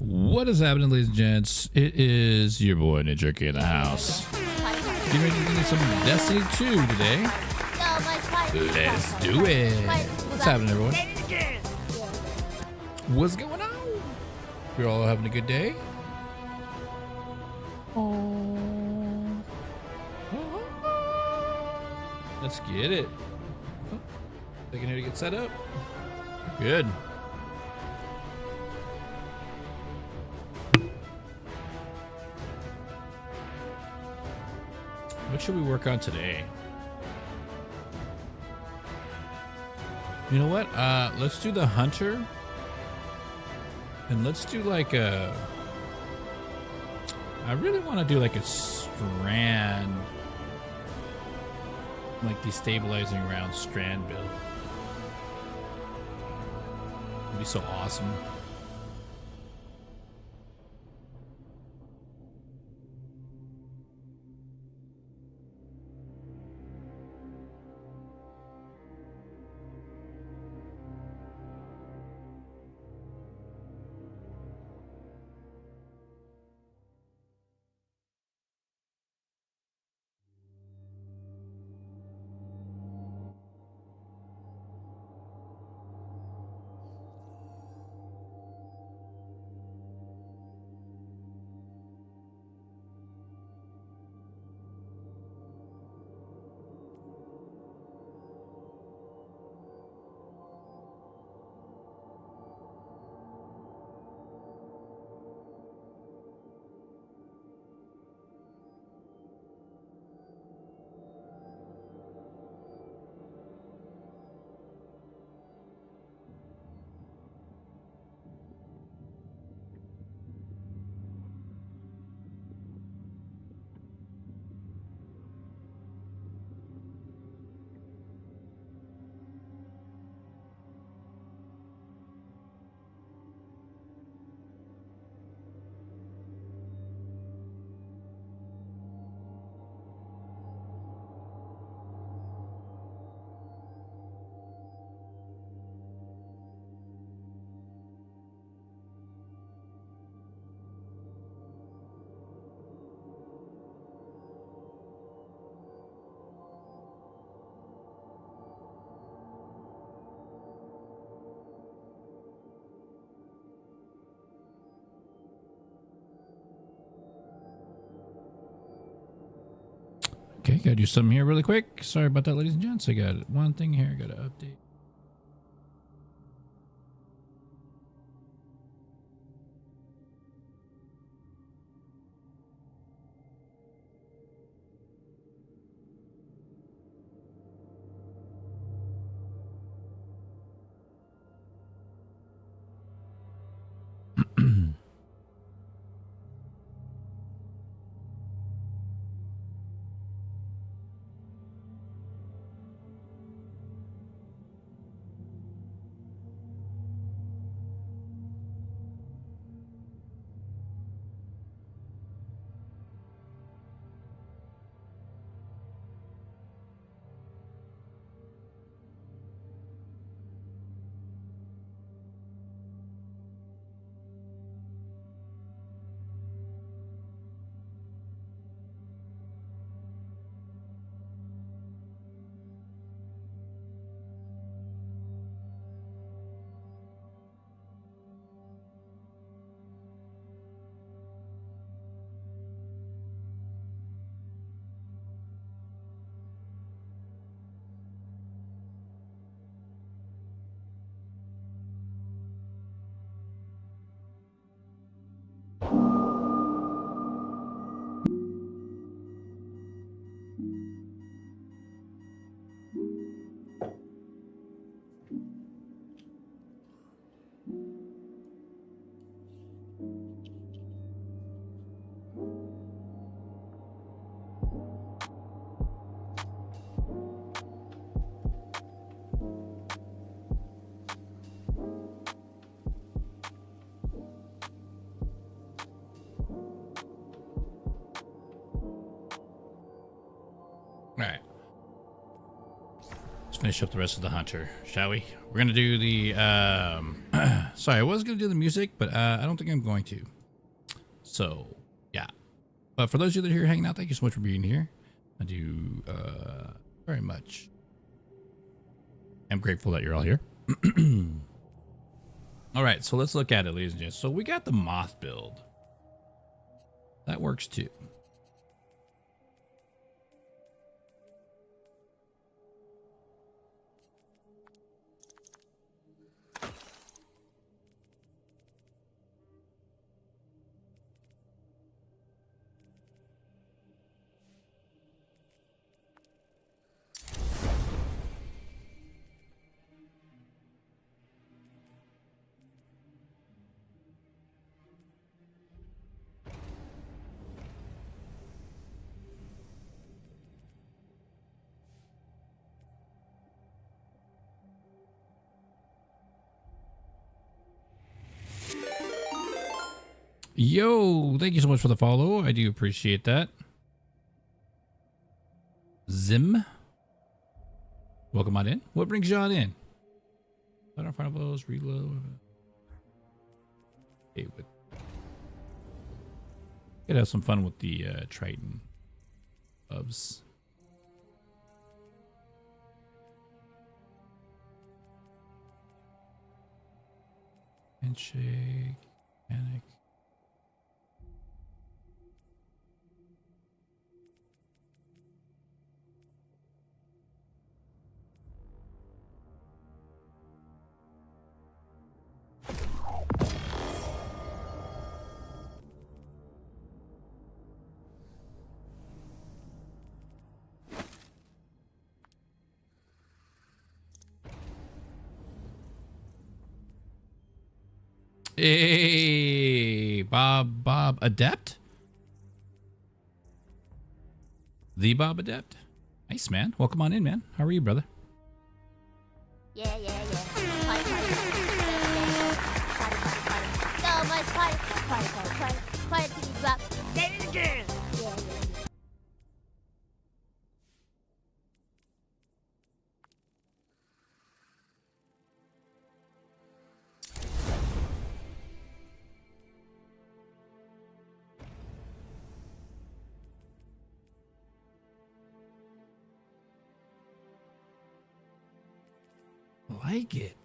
What is happening, ladies and gents? It is your boy Ninjerky in the house. Getting ready to do some Destiny 2 today. Let's do it. What's happening, everyone? What's going on? You're all having a good day? Let's get it. Taking here to get set up. Good. What should we work on today? You know what? Let's do the hunter. And let's do like a... I really want to do like a strand. Like destabilizing around strand build. It'd be so awesome. gotta do something here really quick. Sorry about that, ladies and gents. I got one thing here. I gotta update. All right. Let's finish up the rest of the hunter, shall we? We're going to do the... sorry, I was going to do the music, but I don't think I'm going to. So, yeah. But for those of you that are here hanging out, thank you so much for being here. I do very much. I'm grateful that you're all here. All right, so let's look at it, ladies and gents. So we got the moth build. That works too. Yo, thank you so much for the follow. I do appreciate that. Zim. Welcome on in. What brings you on in? I don't find those reload. Okay, but could have some fun with the Triton loves. Handshake, panic. Hey, Bob Adept? The Bob Adept? Nice, man. Welcome on in, man. How are you, brother? Yeah. Party. So much party till you drop. Say it again. Yeah. Like it.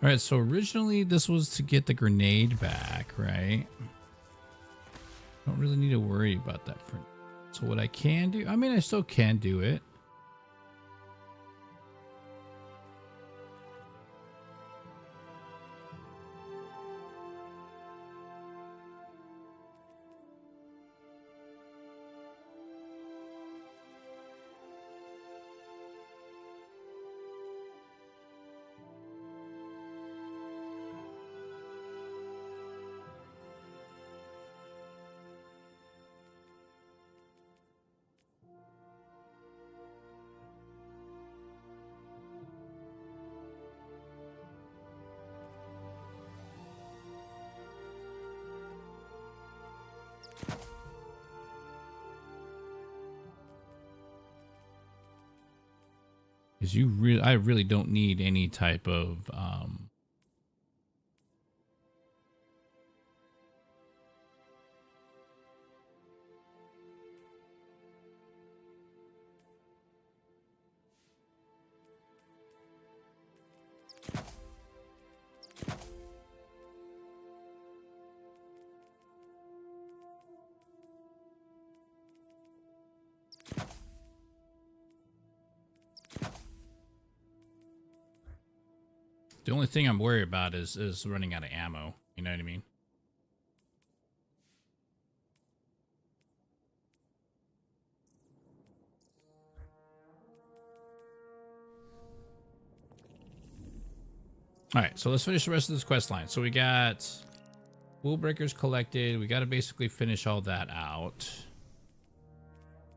All right, so originally this was to get the grenade back, right? Don't really need to worry about that for now. So what I can do, I mean, I still can do it. Because I really don't need any type of the only thing I'm worried about is running out of ammo. You know what I mean? All right, so let's finish the rest of this quest line. So we got wool breakers collected. We got to basically finish all that out.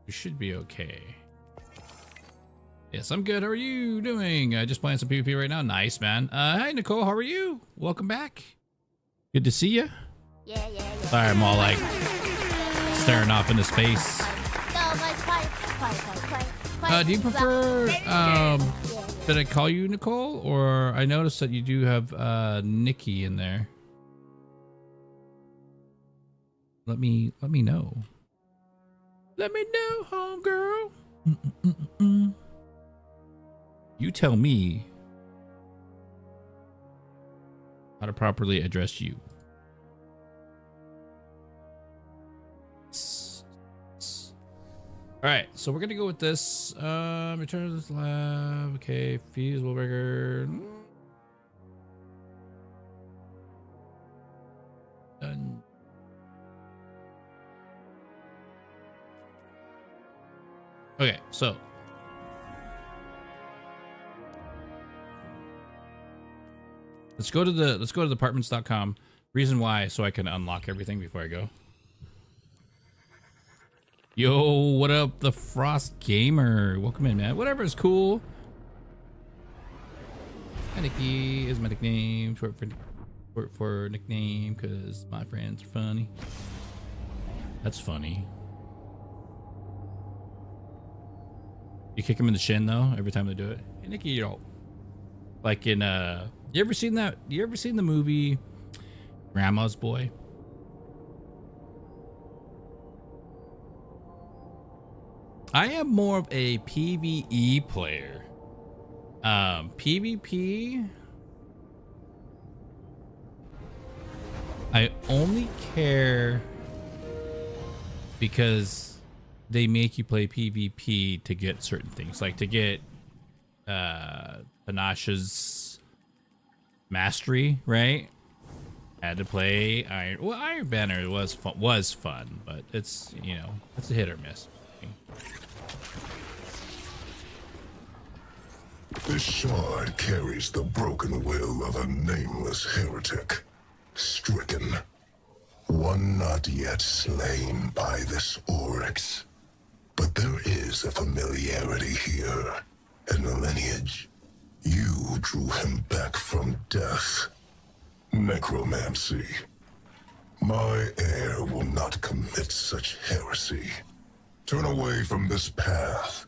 We should be okay. Yes, I'm good. How are you doing? Just playing some PvP right now. Nice, man. Hi, Nicole. How are you? Welcome back. Good to see you. Yeah. Sorry, I'm all like staring off into space. Do you prefer, did I call you Nicole? Or I noticed that you do have Nikki in there. Let me know. Let me know, homegirl. You tell me how to properly address you. All right, so we're gonna go with this. Return to this lab. Okay, feasible burger. Done. Okay, so let's go to the apartments.com. Reason why, so I can unlock everything before I go. Yo, what up, the Frost Gamer? Welcome in, man. Whatever is cool. Nikki is my nickname, short for nickname, because my friends are funny. That's funny. You kick him in the shin though every time they do it. Hey, Nikki, you know, like in you ever seen that? You ever seen the movie Grandma's Boy? I am more of a PvE player. PvP, I only care because they make you play PvP to get certain things, like to get Panasha's mastery, right? Had to play Iron Banner was fun, but it's, you know, it's a hit or miss. This shard carries the broken will of a nameless heretic, stricken, one not yet slain by this oryx. But there is a familiarity here, and a lineage. You drew him back from death. Necromancy. My heir will not commit such heresy. Turn away from this path.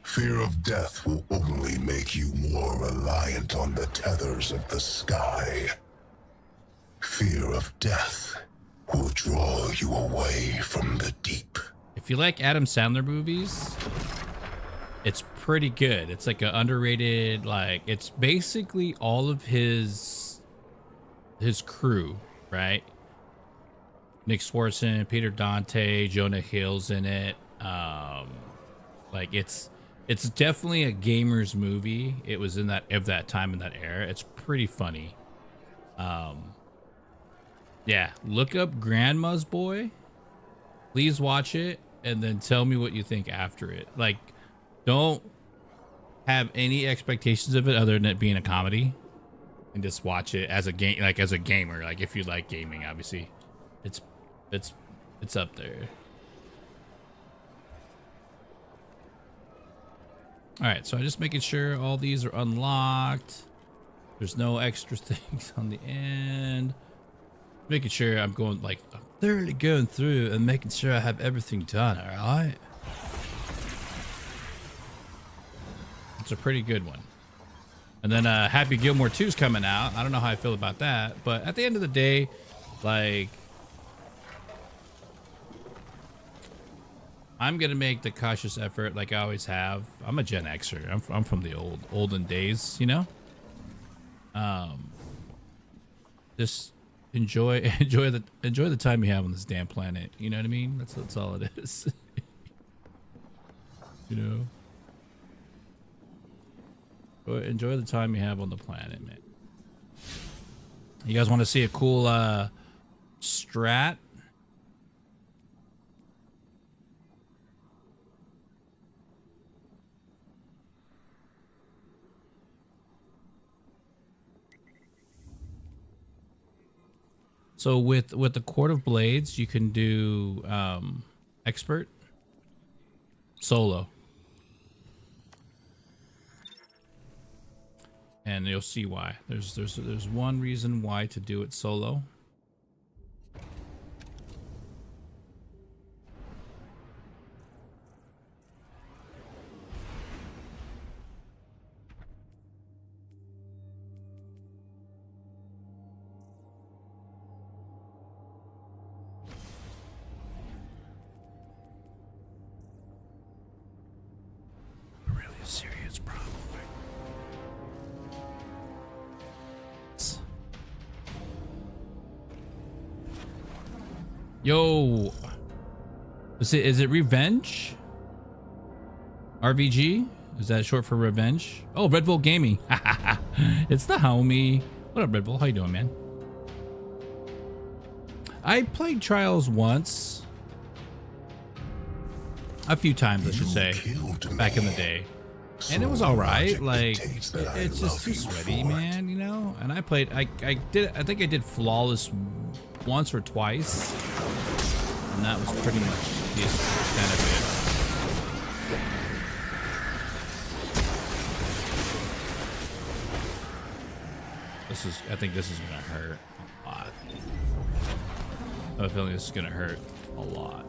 Fear of death will only make you more reliant on the tethers of the sky. Fear of death will draw you away from the deep. If you like Adam Sandler movies, it's pretty good. It's like an underrated, like, it's basically all of his his crew, right? Nick Swartzen, Peter Dante, Jonah Hill's in it. Like it's definitely a gamer's movie. It was in that of that time in that era. It's pretty funny. Yeah, look up Grandma's Boy. Please watch it and then tell me what you think after it. Like, don't have any expectations of it other than it being a comedy, and just watch it as a game, like as a gamer. Like if you like gaming, obviously, it's up there. All right, so I'm just making sure all these are unlocked. There's no extra things on the end. Making sure I'm going, like, I'm thoroughly going through and making sure I have everything done, all right? It's a pretty good one. And then Happy Gilmore 2 is coming out. I don't know how I feel about that, but at the end of the day, like, I'm gonna make the cautious effort like I always have. I'm a Gen Xer. I'm from the olden days, you know. Just enjoy the time you have on this damn planet. You know what I mean? That's all it is. You know. Enjoy the time you have on the planet, man. You guys want to see a cool strat? So with the Court of Blades, you can do expert solo, and you'll see why. There's one reason why to do it solo. Serious problem. Yo, is it Revenge? RVG? Is that short for Revenge? Oh, Red Bull Gaming. It's the homie. What up, Red Bull? How you doing, man? I played Trials once. A few times, I should say, back in the day. And it was all right. Like, it's just too sweaty, man, you know? And I played, I think I did Flawless once or twice. And that was pretty much the extent of it. I think this is gonna hurt a lot. I have a feeling this is gonna hurt a lot.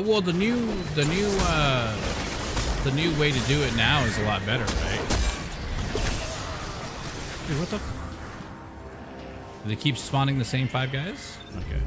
Well, the new way to do it now is a lot better, right? Dude, what the? Do they keep spawning the same 5 guys? Okay.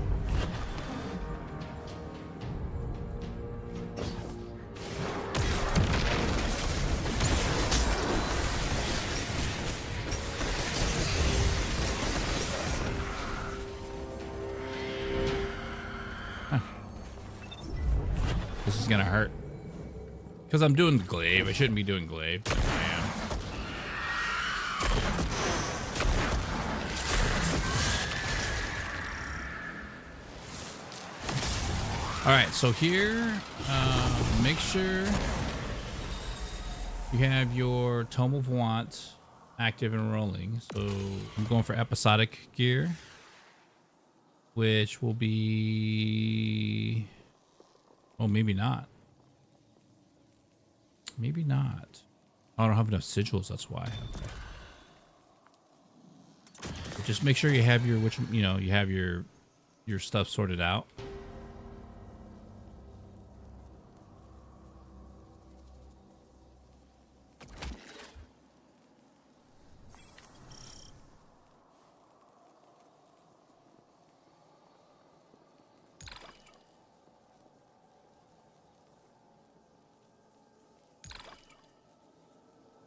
This is gonna hurt. Because I'm doing glaive. I shouldn't be doing glaive. I am. Alright, so here, make sure you have your Tome of Want active and rolling. So I'm going for episodic gear, which will be... Oh, maybe not. Maybe not. I don't have enough sigils, that's why. Okay. But just make sure you have your, you have your stuff sorted out.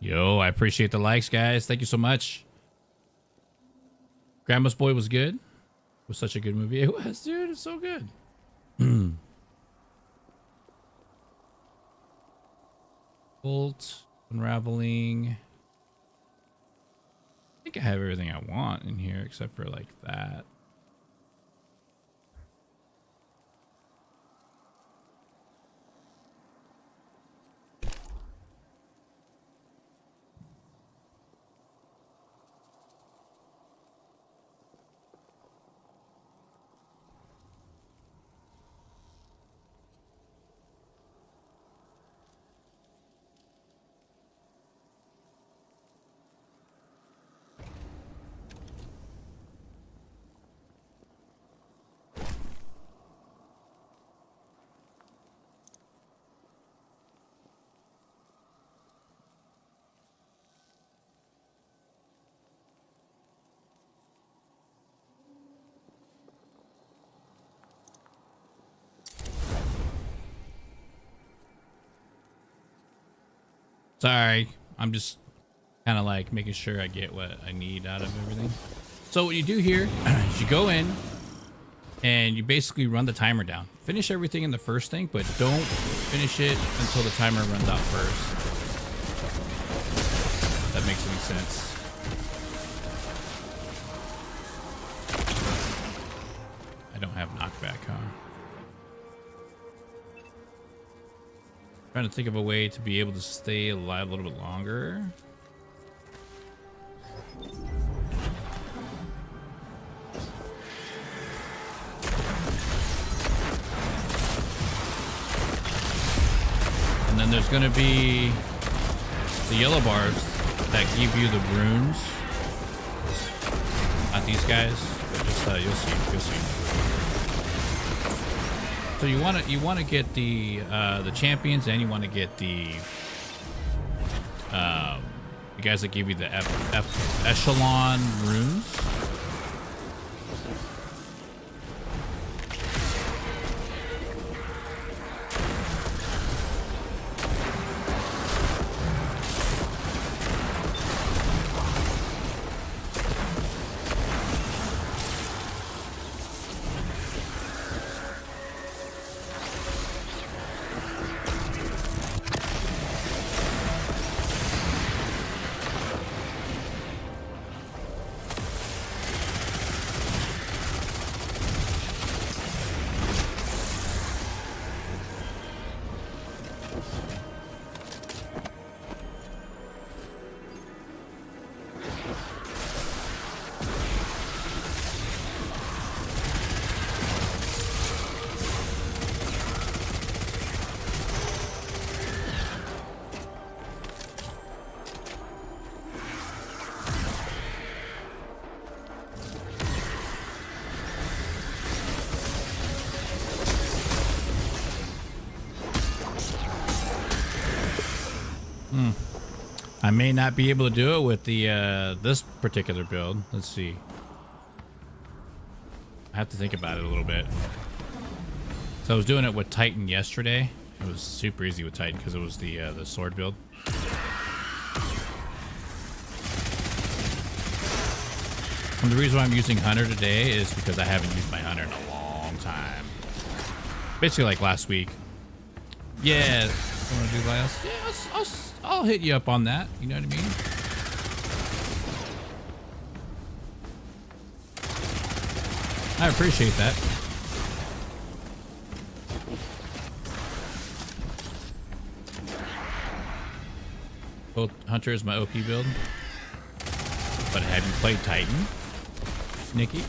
Yo, I appreciate the likes, guys. Thank you so much. Grandma's Boy was good. It was such a good movie. It was, dude. It's so good. Bolt, unraveling. I think I have everything I want in here except for like that. Sorry, I'm just kind of like making sure I get what I need out of everything. So what you do here is you go in and you basically run the timer down. Finish everything in the first thing, but don't finish it until the timer runs out first. If that makes any sense. I don't have knockback, huh? Trying to think of a way to be able to stay alive a little bit longer. And then there's going to be the yellow bars that give you the runes. Not these guys, but just you'll see. So you want to get the champions, and you want to get the guys that give you the echelon runes. I may not be able to do it with the this particular build. Let's see. I have to think about it a little bit. So I was doing it with Titan yesterday. It was super easy with Titan because it was the sword build. And the reason why I'm using Hunter today is because I haven't used my Hunter in a long time. Basically like last week. Yeah. Want to do last? Yeah, I'll hit you up on that. You know what I mean? I appreciate that. Both Hunter is my OP build. But have you played Titan, Nikki?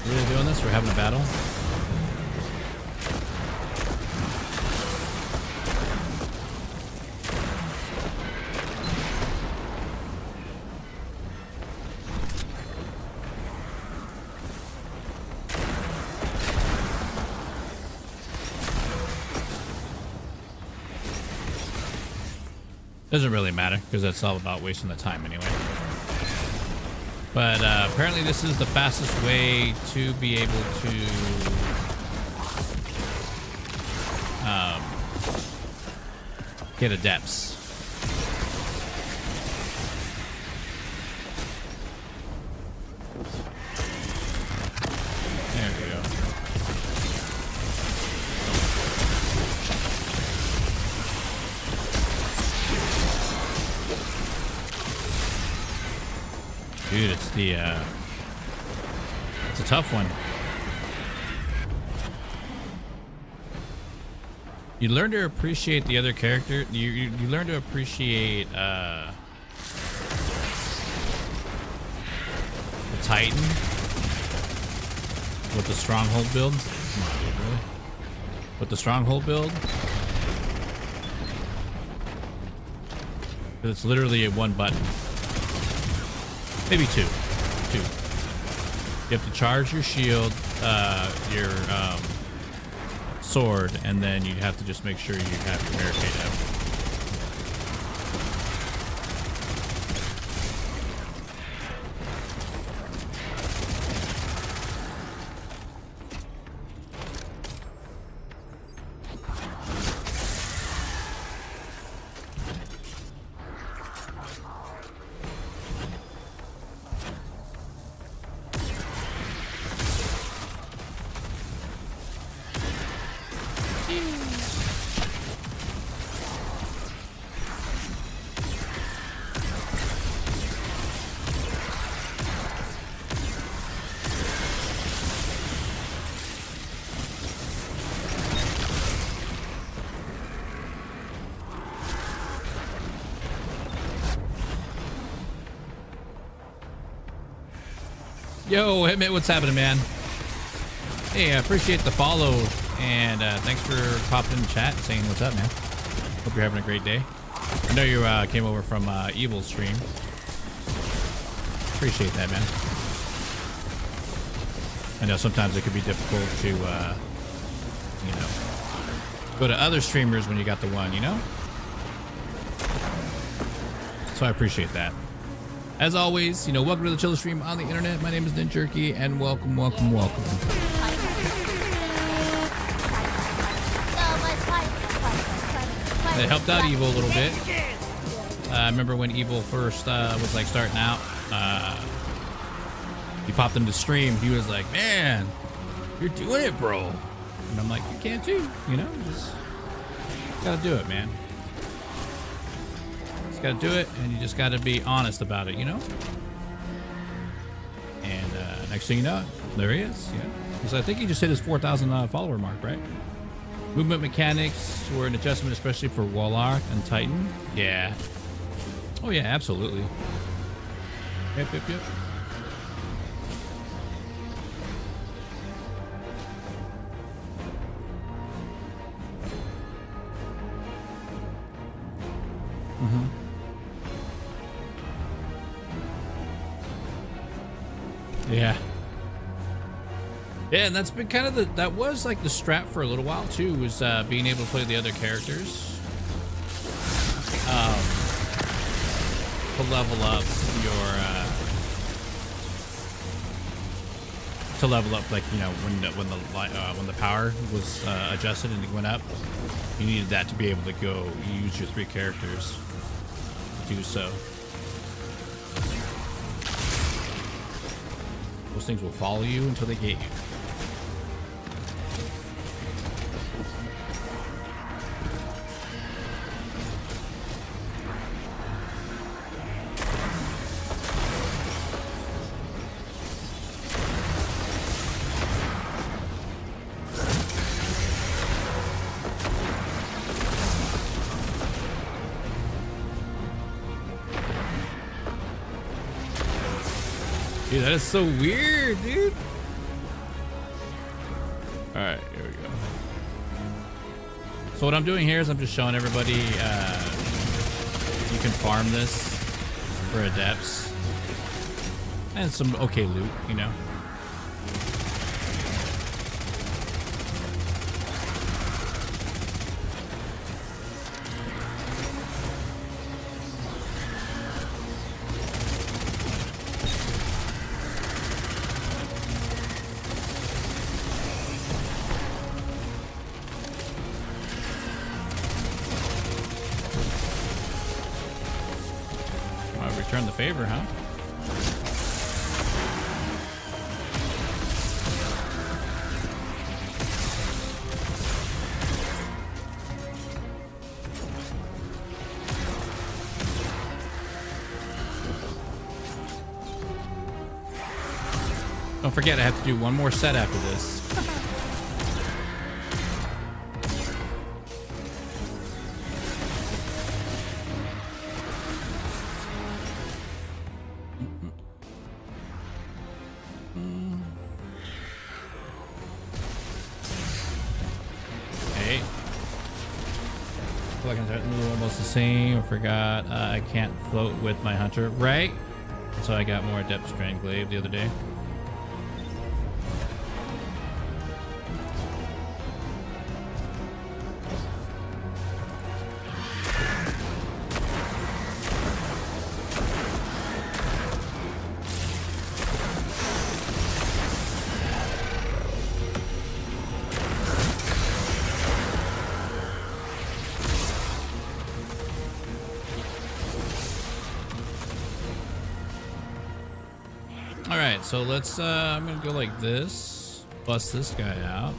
Really doing this? We're having a battle? Doesn't really matter because that's all about wasting the time anyway. But apparently this is the fastest way to be able to get adepts. There we go. Dude, it's a tough one. You learn to appreciate the other character. You learn to appreciate the Titan with the stronghold build. Come on, dude, really? With the stronghold build, it's literally a one button. Maybe two. You have to charge your shield, your sword, and then you have to just make sure you have your barricade up. Yo, Hitman, what's happening, man? Hey, I appreciate the follow, and thanks for popping in the chat and saying what's up, man. Hope you're having a great day. I know you came over from Evil's stream. Appreciate that, man. I know sometimes it could be difficult to, you know, go to other streamers when you got the one, you know? So I appreciate that. As always, you know, welcome to the Chiller Stream on the internet. My name is Ninjerky, and welcome. It helped out Evil a little bit. I remember when Evil first was like starting out. He popped into stream. He was like, "Man, you're doing it, bro." And I'm like, "You can too, you know. Just gotta do it, man. Got to do it, and you just got to be honest about it, you know." And next thing you know, there he is. Yeah, because I think he just hit his 4,000 follower mark, right? Movement mechanics were an adjustment, especially for Warlock and Titan. Yeah. Oh yeah, absolutely. Yep. Yeah, and that's been kind of that was like the strat for a little while too, was being able to play the other characters. To level up your like, you know, when the power was adjusted and it went up, you needed that to be able to go use your 3 characters to do so. Those things will follow you until they get you. Dude, that is so weird, dude. All right, here we go. So what I'm doing here is I'm just showing everybody you can farm this for adepts and some okay loot, you know. favor, huh? Don't forget, I have to do one more set after this. Hey. I feel like I'm almost the same. I forgot I can't float with my hunter, right? So I got more adept strangleglaive the other day. Alright, so let's, I'm gonna go like this. Bust this guy out.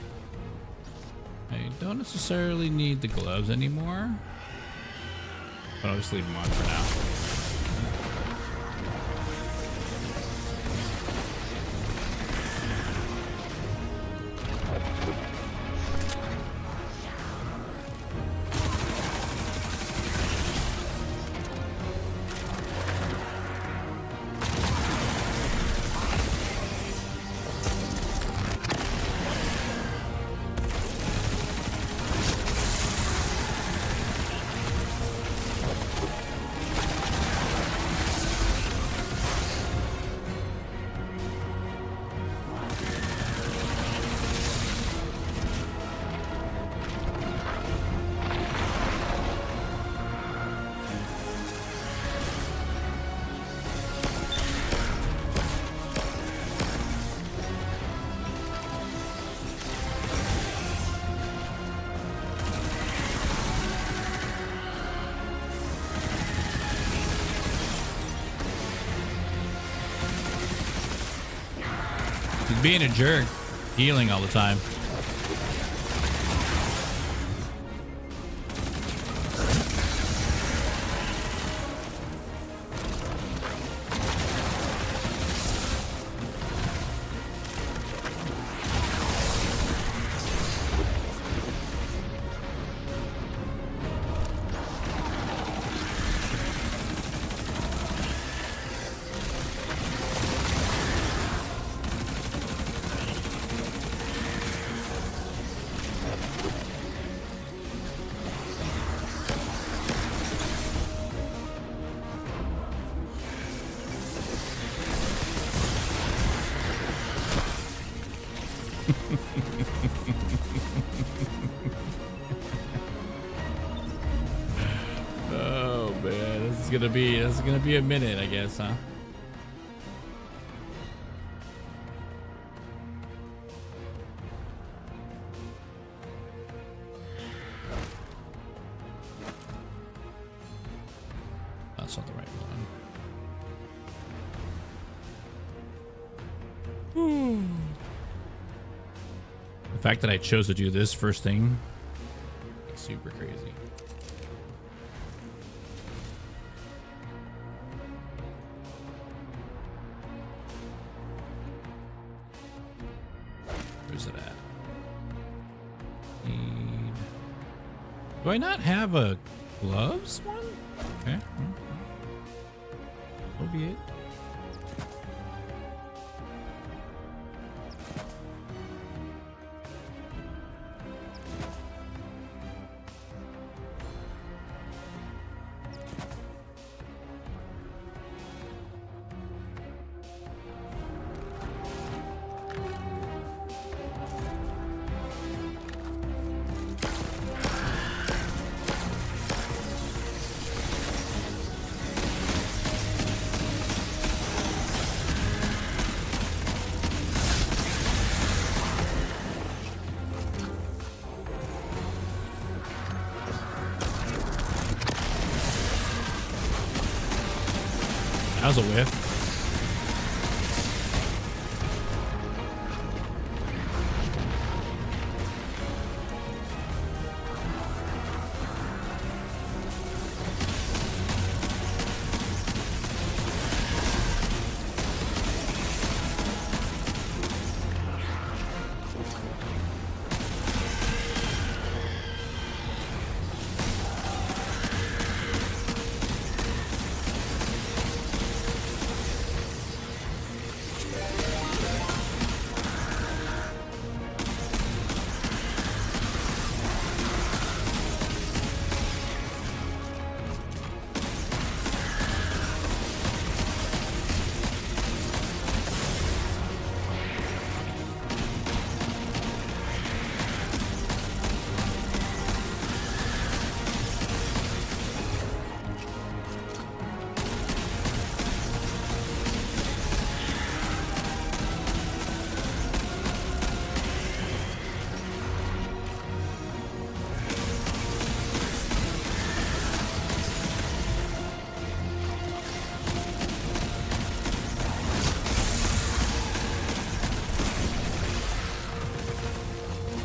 I don't necessarily need the gloves anymore. But I'll just leave them on for now. He's being a jerk, healing all the time. Oh man, this is gonna be a minute, I guess, huh? That's not the right one. The fact that I chose to do this first thing is super crazy. Where's it at? Do I not have a gloves one? Okay. So be it. was a whiff.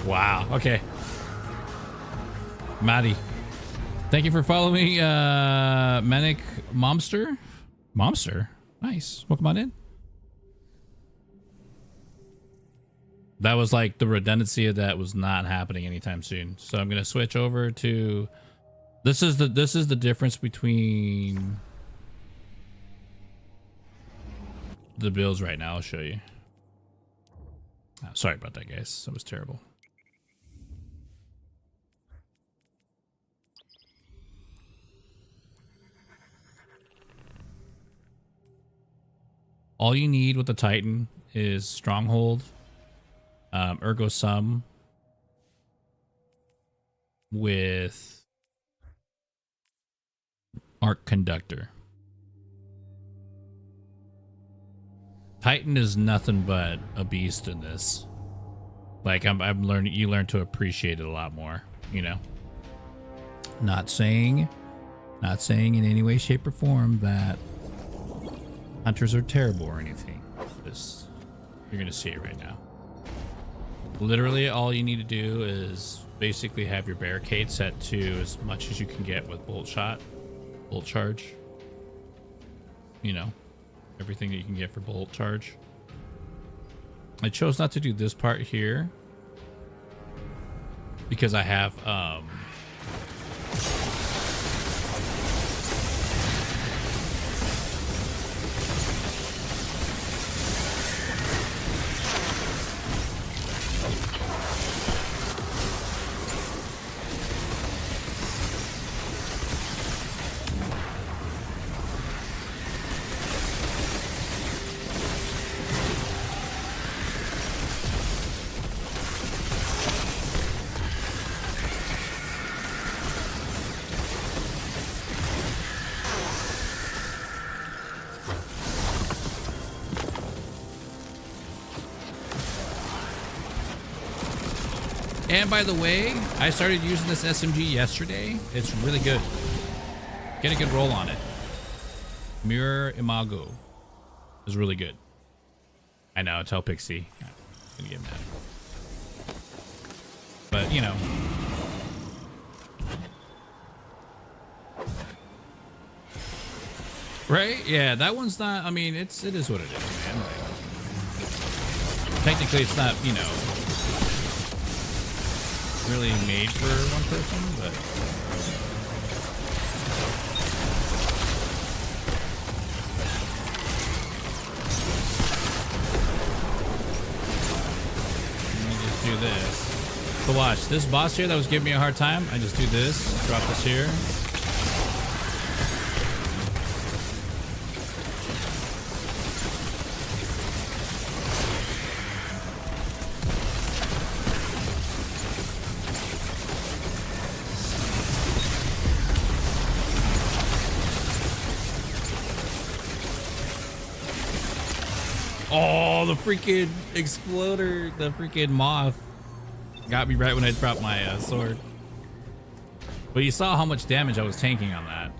Wow. Okay. Maddie. Thank you for following Manic Momster. Momster? Nice. Welcome on in. That was like the redundancy of that was not happening anytime soon. So I'm gonna switch over to this is the difference between the builds right now. I'll show you. Oh, sorry about that, guys. That was terrible. All you need with the Titan is Stronghold, Ergo Sum with Arc Conductor. Titan is nothing but a beast in this. Like I'm learning, you learn to appreciate it a lot more, you know. Not saying in any way, shape, or form that hunters are terrible or anything. Just, you're gonna see it right now. Literally all you need to do is basically have your barricade set to as much as you can get with bolt shot, bolt charge. You know, everything that you can get for bolt charge. I chose not to do this part here because I have and by the way, I started using this SMG yesterday. It's really good. Get a good roll on it. Mirror Imago is really good. I know, tell Pixie. I'm gonna get mad. But, you know. Right? Yeah, that one's not, I mean, it is what it is, man. Like, technically, it's not, you know, really made for one person, but let me just do this. So watch, this boss here that was giving me a hard time, I just do this, drop this here. Oh, the freaking exploder, the freaking moth got me right when I dropped my sword. But you saw how much damage I was tanking on that.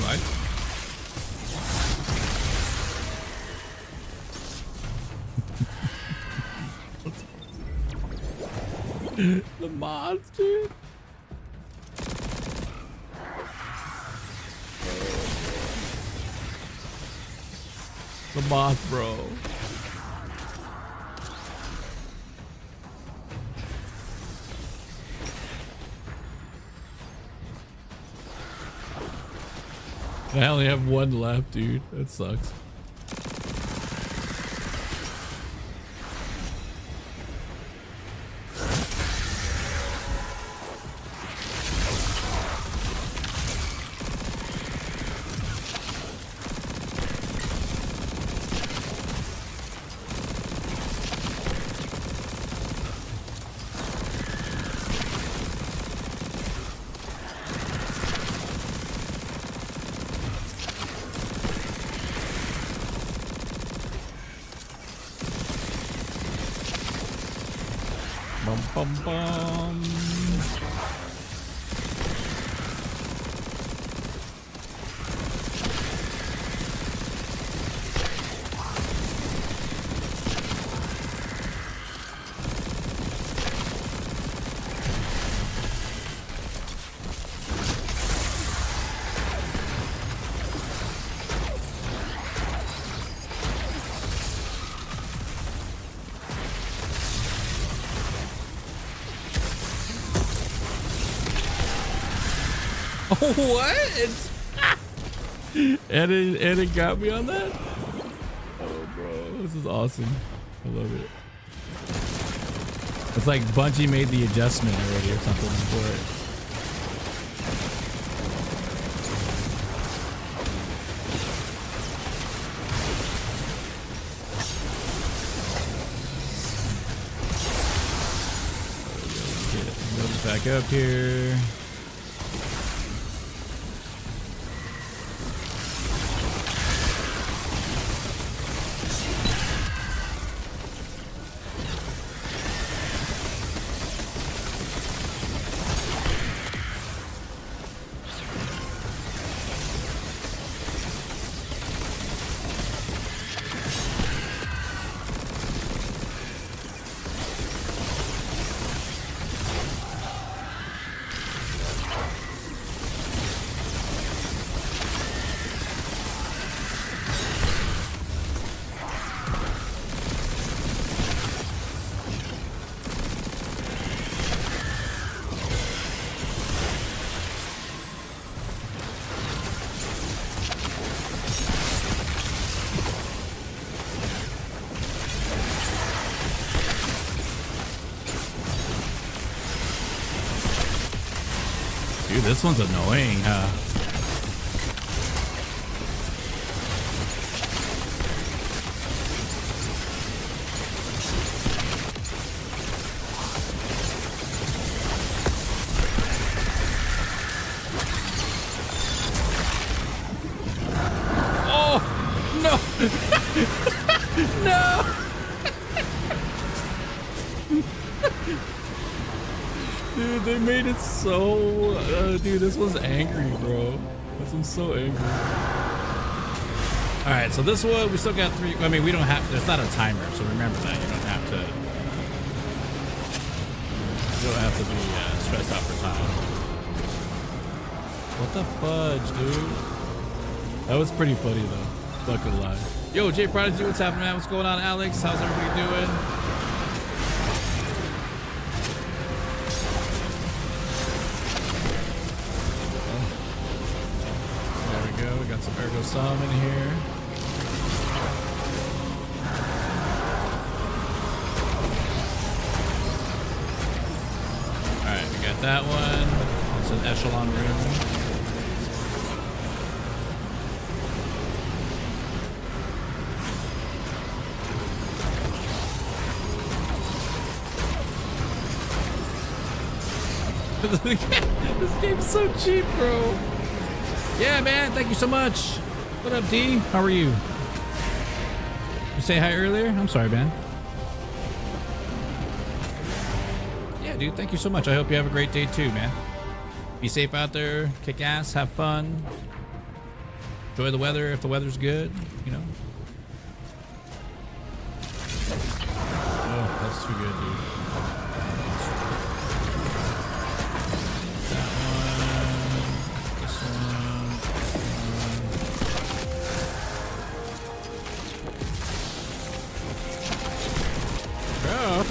right? The mods, dude. The moth, bro. I only have one left, dude. That sucks. Bum, bum, bum. What? And it got me on that? Oh, bro. This is awesome. I love it. It's like Bungie made the adjustment already or something for it. Load back up here. Dude, this one's annoying, huh? Oh, no. No. Dude, they made it so... dude, this one's angry, bro. This one's so angry. Alright, so this one, we still got 3... I mean, we don't have... There's not a timer, so remember that. You don't have to... You don't have to be stressed out for time. What the fudge, dude? That was pretty funny, though. Not gonna lie. Yo, Jay Prodigy, what's happening, man? What's going on, Alex? How's everybody doing? Some Ergo Some in here. Alright, we got that one. It's an echelon room. This game's so cheap, bro. Yeah, man. Thank you so much. What up, D? How are you? You say hi earlier? I'm sorry, man. Yeah, dude. Thank you so much. I hope you have a great day too, man. Be safe out there. Kick ass. Have fun. enjoy the weather if the weather's good, you know. Oh, that's too good, dude. That one, this one. Bro,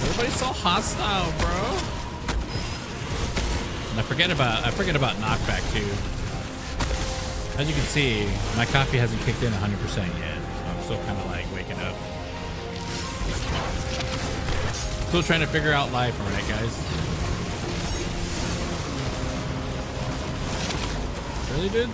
everybody's so hostile, bro. And I forget about knockback too. As you can see, my coffee hasn't kicked in 100% yet, so I'm still kind of like waking up. Still trying to figure out life, all right, guys. Really, dude?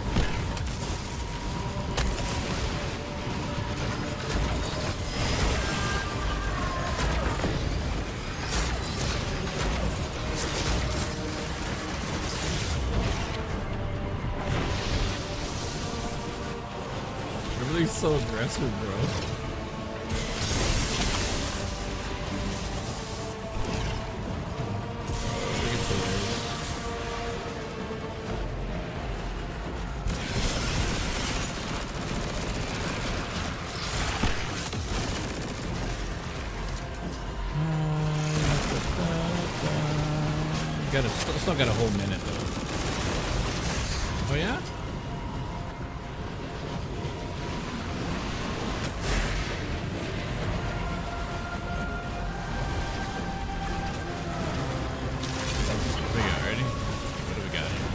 Everything's so aggressive, bro. Still got a whole minute though. Oh yeah? What do we got? Ready? What do we got here?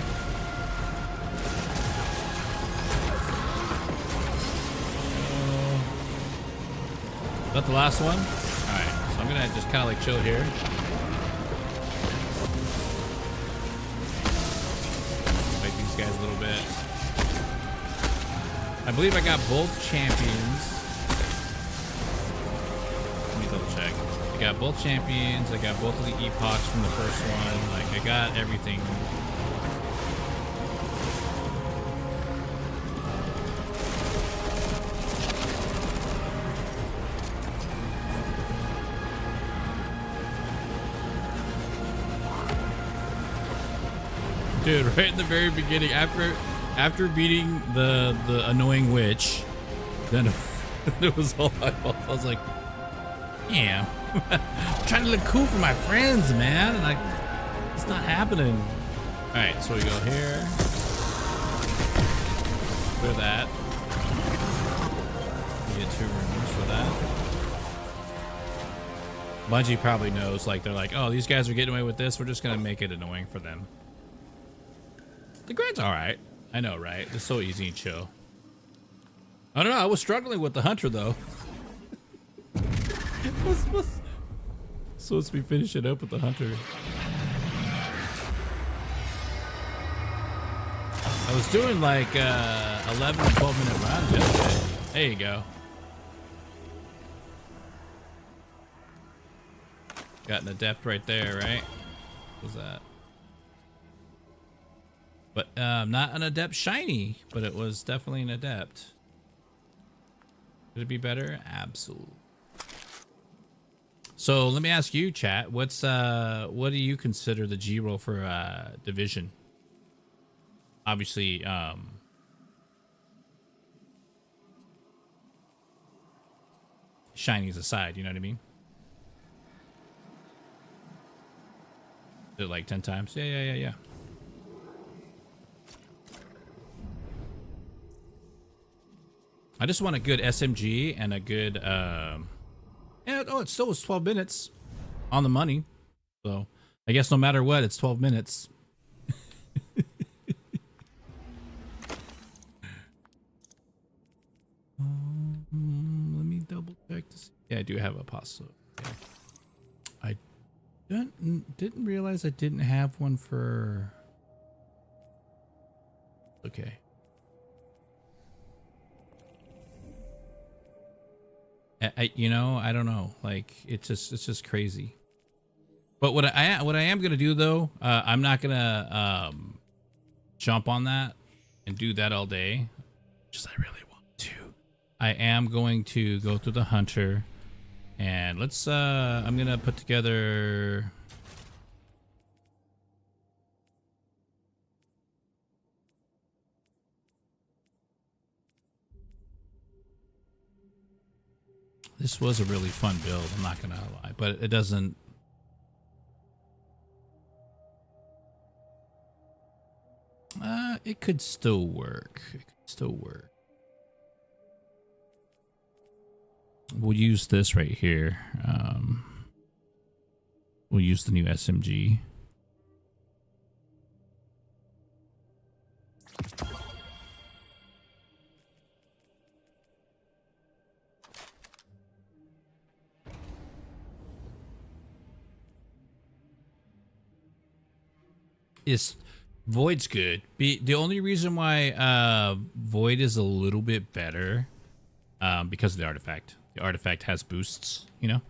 Is that the last one? Alright, so I'm gonna just kinda like chill here. Guys a little bit. I believe I got both champions. Let me double check. I got both champions. I got both of the epochs from the first one. Like I got everything. Dude, right in the very beginning, after beating the annoying witch, then it was all my fault. I was like, yeah, I'm trying to look cool for my friends, man, and it's not happening. All right, so we go here, clear that. We get 2 rooms for that. Bungie probably knows, like they're like, oh, these guys are getting away with this. We're just gonna make it annoying for them. The grind's all right. I know, right? It's so easy and chill. I don't know. I was struggling with the hunter though. Supposed to be finishing up with the hunter. I was doing like 11 to 12 minute rounds yesterday. There you go. Got an adept right there, right? What was that? But not an adept shiny, but it was definitely an adept. Could it be better? Absolutely. So let me ask you, chat. What do you consider the G roll for division? Obviously, shinies aside, you know what I mean? Is it like 10 times? Yeah. I just want a good SMG and a good, and it still was 12 minutes on the money. So I guess no matter what, it's 12 minutes. Let me double check to see. Yeah, I do have a pasta. Okay. I didn't realize I didn't have one for. Okay. You know, I don't know. Like it's just crazy. But what I am gonna do though, I'm not gonna jump on that and do that all day. Just I really want to. I am going to go through the hunter, and let's. I'm gonna put together. This was a really fun build, I'm not gonna lie, but it doesn't. It could still work. It could still work. We'll use this right here. We'll use the new SMG. Void's good. The only reason why Void is a little bit better because of the artifact. The artifact has boosts, you know?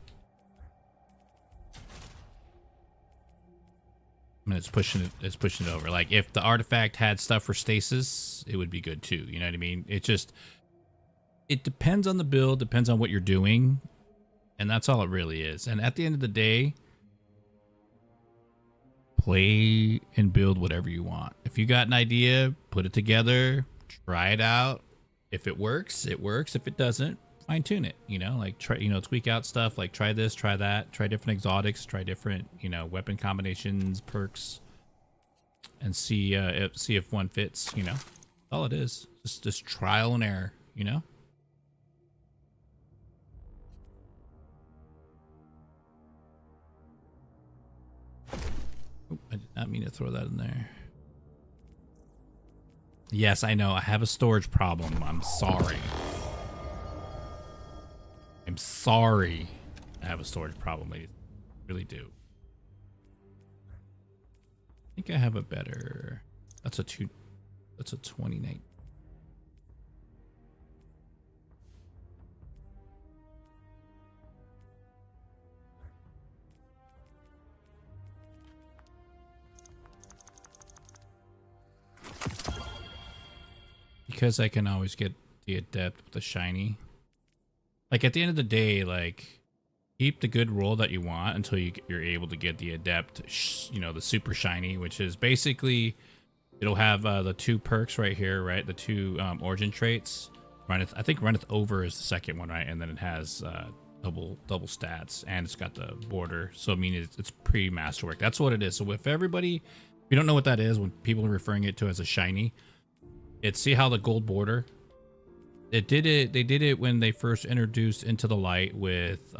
I mean, it's pushing it over. Like if the artifact had stuff for stasis, it would be good too. You know what I mean? It depends on the build, depends on what you're doing, and that's all it really is. And at the end of the day, play and build whatever you want. If you got an idea, put it together, try it out. If it works, it works. If it doesn't, fine tune it, you know, like try, tweak out stuff, like try this, try that, try different exotics, try different, weapon combinations, perks, and see if one fits, That's all it is. Just trial and error, Oh, I did not mean to throw that in there. Yes, I know. I have a storage problem. I'm sorry. I'm sorry. I have a storage problem, ladies. I really do. I think I have a better. That's a 29. Because I can always get the adept with the shiny. Like at the end of the day, like keep the good roll that you want until you're able to get the adept, the super shiny, which is basically it'll have the 2 perks right here, right? The 2 origin traits. I think runneth over is the second one, right? And then it has double stats, and it's got the border. So I mean, it's pre-masterwork. That's what it is. So if everybody, if you don't know what that is, when people are referring it to as a shiny. See how the gold border, they did it when they first introduced Into the Light with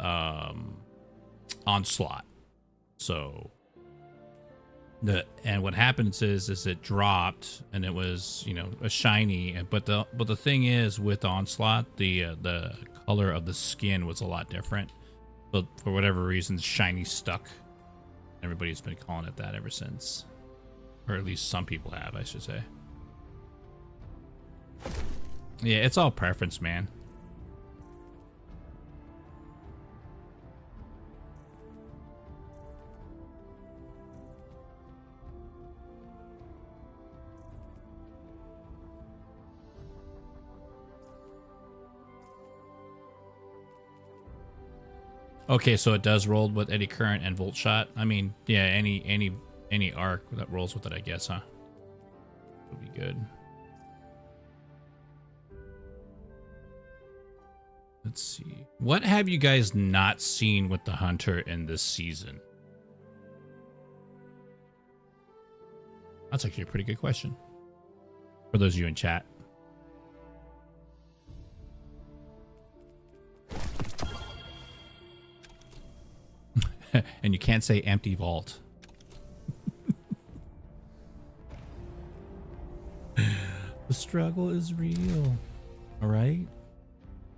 Onslaught. So and what happens is it dropped and it was, a shiny, but the thing is with Onslaught, the color of the skin was a lot different. But for whatever reason, shiny stuck. Everybody's been calling it that ever since, or at least some people have, I should say. Yeah, it's all preference, man. Okay, so it does roll with any current and volt shot. I mean, yeah, any arc that rolls with it, I guess, huh? Would be good. Let's see. What have you guys not seen with the hunter in this season? That's actually a pretty good question. For those of you in chat. And you can't say empty vault. The struggle is real. All right.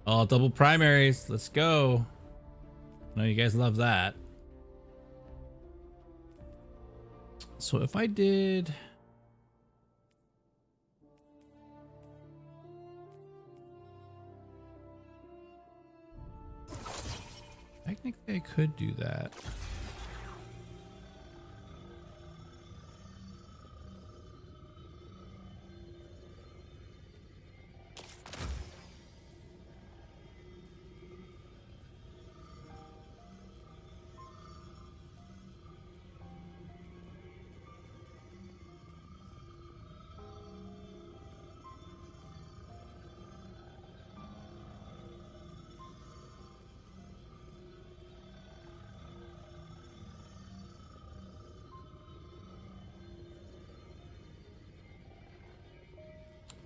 Oh, double primaries. Let's go. I know you guys love that. So if I did... Technically, I could do that.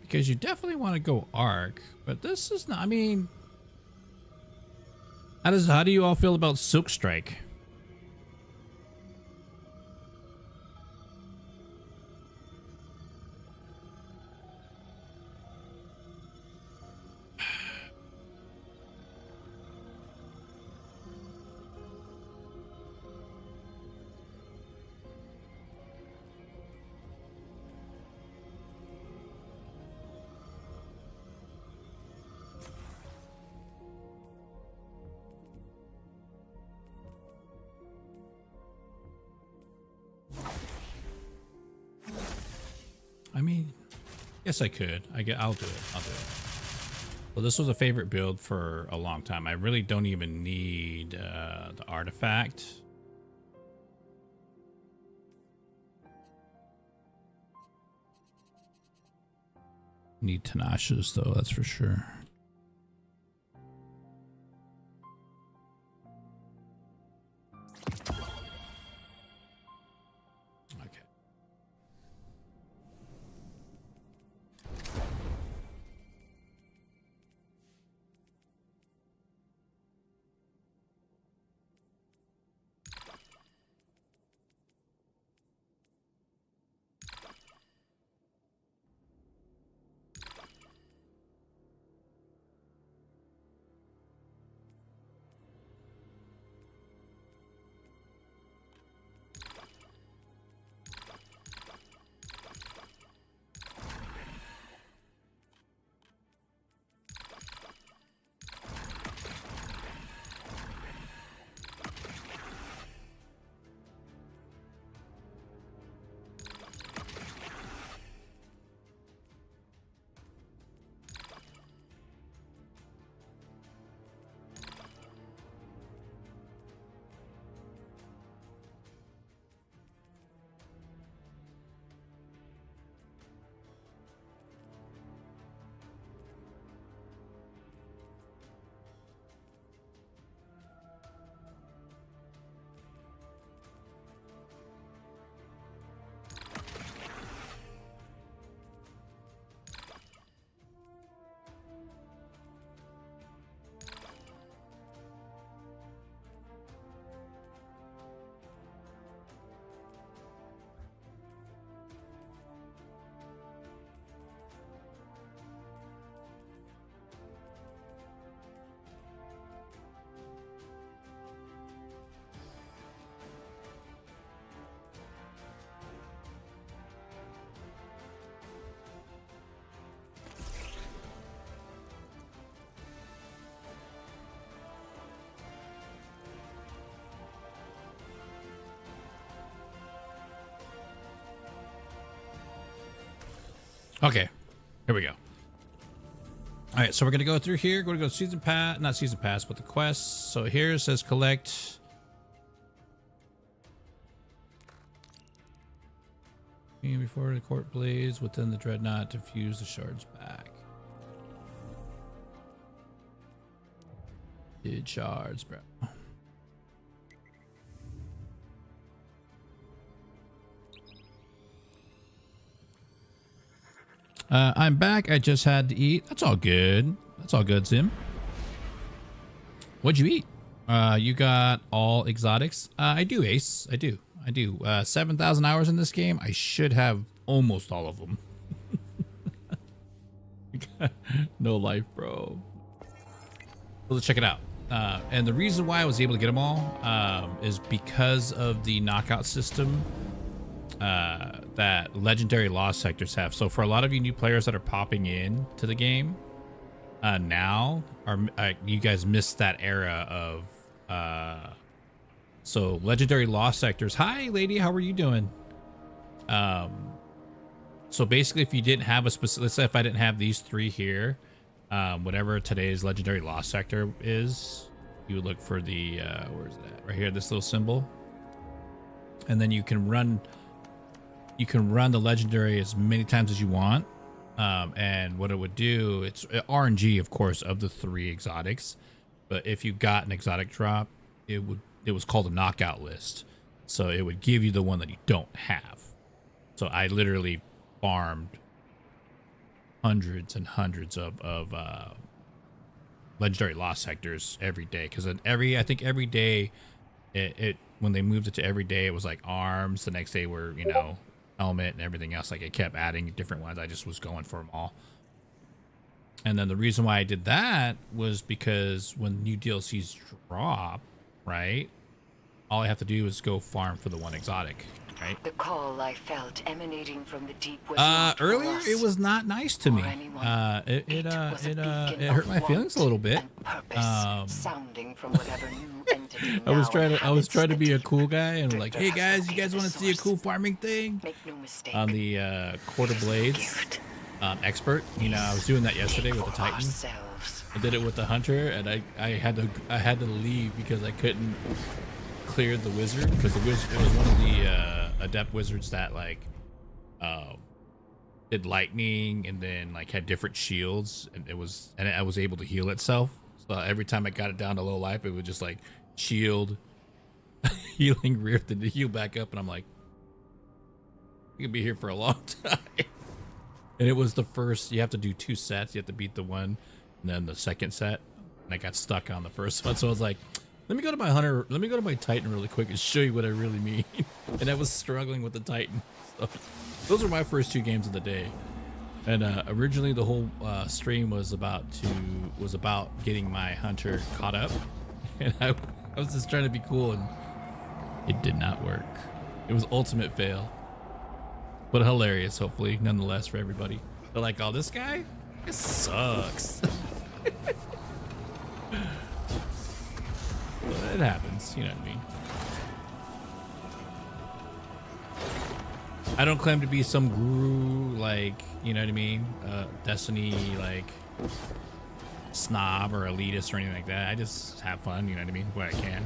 because you definitely want to go arc, but this is not, I mean, how do you all feel about Silk Strike? I mean, yes, I could. I'll do it. I'll do it. Well, this was a favorite build for a long time. I really don't even need the artifact. Need Tenacious though, that's for sure. Okay, here we go. All right, so we're gonna go through here. We're gonna go season pass, not season pass, but the quests. So here it says collect. Before the court blades within the Dreadnought to fuse the shards back. Did shards, bro. I'm back. I just had to eat. That's all good. That's all good, Sim. What'd you eat? You got all exotics? I do, Ace. I do. 7,000 hours in this game. I should have almost all of them. No life, bro. So let's check it out. And the reason why I was able to get them all is because of the knockout system that legendary lost sectors have. So for a lot of you new players that are popping in to the game now, you guys missed that era of so legendary lost sectors. Hi lady, how are you doing? So basically if you didn't have a specific, let's say if I didn't have these three here, whatever today's legendary lost sector is, you would look for the where is that, right here, this little symbol, and then you can run the legendary as many times as you want. And what it would do, it's RNG of course of the three exotics, but if you got an exotic drop, it was called a knockout list, so it would give you the one that you don't have. So I literally farmed hundreds and hundreds of legendary lost sectors every day, because I think every day it when they moved it to every day, it was like arms. The next day were, you know, helmet and everything else. Like it kept adding different ones. I just was going for them all. And then the reason why I did that was because when new DLCs drop, right, all I have to do is go farm for the one exotic, right? The call I felt emanating from the deep was earlier it was not nice to me. It hurt my feelings a little bit. Sounding from whatever new entity I was trying to be a cool guy and like, hey guys, you guys want to see a cool farming thing? Make no mistake. On the Quarter Blades expert, you know, I was doing that yesterday with the Titan. I did it with the Hunter, and I had to leave because I couldn't clear the wizard, because it was one of the adept wizards that like did lightning and then like had different shields, and I was able to heal itself. So every time I got it down to low life, it would just like shield, healing rift, and to heal back up, and I'm like, you could be here for a long time. And it was the first, you have to do 2 sets. You have to beat the one and then the second set. And I got stuck on the first one. So I was like, let me go to my Hunter, let me go to my Titan really quick and show you what I really mean. And I was struggling with the Titan. So those were my first 2 games of the day. And originally the whole stream was about getting my Hunter caught up. And I was just trying to be cool, and it did not work. It was ultimate fail. But hilarious, hopefully, nonetheless, for everybody. They're like, oh, this guy? This sucks. Well, it happens, you know what I mean? I don't claim to be some guru, like, you know what I mean? Destiny, like, snob or elitist or anything like that. I just have fun, you know what I mean? Where I can.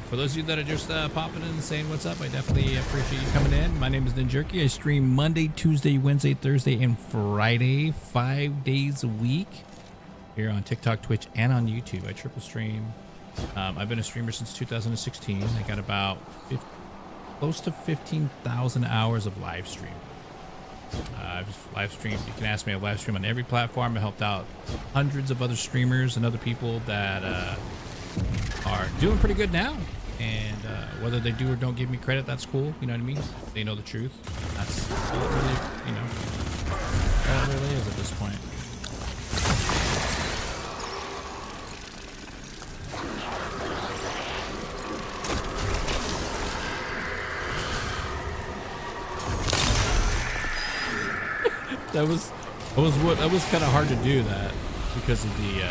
For those of you that are just popping in and saying what's up, I definitely appreciate you coming in. My name is Ninjerky. I stream Monday, Tuesday, Wednesday, Thursday, and Friday, 5 days a week here on TikTok, Twitch, and on YouTube. I triple stream. I've been a streamer since 2016. I got about close to 15,000 hours of live stream. I've live streamed. You can ask me. I live stream on every platform. I helped out hundreds of other streamers and other people that are doing pretty good now, and whether they do or don't give me credit, that's cool. You know what I mean? They know the truth. That's all it really, you know, all it really is at this point. that was kind of hard to do that because of the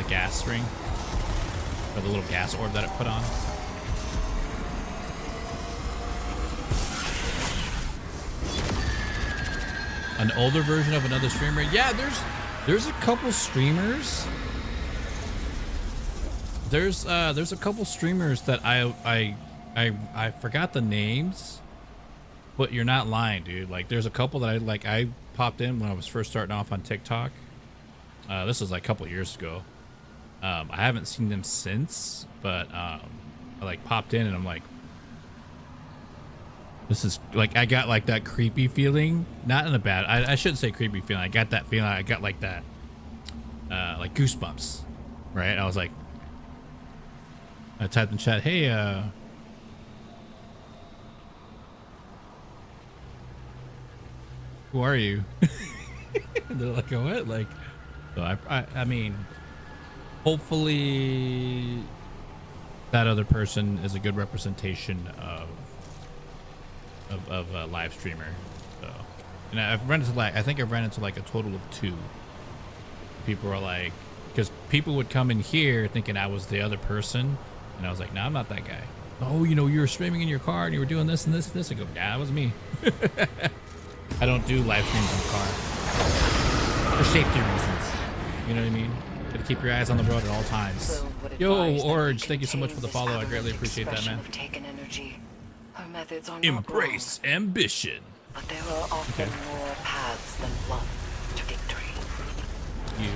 gas ring, or the little gas orb that it put on. An older version of another streamer. Yeah, there's a couple streamers. There's a couple streamers that I forgot the names, but you're not lying, dude. Like there's a couple that I popped in when I was first starting off on TikTok. This was like a couple years ago. I haven't seen them since, but I like popped in and I'm like, this is like, I got like that creepy feeling, not in a bad, I shouldn't say creepy feeling. I got that feeling. I got like that, like goosebumps, right? I was like, I typed in chat, hey, who are you? And they're like, oh, what? Like, so I mean, hopefully that other person is a good representation of a live streamer. So, and I've run into like, I think I've ran into like a total of 2. People are like, because people would come in here thinking I was the other person, and I was like, no, I'm not that guy. Oh, you know, you were streaming in your car and you were doing this and this and this. I go, yeah, that was me. I don't do live streams in the car for safety reasons. You know what I mean? Gotta keep your eyes on the road at all times. Yo, Orange, thank you so much for the follow. I greatly appreciate that, man. Embrace ambition. But there are often more paths than one to victory. You.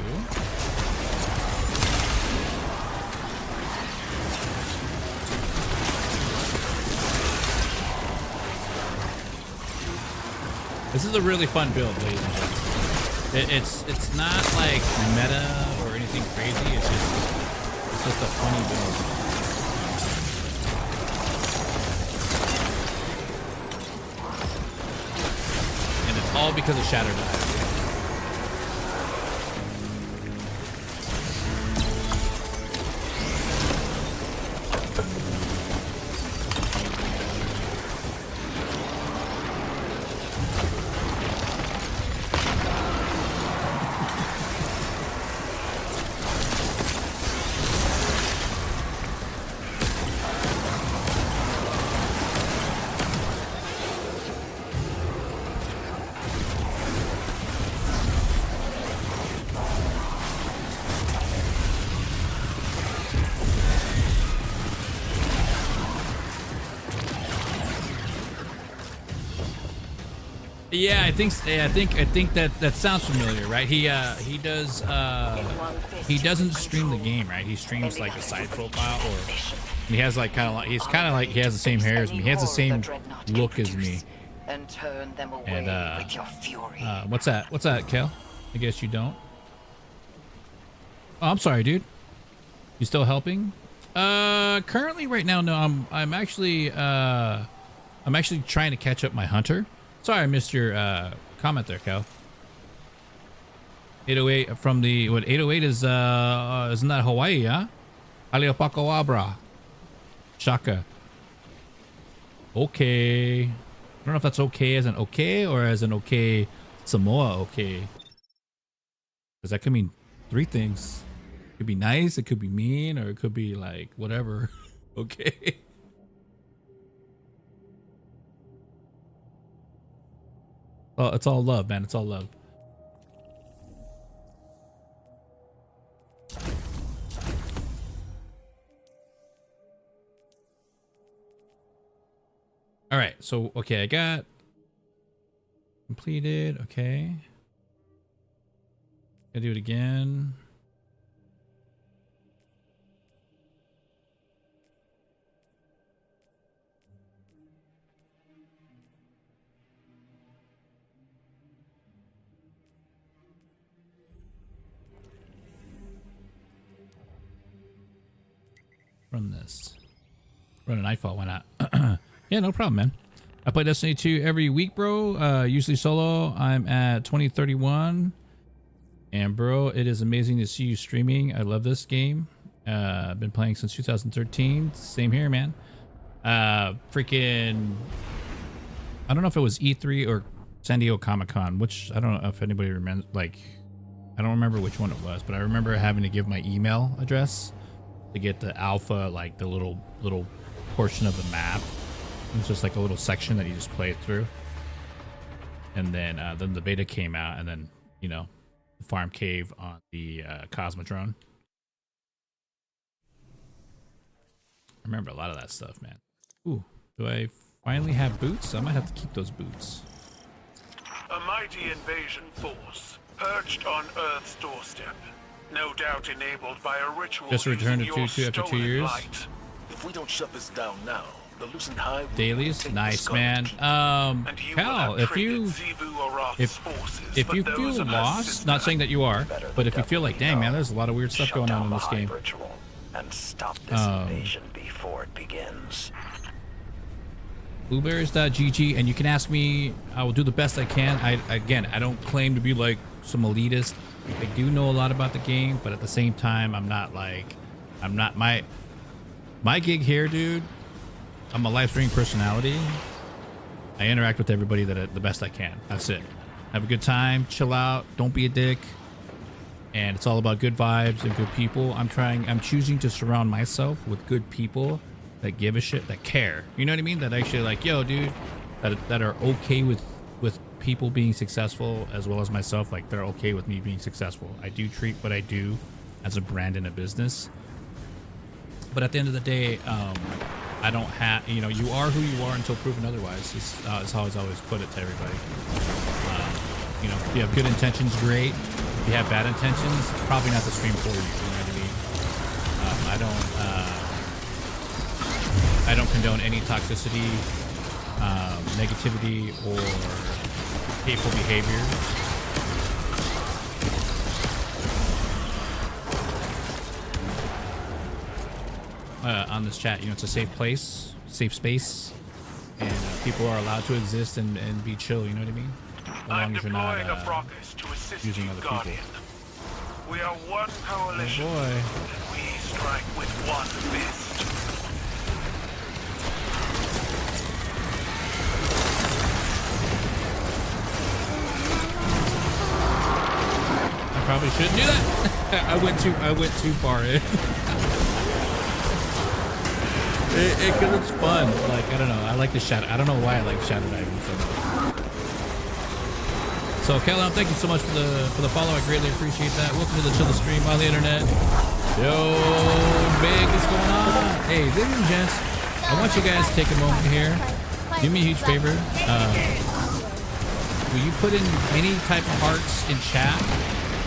This is a really fun build, ladies and gentlemen. It's not like meta or anything crazy. It's just a funny build. And it's all because of Shatter Dive. Yeah, I think that sounds familiar, right? He doesn't stream the game, right? He streams like a side profile, or he has like he's kind of like he has the same hair as me. He has the same look as me. And turn them away with your fury. What's that, Kel? I guess you don't. Oh, I'm sorry, dude. You still helping? Currently right now, no. I'm actually trying to catch up my hunter. Sorry, I missed your comment there, Cal. 808 from the 808 is isn't that Hawaii, huh? Aliopakawabra. Shaka. Okay. I don't know if that's okay as an okay or as an okay Samoa okay. Because that could mean three things. It could be nice, it could be mean, or it could be like whatever. Okay. Oh, it's all love, man. It's all love. All right. So, okay, I got completed. Okay. Gotta do it again. Run this. Run a nightfall, why not? Yeah, no problem, man. I play Destiny 2 every week, bro. Usually solo. I'm at 2031. And bro, it is amazing to see you streaming. I love this game. I've been playing since 2013. Same here, man. Freaking, I don't know if it was E3 or San Diego Comic-Con, which I don't know if anybody remembers. Like, I don't remember which one it was, but I remember having to give my email address to get the alpha, like the little portion of the map. It's just like a little section that you just play through. And then the beta came out, and then, you know, the farm cave on the Cosmodrome. I remember a lot of that stuff, man. Ooh, do I finally have boots? I might have to keep those boots. A mighty invasion force perched on Earth's doorstep. No doubt enabled by a ritual. Just returned to 2-2 after 2 years. Light. If we don't shut this down now, the loosened hive dailies, nice, man. Cal, if you feel lost, not saying that you are, but if you feel like, dang, man, there's a lot of weird stuff going on in this game. And stop this invasion before it begins. Blueberries.gg, and you can ask me. I will do the best I can. I don't claim to be like some elitist. I do know a lot about the game, but at the same time, I'm not my gig here, dude. I'm a live streaming personality. I interact with everybody the best I can. That's it. Have a good time, chill out, don't be a dick. And it's all about good vibes and good people. I'm choosing to surround myself with good people that give a shit, that care. You know what I mean? That actually like, yo, dude, that are okay with people being successful as well as myself. Like, they're okay with me being successful. I do treat what I do as a brand and a business. But at the end of the day, I don't have, you know, you are who you are until proven otherwise. Is how I always put it to everybody. You know, if you have good intentions, great. If you have bad intentions, probably not the stream for you. You know what I mean? I don't condone any toxicity, negativity, or hateful behavior. On this chat, you know, it's a safe place, safe space, and people are allowed to exist and be chill. You know what I mean? As long as you're not using other people. We are one coalition, Oh boy. and we strike with one fist. I probably shouldn't do that. I went too far in. Cause it's fun. Like, I don't know. I like the shadow. I don't know why I like shadow diving so much. So, Kellan, thank you so much for the follow. I greatly appreciate that. Welcome to the Chill stream on the internet. Yo, big, what's going on? Hey, ladies and gents, I want you guys to take a moment here. Do me a huge favor. Will you put in any type of hearts in chat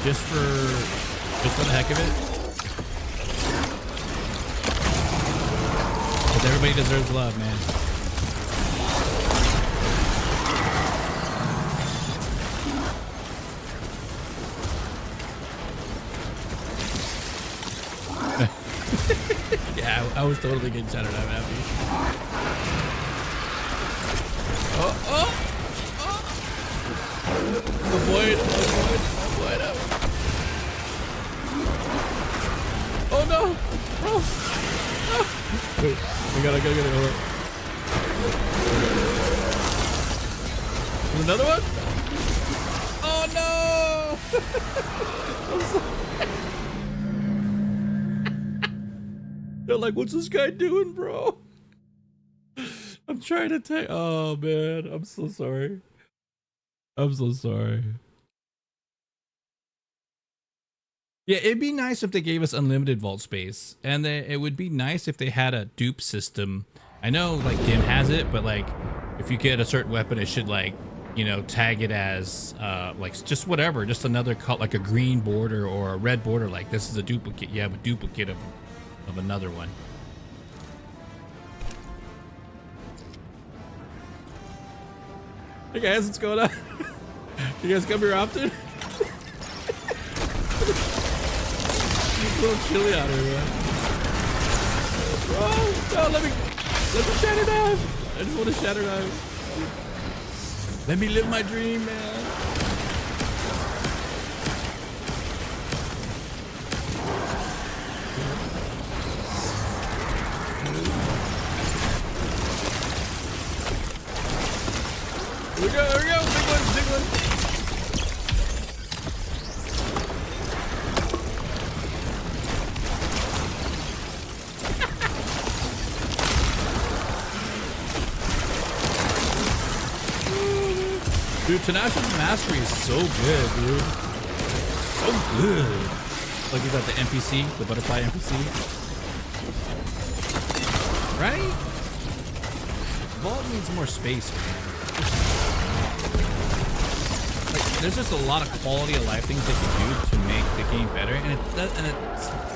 just for the heck of it? Because everybody deserves love, man. Yeah, I was totally getting shattered. I'm happy. Oh! Avoid. Oh no! Oh! Wait, we gotta go. There's another one? Oh no! They're like, what's this guy doing, bro? I'm trying to take. Oh man, I'm so sorry. Yeah, it'd be nice if they gave us unlimited vault space, and it would be nice if they had a dupe system. I know, like, Dim has it, but like, if you get a certain weapon, it should, like, you know, tag it as like just whatever, just another cut, like a green border or a red border. Like, this is a duplicate. You have a duplicate of another one. Hey guys, what's going on? You guys come here often? It's a little chilly out here, man. Bro, no, let me shatter dive. I just want to shatter dive. Let me live my dream, man. Here we go, big one. Dude, Tenacious Mastery is so good, dude. So good. Like, he's got the NPC, the butterfly NPC. Right? Vault needs more space, man. Like, there's just a lot of quality of life things they can do to make the game better, and it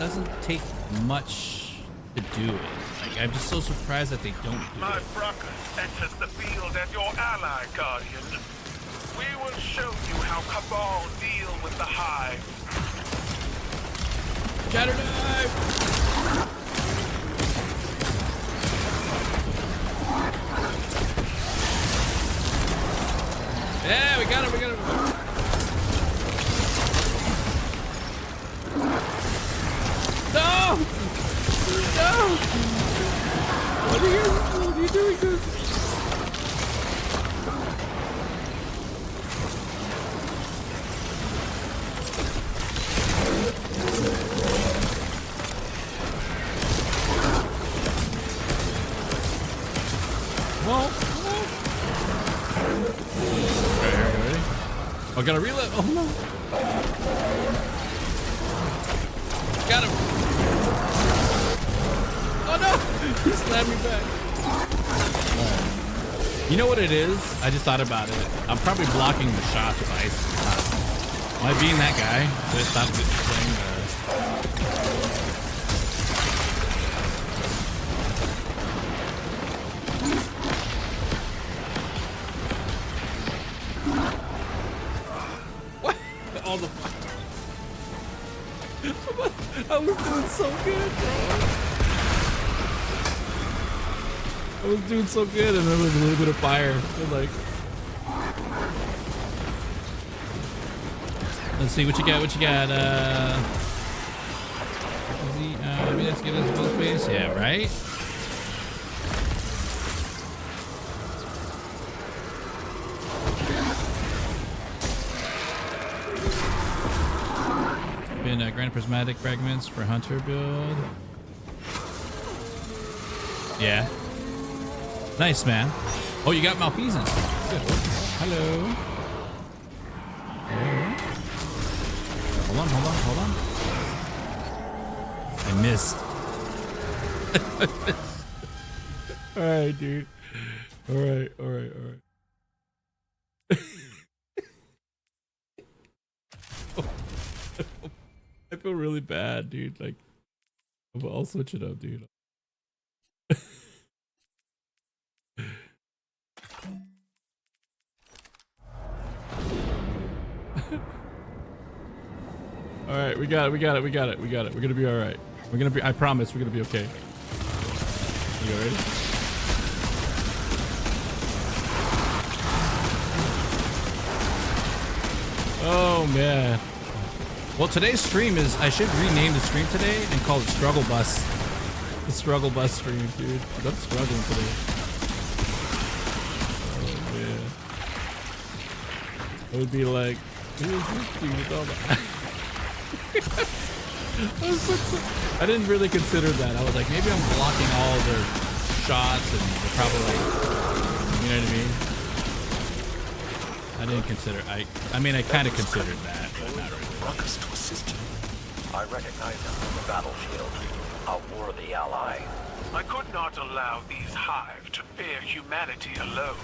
doesn't take much to do it. Like, I'm just so surprised that they don't do My it. Brachus enters the field as your ally, Guardian. We will show you how Cabal deal with the Hive. Shatter dive! Yeah, we got it. No! What are you doing, dude? Ready? Oh, gotta reload. Oh no. Got him. Oh no! He slammed me back. Right. You know what it is? I just thought about it. I'm probably blocking the shots with ice. Am I being that guy? Should I stop playing all the I was doing so good, bro. I was doing so good, and there was a little bit of fire. So like, let's see what you got. What you got? Maybe let's give us full space. Yeah, right. Been granite prismatic fragments for hunter build. Yeah. Nice, man. Oh, you got malfeasance. Good. Hello. Hello. Hold on. I missed. All right, dude. All right. I feel really bad, dude. Like, I'll switch it up, dude. All right, we got it. We're gonna be all right. I promise we're gonna be okay. You ready? Oh man. Well, today's stream is, I should rename the stream today and call it Struggle Bus. The Struggle Bus stream, dude. I'm struggling today. Oh man. It would be like, who is this dude with all that? I didn't really consider that. I was like, maybe I'm blocking all their shots and they're probably like, you know what I mean? I didn't consider, I mean, I kind of considered that, but not really. Ruckus to assist you. I recognize him from the battlefield. A worthy ally. I could not allow these hive to fear humanity alone.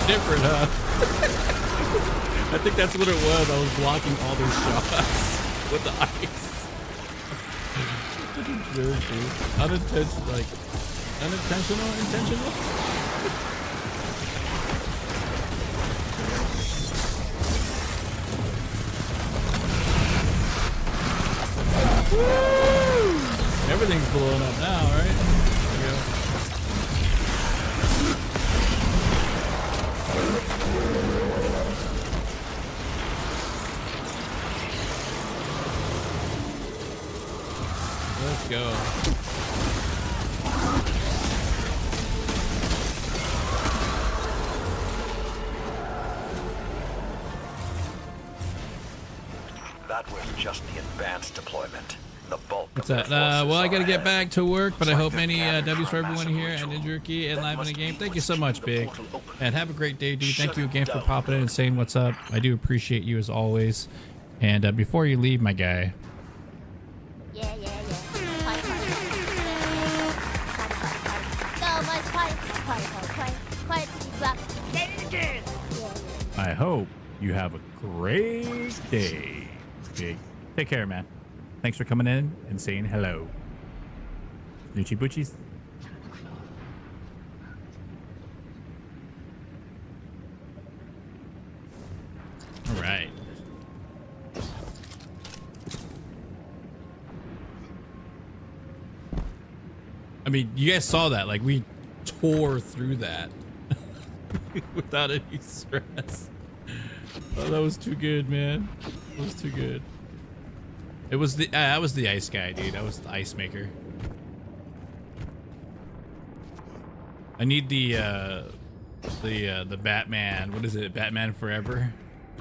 Different, huh? I think that's what it was. I was blocking all their shots with the ice. Such a jerk, dude. Unintentional, intentional? Woo! Everything's blowing up now, right? There we go. Let's go. That was just the advanced deployment. The bulk What's of that? the forces Well, I gotta are get ahead. back to work, but I Looks hope like many they're gathering W's for a everyone massive here at ritual. Ninjerky and That live in must the game. be Thank you what's so much, keeping the Big. portal open. And have a great day, dude. Thank Shut you it again for down. popping in and saying what's up. I do appreciate you as always. And before you leave, my guy. Yeah. So much party. Say it again. Yeah. I hope you have a great day, Big. Take care, man. Thanks for coming in and saying hello. Noochie Boochies. All right. I mean, you guys saw that. Like, we tore through that without any stress. Oh, that was too good, man. That was too good. It was the I was the ice guy, dude. I was the ice maker. I need the Batman. What is it? Batman Forever.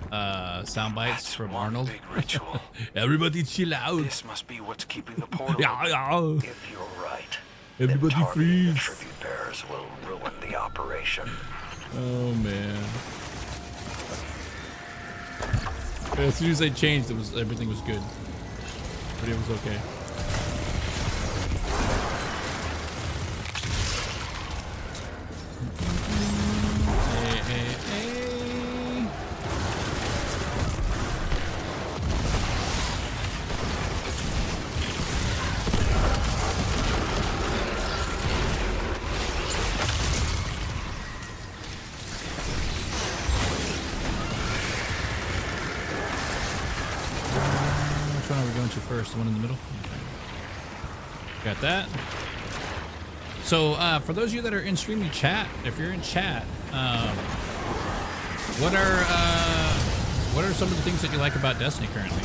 Sound bites That's from one Arnold. big ritual. Everybody chill out. This must be what's keeping the portal Yeah, open. yeah. If you're right, Everybody then targeting the freeze. tribute bearers will ruin the operation. Oh man. As soon as I changed, everything was good. But it was okay. one are we going to first? The one in the middle? Got that. So for those of you that are in streaming chat, if you're in chat, what are some of the things that you like about Destiny currently?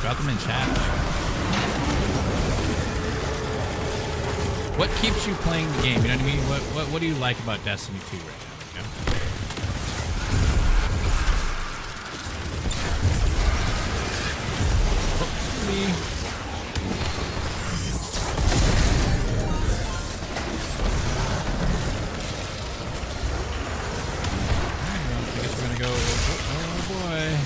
Drop them in chat. What keeps you playing the game? You know what I mean? What do you like about Destiny 2 right now? You know? Oh, me. Alright, well, I guess we're gonna go. Oh boy.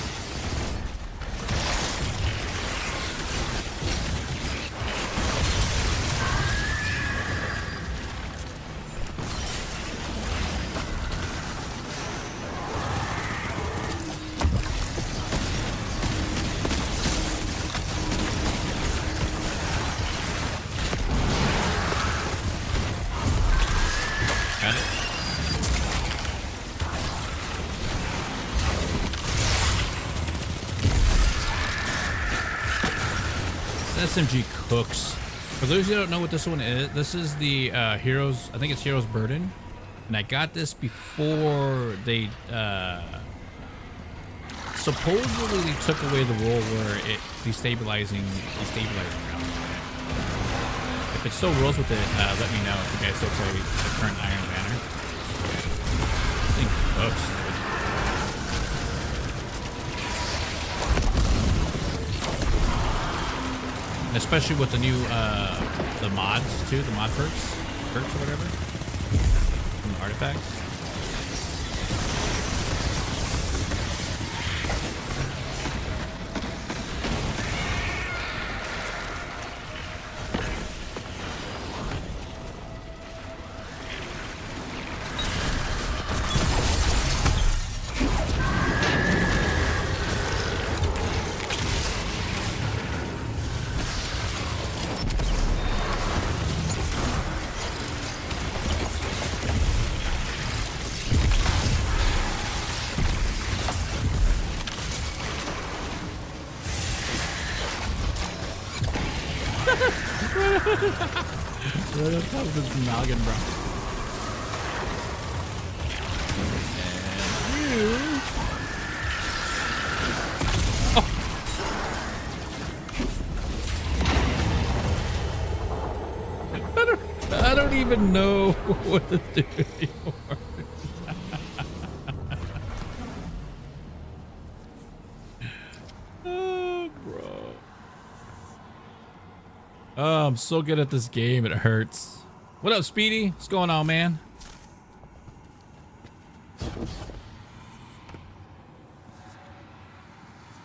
Got it. SMG cooks. For those who don't know what this one is, this is the Heroes, I think it's Heroes Burden. And I got this before they supposedly took away the role where it destabilizing rounds. If it still rolls with it, let me know if you guys still play the current Iron Banner. This thing cooks, dude. And especially with the new the mods too, the mod perks or whatever from the artifacts. Right on top of his noggin, bro. And you. Oh. I don't even know what to do anymore. Oh, bro. Oh, I'm so good at this game, it hurts. What up, Speedy? What's going on, man?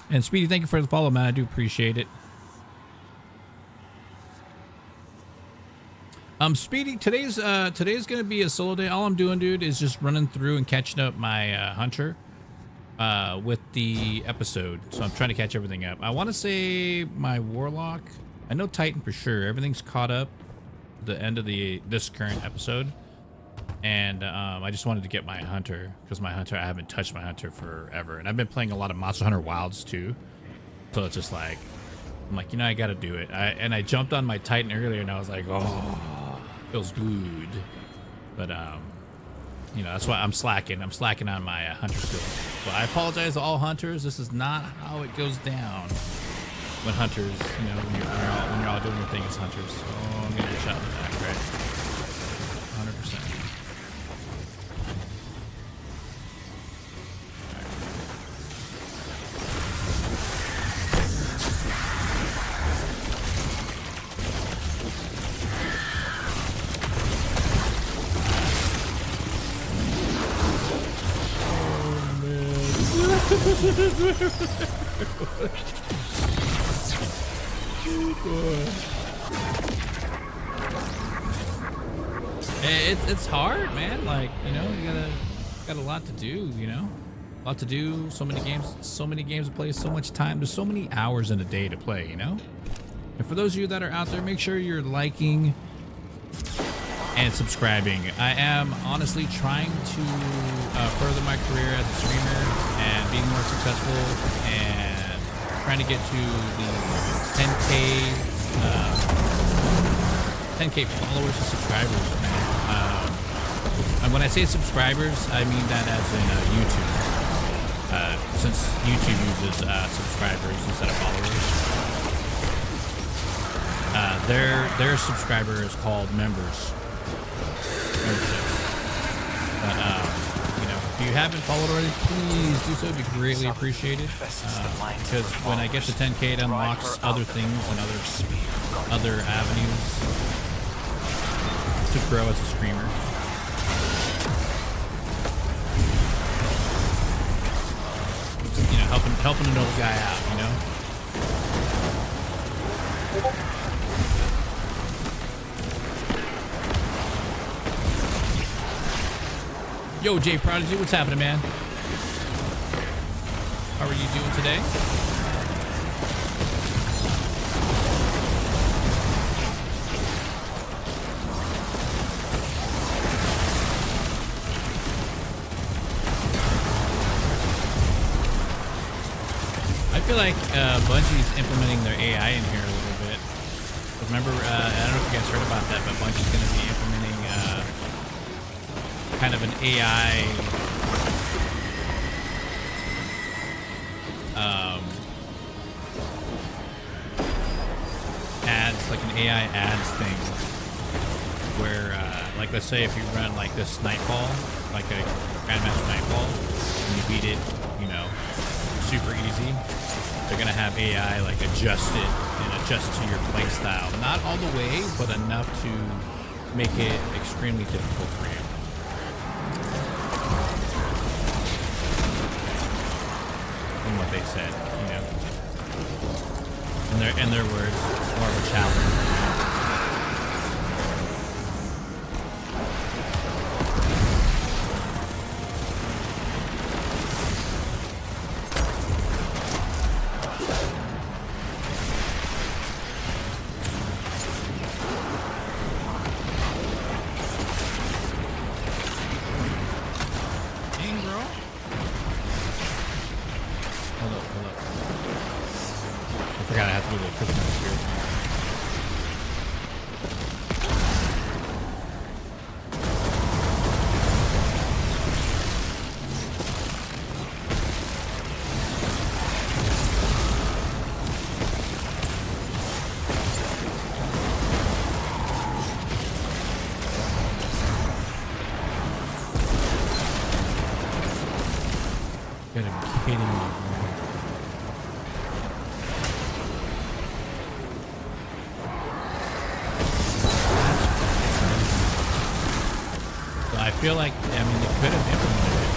And Speedy, thank you for the follow, man. I do appreciate it. Speedy, today's gonna be a solo day. All I'm doing, dude, is just running through and catching up my hunter with the episode. So I'm trying to catch everything up. I want to say my warlock. I know Titan for sure. Everything's caught up at the end of this current episode, and I just wanted to get my hunter because I haven't touched my hunter forever, and I've been playing a lot of Monster Hunter Wilds too. So it's just like I'm like, you know, I got to do it. I jumped on my Titan earlier, and I was like, oh, feels good. But you know, that's why I'm slacking. I'm slacking on my hunter skills. But I apologize to all hunters. This is not how it goes down. When hunters, you know, when you're all doing your thing as hunters. Oh, I'm gonna get shot in the back, right? 100%. Oh man. It's hard, man. Like, you know, you got a lot to do, you know, a lot to do. So many games to play, so much time. There's so many hours in a day to play, you know. And for those of you that are out there, make sure you're liking and subscribing. I am honestly trying to further my career as a streamer and be more successful and trying to get to the 10K followers and subscribers, man. And when I say subscribers, I mean that as in YouTube. Since YouTube uses subscribers instead of followers. Their subscriber is called members. Membership. But, you know, if you haven't followed already, please do so. It'd be greatly appreciated. Because when I get to 10K, it unlocks other things and other avenues to grow as a streamer. You know, helping an old guy out, you know? Yo, Jay Prodigy, what's happening, man? How are you doing today? I feel like Bungie's implementing their AI in here a little bit. Remember, I don't know if you guys heard about that, but Bungie's going to be implementing kind of an AI ads, like an AI ads thing where like let's say if you run like this Nightfall, like a Grandmaster Nightfall, and you beat it, you know, super easy, they're gonna have AI like adjust it and adjust to your play style. Not all the way, but enough to make it extremely difficult for you. From what they said, you know. In their words, more of a challenge. I feel like, I mean, they could have implemented it.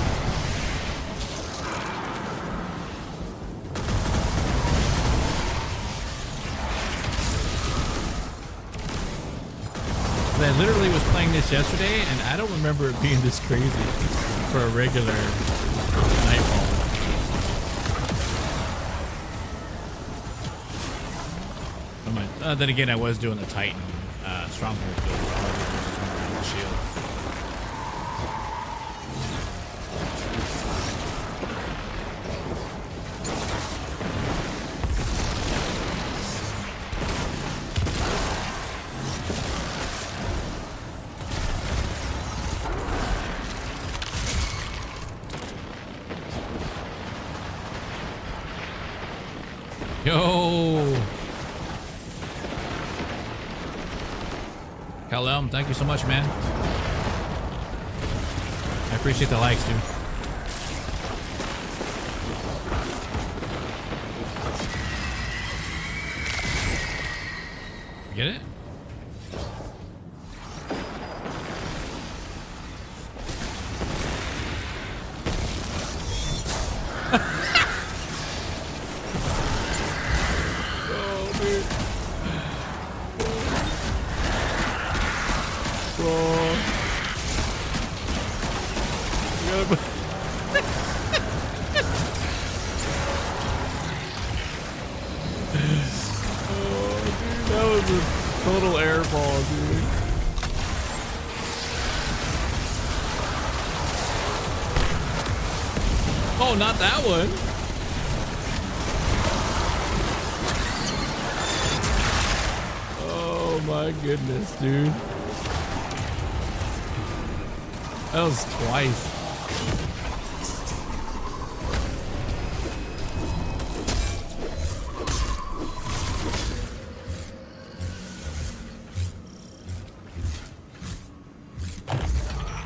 I literally was playing this yesterday, and I don't remember it being this crazy for a regular Nightfall. Then again, I was doing the Titan Stronghold build the shield. Yo, Kalem, thank you so much, man. I appreciate the likes, dude. Get it? Oh, not that one. Oh my goodness, dude. That was twice.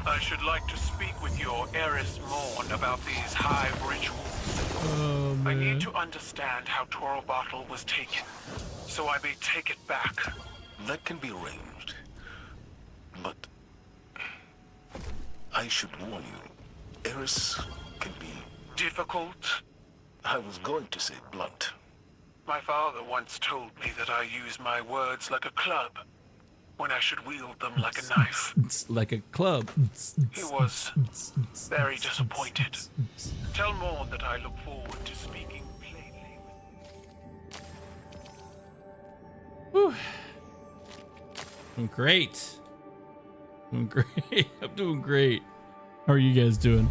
I should like to speak with your Eris Morn about these hive rituals. Oh, I man. need to understand how Toro Bottle was taken, so I may take it back. That can be arranged. But I should warn you, Eris can be... Difficult? I was going to say blunt. My father once told me that I use my words like a club, when I should wield them like a knife. It's like a club. He was very disappointed. Tell Morn that I look forward to speaking plainly with Whew. I'm great. I'm great. I'm doing great. How are you guys doing?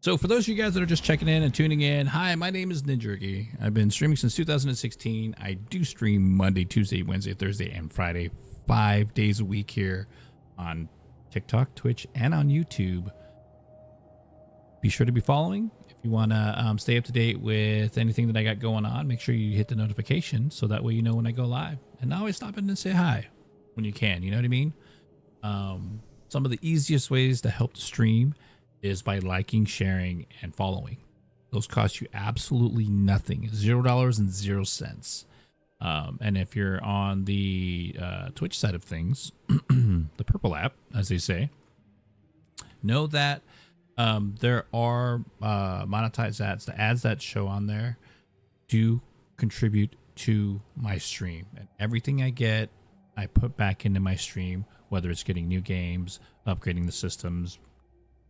So for those of you guys that are just checking in and tuning in, hi, my name is Ninjerky. I've been streaming since 2016. I do stream Monday, Tuesday, Wednesday, Thursday, and Friday, 5 days a week here on TikTok, Twitch, and on YouTube. Be sure to be following. If you want to stay up to date with anything that I got going on, make sure you hit the notification so that way you know when I go live. And always stop in and say hi when you can. You know what I mean? Some of the easiest ways to help the stream is by liking, sharing, and following. Those cost you absolutely nothing. $0 and 0 cents. And if you're on the Twitch side of things, the purple app, as they say, know that there are monetized ads. The ads that show on there do contribute to my stream. And everything I get, I put back into my stream, whether it's getting new games, upgrading the systems,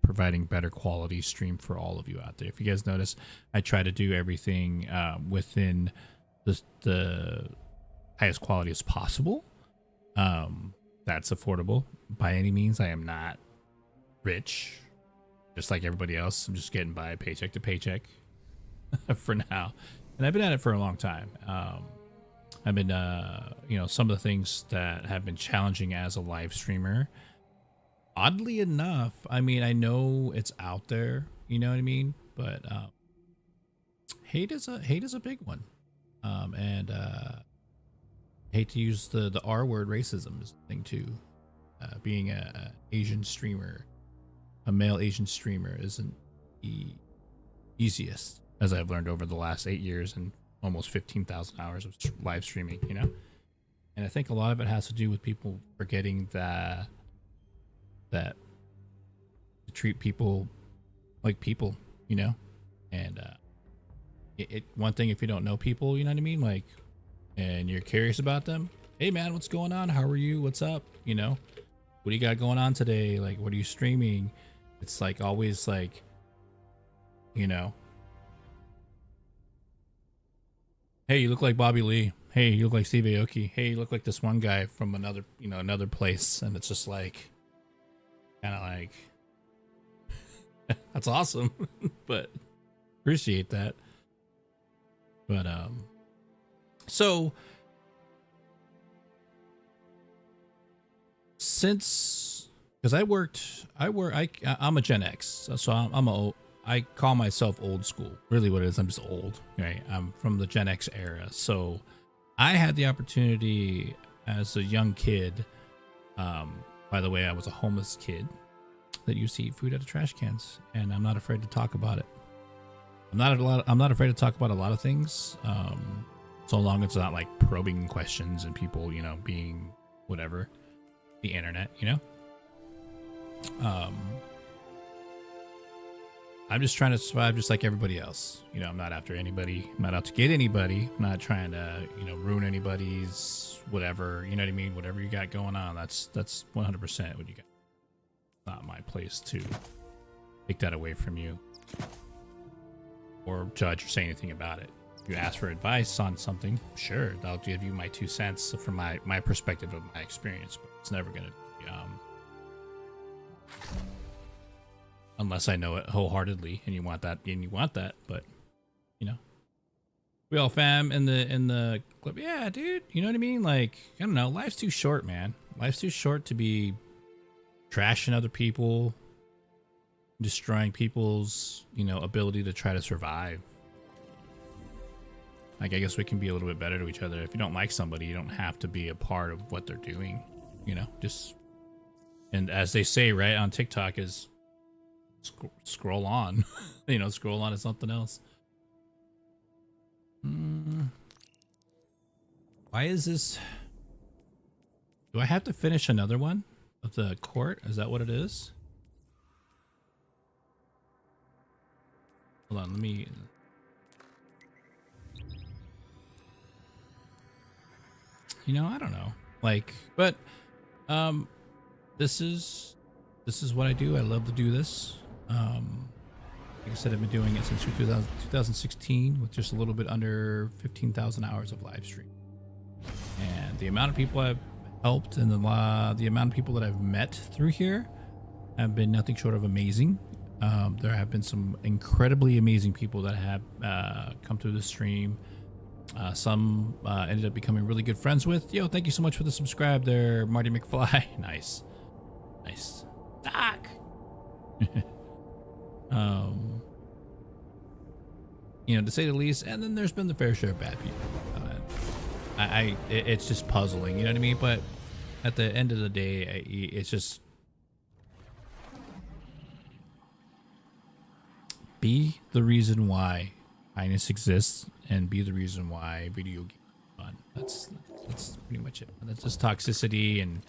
providing better quality stream for all of you out there. If you guys notice, I try to do everything within the highest quality as possible. That's affordable. By any means, I am not rich, just like everybody else. I'm just getting by paycheck to paycheck for now. And I've been at it for a long time. I've been, some of the things that have been challenging as a live streamer, oddly enough, I mean, I know it's out there, you know what I mean? But hate is a big one. And hate to use the R word, racism is a thing too. Being a Asian streamer, a male Asian streamer, isn't the easiest, as I've learned over the last 8 years and almost 15,000 hours of live streaming, you know? And I think a lot of it has to do with people forgetting that to treat people like people, you know? And one thing, if you don't know people, you know what I mean? Like, and you're curious about them, hey man, what's going on? How are you? What's up? You know? What do you got going on today? Like, what are you streaming? It's like always like, you know, hey, you look like Bobby Lee. Hey, you look like Steve Aoki. Hey, you look like this one guy from another place. And it's just like, kind of like, that's awesome. But appreciate that. But, so since, because I'm a Gen X, so I call myself old school. Really what it is, I'm just old, right? I'm from the Gen X era. So I had the opportunity as a young kid. By the way, I was a homeless kid that used to eat food out of trash cans, and I'm not afraid to talk about it. I'm not afraid to talk about a lot of things. So long as it's not like probing questions and people, you know, being whatever, the internet, you know? I'm just trying to survive just like everybody else. You know, I'm not after anybody. I'm not out to get anybody. I'm not trying to, you know, ruin anybody's whatever, you know what I mean? Whatever you got going on, that's 100% what you got. Not my place to take that away from you or judge or say anything about it. If you ask for advice on something, sure, I'll give you my 2 cents from my perspective of my experience, but it's never going to be, unless I know it wholeheartedly, and you want that, but you know, we all fam in the clip. Yeah, dude, you know what I mean? Like, I don't know, life's too short, man. Life's too short to be trashing other people, destroying people's, you know, ability to try to survive. Like, I guess we can be a little bit better to each other. If you don't like somebody, you don't have to be a part of what they're doing, you know, just, and as they say, right, on TikTok is scroll on, you know, scroll on to something else. Why is this? Do I have to finish another one of the court? Is that what it is? Hold on, let me. You know, I don't know. Like, but this is what I do. I love to do this. Like I said, I've been doing it since 2016 with just a little bit under 15,000 hours of live stream. And the amount of people I've helped and the amount of people that I've met through here have been nothing short of amazing. There have been some incredibly amazing people that have come through the stream. Some ended up becoming really good friends with. Yo, thank you so much for the subscribe there, Marty McFly. Nice. Nice. Doc. You know, to say the least. And then there's been the fair share of bad people. It's just puzzling, you know what I mean? But at the end of the day, it's just be the reason why kindness exists, and be the reason why video games are fun. That's pretty much it. That's just toxicity and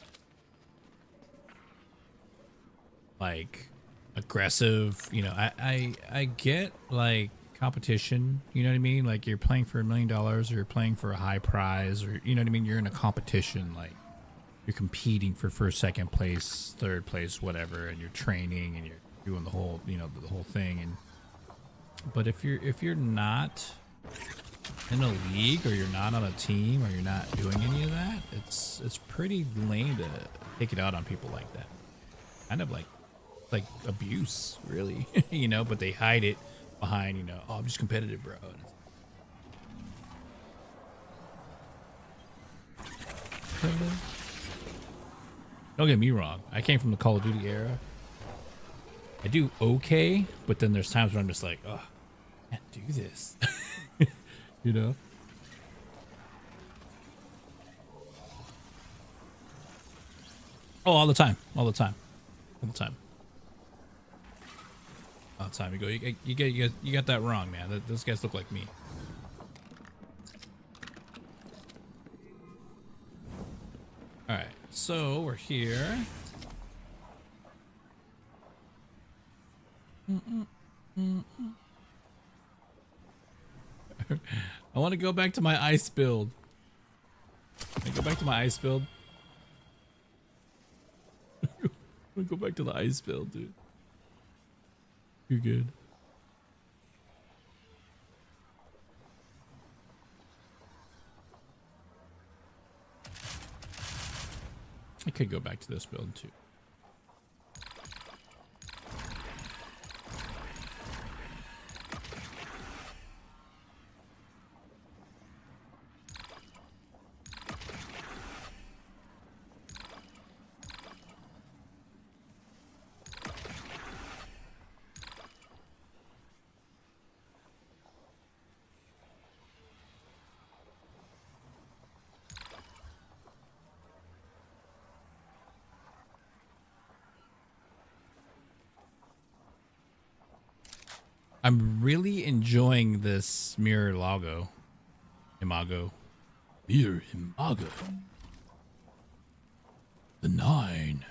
like aggressive. You know, I get like competition. You know what I mean? Like you're playing for $1 million, or you're playing for a high prize, or you know what I mean? You're in a competition. Like you're competing for first, second place, third place, whatever, and you're training and you're doing the whole, you know, the whole thing. And but if you're not in a league, or you're not on a team, or you're not doing any of that, it's pretty lame to take it out on people like that. Kind of like abuse, really. You know, but they hide it behind, you know, oh, I'm just competitive, bro. Don't get me wrong, I came from the Call of Duty era. I do okay, but then there's times where I'm just like, oh, I can't do this. You know? Oh, all the time. All the time. All the time. All the time. You go, you got that wrong, man. Those guys look like me. Alright, so we're here. I want to go back to my ice build. Can I go back to my ice build? I want to go back to the ice build, dude. You're good. I could go back to this build too. I'm really enjoying this mirror imago. Mirror imago. The 9.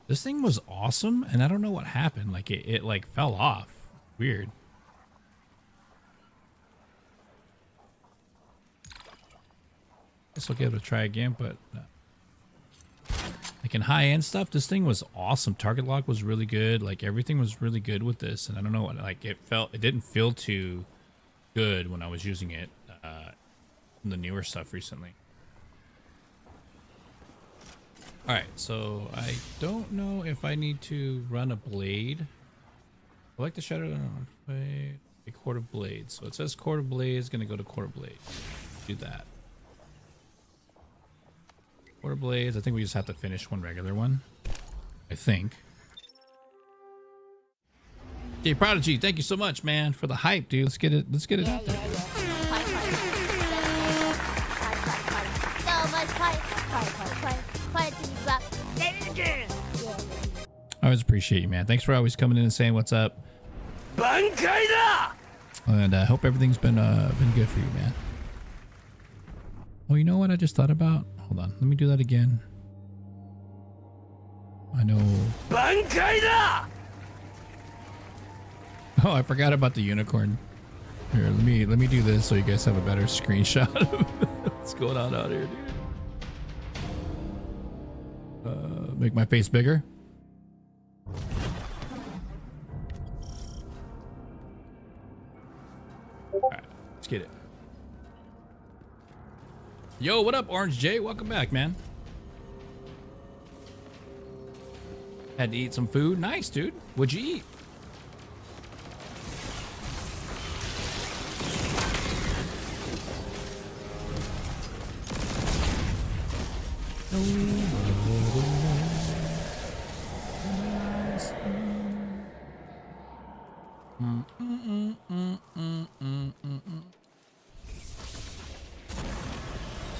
This thing was awesome, and I don't know what happened. Like it like fell off. Weird. Guess I'll give it a try again, but like in high-end stuff, this thing was awesome. Target lock was really good. Like everything was really good with this, and I don't know what, like it didn't feel too good when I was using it, the newer stuff recently. All right, so I don't know if I need to run a blade. I like the shadow blade, a quarter blade. So it says quarter blade is gonna go to quarter blade. Do that. Quarter blades. I think we just have to finish one regular one. I think. Okay, Prodigy, thank you so much, man, for the hype, dude. Let's get it. Let's get it out there. I always appreciate you, man. Thanks for always coming in and saying what's up. And I hope everything's been good for you, man. Oh, you know what I just thought about? Hold on, let me do that again. I know. Oh, I forgot about the unicorn. Here, let me do this so you guys have a better screenshot of what's going on out here, dude. Make my face bigger. Alright, let's get it. Yo, what up, Orange J? Welcome back, man. Had to eat some food. Nice, dude. What'd you eat?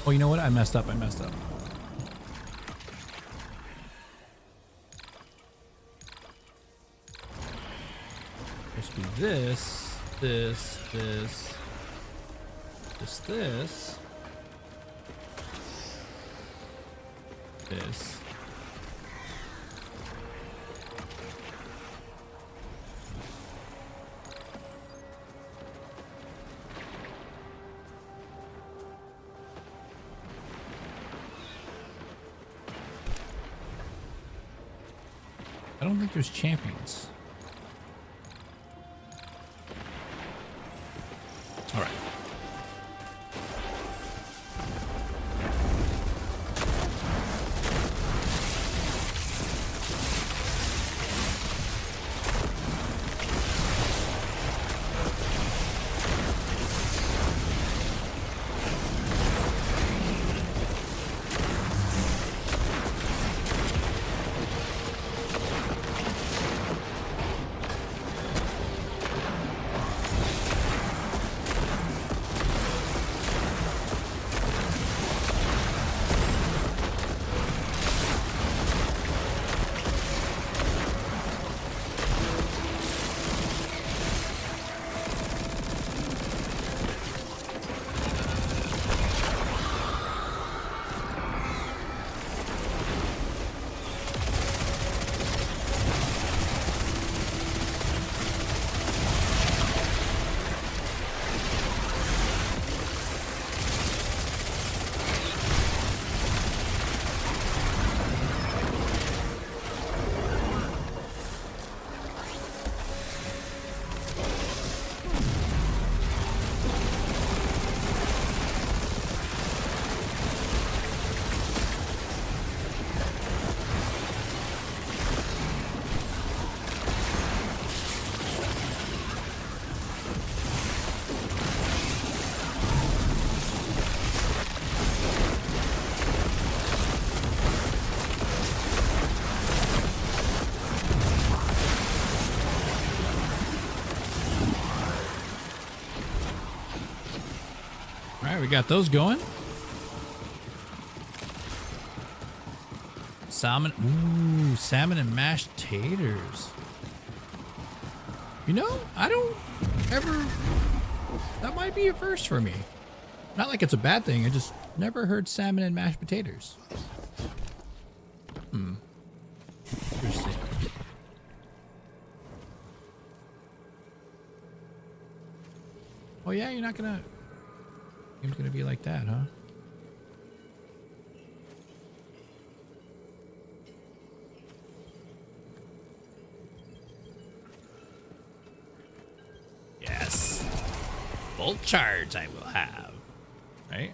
Oh, you know what? I messed up. Supposed to be this. I don't think there's champions. All right. We got those going. Salmon. Ooh, salmon and mashed taters. You know, I don't ever. That might be a first for me. Not like it's a bad thing. I just never heard salmon and mashed potatoes. Interesting. Oh yeah, you're not gonna. Game's gonna be like that, huh? Yes. full charge I will have. Right?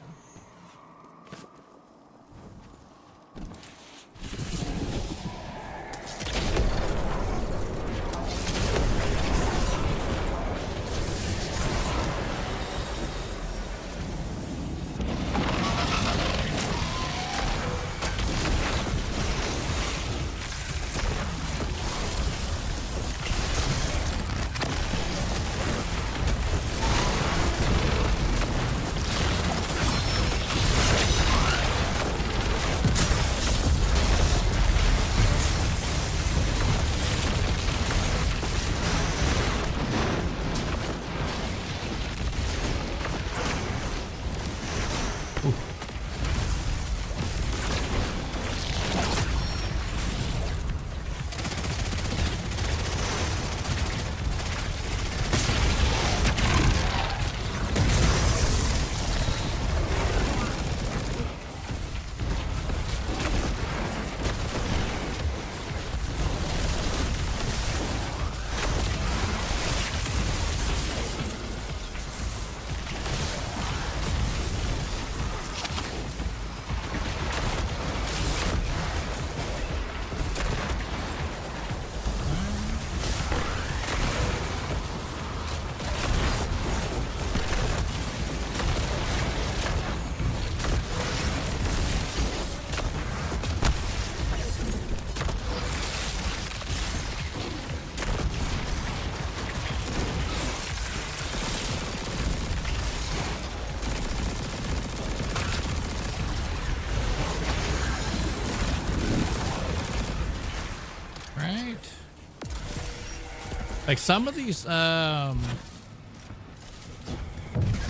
Like some of these, I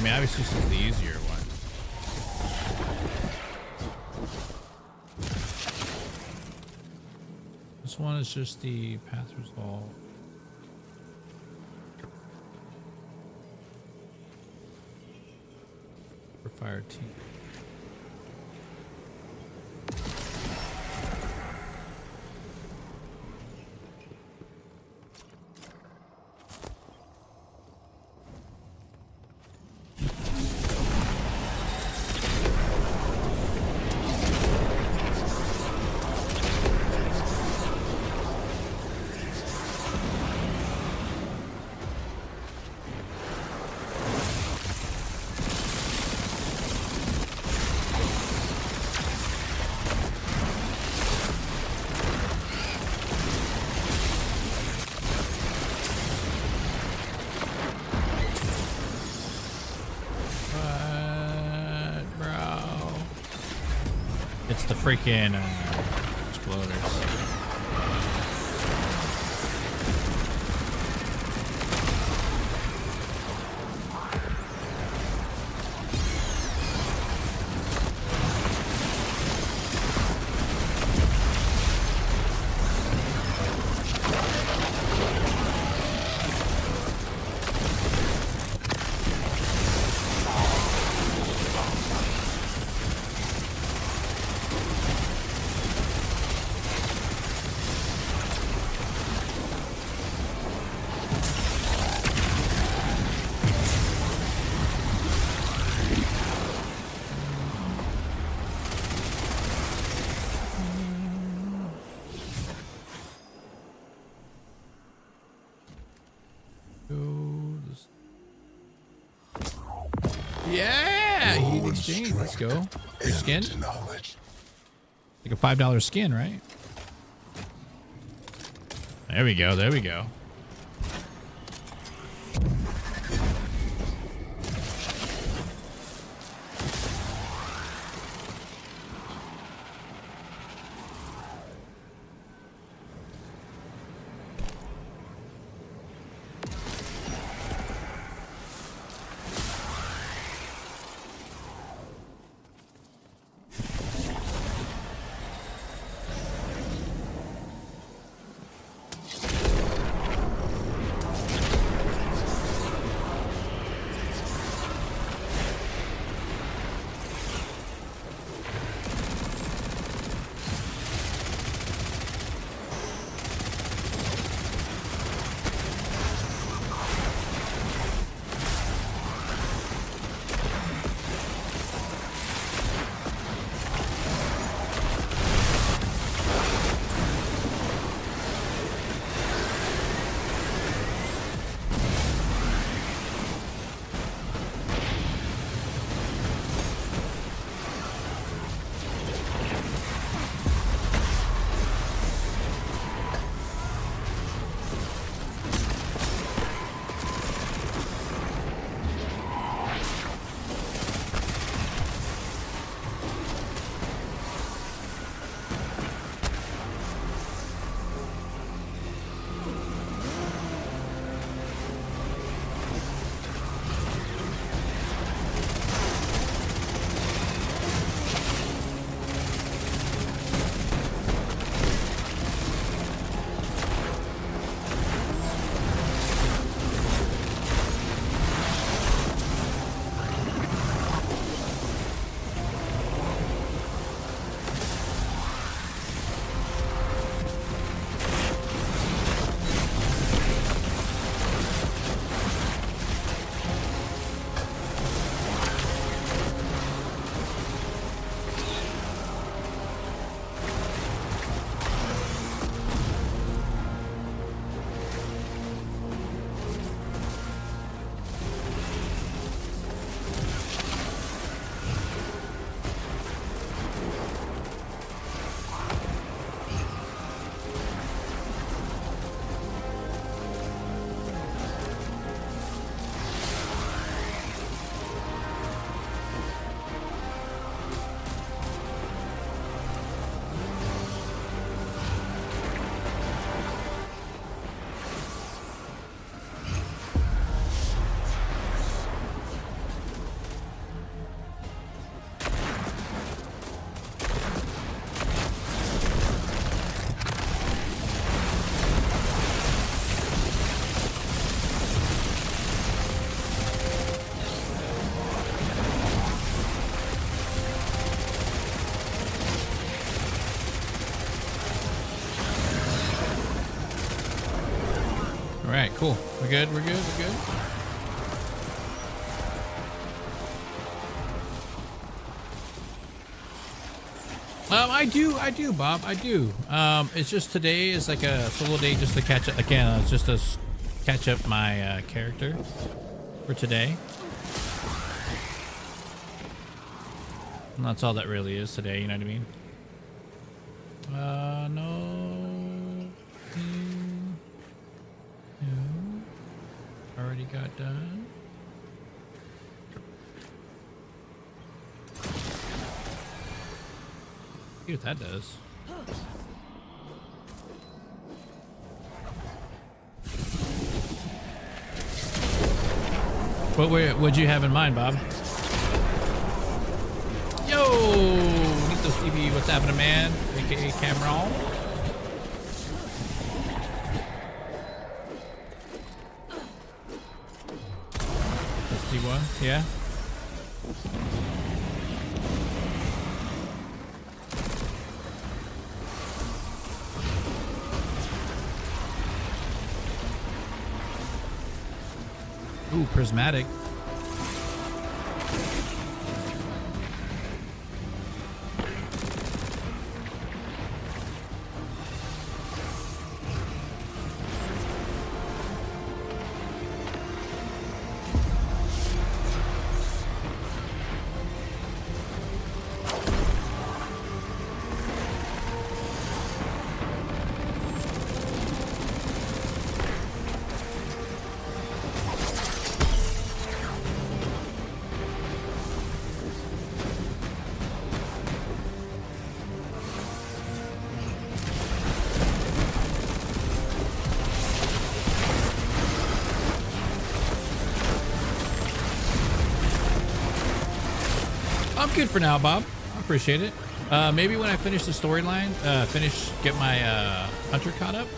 mean, obviously this is the easier one. This one is just the path resolve. For fire team. It's the freaking exploders. Yeah, heat exchange. Let's go. Your skin? Like a $5 skin, right? There we go. There we go. cool. We're good. We're good. We're good. I do, Bob. I do. It's just today is like a solo day just to catch up. Again, it's just to catch up my character for today. And that's all that really is today. You know what I mean? No. No. Already got done. See what that does. What'd you have in mind, Bob? Yo! Nito Stevie, what's happening, man? AKA Cameron. Let's see one. Yeah. Ooh, prismatic. I'm good for now, Bob. I appreciate it. Maybe when I finish the storyline, get my hunter caught up.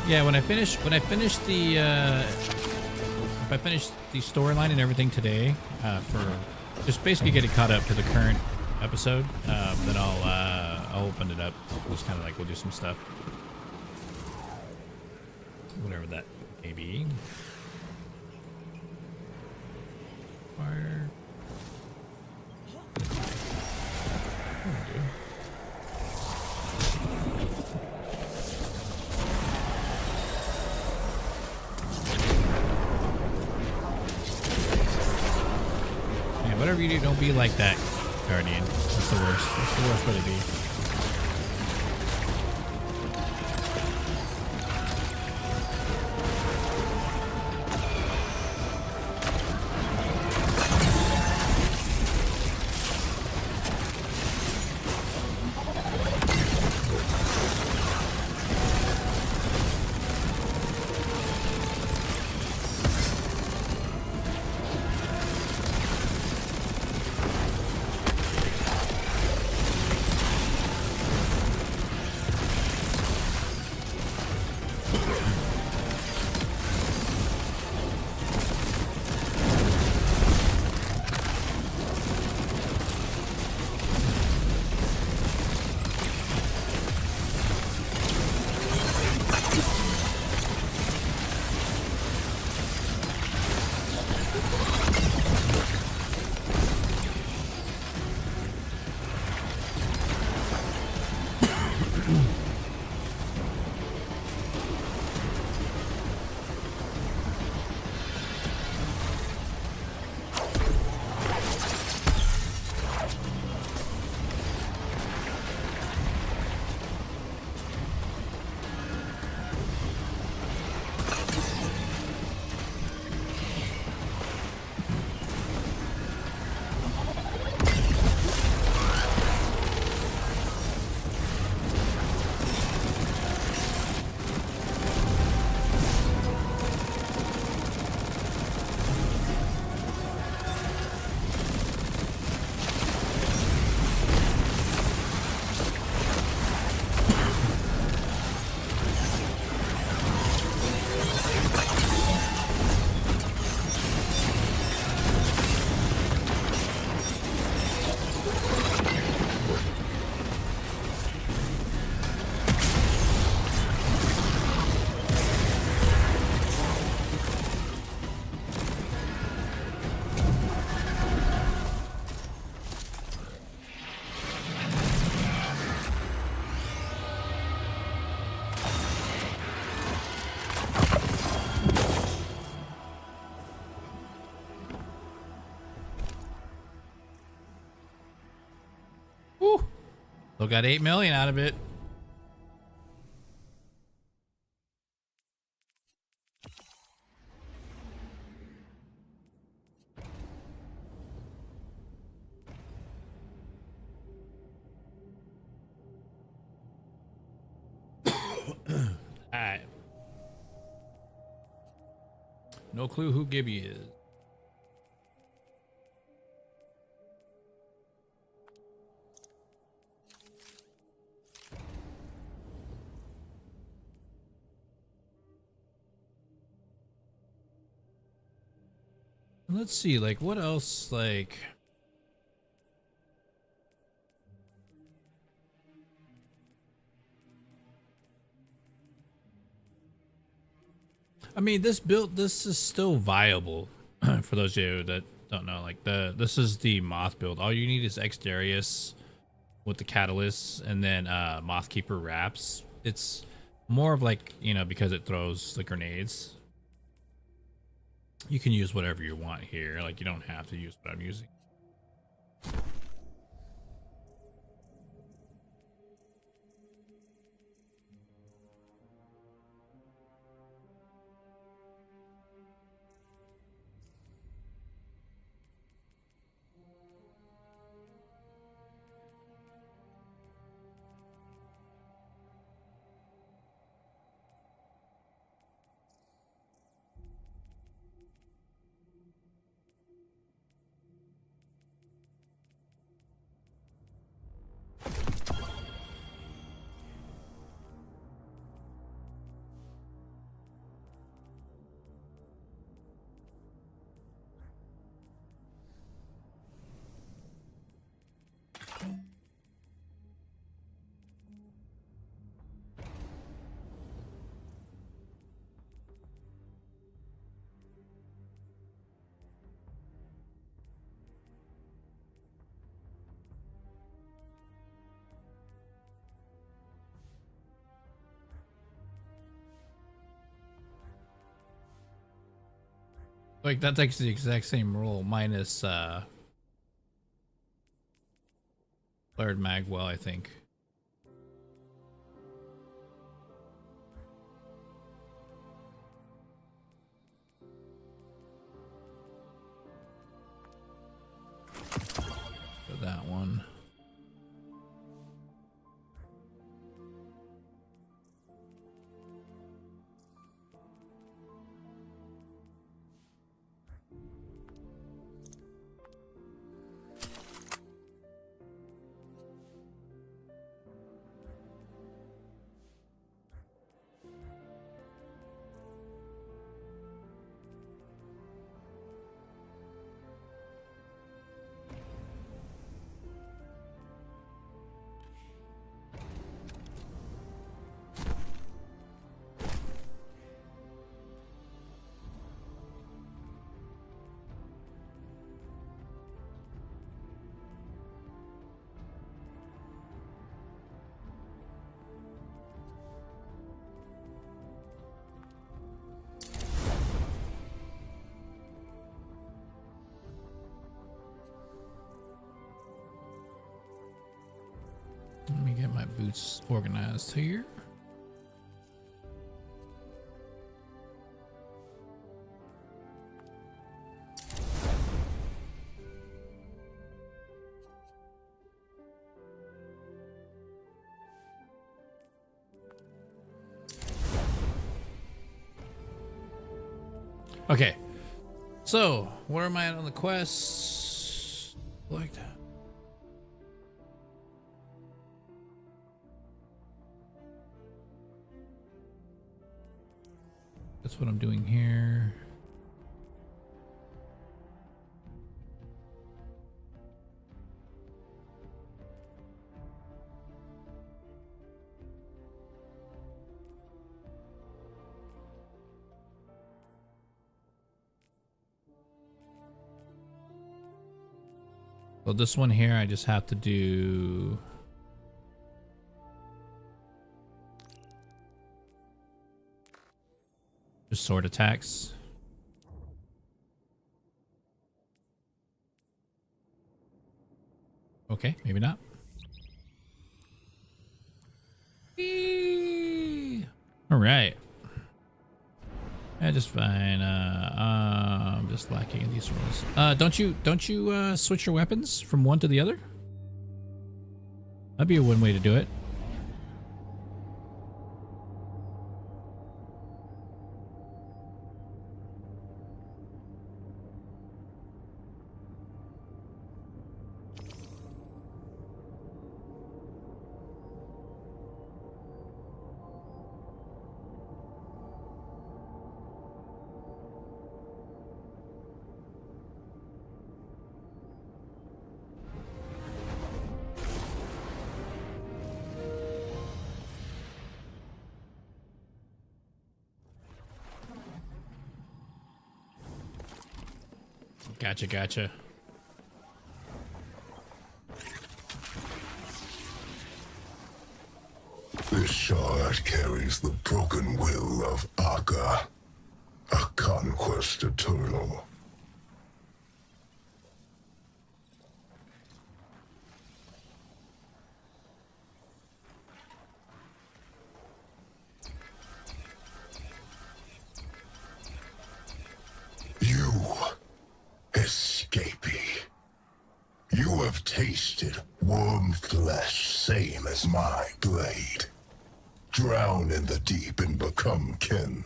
Yeah, when I finish the storyline and everything today, for just basically getting caught up to the current episode, then I'll open it up. Just kind of like we'll do some stuff, whatever that may be. Fire. Whatever you do, don't be like that, Guardian. That's the worst. That's the worst way to be. Still got 8 million out of it. Alright. No clue who Gibby is. Let's see, like, what else, like... I mean, this is still viable for those of you that don't know. Like, this is the Moth build. All you need is Exdarius with the Catalyst, and then Mothkeeper wraps. It's more of like, you know, because it throws the grenades. You can use whatever you want here. Like, you don't have to use what I'm using. Like, that takes the exact same roll minus Laird Magwell, I think. For that one. Let me get my boots organized here. Okay, so where am I at on the quest? Like that. That's what I'm doing here. So this one here, I just have to do just sword attacks. Okay, maybe not. All right. Yeah, just fine. I'm just lacking in these rolls. Don't you switch your weapons from one to the other? That'd be one way to do it. Gotcha. This shard carries the broken will of Aga, a conquest eternal. You, escapee. You have tasted worm flesh, same as my blade. Drown in the deep and become kin.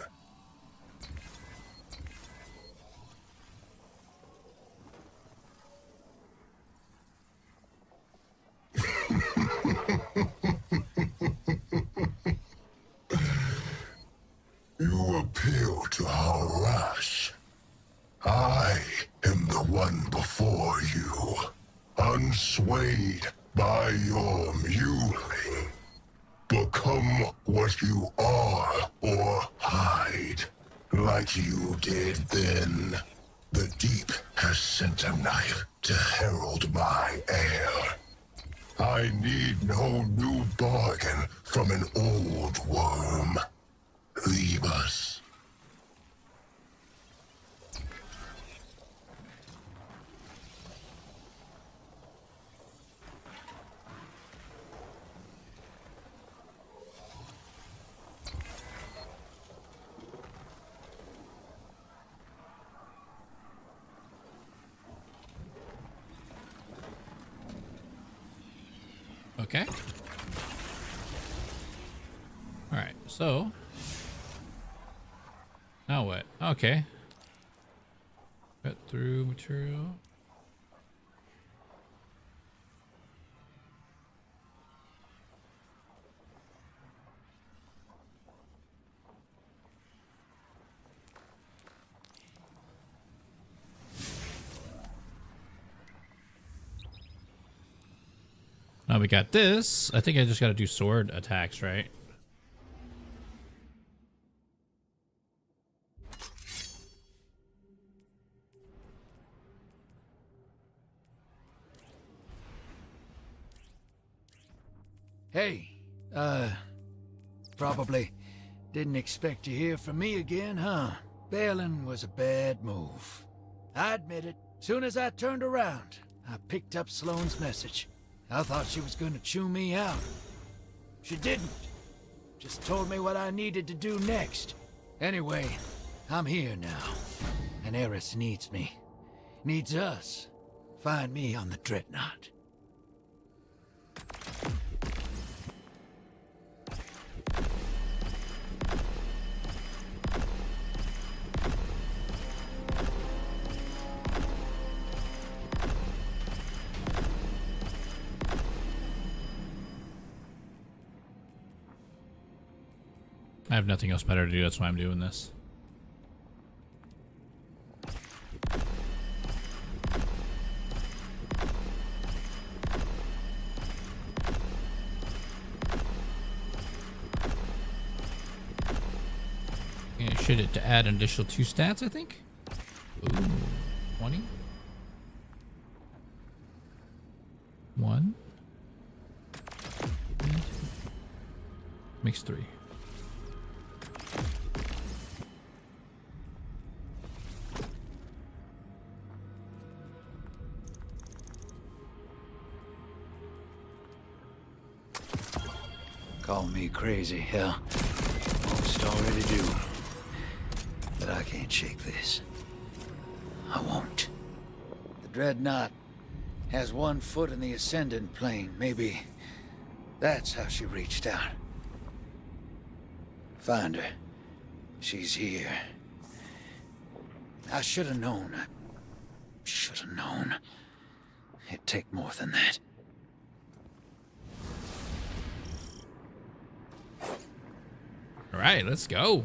You appeal to harass. I am the one before you, unswayed by your muling. Become what you are or hide, like you did then. The deep has sent a knife to herald my heir. I need no new bargain from an old worm. Leave us. Okay. All right. So now what? Okay. Cut through material. Now we got this. I think I just got to do sword attacks, right? Hey, probably didn't expect to hear from me again, huh? Bailing was a bad move. I admit it. Soon as I turned around, I picked up Sloane's message. I thought she was going to chew me out. She didn't. Just told me what I needed to do next. Anyway, I'm here now. And Eris needs me. Needs us. Find me on the Dreadnought. I have nothing else better to do, that's why I'm doing this. And it should to add an additional 2 stats, I think. Ooh, 20. 1. Makes 3. Call me crazy, hell. Most most already do. But I can't shake this. I won't. The Dreadnought has one foot in the ascendant plane. Maybe that's how she reached out. Find her. She's here. I should have known. I should have known. It'd take more than that. All right, let's go.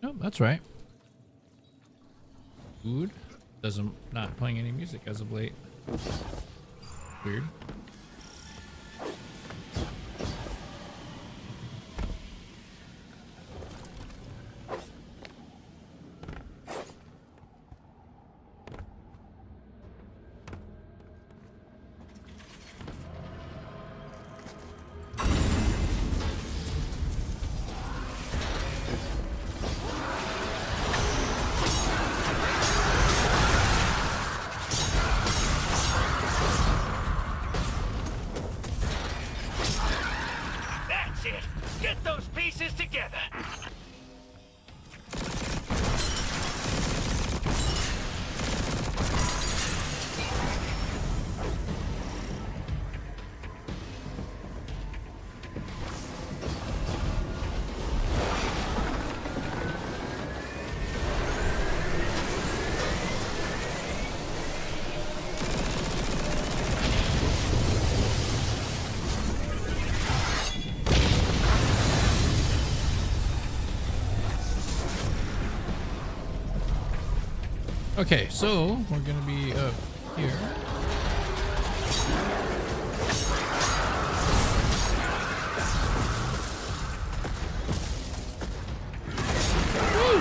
Oh, that's right. Food doesn't not playing any music as of late. Weird. Get those pieces together! Okay, so we're gonna be up here. Woo!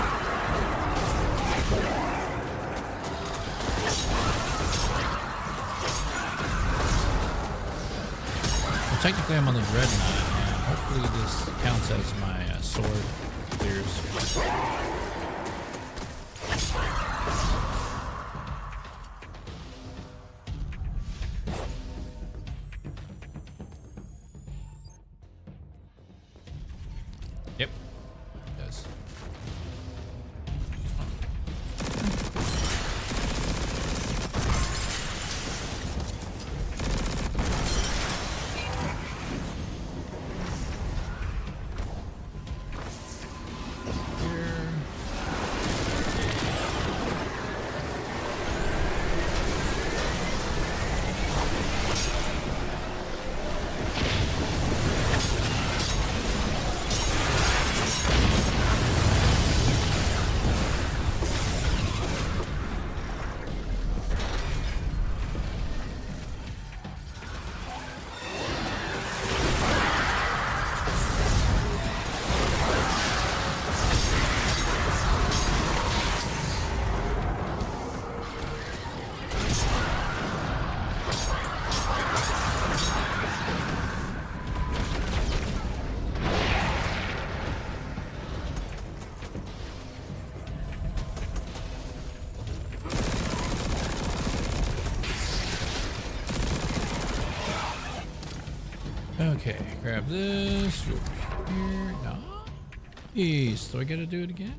Well, technically, I'm on the Dreadnought, and hopefully this counts as my sword clears. Yep, it does. Here. Okay, grab this. Over here. Nice. Do I gotta do it again?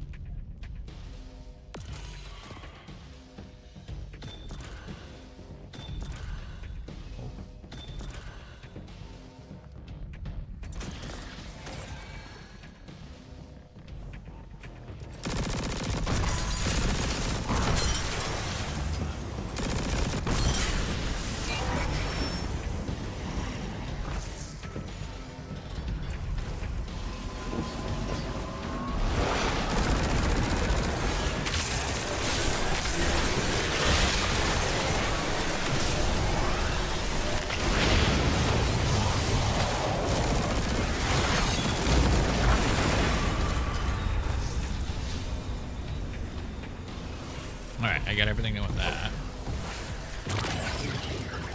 Alright, I got everything with that.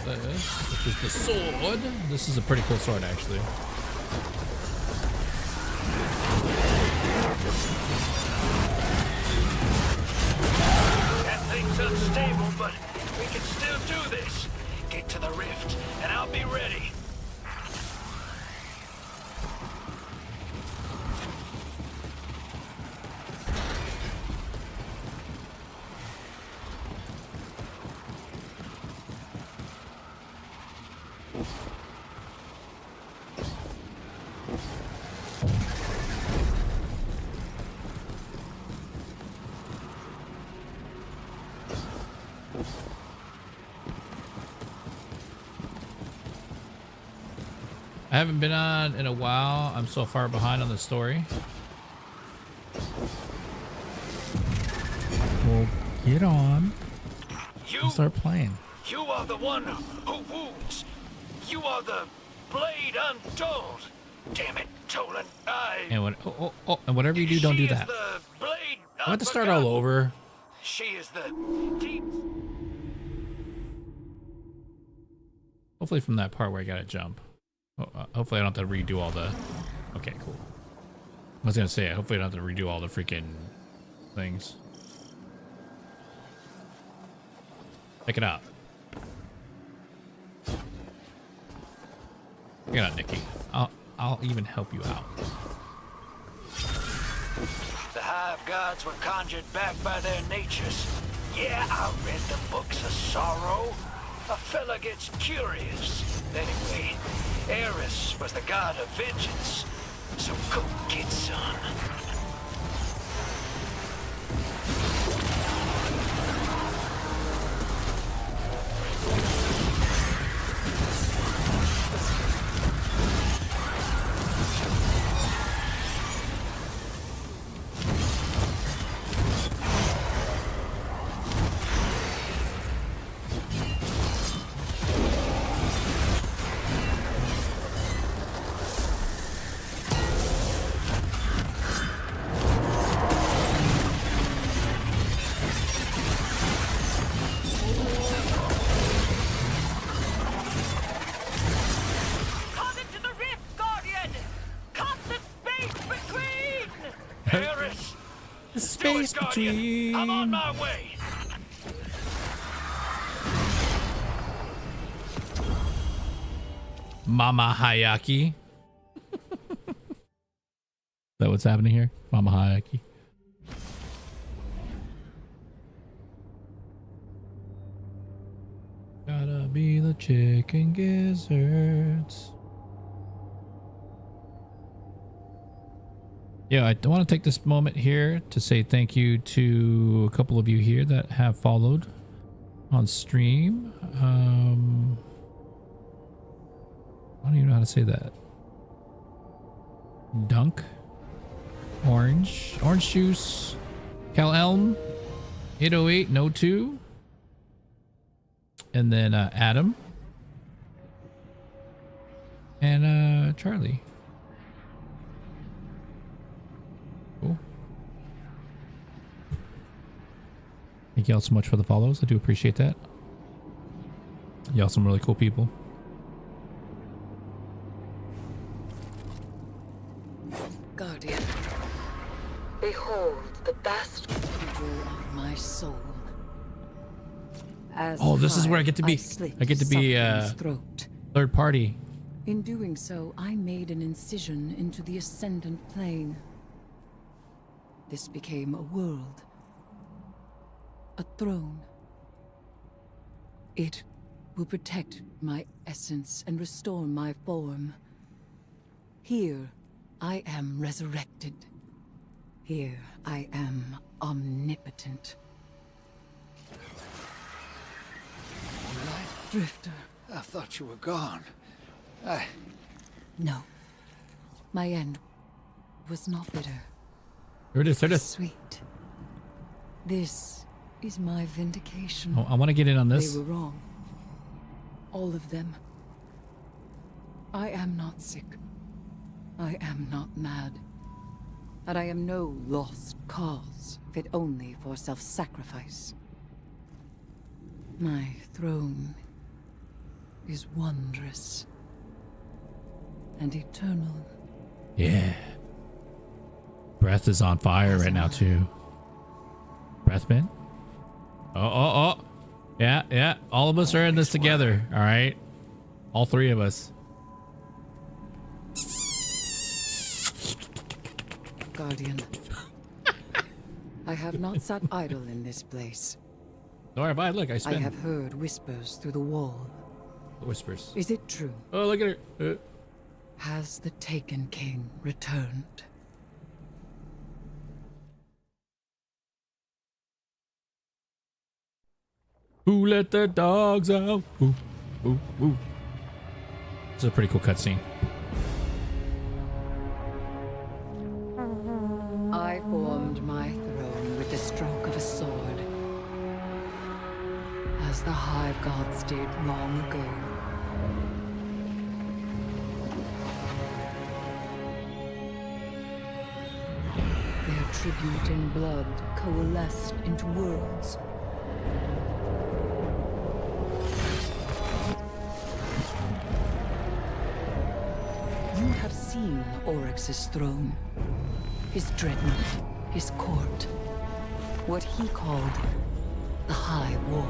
This, which is the sword. This is a pretty cool sword, actually. That thing's unstable, but we can still do this. Get to the rift, and I'll be ready. I haven't been on in a while. I'm so far behind on the story. Well, get on. You Start playing. You are the one who wounds. You are the blade untold. Damn it, Tolan. And and whatever you do, don't do She is that. the blade I want to start all unforgotten. over. She is the deep. Hopefully from that part where I gotta jump. Hopefully I don't have to redo all the... Okay, cool. I was gonna say, hopefully I don't have to redo all the freaking things. Check it out. Check it out, Nikki. I'll even help you out. The Hive Gods were conjured back by their natures. Yeah, I read the books of sorrow. A fella gets curious. Anyway, Eris was the god of vengeance. So go get some. Space between. I'm on my way. Mama Hayaki. Is that what's happening here? Mama Hayaki. Gotta be the chicken gizzards. Yeah, I want to take this moment here to say thank you to a couple of you here that have followed on stream. I don't even know how to say that. Dunk. Orange Juice. Cal Elm. 808 No 2. And then Adam. And Charlie. Cool. Thank y'all so much for the follows. I do appreciate that. Y'all some really cool people. Guardian, behold the vast cathedral of my soul. As Oh, this is where I get to be. I get to be throat. third party. In doing so, I made an incision into the ascendant plane. This became a world. A throne. It will protect my essence and restore my form. Here, I am resurrected. Here, I am omnipotent. Drifter. I thought you were gone. No. My end was not bitter. There it is. There it is. Sweet. This is my vindication. Oh, I want to get in on this. They were wrong. All of them. I am not sick. I am not mad. And I am no lost cause, fit only for self-sacrifice. My throne is wondrous and eternal. Yeah. Breath is on fire right now too. Breath mint? Oh. Yeah. All of us are in this together. All right. All three of us. Guardian, I have not sat idle in this place. Don't worry about it. Look, I I spent have heard whispers through the wall. whispers. Is it true? Oh, look at her. Has the Taken King returned? Who let the dogs out? Ooh. This is a pretty cool cutscene. I formed my throne with the stroke of a sword, as the Hive Gods did long ago. Their tribute in blood coalesced into worlds. You have seen Oryx's throne, his dreadnought, his court, what he called the High War.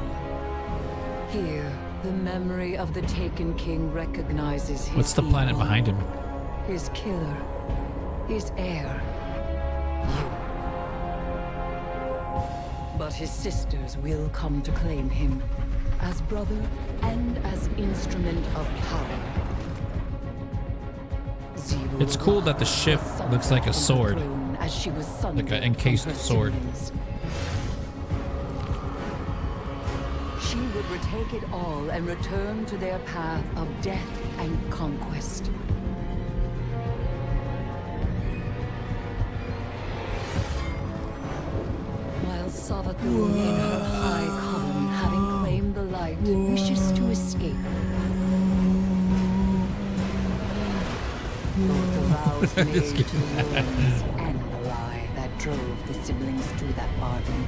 Here, the memory of the Taken King recognizes his What's the planet evil, behind him? his killer, his heir, you. But his sisters will come to claim him as brother and as instrument of power. It's cool that the ship looks like a sword. As she was Like an encased sword. She would retake it all and return to their path of death and conquest. While Savathun in her high coven, having claimed the light, wishes to escape. Both the vows made to the worlds and the lie that drove the siblings to that bargain.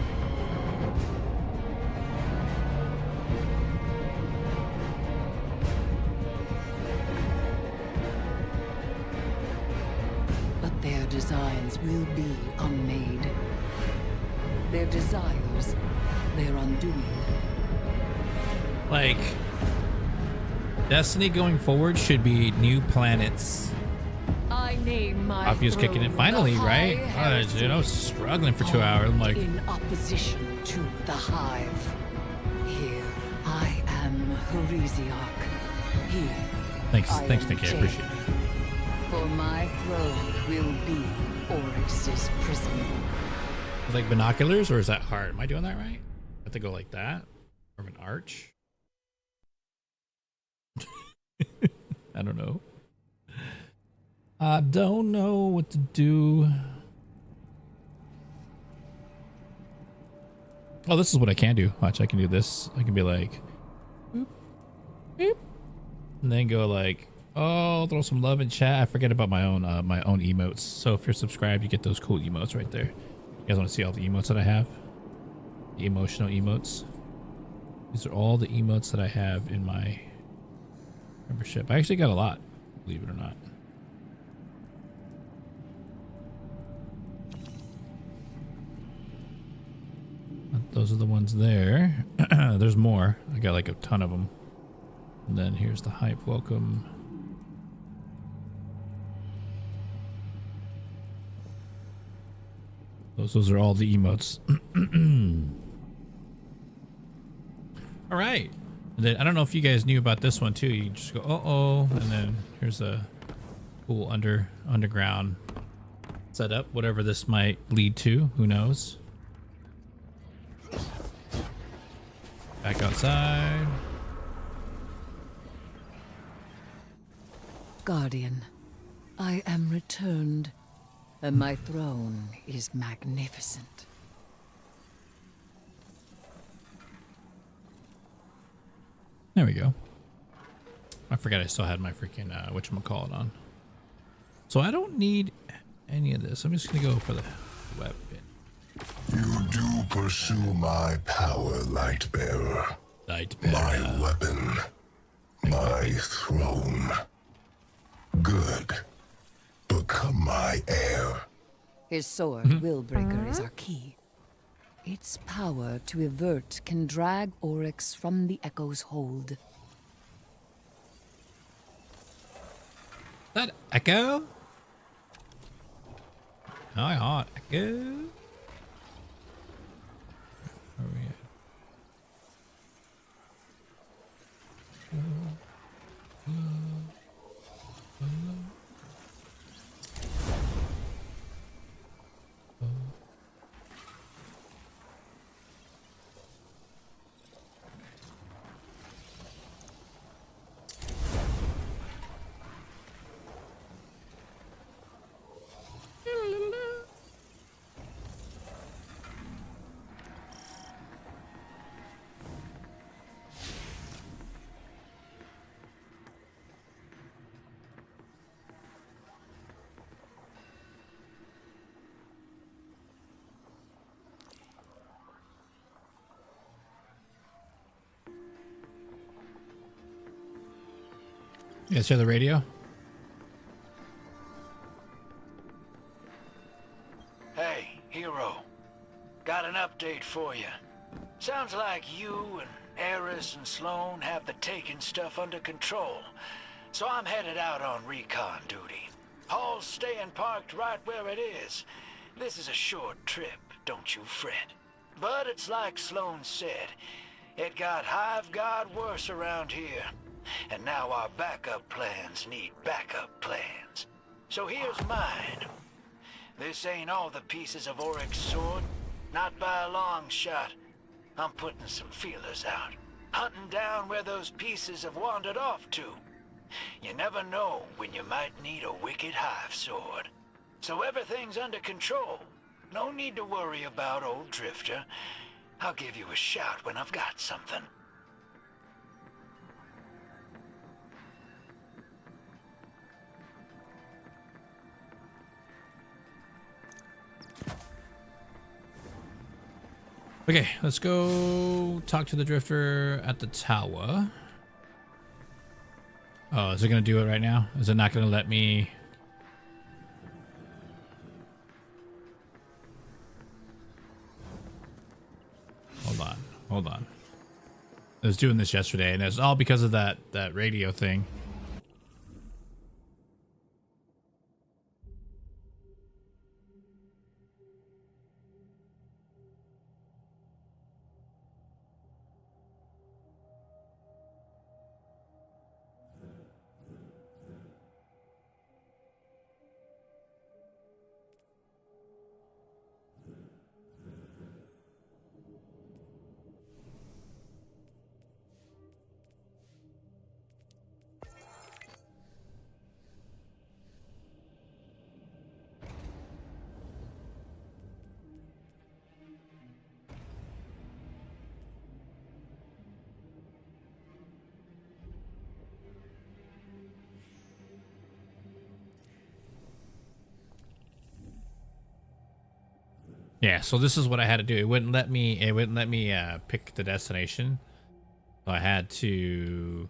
But their designs will be unmade. Their desires, their undoing. Like, Destiny going forward should be new planets. I name my Ophia's kicking it throne finally, the right? High Dude, I was struggling for 2 hours. I'm like, in opposition to the Hive. Here, I am Heresiarch. Here, thanks, I Nikki. am I appreciate it. For my throne will be Oryx's prison. Like binoculars, or is that hard? Am I doing that right? I have to go like that, from an arch. I don't know. I don't know what to do. Oh, this is what I can do. Watch, I can do this. I can be like, boop, beep, and then go like, oh, throw some love in chat. I forget about my own emotes. So if you're subscribed, you get those cool emotes right there. You guys want to see all the emotes that I have? The emotional emotes. These are all the emotes that I have in my membership. I actually got a lot, believe it or not. Those are the ones there. There's more. I got like a ton of them. And then here's the hype welcome. Those are all the emotes. All right. And then, I don't know if you guys knew about this one too. You just go, uh-oh, and then here's a cool underground setup. Whatever this might lead to, who knows? Back outside. Guardian, I am returned, and my throne is magnificent. There we go. I forgot I still had my freaking whatchamacallit on. So I don't need any of this. I'm just gonna go for the weapon. You do pursue my power, Lightbearer. Light My bearer. weapon. My throne. Good. Become my heir. His sword, Willbreaker, is our key. Its power to avert can drag Oryx from the Echo's hold. That Echo? Hi, hot Echo. Where are we at? You guys hear the radio? Hey, hero. Got an update for you. Sounds like you and Eris and Sloane have the Taken stuff under control. So I'm headed out on recon duty. Hall's staying parked right where it is. This is a short trip, don't you fret. But it's like Sloane said. It got Hive God worse around here. And now our backup plans need backup plans. So here's mine. This ain't all the pieces of Oryx's sword. Not by a long shot. I'm putting some feelers out. Hunting down where those pieces have wandered off to. You never know when you might need a wicked Hive sword. So everything's under control. No need to worry about old Drifter. I'll give you a shout when I've got something. Okay, let's go talk to the Drifter at the tower. Oh, is it gonna do it right now? Is it not gonna let me? Hold on. I was doing this yesterday, and it's all because of that radio thing. Yeah, so this is what I had to do. It wouldn't let me pick the destination. So I had to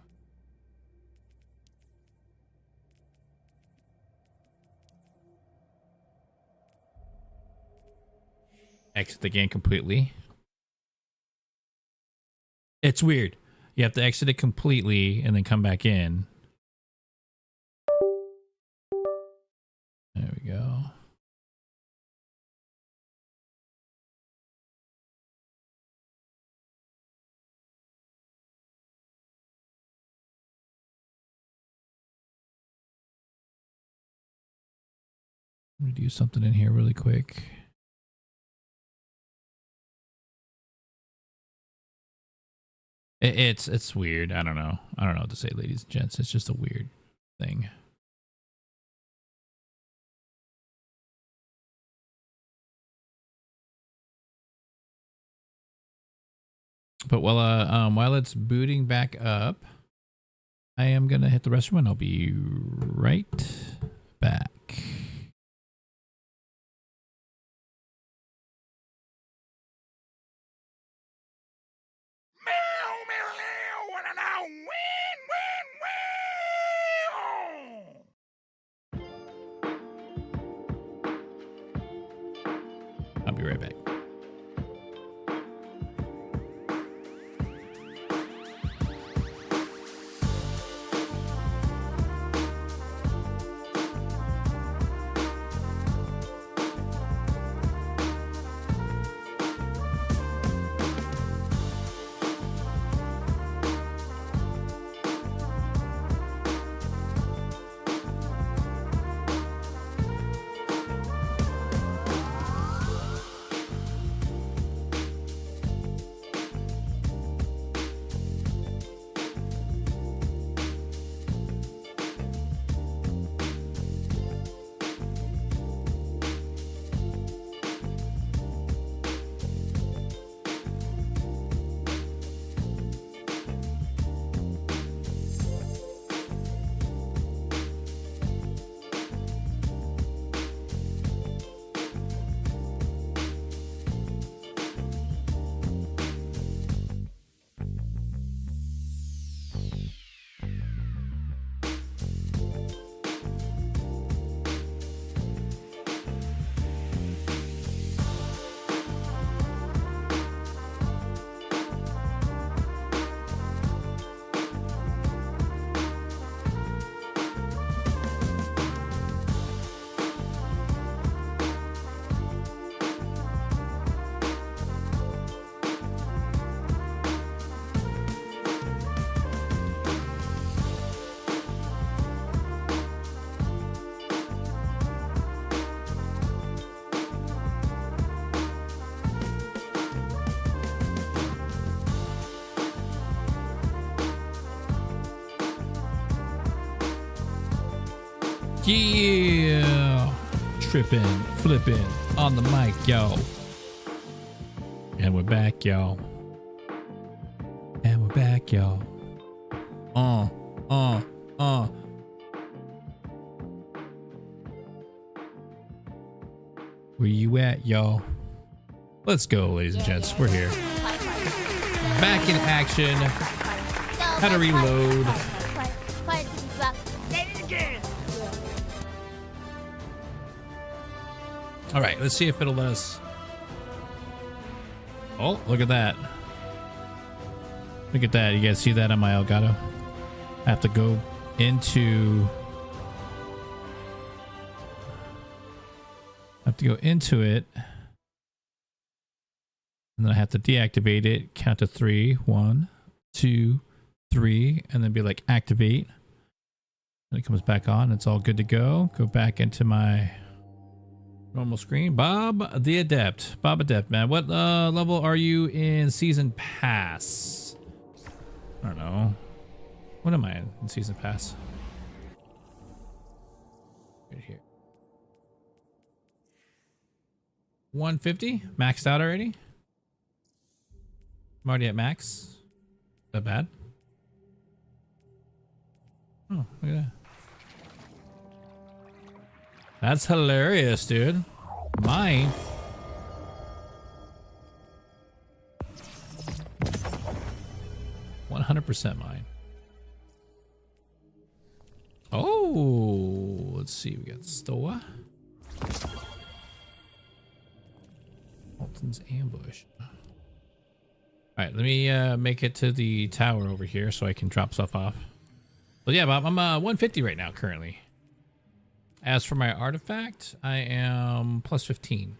exit the game completely. It's weird. You have to exit it completely and then come back in. There we go. Let me do something in here really quick. It's weird. I don't know what to say, ladies and gents. It's just a weird thing. But while it's booting back up, I am gonna hit the restroom and I'll be right back. Meow, meow. I'll be right back. Yeah, tripping, flipping on the mic, yo. And we're back, y'all. And we're back, y'all. Where you at, y'all? Let's go, ladies and gents. We're here. Back in action. How to reload. All right, let's see if it'll let us. Oh, look at that. Look at that. You guys see that on my Elgato? I have to go into... it. And then I have to deactivate it. Count to 3. 1, 2, 3. And then be like, activate. And it comes back on. It's all good to go. Go back into my... normal screen. Bob the Adept. Bob Adept, man. What level are you in Season Pass? I don't know. What am I in Season Pass? Right here. 150? Maxed out already? I'm already at max. That bad? Oh, look at that. That's hilarious, dude. Mine. %100% mine. Oh, let's see. We got Stoa. Alton's ambush. All right, let me make it to the tower over here so I can drop stuff off. But yeah, Bob, I'm 150 right now currently. As for my artifact, I am plus 15.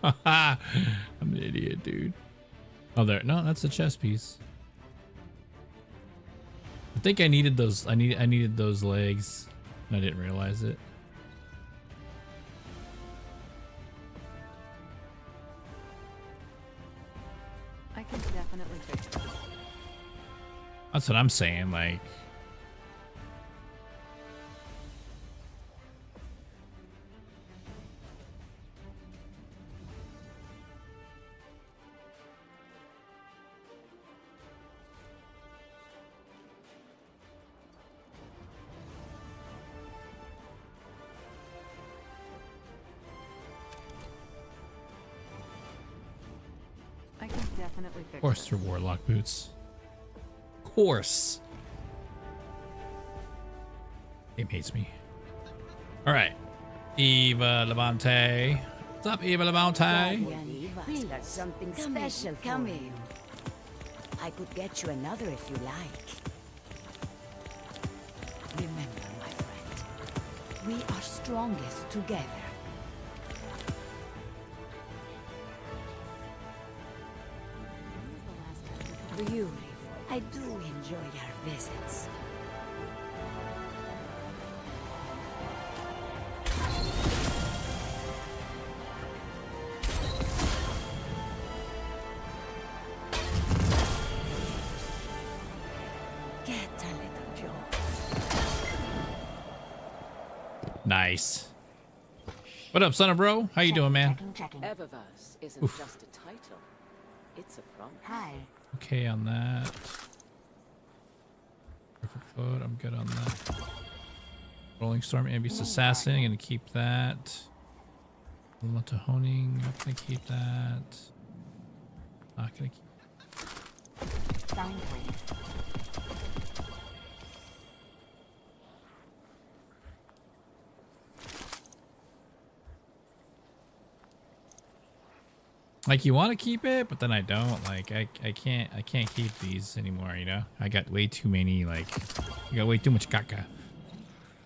I'm an idiot, dude. Oh, there. No, that's a chest piece. I think I needed those. I needed those legs. And I didn't realize it. I can definitely fix it. That's what I'm saying. Like, I can definitely fix of course, it. through warlock boots. Of course. Game hates me. All right, Eva Levante. What's up, Eva Levante? Eva's got something special for you. I could get you another if you like. Remember, my friend, we are strongest together. Beautiful. I do enjoy your visits. Get a little joy. Nice. What up, son of bro? How you doing, man? Eververse isn't Oof. just a title. It's a promise. Hi. Okay on that. Perfect foot. I'm good on that. Rolling Storm, Ambious Assassin. I'm gonna keep that. Elemental Honing. Not gonna keep that. Not gonna keep. Sign, please. Like, you want to keep it, but then I don't. Like, I can't keep these anymore. You know, I got way too many. Like, I got way too much caca.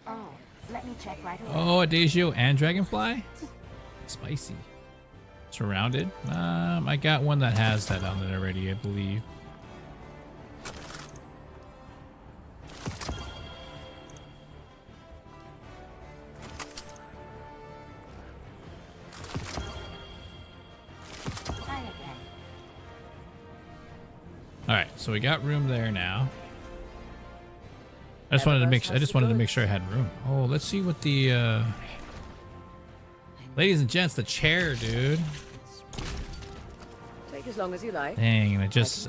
Oh, let me check right away. Oh, Adagio and Dragonfly. Spicy. Surrounded. I got one that has that on it already, I believe. Hi again. All right, so we got room there now. I just wanted to make sure I had room. Oh, let's see what the ladies and gents, the chair, dude. Take as long as you like. Dang, and I just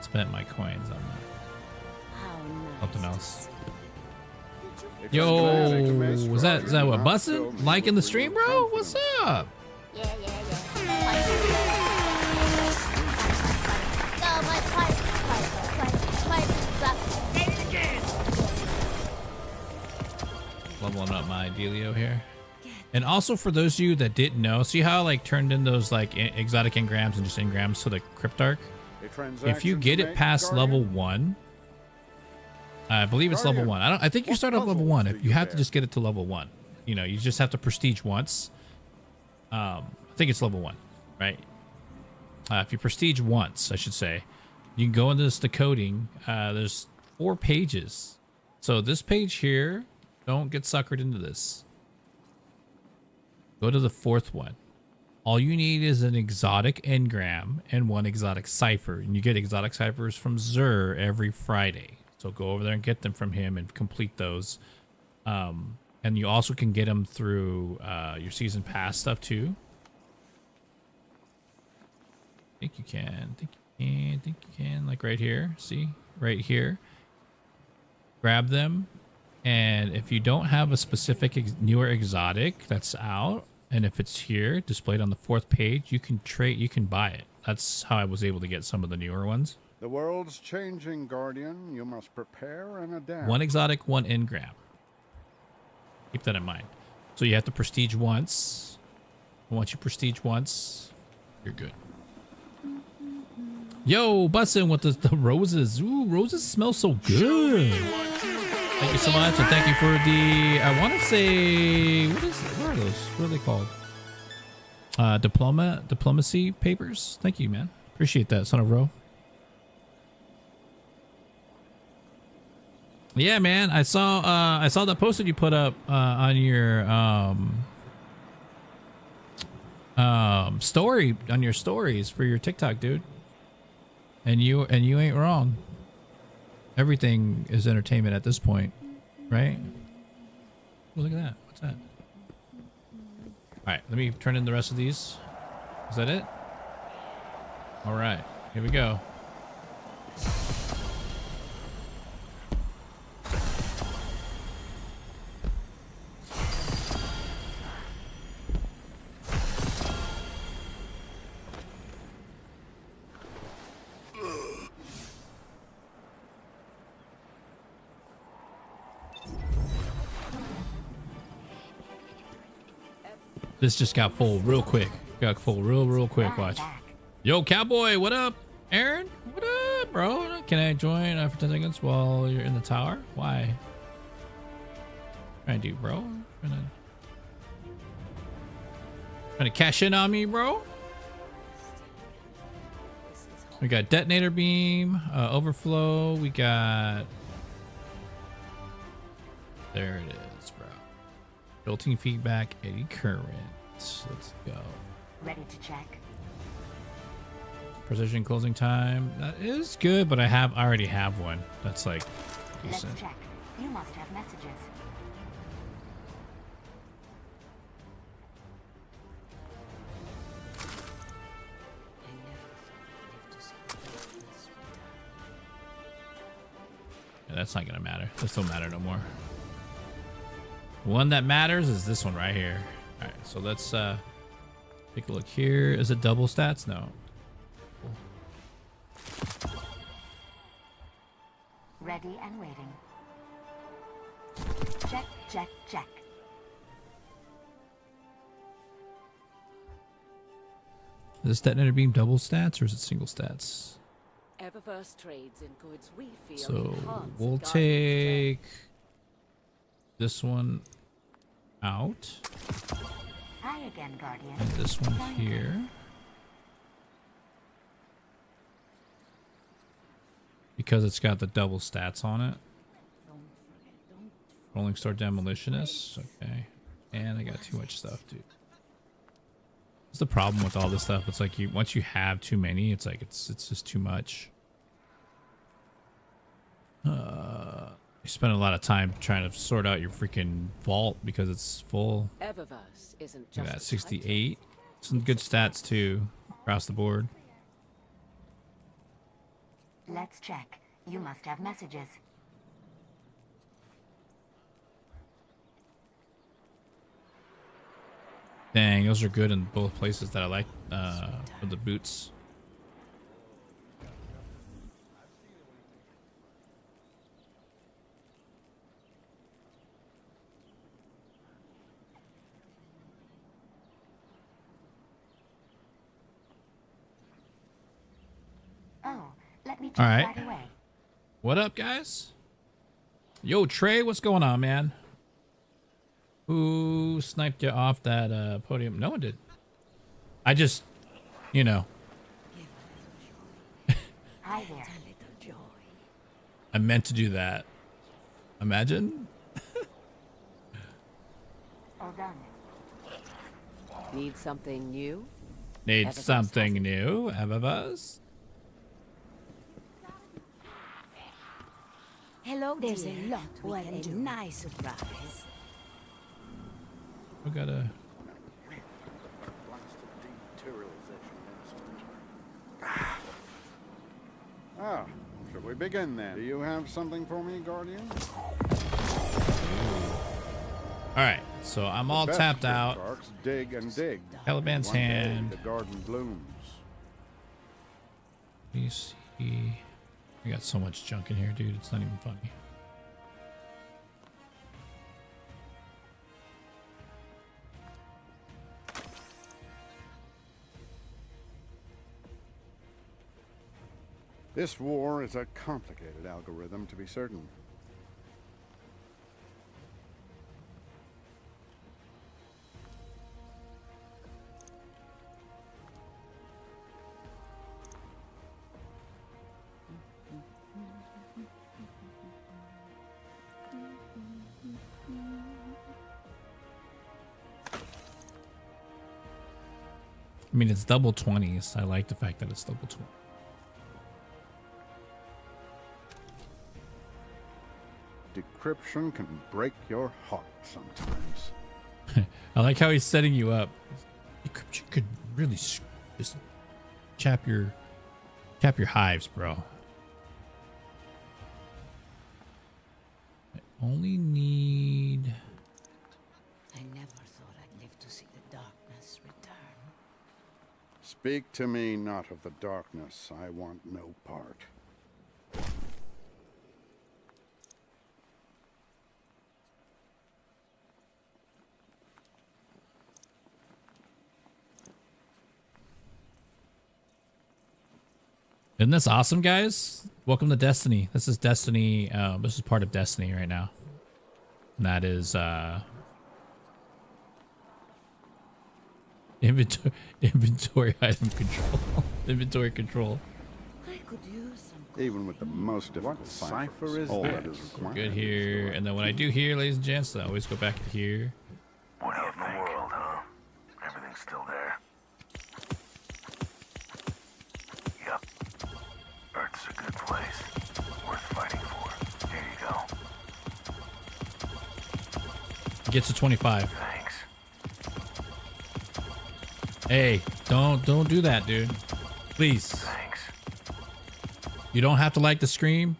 spent my coins on that. How nice. Something else. Yo, is that what bussin'? Liking the stream, bro? What's up? Yeah. No, my fight. Say it again. Leveling up my dealio here. And also for those of you that didn't know, see how I like turned in those like exotic engrams and just engrams to the Cryptarch? If you get it past level 1, I believe it's level 1. I think you start off level 1. If you have to just get it to level 1. You know, you just have to prestige once. I think it's level 1, right? If you prestige once, I should say, you can go into this decoding. There's 4 pages. So this page here, don't get suckered into this. Go to the 4th one. All you need is an exotic engram and 1 exotic cipher. And you get exotic ciphers from Zur every Friday. So go over there and get them from him and complete those. And you also can get them through your season pass stuff too. I think you can. Think you can. Like right here. See? Right here. Grab them. And if you don't have a specific newer exotic that's out, and if it's here displayed on the 4th page, you can trade. You can buy it. That's how I was able to get some of the newer ones. The world's changing, Guardian. You must prepare and adapt. 1 exotic, 1 engram. Keep that in mind. So you have to prestige once. Once you prestige once, you're good. Yo, bussin' with the roses. Ooh, roses smell so good. Thank you so much, and thank you for the. I want to say, what are those? What are they called? Diplomacy papers. Thank you, man. Appreciate that, son of Ro. Yeah, man. I saw that post that you put up on your story on your stories for your TikTok, dude. And you ain't wrong. Everything is entertainment at this point, right? Oh, look at that. What's that? All right, let me turn in the rest of these. Is that it? All right, here we go. This just got full real quick. Got full real quick. Watch. Yo, cowboy, what up? Aaron, what up, bro? Can I join for 10 seconds while you're in the tower? Why? Trying to do, bro? Trying to cash in on me, bro? We got detonator beam, overflow. We got. There it is, bro. Built-in feedback, eddy current. Let's go. Ready to check. Precision closing time. That is good, but I already have one. That's like decent. Let's check. You must have messages. Yeah, that's not gonna matter. This don't matter no more. The one that matters is this one right here. All right, so let's take a look here. Is it double stats? No. Cool. Ready and waiting. Check, check, check. Is this detonator beam double stats or is it single stats? Eververse trades in goods we feel So enhance we'll Guardian's take this one out. Hi again, Guardian. And this one here. Because it's got the double stats on it. Rolling Star Demolitionist. Okay. And I got too much stuff, dude. That's the problem with all this stuff. It's like once you have too many, it's like it's just too much. You spend a lot of time trying to sort out your freaking vault because it's full. Eververse isn't Look just at that, 68. Some good stats too across the board. Let's check. You must have messages. Dang, those are good in both places that I like for the boots. Oh, let me check All right. right away. What up, guys? Yo, Trey, what's going on, man? Who sniped you off that podium? No one did. I just, you know. Hi there. I meant to do that. Imagine. All done. Need something new? Need Eververse something new, Eververse? Hello, there's a lot we can do. Nice surprise. We gotta. Ah, should we begin then? Do you have something for me, Guardian? All right, so I'm all Best tapped out. Sharks dig and dig. Caliban's One day, hand. the garden blooms. Let me see. I got so much junk in here, dude. It's not even funny. This war is a complicated algorithm, to be certain. mean, it's double 20s. I like the fact that it's double 20. Decryption can break your heart sometimes. I like how he's setting you up. Decryption could really just cap your hives, bro. I only need... I never thought I'd live to see the darkness return. Speak to me not of the darkness. I want no part. Isn't this awesome, guys? Welcome to Destiny. This is Destiny. This is part of Destiny right now. And that is inventory item control. Inventory control. I could use some. Even with the most difficult cipher is all that is required. Good here. And then when I do here, ladies and gents, I always go back to here. What do you think? The world, huh? Everything's still there. Yep. Earth's a good place. Worth fighting for. Here you go. Get to 25. Thanks. Hey, don't do that, dude. Please. Thanks. You don't have to like the stream.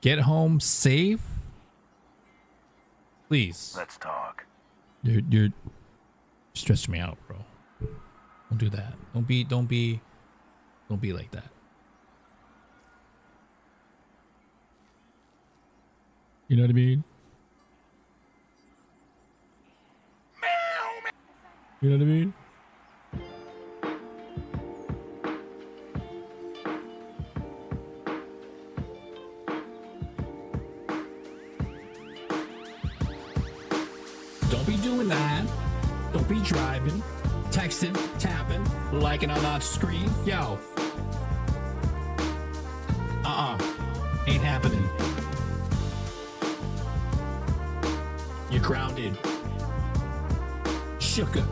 Get home safe. Please. Let's talk. You're stressing me out, bro. Don't do that. Don't be like that. You know what I mean? You know what I mean? Don't be doing that. Don't be driving, texting, tapping, liking on that screen. Yo. Ain't happening. You're grounded. Shooka.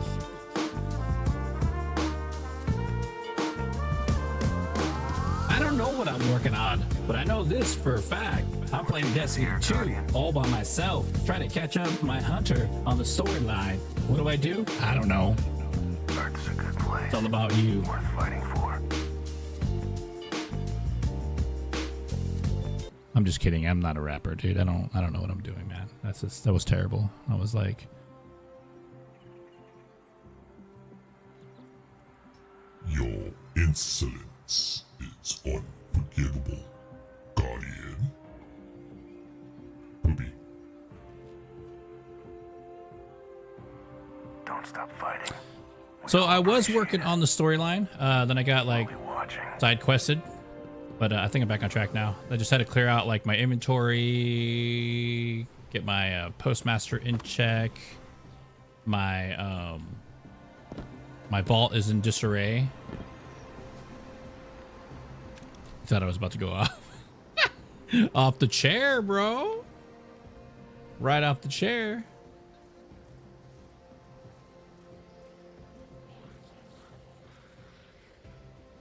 I don't know what I'm working on, but I know this for a fact. I'm playing Destiny 2 all by myself, trying to catch up my hunter on the storyline. What do? I don't know. Earth's a good place. It's all about you. Worth fighting for. I'm just kidding. I'm not a rapper, dude. I don't know what I'm doing, man. That was terrible. I was like, Your insolence is unforgivable, Guardian. Poopy. Don't stop fighting. so I was working on the storyline. Then I got like side quested, but I think I'm back on track now. I just had to clear out like my inventory, get my postmaster in check. My my vault is in disarray. Thought I was about to go off. Off the chair, bro. Right off the chair.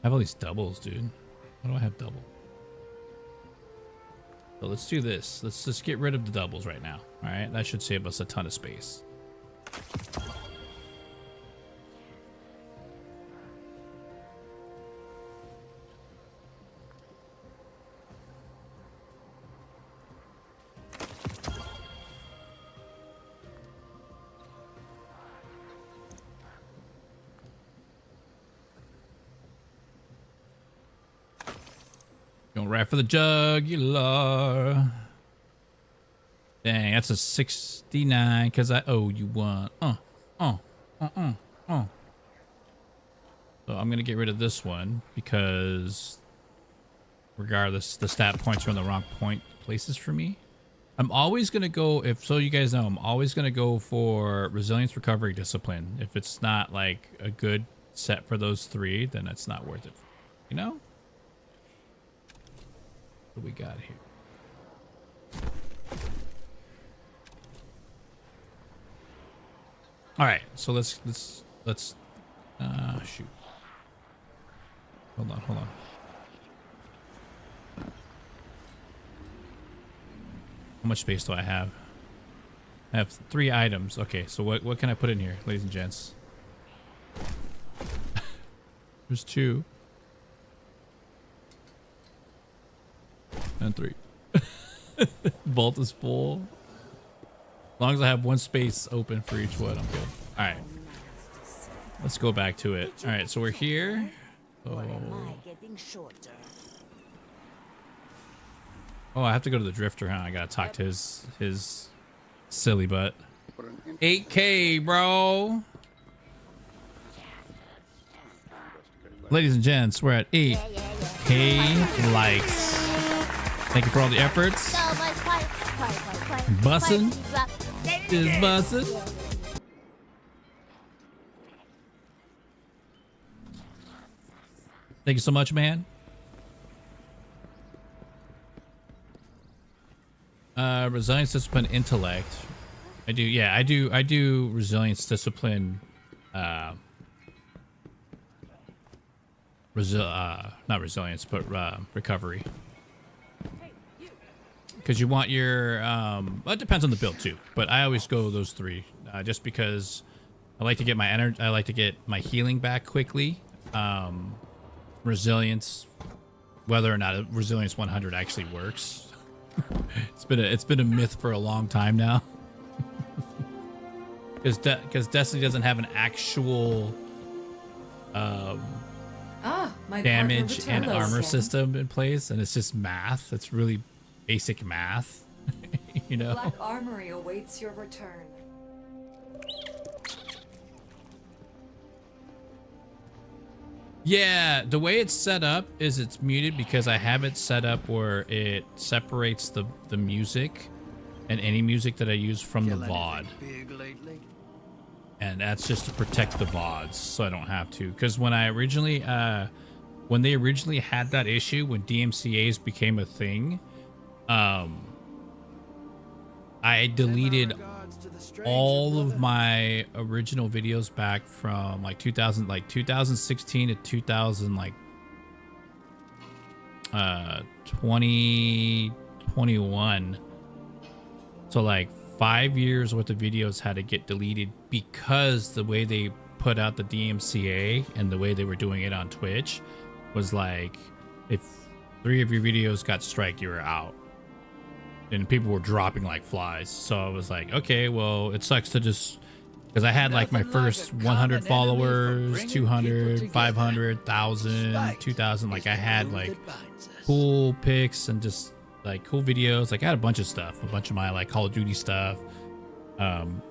I have all these doubles, dude. Why do I have double? So let's do this. Let's just get rid of the doubles right now. All right, that should save us a ton of space. Going right for the jugular. Dang, that's a 69 because I owe you one. So I'm going to get rid of this one because regardless, the stat points are in the wrong places for me. I'm always going to go, so you guys know, I'm always going to go for resilience, recovery, discipline. If it's not like a good set for those three, then it's not worth it. You know? What do we got here? All right, so let's shoot. Hold on, hold on. How much space do I have? I have 3 items. Okay, so what can I put in here, ladies and gents? There's 2. And 3. Vault is full. As long as I have 1 space open for each one, I'm good. All right. Let's go back to it. All right, so we're here. Oh, I have to go to the drifter, huh? I gotta talk to his silly butt. 8K, bro. Ladies and gents, we're at 8K likes. Thank you for all the efforts. Bussin'. Is bussin'. Thank you so much, man. Resilience, discipline, intellect. I do resilience, discipline, not resilience, but recovery. Because you want your well, it depends on the build too, but I always go those 3 just because I like to get my energy, I like to get my healing back quickly. Resilience, whether or not resilience 100 actually works. It's been a myth for a long time now. Because Destiny doesn't have an actual damage and armor system in place, and it's just math. It's really basic math. You know. Black Armory awaits your return. Yeah, the way it's set up is it's muted because I have it set up where it separates the music and any music that I use from the VOD. And that's just to protect the VODs so I don't have to. Because when I originally, when they originally had that issue, when DMCAs became a thing, I deleted all of my original videos back from like 2016 to 2021. So like 5 years worth of videos had to get deleted because the way they put out the DMCA and the way they were doing it on Twitch was like, if 3 of your videos got striked, you were out. And people were dropping like flies. So I was like, okay, well, it sucks to just, because I had like my first 100 followers, 200, 500, 1,000, 2,000. Like I had like cool pics and just like cool videos. Like I had a bunch of stuff, a bunch of my like Call of Duty stuff,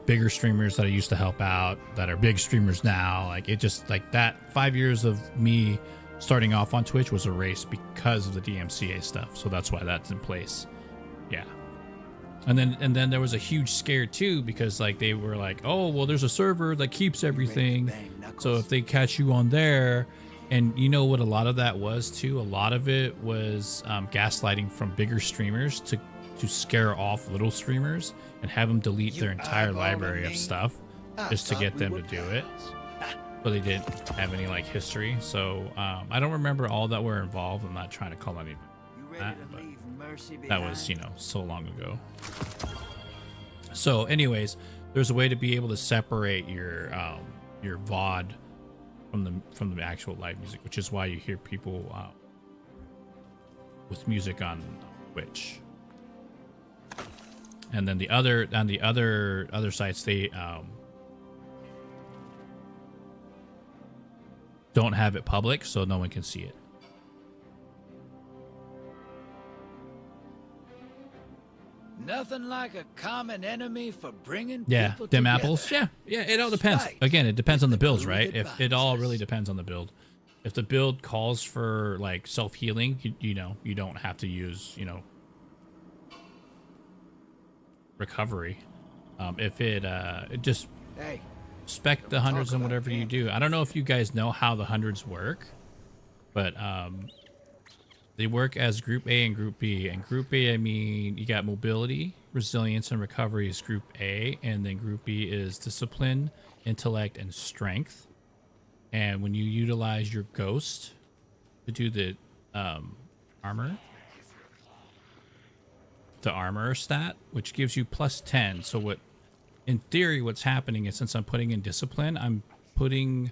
bigger streamers that I used to help out that are big streamers now. Like it just like that 5 years of me starting off on Twitch was erased because of the DMCA stuff. So that's why that's in place. Yeah. And then there was a huge scare too, because like they were like, oh, well, there's a server that keeps everything. So if they catch you on there, and you know what a lot of that was too? A lot of it was gaslighting from bigger streamers to scare off little streamers and have them delete their entire library of stuff just to get them to do it. But they didn't have any like history. So I don't remember all that were involved. I'm not trying to call anybody that, but that was, you know, so long ago. So anyways, there's a way to be able to separate your VOD from the actual live music, which is why you hear people with music on Twitch. And then the other sites, they don't have it public, so no one can see it. Nothing like a common enemy for bringing yeah, people dim together. apples. Yeah, it all depends. Again, it depends on the builds, right? If it all really depends on the build. If the build calls for like self-healing, you know, you don't have to use, you know, recovery. If it just spec the hundreds and whatever you do. I don't know if you guys know how the hundreds work, but they work as Group A and Group B. And Group A, I mean, you got mobility, resilience, and recovery is Group A. And then Group B is discipline, intellect, and strength. And when you utilize your ghost to do the armor. The armor stat, which gives you plus 10. So what, in theory, what's happening is since I'm putting in discipline, I'm putting,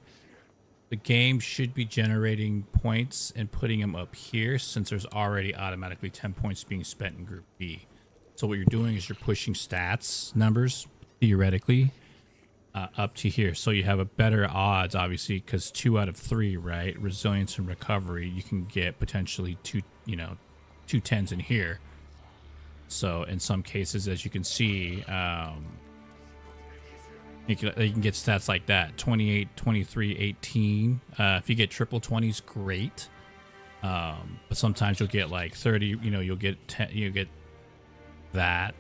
the game should be generating points and putting them up here since there's already automatically 10 points being spent in group B. So what you're doing is you're pushing stats numbers theoretically up to here. So you have a better odds, obviously, because 2 out of 3, right? Resilience and recovery, you can get potentially two 10s in here. So in some cases, as you can see, you can get stats like that, 28, 23, 18. If you get triple 20s, great. But sometimes you'll get like 30, you'll get 10, you get that.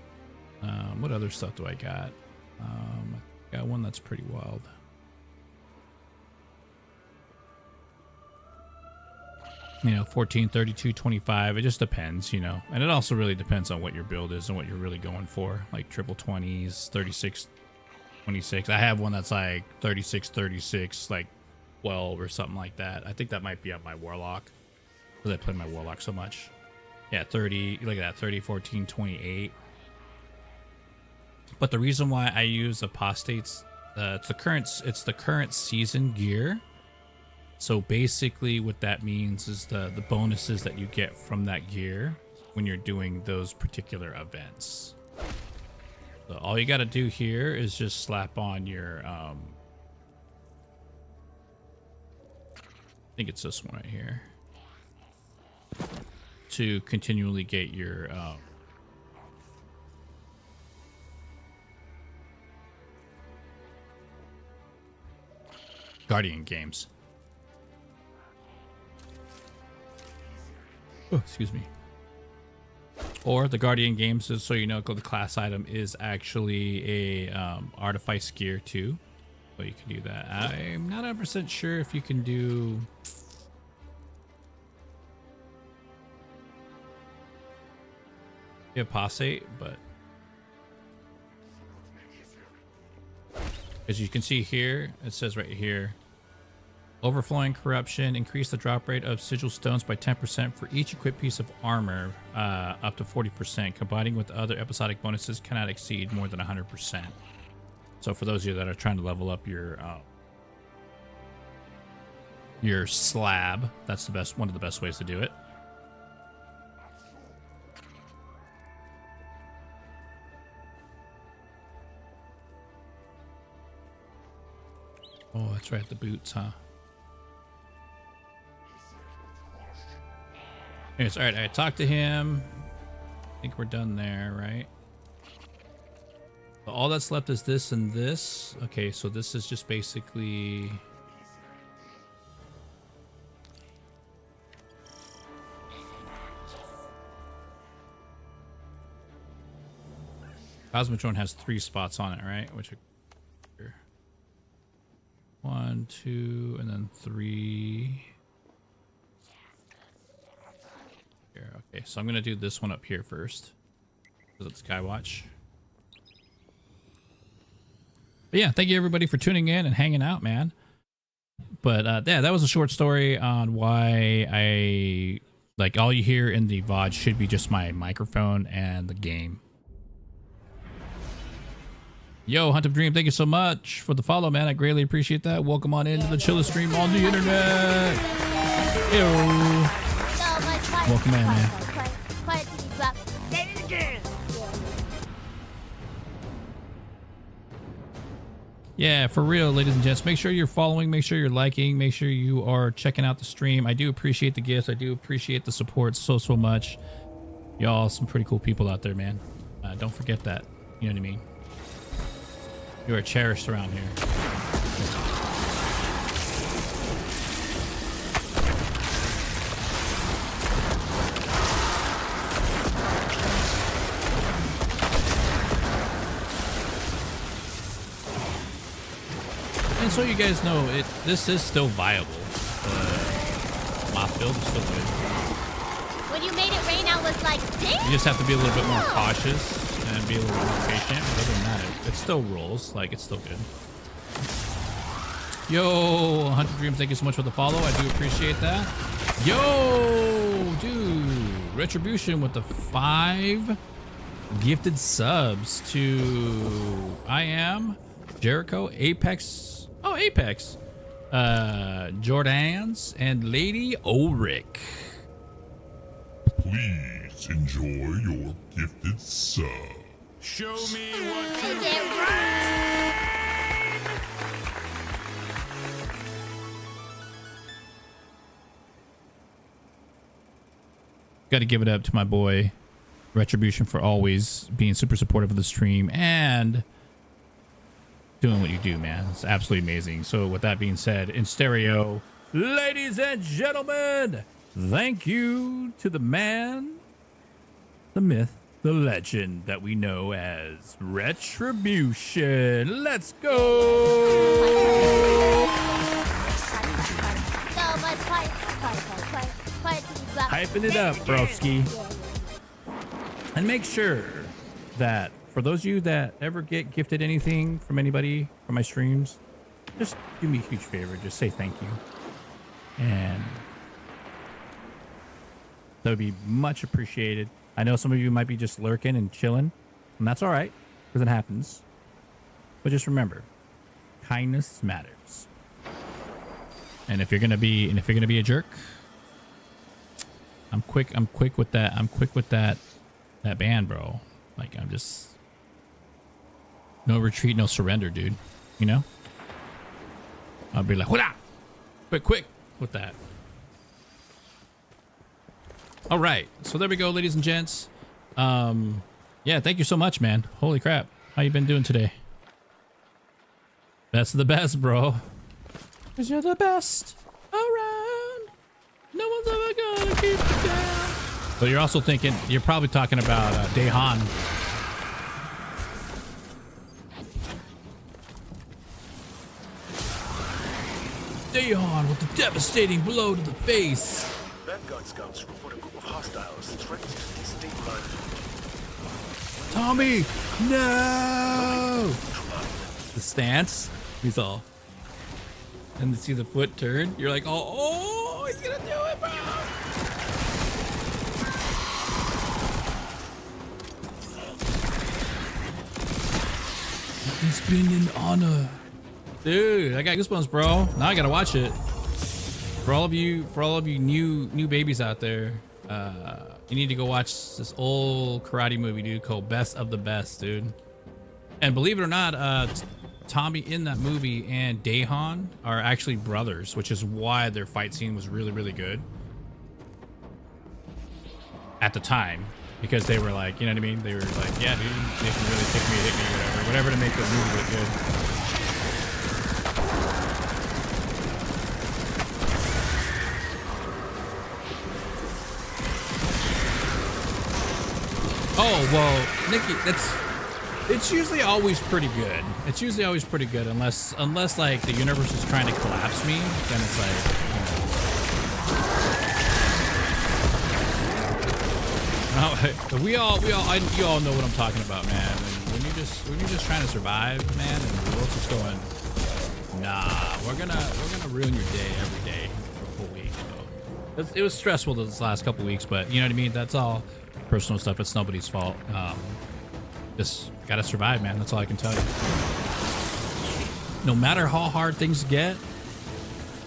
What other stuff do I got? I got one that's pretty wild. You know, 14, 32, 25. It just depends, and it also really depends on what your build is and what you're really going for. Like triple 20s, 36, 26. I have one that's like 36, 36, like 12 or something like that. I think that might be on my Warlock because I play my Warlock so much. Yeah, 30. Look at that, 30, 14, 28. But the reason why I use apostates, it's the current season gear. So basically what that means is the bonuses that you get from that gear when you're doing those particular events. So all you got to do here is just slap on your, I think it's this one right here, to continually get your, Guardian games. Oh, excuse me. Or the Guardian games is, so you know, the class item is actually a artifice gear too. So you can do that. I'm not 100% sure if you can do apostate, but as you can see here, it says right here, overflowing corruption, increase the drop rate of sigil stones by 10% for each equipped piece of armor, up to 40%. Combining with other episodic bonuses cannot exceed more than 100%. So for those of you that are trying to level up your slab, that's one of the best ways to do it. Oh, that's right, the boots, huh? Anyways, all right, I talked to him. I think we're done there, right? So all that's left is this and this. Okay, so this is just basically... Cosmodrome has 3 spots on it, right? Which are... 1, 2, and then 3... Okay, so I'm gonna do this one up here first because it's Skywatch. But yeah, thank you everybody for tuning in and hanging out, man. But yeah, that was a short story on why I like all you hear in the VOD should be just my microphone and the game. Yo, Hunt of Dream, thank you so much for the follow, man. I greatly appreciate that. Welcome on into the chillest stream on the internet. Yo. Welcome in, man. Yeah, for real, ladies and gents. Make sure you're following, make sure you're liking, make sure you are checking out the stream. I do appreciate the gifts. I do appreciate the support so much. Y'all, some pretty cool people out there, man. Don't forget that. You know what I mean? You are cherished around here. And so you guys know, this is still viable. Moth build is still good. When you made it rain, I was like, damn! You just have to be a little bit more cautious and be a little bit more patient. But other than that, it still rolls. Like, it's still good. Yo, 100 Dreams, thank you so much for the follow. I do appreciate that. Yo, dude. Retribution with the 5 gifted subs to I Am, Jericho, Apex. Oh, Apex. Jordans and Lady Ulrich. Please enjoy your gifted sub. Show me what you Got to give it up to my boy Retribution for always being super supportive of the stream and doing what you do, man. It's absolutely amazing. So with that being said, in stereo, ladies and gentlemen, thank you to the man, the myth, the legend that we know as Retribution. Let's go! Hyping it up, broski. And make sure that for those of you that ever get gifted anything from anybody from my streams, just do me a huge favor. Just say thank you. And that would be much appreciated. I know some of you might be just lurking and chilling, and that's all right because it happens. But just remember, kindness matters. And if you're gonna be a jerk, I'm quick with that. I'm quick with that ban, bro. Like, I'm just no retreat, no surrender, dude. You know? I'll be like, "Hola!" Quick with that. All right, so there we go, ladies and gents. Yeah, thank you so much, man. Holy crap, how you been doing today? Best of the best, bro. 'Cause you're the best around. No one's ever gonna keep you down. But you're also thinking, you're probably talking about Daehan. Daehan with the devastating blow to the face. Vanguard scouts report a group of hostiles threatening to destabilize. Tommy, no! The stance, he's all. And to see the foot turn, you're like, oh, he's gonna do it, bro! He's been in honor. Dude, I got goosebumps, bro. Now I gotta watch it. For all of you new babies out there, you need to go watch this old karate movie, dude, called Best of the Best, dude. And believe it or not, Tommy in that movie and Daehan are actually brothers, which is why their fight scene was really, really good at the time, because they were like, you know what I mean? They were like, yeah, dude, they can really hit me, whatever to make the movie look good. Oh, well, Nikki, it's usually always pretty good. It's usually always pretty good, unless like the universe is trying to collapse me, then it's like, you know. You all know what I'm talking about, man. When you're just trying to survive, man, and the world's just going, nah, we're gonna ruin your day every day for a whole week. So it was stressful this last couple weeks, but you know what I mean. That's all personal stuff. It's nobody's fault. Just gotta survive, man. That's all I can tell you. No matter how hard things get,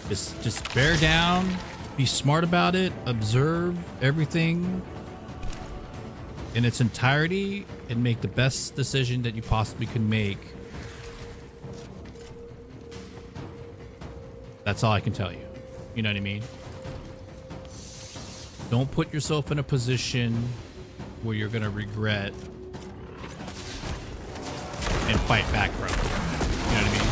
just bear down, be smart about it, observe everything in its entirety, and make the best decision that you possibly can make. That's all I can tell you. You know what I mean? Don't put yourself in a position where you're gonna regret and fight back from it. You know what I mean?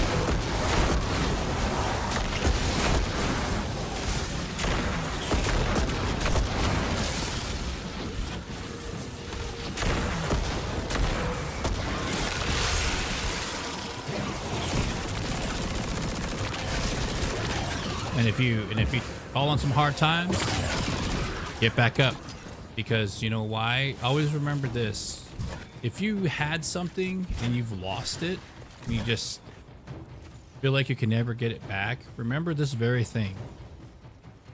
And if you fall on some hard times, get back up, because you know why? Always remember this. If you had something and you've lost it, and you just feel like you can never get it back, remember this very thing.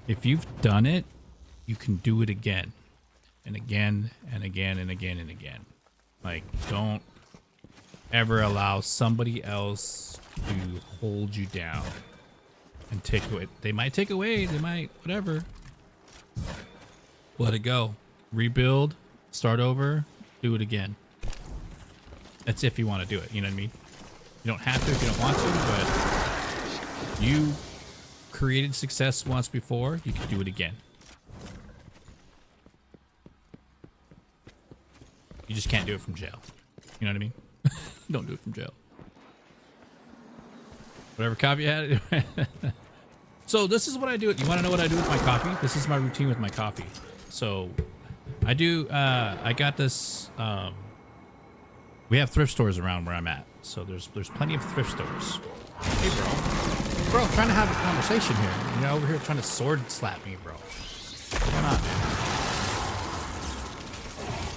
If you've done it, you can do it again and again and again and again and again. Like, don't ever allow somebody else to hold you down and take away. They might take away, they might, whatever. Let it go. Rebuild, start over, do it again. That's if you want to do it, you know what I mean? You don't have to if you don't want to, but you created success once before, you can do it again. You just can't do it from jail. You know what I mean? Don't do it from jail. Whatever coffee you had. So this is what I do. You want to know what I do with my coffee? This is my routine with my coffee. So I do, I got this, we have thrift stores around where I'm at. So there's plenty of thrift stores. Hey, bro. Bro, I'm trying to have a conversation here. You're over here trying to sword slap me, bro. What's going on, man?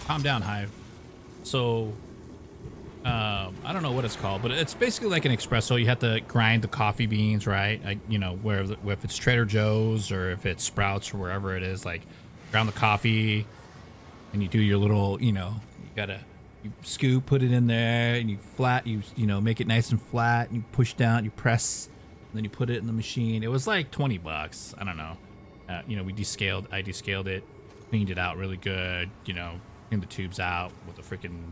Calm down, Hive. So, I don't know what it's called, but it's basically like an espresso. You have to grind the coffee beans, right? Like, you know, if it's Trader Joe's or if it's Sprouts or wherever it is, like ground the coffee and you do your little, you know, you scoop, put it in there and you make it nice and flat and you push down, you press, and then you put it in the machine. It was like $20. I don't know. You know, I descaled it, cleaned it out really good, you know, cleaned the tubes out with a freaking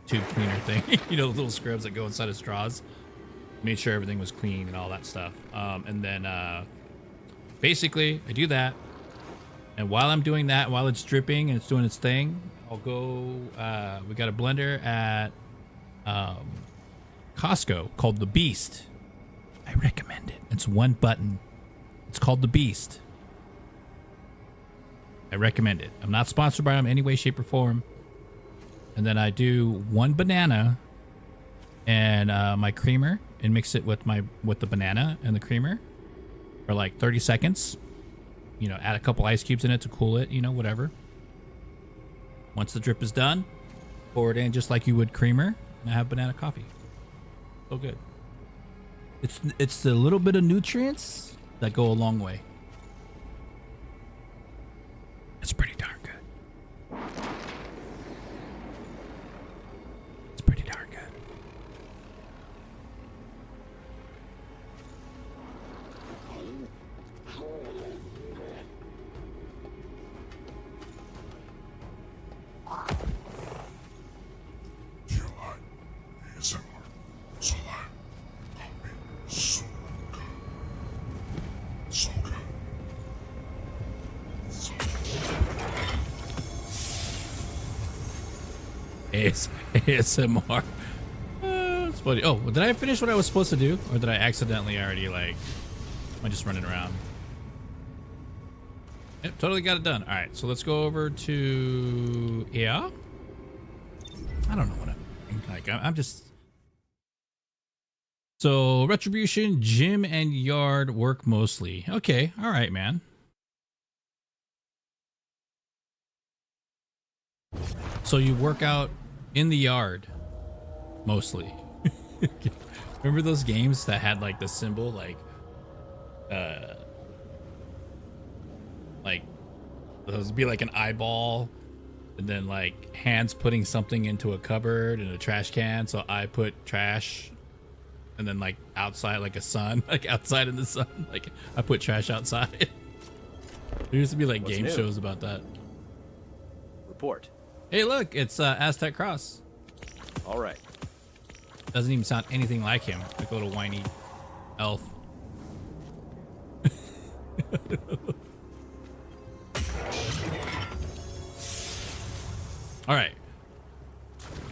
tube cleaner thing. You know, the little scrubs that go inside of straws. Made sure everything was clean and all that stuff. And then basically I do that. And while I'm doing that, while it's dripping and it's doing its thing, I'll go, we got a blender at Costco called the Beast. I recommend it. It's one button. It's called the Beast. I recommend it. I'm not sponsored by them in any way, shape, or form. And then I do one banana and my creamer and mix it with the banana and the creamer for like 30 seconds. You know, add a couple ice cubes in it to cool it, you know, whatever. Once the drip is done, pour it in just like you would creamer, and I have banana coffee. So good. It's the little bit of nutrients that go a long way. It's pretty darn good. It's pretty darn good. ASMR. It's funny. Oh, did I finish what I was supposed to do? Or did I accidentally already, like, am I just running around? Yep, totally got it done. All right, so let's go over to, yeah. I don't know what I'm just. So retribution, gym and yard work mostly. Okay, all right, man. So you work out in the yard mostly. Remember those games that had like the symbol, like those would be like an eyeball and then like hands putting something into a cupboard and a trash can. So I put trash, and then like outside, like a sun, like outside in the sun, like I put trash outside. There used to be like game shows about that. Report. Hey, look, it's Aztec Cross. All right. Doesn't even sound anything like him. Like a little whiny elf. All right.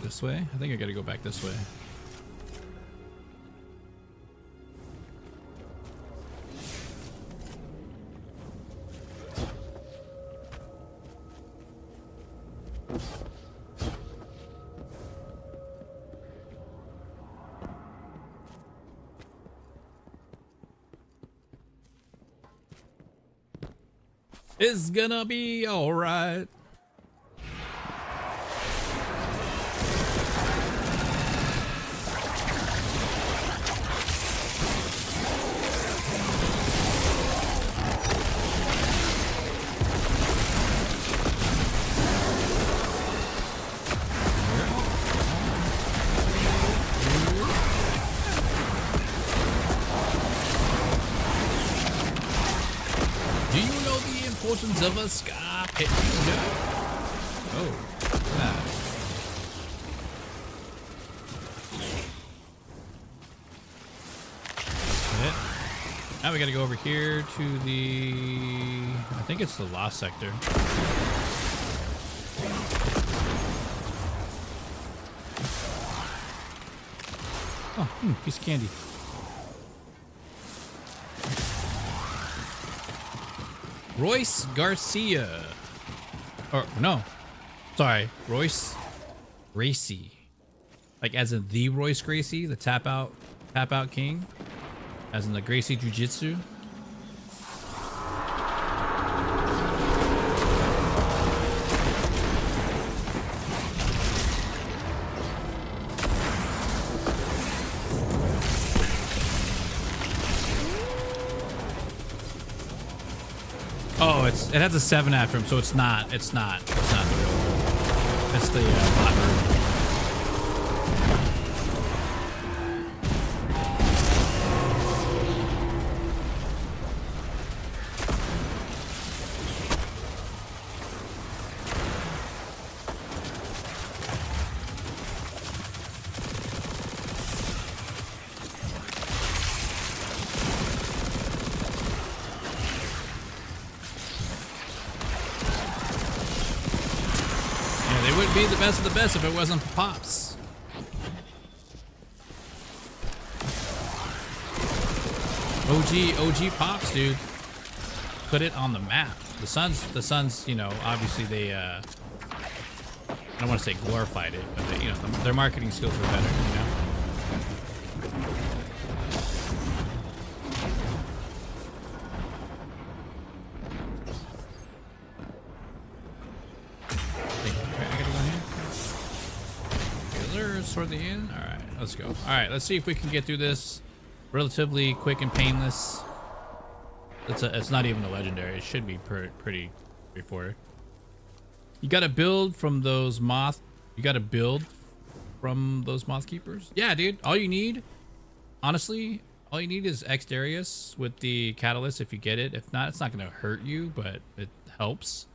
This way? I think I gotta go back this way. It's gonna be all right. Fortunes of a Scarpet. Oh, look at that. That's it. Now we gotta go over here to the... I think it's the Lost Sector. Oh, piece of candy. Royce Garcia. Or, no. Sorry. Royce Gracie. Like, as in the Royce Gracie, the tap out king. As in the Gracie Jiu-Jitsu. Oh, it has a 7 after him, so it's not the real one. It's the bot version. Be the best of the best if it wasn't for Pops. OG Pops, dude. Put it on the map. The Suns, you know, obviously they I don't want to say glorified it, but they, you know, their marketing skills were better, you know. Toward the end. All right, let's go. All right, let's see if we can get through this relatively quick and painless. It's not even a legendary. It should be pretty straightforward. You got to build from those moth. You got to build from those moth keepers. Yeah, dude. All you need, honestly, all you need is X Darius with the catalyst if you get it. If not, it's not going to hurt you, but it helps.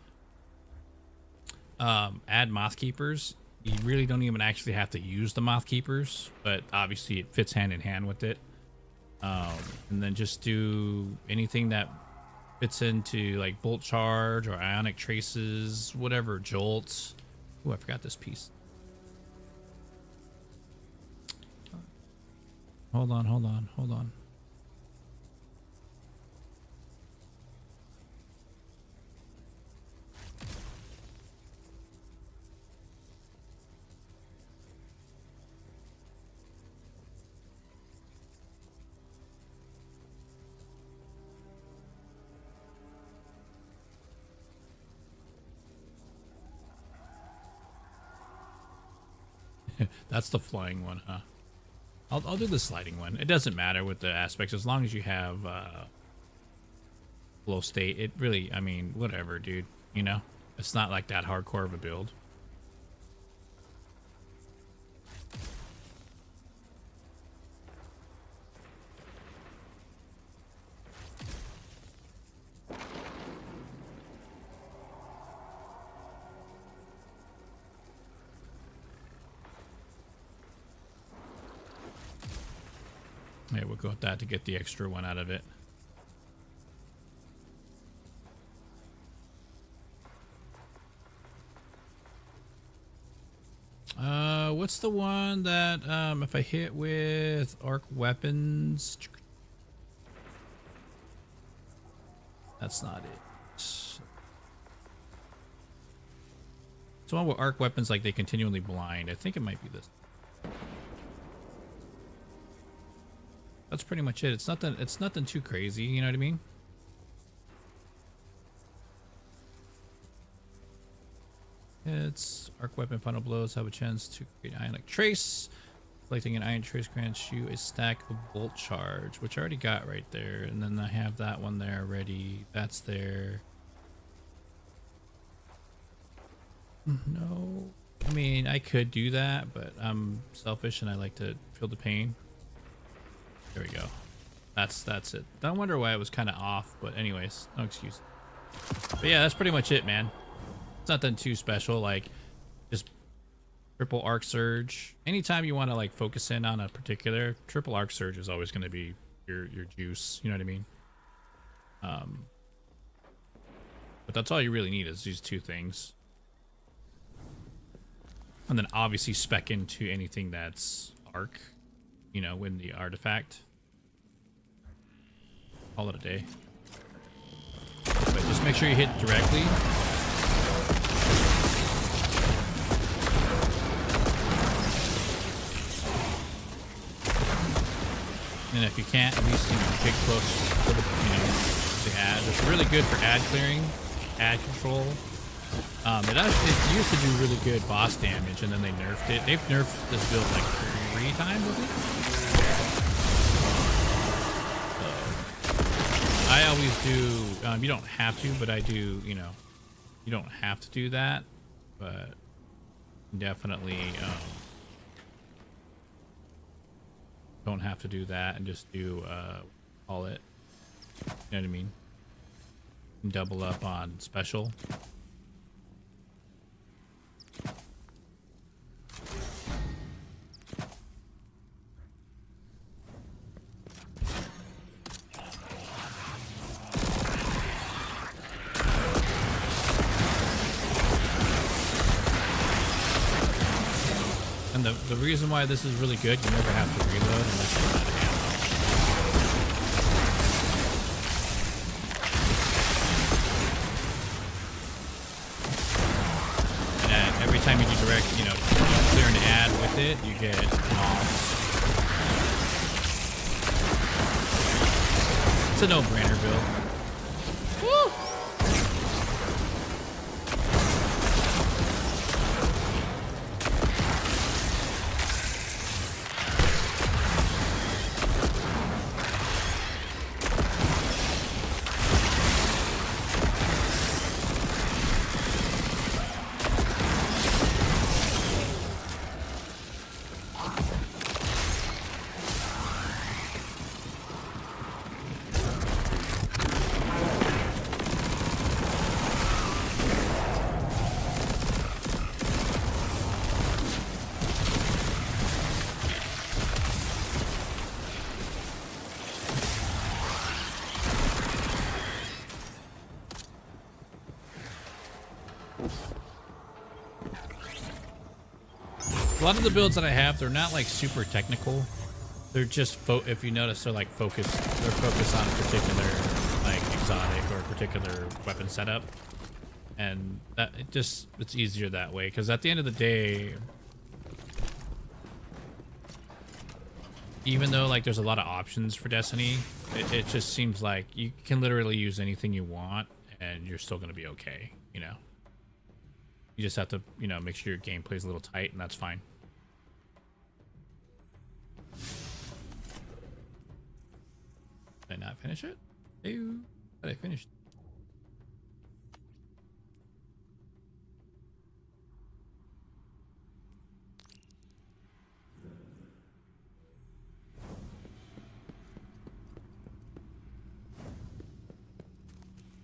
Add moth keepers. You really don't even actually have to use the moth keepers, but obviously it fits hand in hand with it. And then just do anything that fits into like bolt charge or ionic traces, whatever, jolts. Oh, I forgot this piece. Hold on. That's the flying one, huh? I'll do the sliding one. It doesn't matter with the aspects as long as you have low state. It really, I mean, whatever, dude. You know, it's not like that hardcore of a build. Yeah, we'll go with that to get the extra one out of it. What's the one that if I hit with arc weapons? That's not it. It's the one with arc weapons, like they continually blind. I think it might be this. That's pretty much it. It's nothing too crazy, you know what I mean? It's arc weapon final blows have a chance to create ionic trace. Collecting an ion trace grants you a stack of bolt charge, which I already got right there, and then I have that one there already. That's there. No, I mean I could do that, but I'm selfish and I like to feel the pain. There we go. That's it. Don't wonder why it was kind of off, but anyways, no excuse. But yeah, that's pretty much it, man. It's nothing too special. Like, just triple arc surge. Anytime you want to like focus in on a particular, triple arc surge is always going to be your juice. You know what I mean? But that's all you really need is these two things. And then obviously spec into anything that's arc, you know, win the artifact. Call it a day. But just make sure you hit directly. And if you can't, at least, you know, get close to the, you know, the ad. It's really good for ad clearing, ad control. It used to do really good boss damage, and then they nerfed it. They've nerfed this build like 3 times, I think. So, I always do. You don't have to, but I do. You know, you don't have to do that, but definitely don't have to do that, and just do call it. You know what I mean? Double up on special. And the reason why this is really good, you never have to reload unless you're out of ammo. And every time you do direct, you know, clear an ad with it, you get mobs. It's a no-brainer build. Woo! A lot of the builds that I have, they're not like super technical. They're just, if you notice, they're like focused. They're focused on a particular like exotic or a particular weapon setup, and that it's easier that way. Because at the end of the day, even though like there's a lot of options for Destiny, it just seems like you can literally use anything you want, and you're still gonna be okay. You know, you just have to, you know, make sure your gameplay's a little tight, and that's fine. Did I not finish it? Ew. But I finished.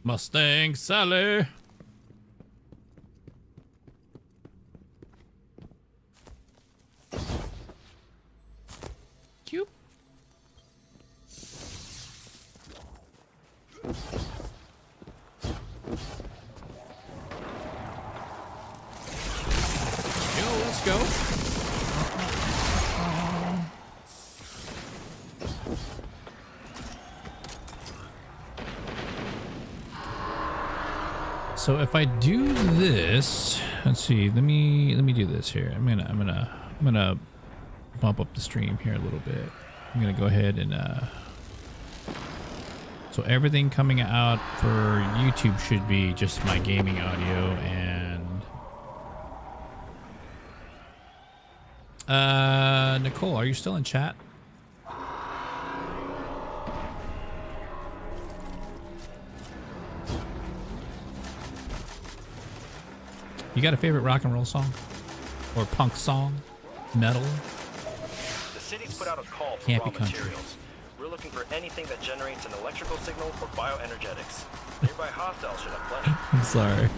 Mustang Sally. Cute. Let's go. So if I do this, let's see. Let me do this here. I'm gonna bump up the stream here a little bit. I'm gonna go ahead and so everything coming out for YouTube should be just my gaming audio and Nicole, are you still in chat? You got a favorite rock and roll song? Or punk song? Metal? The city's put out a call for Can't raw be country. materials. We're looking for anything that generates an electrical signal or bioenergetics. Nearby hostiles should have plenty. I'm sorry.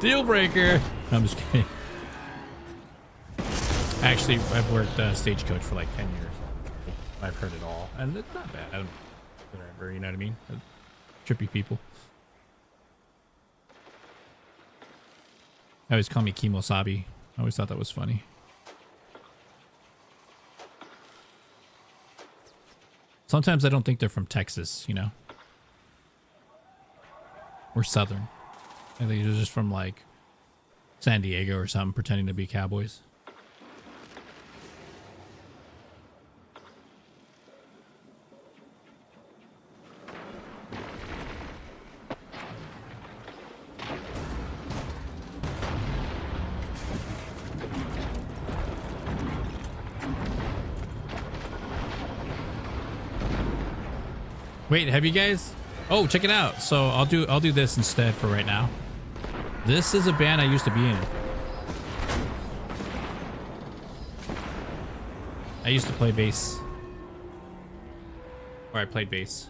Deal breaker. I'm just kidding. Actually, I've worked stagecoach for like 10 years. I've heard it all, and it's not bad. Whatever, you know what I mean? Trippy people. I always call me Kimosabi. I always thought that was funny. Sometimes I don't think they're from Texas, you know? Or Southern. I think they're just from like San Diego or something, pretending to be cowboys. Wait, have you guys? Oh, check it out. So I'll do this instead for right now. This is a band I used to be in. I used to play bass. Or I played bass.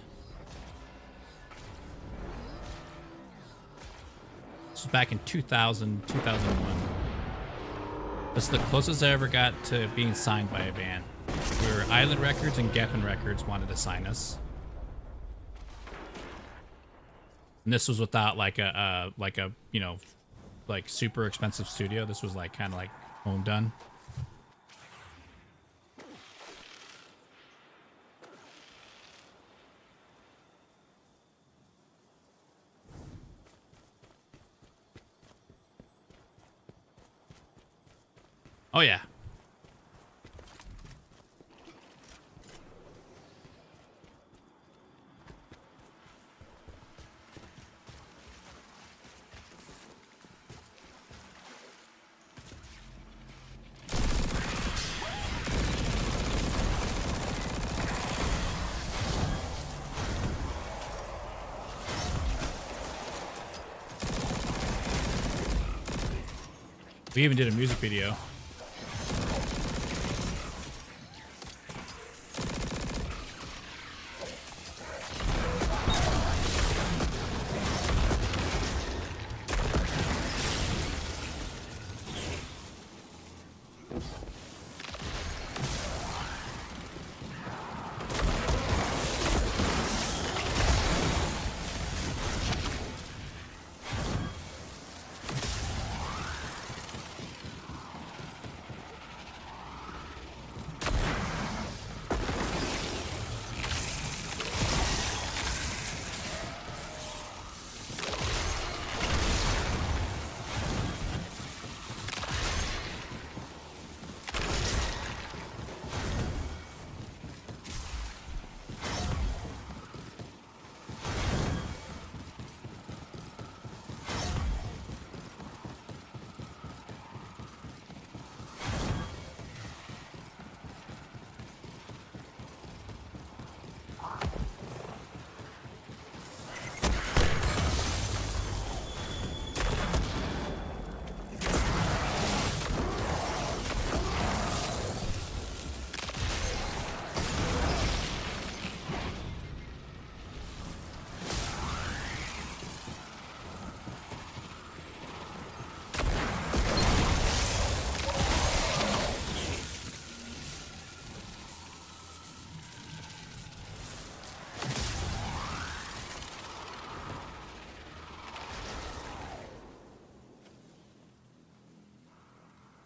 This was back in 2000, 2001. This is the closest I ever got to being signed by a band. We were Island Records and Geffen Records wanted to sign us. And this was without like a you know, like super expensive studio. This was like kind of like home done. Oh yeah. We even did a music video.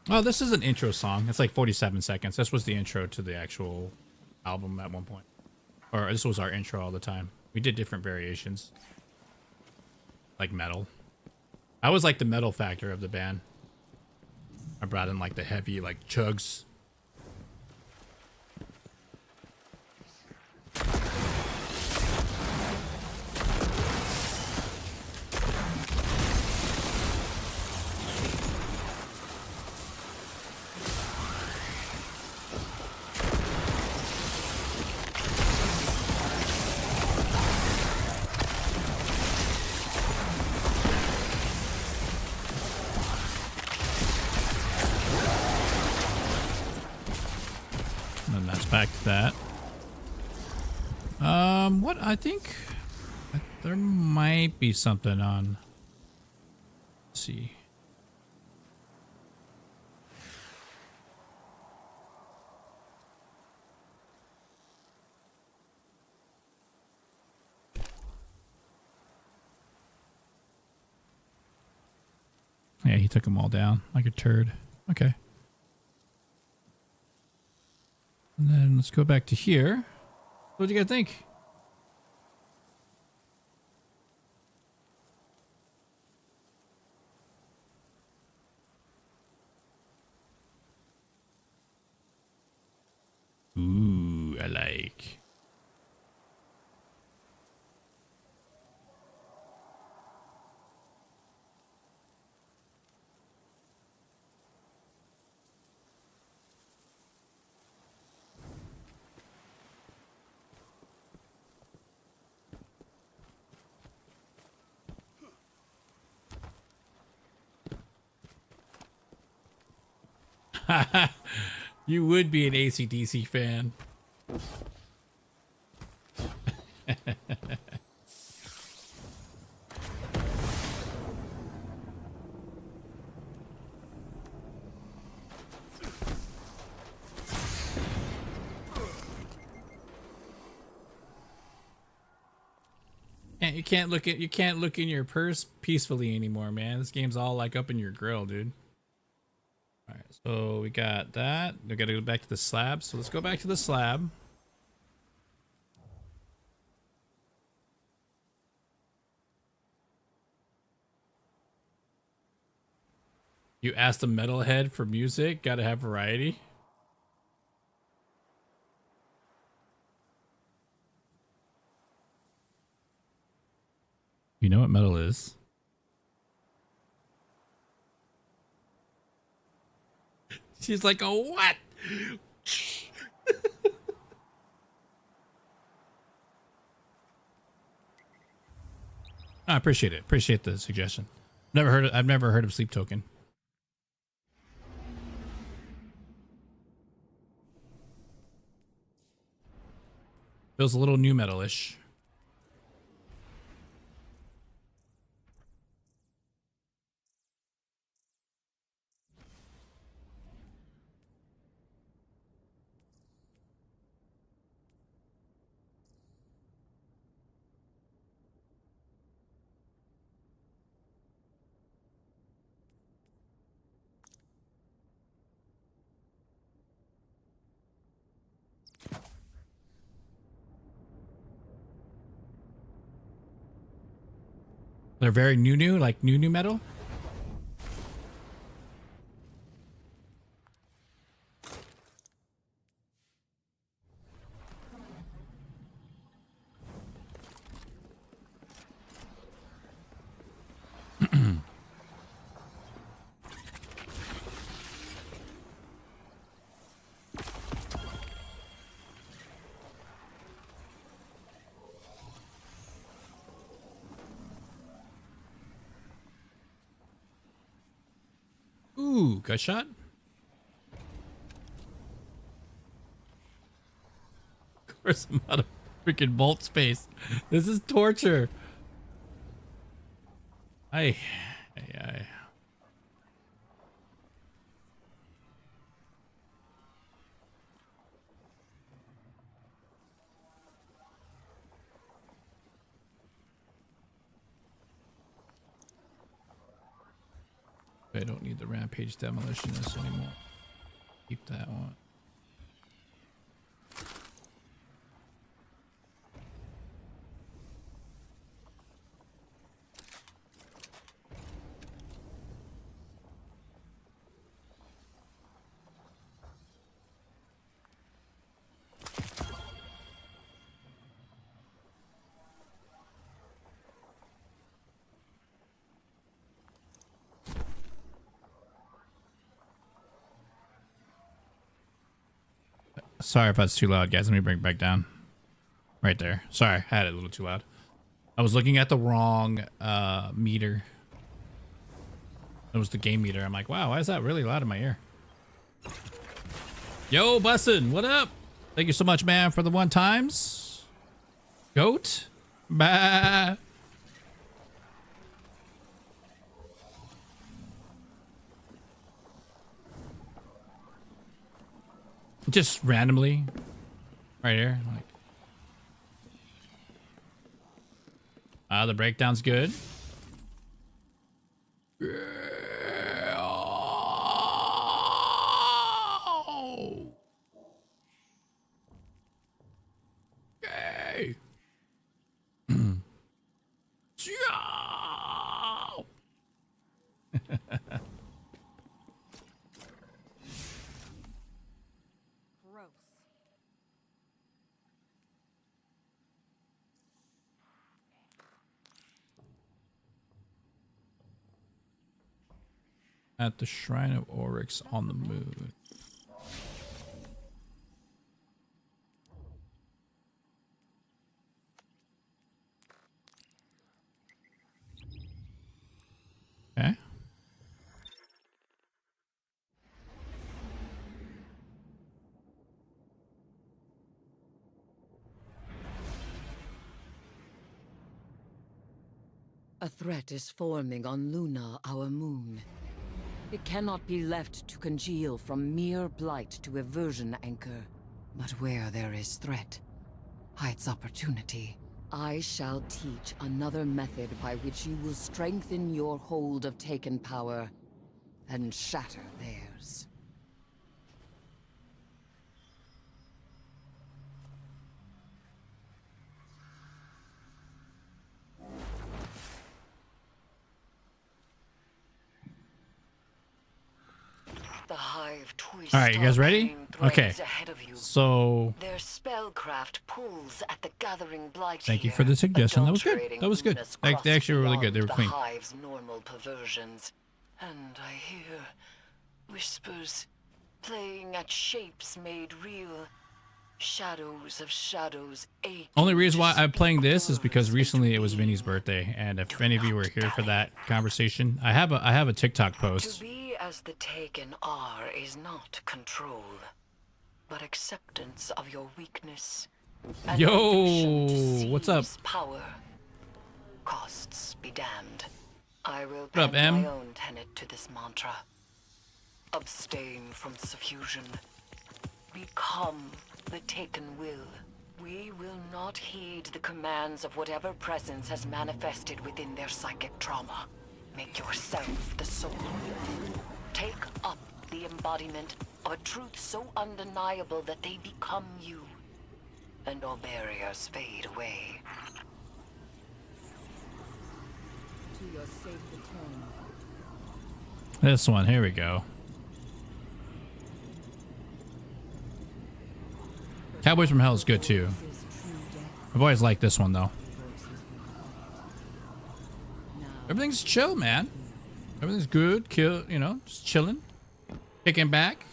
Oh, this is an intro song. It's like 47 seconds. This was the intro to the actual album at one point. Or this was our intro all the time. We did different variations. Like metal. I was like the metal factor of the band. I brought in like the heavy like chugs. Back to that. What I think There might be something on. Let's see. Yeah, he took them all down like a turd. Okay. And then let's go back to here. What do you guys think? Ooh, I like. You would be an AC/DC fan. And you can't look in your purse peacefully anymore, man. This game's all like up in your grill, dude. All right, so we got that. We got to go back to the slab. So let's go back to the slab. You asked a metalhead for music. Got to have variety. You know what metal is? She's like, oh, what? I appreciate it. Appreciate the suggestion. I've never heard of Sleep Token. Feels a little new metal-ish. They're very new, like new metal. Ooh, gut shot. Of course, I'm out of freaking bolt space. This is torture. I. I don't need the rampage demolitionist anymore. Keep that one. Sorry if that's too loud, guys. Let me bring it back down. Right there. Sorry, I had it a little too loud. I was looking at the wrong meter. It was the game meter. I'm like, wow, why is that really loud in my ear? Yo, Bussin', what up? Thank you so much, man, for the 1 times. Goat. Bah. Just randomly, right here. Like, the breakdown's good. Okay. At the Shrine of Oryx on the moon. Okay. A threat is forming on Luna, our moon. It cannot be left to congeal from mere blight to aversion anchor. But where there is threat, hides opportunity. I shall teach another method by which you will strengthen your hold of Taken power and shatter theirs. The hive twist. All right, you guys ready? Okay. So their spellcraft pulls at the gathering blight. Thank you for the suggestion. That was good. That was good. They actually were really good. They were clean. The hive's normal perversions. And I hear whispers playing at shapes made real. Shadows of shadows ache. Only reason why I'm playing this is because recently it was Vinny's birthday, and if any of you were here for that conversation, I have a TikTok post. To be as the Taken are is not control, but acceptance of your weakness. And Yo, what's up? Power. Costs be damned. I will What up, pen Em? my own tenet to this mantra. Abstain from suffusion. Become the Taken will. We will not heed the commands of whatever presence has manifested within their psychic trauma. Make yourself the soul. Take up the embodiment of a truth so undeniable that they become you, and all barriers fade away. To your safe return. This one, here we go. Cowboys from Hell is good too. I've always liked this one though. Everything's chill, man. Everything's good. You know, just chilling, kicking back,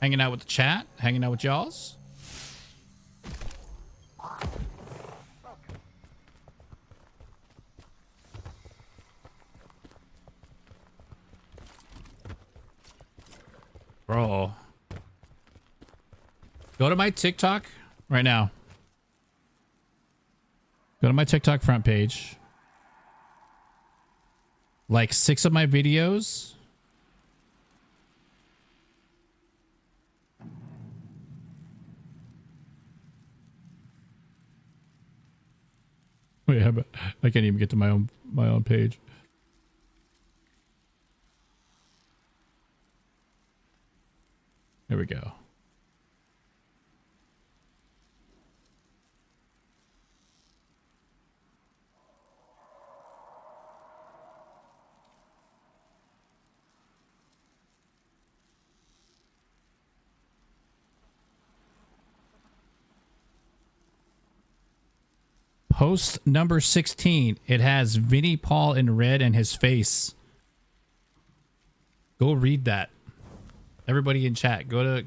hanging out with the chat, hanging out with y'alls. Bro. Go to my TikTok right now. Go to my TikTok front page. Like 6 of my videos. Wait, how about, I can't even get to my own page. There we go. Post number 16. It has Vinnie Paul in red and his face. Go read that. Everybody in chat, go to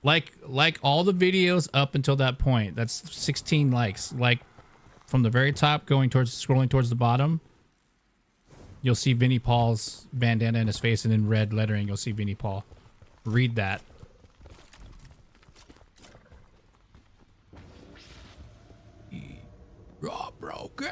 like all the videos up until that point. That's 16 likes. Like from the very top scrolling towards the bottom. You'll see Vinnie Paul's bandana in his face, and in red lettering you'll see Vinnie Paul. Read that. Raw broken.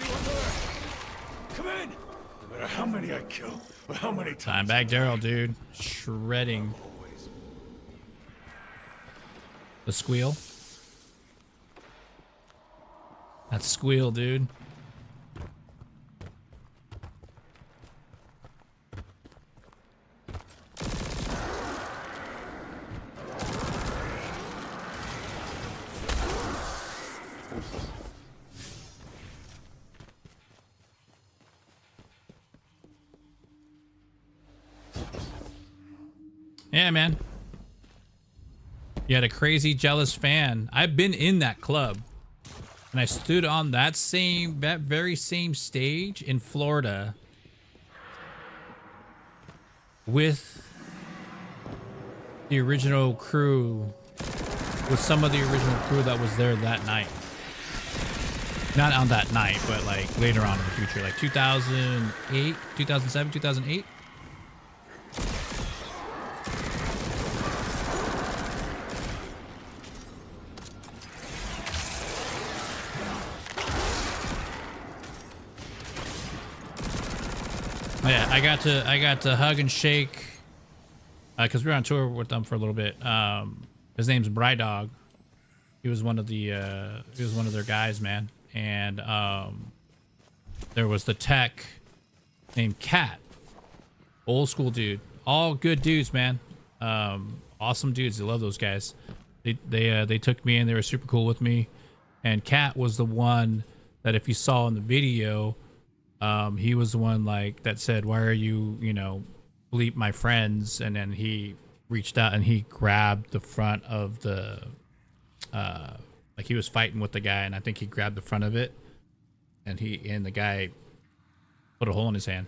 anyone there? Come in! No matter how many I kill, or how many times. Time back Daryl, dude. Shredding. The squeal. That squeal, dude. Yeah, man. You had a crazy jealous fan. I've been in that club. And I stood on that very same stage in Florida with the original crew, with some of the original crew that was there that night. Not on that night, but like later on in the future, like 2008, 2007, 2008. Yeah, I got to hug and shake because we were on tour with them for a little bit. His name's Brydog. He was one of their guys, man. And there was the tech named Cat, old school dude. All good dudes, man. Awesome dudes. I love those guys. They took me in. They were super cool with me. And Cat was the one that, if you saw in the video, he was the one like that said, "Why are you, bleep my friends?" And then he reached out and he grabbed the front of the, like he was fighting with the guy, and I think he grabbed the front of it, and the guy put a hole in his hand.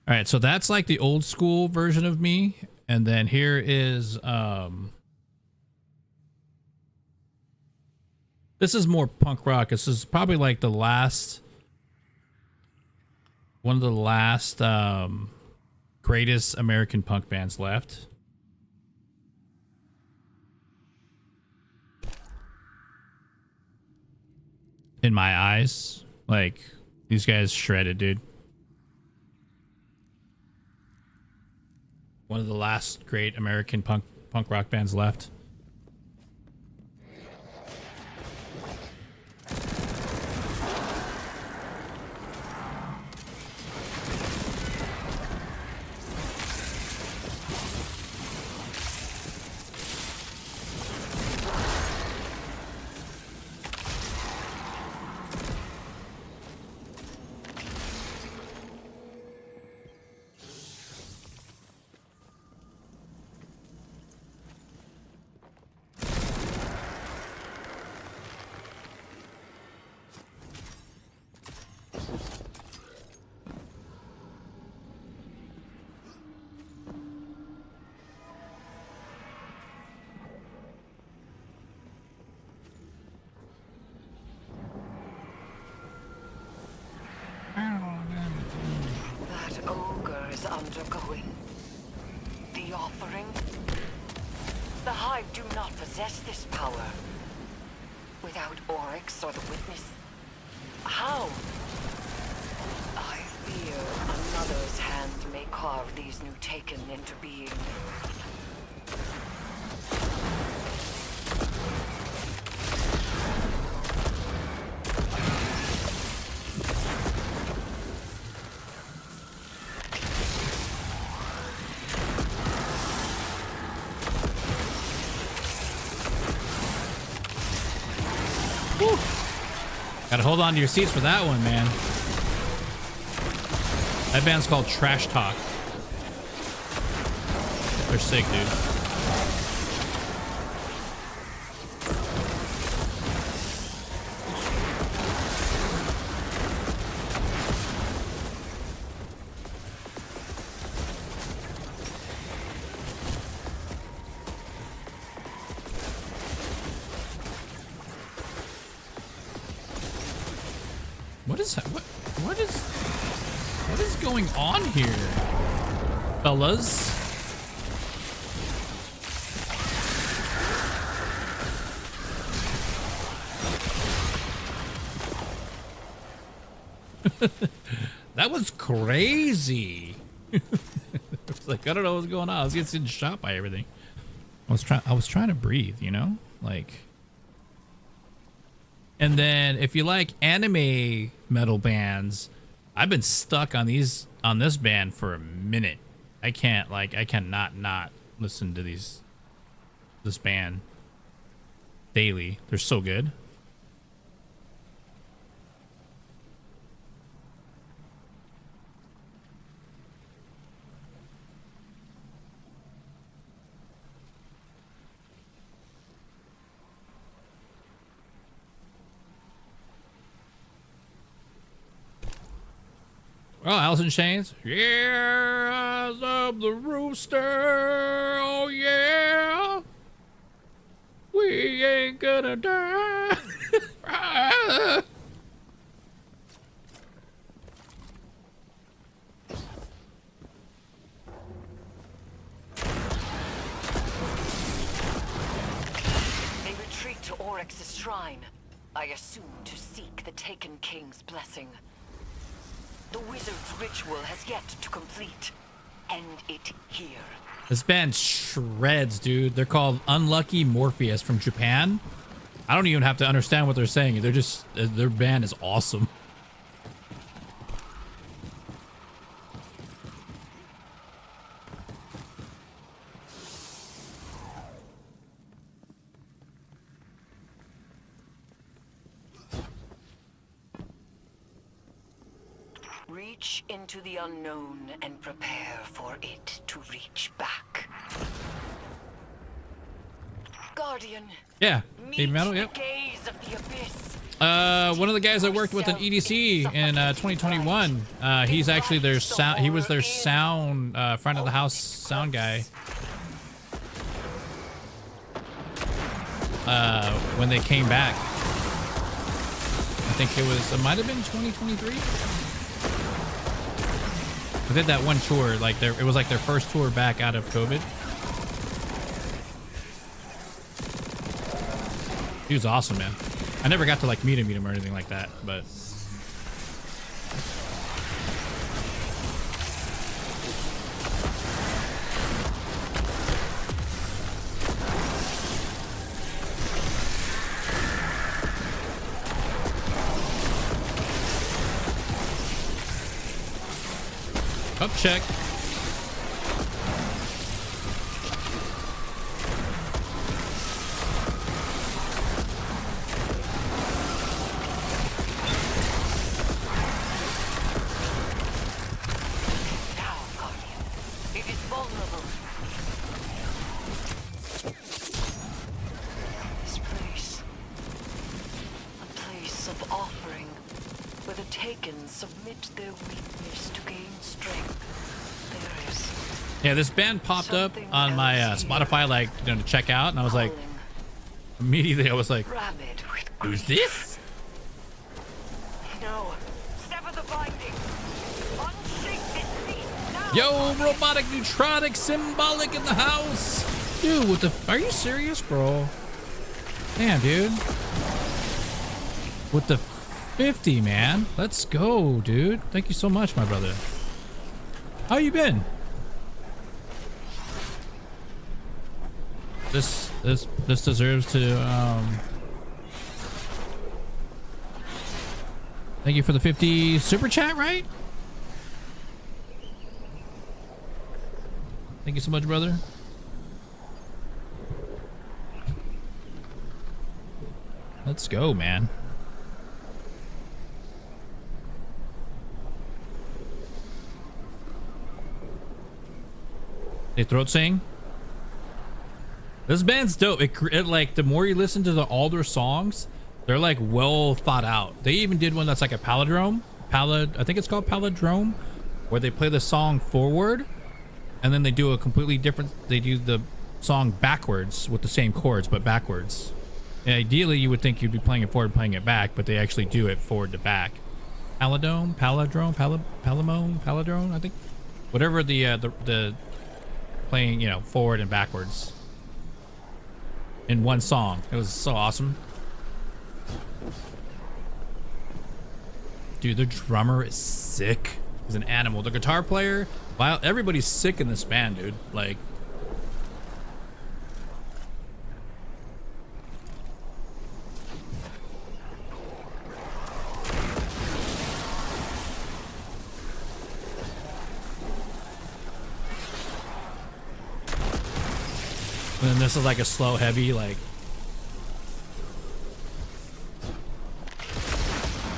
All right, so that's like the old school version of me, and then here is this is more punk rock. This is probably like one of the last greatest American punk bands left. In my eyes, like these guys shredded, dude. One of the last great American punk rock bands left. That ogre is undergoing the offering. The Hive do not possess this power. Without Oryx or the Witness, how? I fear another's hand may carve these new Taken into being. Gotta hold on to your seats for that one, man. That band's called Trash Talk. They're sick, dude. What is going on here, fellas? That was crazy. It's like, I don't know what's going on. I was getting shot by everything. I was trying to breathe, you know? Like, and then if you like anime metal bands, I've been stuck on this band for a minute. I cannot not listen to this band daily. They're so good. Oh, Alice in Chains. Yeah, eyes of the rooster. Oh, yeah. We ain't gonna die. They retreat to Oryx's shrine. I assume to seek the Taken King's blessing. The wizard's ritual has yet to complete. End it here. This band shreds, dude. They're called Unlucky Morpheus from Japan. I don't even have to understand what they're saying. They're just, their band is awesome. Reach into the unknown and prepare for it to reach back. Guardian. Yeah, meet heavy metal. Yep. the gaze of the abyss. One of the guys I worked with at EDC in 2021. He's actually their sound. He was their sound front of the house sound guy. When they came back, I think it might have been 2023. They did that one tour, like it was like their first tour back out of COVID. He was awesome, man. I never got to like meet him or anything like that, but up check. Yeah, this band popped up on my Spotify, like, you know, to check out, and I was like, immediately I was like, who's this? No, sever the binding. Unshake this beast now. Yo, robotic, neutronic, symbolic in the house. Dude, what the? Are you serious, bro? Damn, dude. With the 50, man. Let's go, dude. Thank you so much, my brother. How you been? This deserves to thank you for the 50 super chat, right? Thank you so much, brother. Let's go, man. They throat sing. This band's dope. It like, the more you listen to all their songs, they're like well thought out. They even did one that's like a palindrome. I think it's called palindrome, where they play the song forward, and then they do a completely different. They do the song backwards with the same chords, but backwards. And ideally, you would think you'd be playing it forward, playing it back, but they actually do it forward to back. Palindrome, palindrome. I think, whatever the playing, you know, forward and backwards. In one song. It was so awesome. Dude, the drummer is sick. He's an animal. The guitar player, wow, everybody's sick in this band, dude. Like, and then this is like a slow, heavy, like.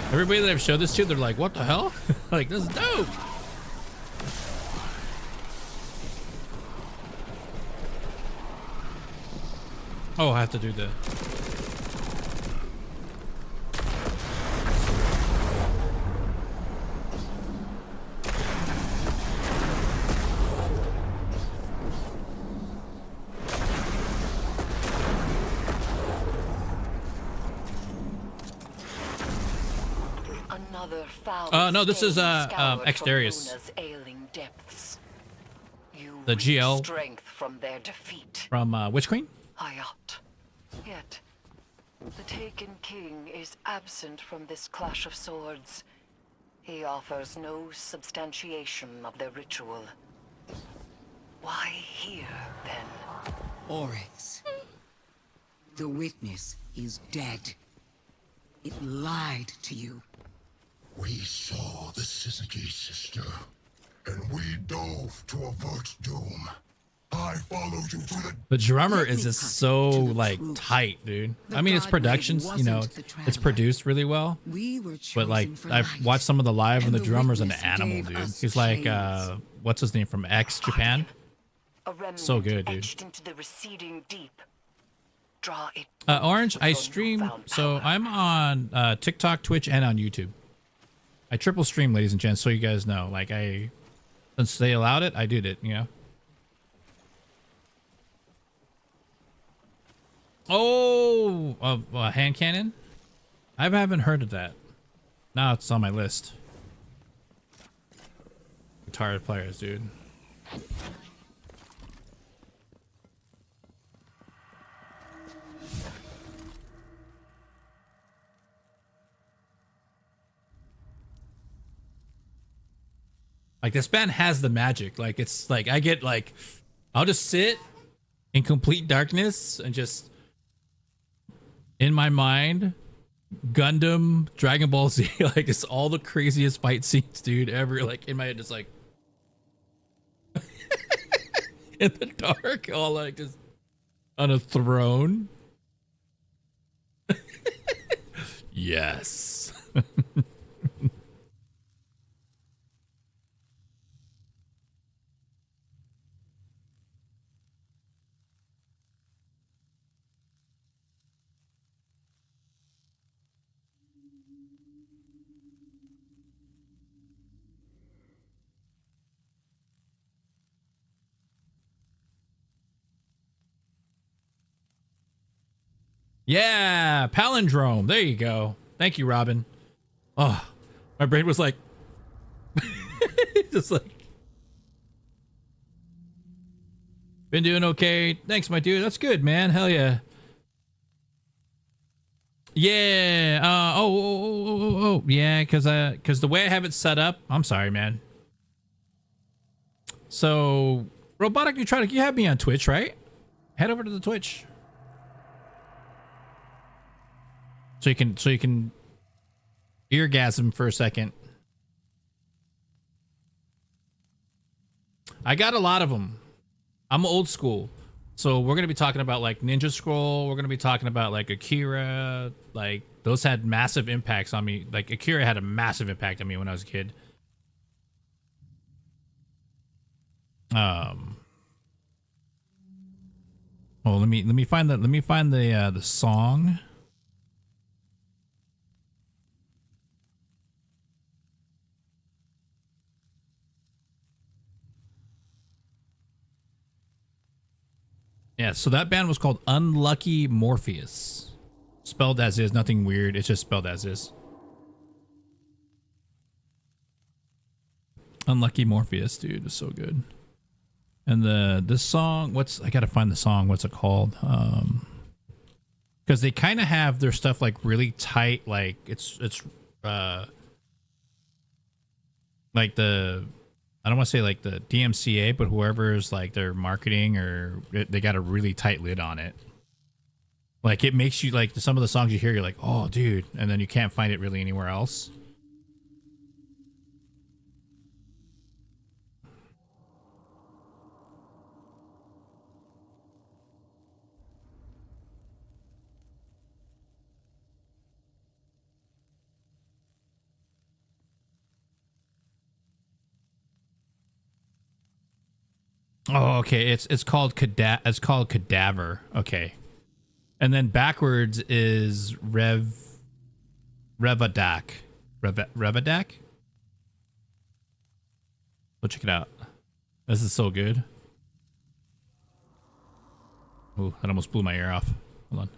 Everybody that I've showed this to, they're like, what the hell? Like, this is dope. Oh, I have to do the. No, this is Exterius. The GL strength from their defeat. from Witch Queen. Hayat. Yet, the Taken King is absent from this clash of swords. He offers no substantiation of their ritual. Why here, then? Oryx. The witness is dead. It lied to you. We saw the Syzygy sister, and we dove to avert doom. I followed you to The drummer is just so like tight, dude. I mean, it's productions, you know, it's produced really well. But like, I've watched some of the live, and the drummer's an animal, dude. He's like, what's his name from X Japan? So good, dude. Into the receding deep. Draw it. Orange, I stream, so I'm on TikTok, Twitch, and on YouTube. I triple stream, ladies and gents, so you guys know. Like, since they allowed it, I did it, you know. Oh, a hand cannon? I haven't heard of that. Now it's on my list. Guitar players, dude. Like, this band has the magic. Like, it's like, I get like, I'll just sit in complete darkness and just in my mind, Gundam, Dragon Ball Z, like, it's all the craziest fight scenes, dude, ever. Like, in my head, just like in the dark, all like just on a throne. Yes. Yeah, palindrome. There you go. Thank you, Robin. Oh, my brain was like, just like, been doing okay. Thanks, my dude. That's good, man. Hell yeah. Yeah. Oh. Yeah, because the way I have it set up. I'm sorry, man. So, Robotic Neutronic, you have me on Twitch, right? Head over to the Twitch. So you can eargasm for a second. I got a lot of them. I'm old school. So we're going to be talking about like Ninja Scroll. We're going to be talking about like Akira. Like, those had massive impacts on me. Like, Akira had a massive impact on me when I was a kid. Oh, let me find the song. Yeah, so that band was called Unlucky Morpheus. Spelled as is, nothing weird. It's just spelled as is. Unlucky Morpheus, dude, is so good. And this song, I gotta find the song. What's it called? Because they kind of have their stuff like really tight, like it's like the, I don't want to say like the DMCA, but whoever's like their marketing or they got a really tight lid on it. Like it makes you like some of the songs you hear, you're like, oh dude, and then you can't find it really anywhere else. Oh, okay. It's called Cadaver. Okay. And then backwards is Revadak. Revadak? Go check it out. This is so good. Oh, that almost blew my ear off. Hold on.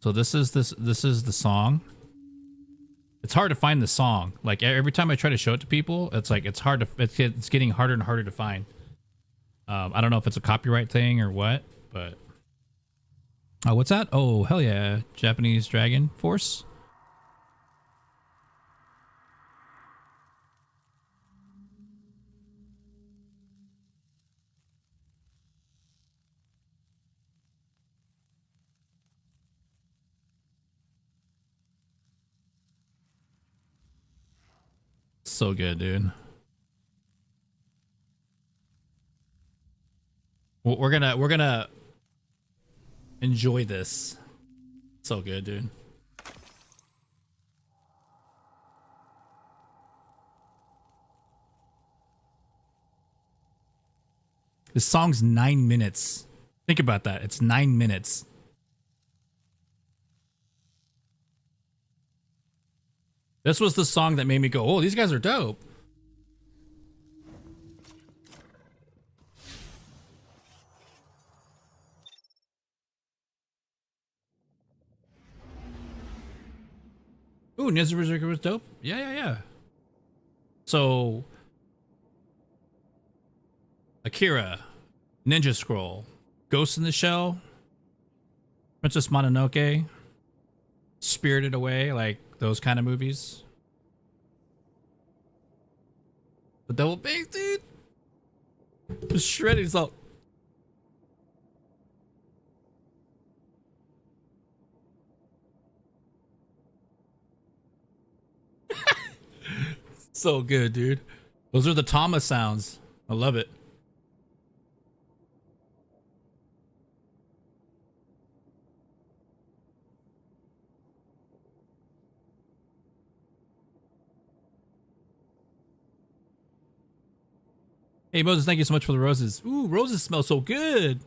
So this is the song. It's hard to find the song. Like every time I try to show it to people, it's like it's hard to it's getting harder and harder to find. I don't know if it's a copyright thing or what, but oh, what's that? Oh, hell yeah, Japanese Dragon Force. So good, dude. Well, we're gonna enjoy this. So good, dude. This song's 9 minutes. Think about that. It's 9 minutes. This was the song that made me go, oh, these guys are dope. Ooh, Ninja Berserker was dope. Yeah. So, Akira, Ninja Scroll, Ghost in the Shell, Princess Mononoke, Spirited Away, like those kind of movies. The double bass, dude. Just shredding salt. So good, dude. Those are the Tama sounds. I love it. Hey, Moses, thank you so much for the roses. Ooh, roses smell so good.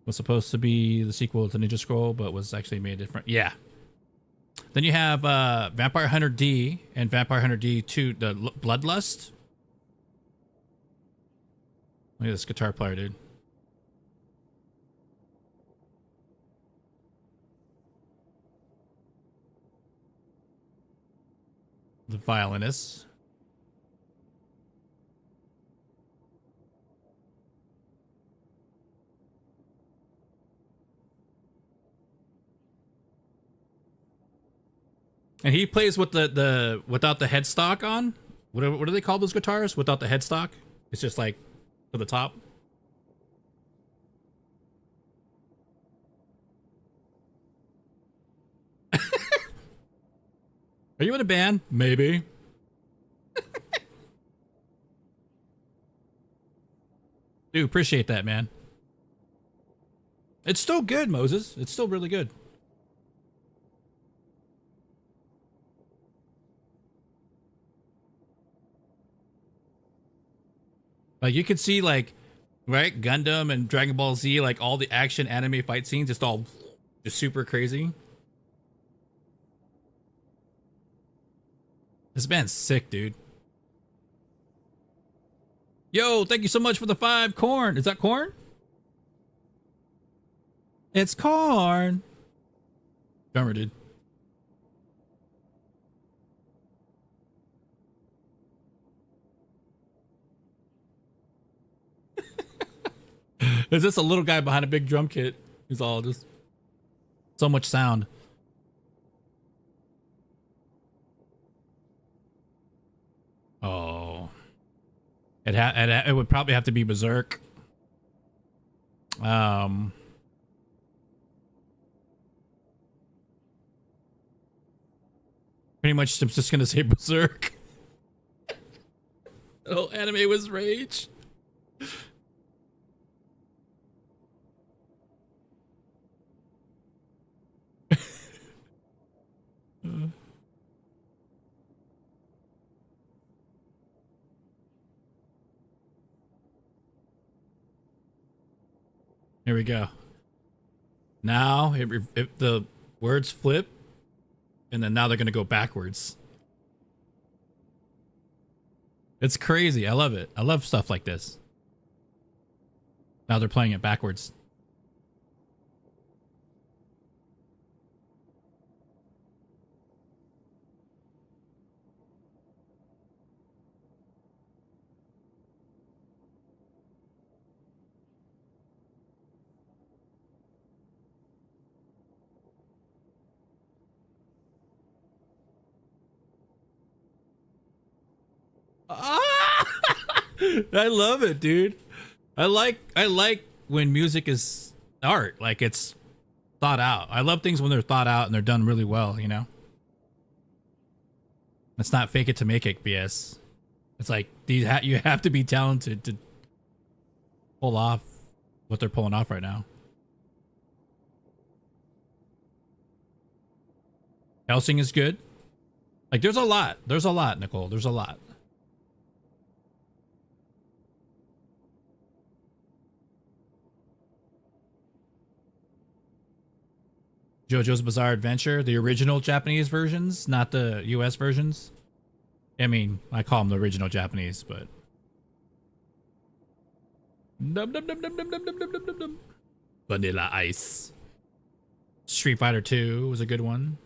Was supposed to be the sequel to Ninja Scroll, but was actually made different. Yeah. Then you have Vampire Hunter D and Vampire Hunter D2, the Bloodlust. Look at this guitar player, dude. The violinist. And he plays with the without the headstock on. What do they call those guitars? Without the headstock? It's just like to the top. Are you in a band? Maybe. Dude, appreciate that, man. It's still good, Moses. It's still really good. Like you can see like, right, Gundam and Dragon Ball Z, like all the action anime fight scenes, just super crazy. This band's sick, dude. Yo, thank you so much for the 5 corn. Is that corn? It's corn. Drummer, dude. Is this a little guy behind a big drum kit? He's all just So much sound. Oh. It would probably have to be Berserk. Pretty much I'm just gonna say Berserk. The whole anime was rage. Here we go. Now, if the words flip, and then now they're going to go backwards. It's crazy. I love it. I love stuff like this. Now they're playing it backwards. I love it, dude. I like when music is art, like it's thought out. I love things when they're thought out and they're done really well, you know? It's not fake it to make it BS. It's like you have to be talented to pull off what they're pulling off right now. Helsing is good. Like there's a lot, Nicole. There's a lot. JoJo's Bizarre Adventure, the original Japanese versions, not the US versions. I mean, I call them the original Japanese, but Vanilla Ice. Street Fighter 2 was a good one.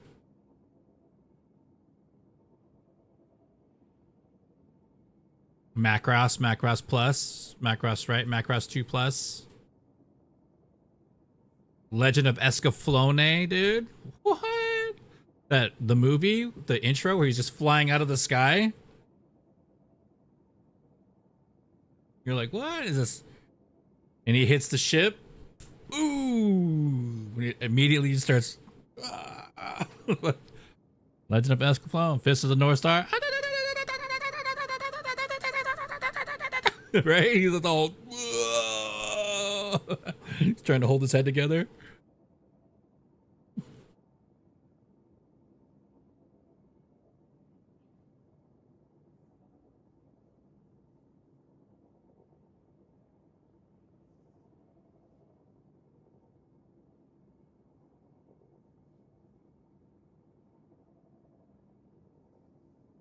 Macross Plus, Macross, right? Macross 2 Plus. Legend of Escaflowne, dude. What? That the movie, the intro where he's just flying out of the sky. You're like, what is this? And he hits the ship. Ooh! When he immediately starts. Legend of Escaflowne, Fist of the North Star. Right? He's all. He's trying to hold his head together.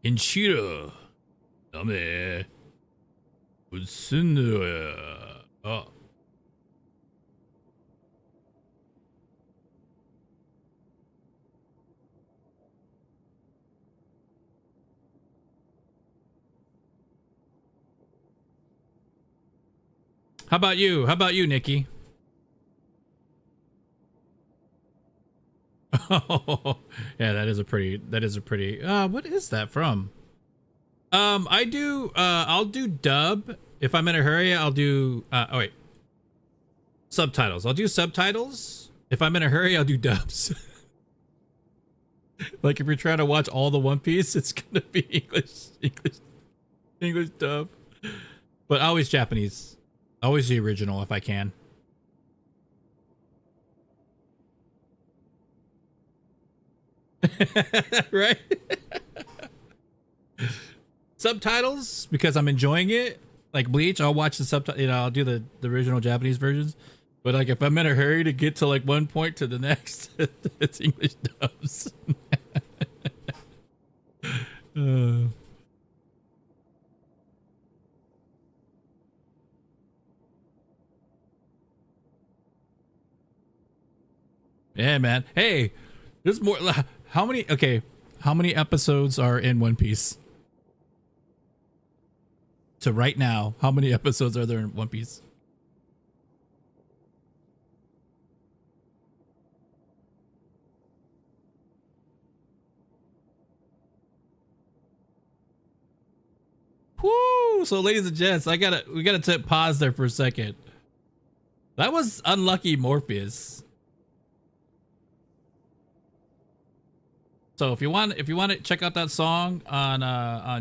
Inshira. Dame. Oh. How about you? How about you, Nikki? Oh, yeah, that is a pretty, what is that from? I'll do dub. If I'm in a hurry, I'll do, oh wait. Subtitles. I'll do subtitles. If I'm in a hurry, I'll do dubs. Like if you're trying to watch all the One Piece, it's gonna be English dub. But always Japanese. Always the original if I can. Right? Subtitles because I'm enjoying it. Like Bleach, I'll watch the subtitle. You know, I'll do the original Japanese versions. But like if I'm in a hurry to get to like one point to the next, it's English dubs. Yeah, man. Hey, there's more. How many episodes are in One Piece? So right now, how many episodes are there in One Piece? Whoo! So, ladies and gents, we gotta pause there for a second. That was unlucky Morpheus. So if you want to check out that song on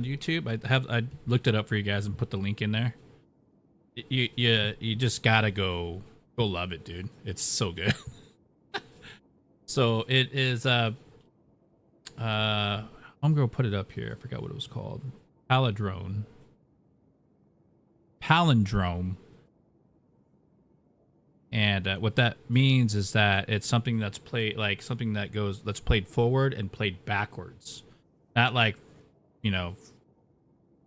YouTube, I looked it up for you guys and put the link in there. You just gotta go love it, dude. It's so good. So it is I'm gonna put it up here. I forgot what it was called. Palindrome. And what that means is that it's something that's played, like something that's played forward and played backwards. Not like, you know,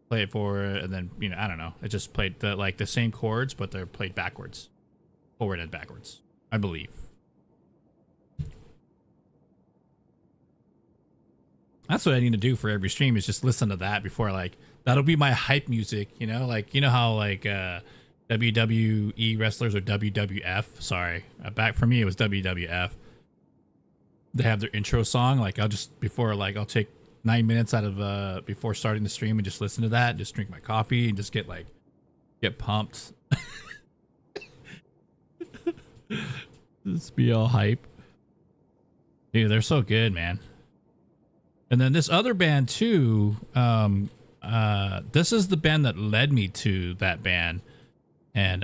play it forward and then, you know, I don't know. It just played the same chords, but they're played backwards. Forward and backwards, I believe. That's what I need to do for every stream, is just listen to that before, like, that'll be my hype music, you know? Like, you know how, like, WWE wrestlers or WWF, sorry. Back for me, it was WWF. They have their intro song. Like, I'll take 9 minutes out of, before starting the stream and just listen to that, just drink my coffee and just get pumped. Just be all hype. Dude, they're so good, man. And then this other band too, this is the band that led me to that band. And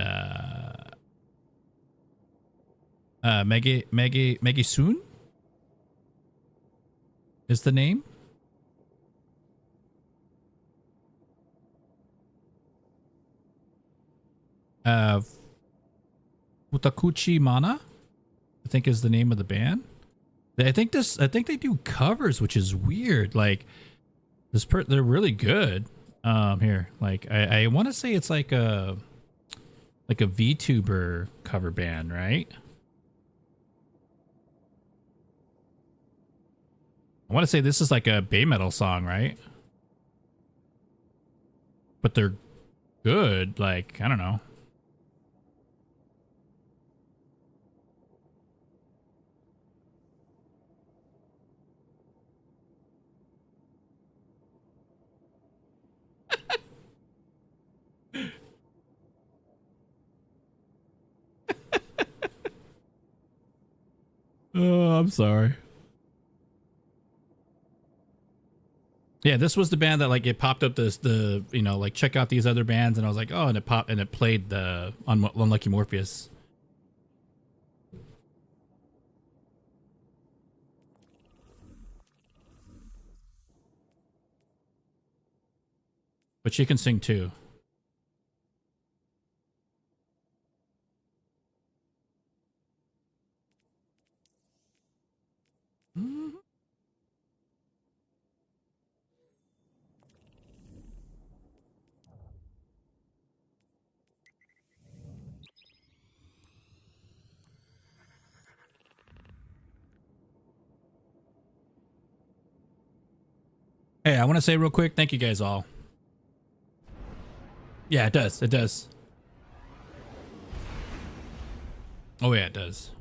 Megisoon is the name. Futakuchi Mana, I think, is the name of the band. I think they do covers, which is weird. Like they're really good. Here, like I want to say it's like a VTuber cover band, right? I want to say this is like a Bay Metal song, right? But they're good. Like, I don't know. Oh, I'm sorry. Yeah, this was the band that, like, it popped up the you know, like, check out these other bands, and I was like, oh, and it played the Unlucky Morpheus. But she can sing too. Hey, I want to say real quick, thank you guys all. Yeah, it does. It does. Oh, yeah, it does.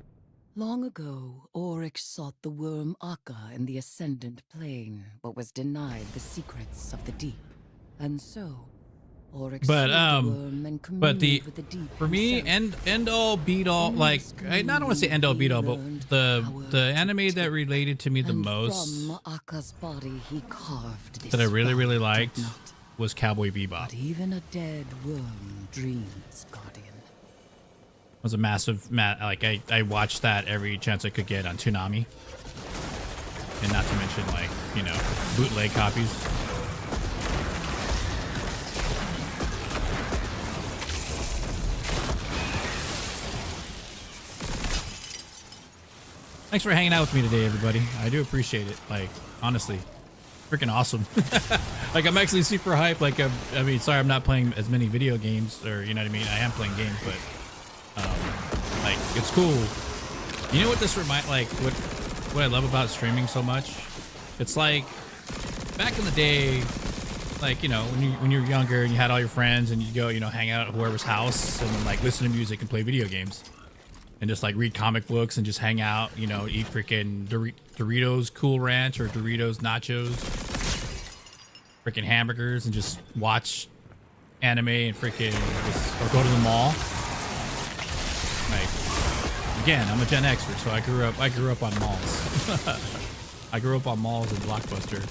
Long ago, Oryx sought the worm Akka in the Ascendant Plane, but was denied the secrets of the deep. And so, Oryx but the worm and communed with the deep for me, end all beat all, like, I don't want to say end all beat all, but the anime that related to me the most, from Akka's body he carved this that I really liked, Dreadnought. was Cowboy Bebop. But even a dead worm dreams, Guardian. It was a massive, like, I watched that every chance I could get on Toonami. And not to mention, like, you know, bootleg copies. Thanks for hanging out with me today, everybody. I do appreciate it. Like, honestly, freaking awesome. Like, I'm actually super hyped. Like, I mean, sorry, I'm not playing as many video games, or, you know what I mean? I am playing games, but, like, it's cool. You know what this like, what I love about streaming so much? It's like, back in the day, like, you know, when you're younger and you had all your friends and you go, you know, hang out at whoever's house and then, like, listen to music and play video games. And just, like, read comic books and just hang out, you know, eat freaking Doritos Cool Ranch or Doritos Nachos. freaking hamburgers and just watch anime and freaking or go to the mall. Like, again, I'm a Gen Xer, so I grew up on malls. I grew up on malls and Blockbuster.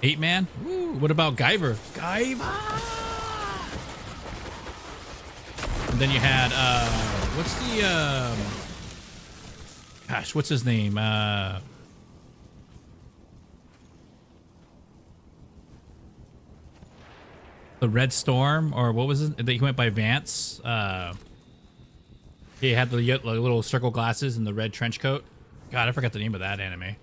Eight Man? Woo, what about Guyver? Guyver! And then you had what's the gosh, what's his name? The Red Storm, or what was it? He went by Vance. He had the little circle glasses and the red trench coat. God, I forgot the name of that anime.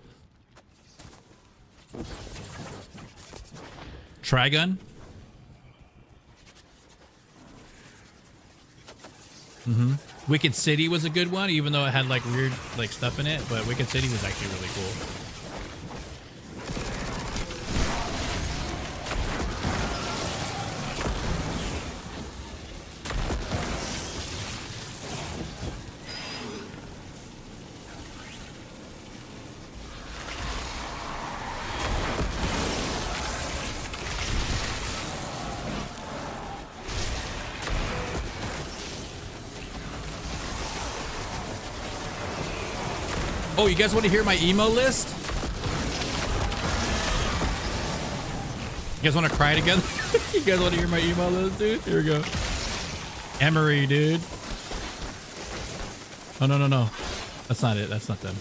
Trigun. Wicked City was a good one, even though it had like weird like stuff in it. But Wicked City was actually really cool. Oh, you guys want to hear my emo list? You guys want to cry together? You guys want to hear my emo list, dude? Here we go. Emery, dude. Oh, no, no, no. That's not it. That's not them.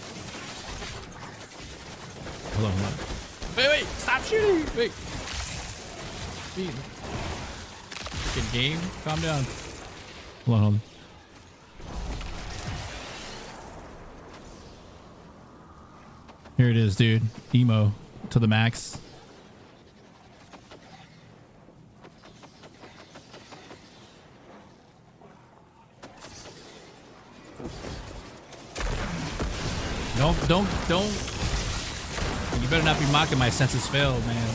Hold on, hold on. Wait, wait. Stop shooting. Wait. Speed. Good game. Calm down. Hold on, hold on. Here it is, dude. Emo to the max. Don't. You better not be mocking my senses failed, man.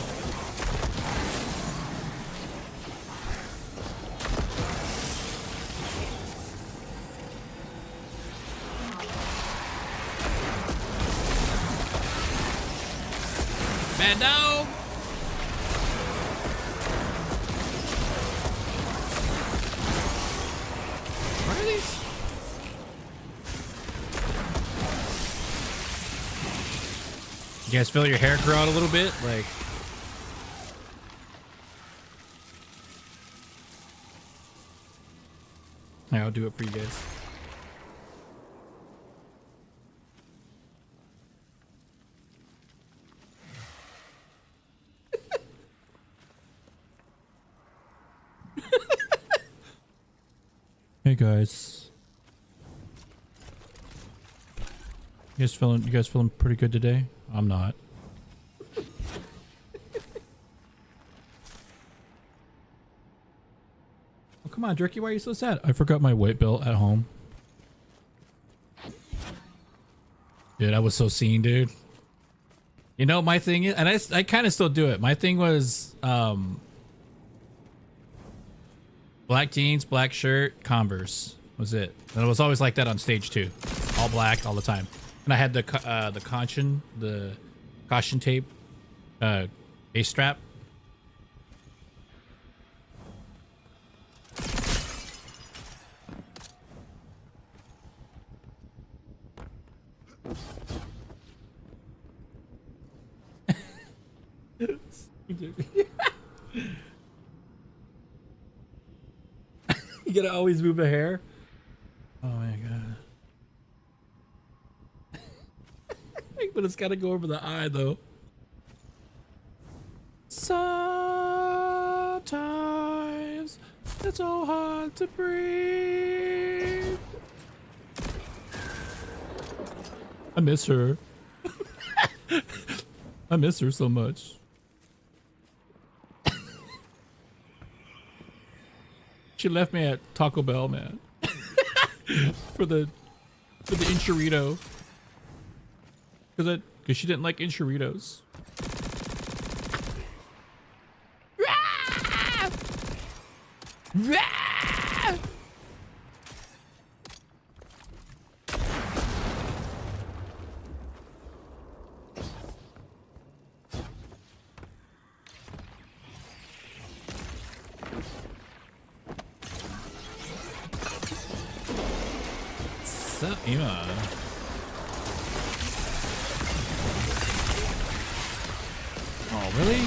Bad dog. Where are these? You guys feel your hair grow out a little bit? Like, yeah, I'll do it for you guys. Hey guys. You guys feeling pretty good today? I'm not. Oh, come on, Jerky, why are you so sad? I forgot my weight belt at home. Dude, I was so seen, dude. You know, my thing is, and I kind of still do it. My thing was black jeans, black shirt, Converse was it. And it was always like that on stage too. All black all the time. And I had the caution tape base strap. You gotta always move the hair. Oh my god. But it's gotta go over the eye though. Sometimes it's so hard to breathe. I miss her. I miss her so much. She left me at Taco Bell, man. for the enchilito. Because she didn't like enchiladas. What's up, Ema? Oh, really?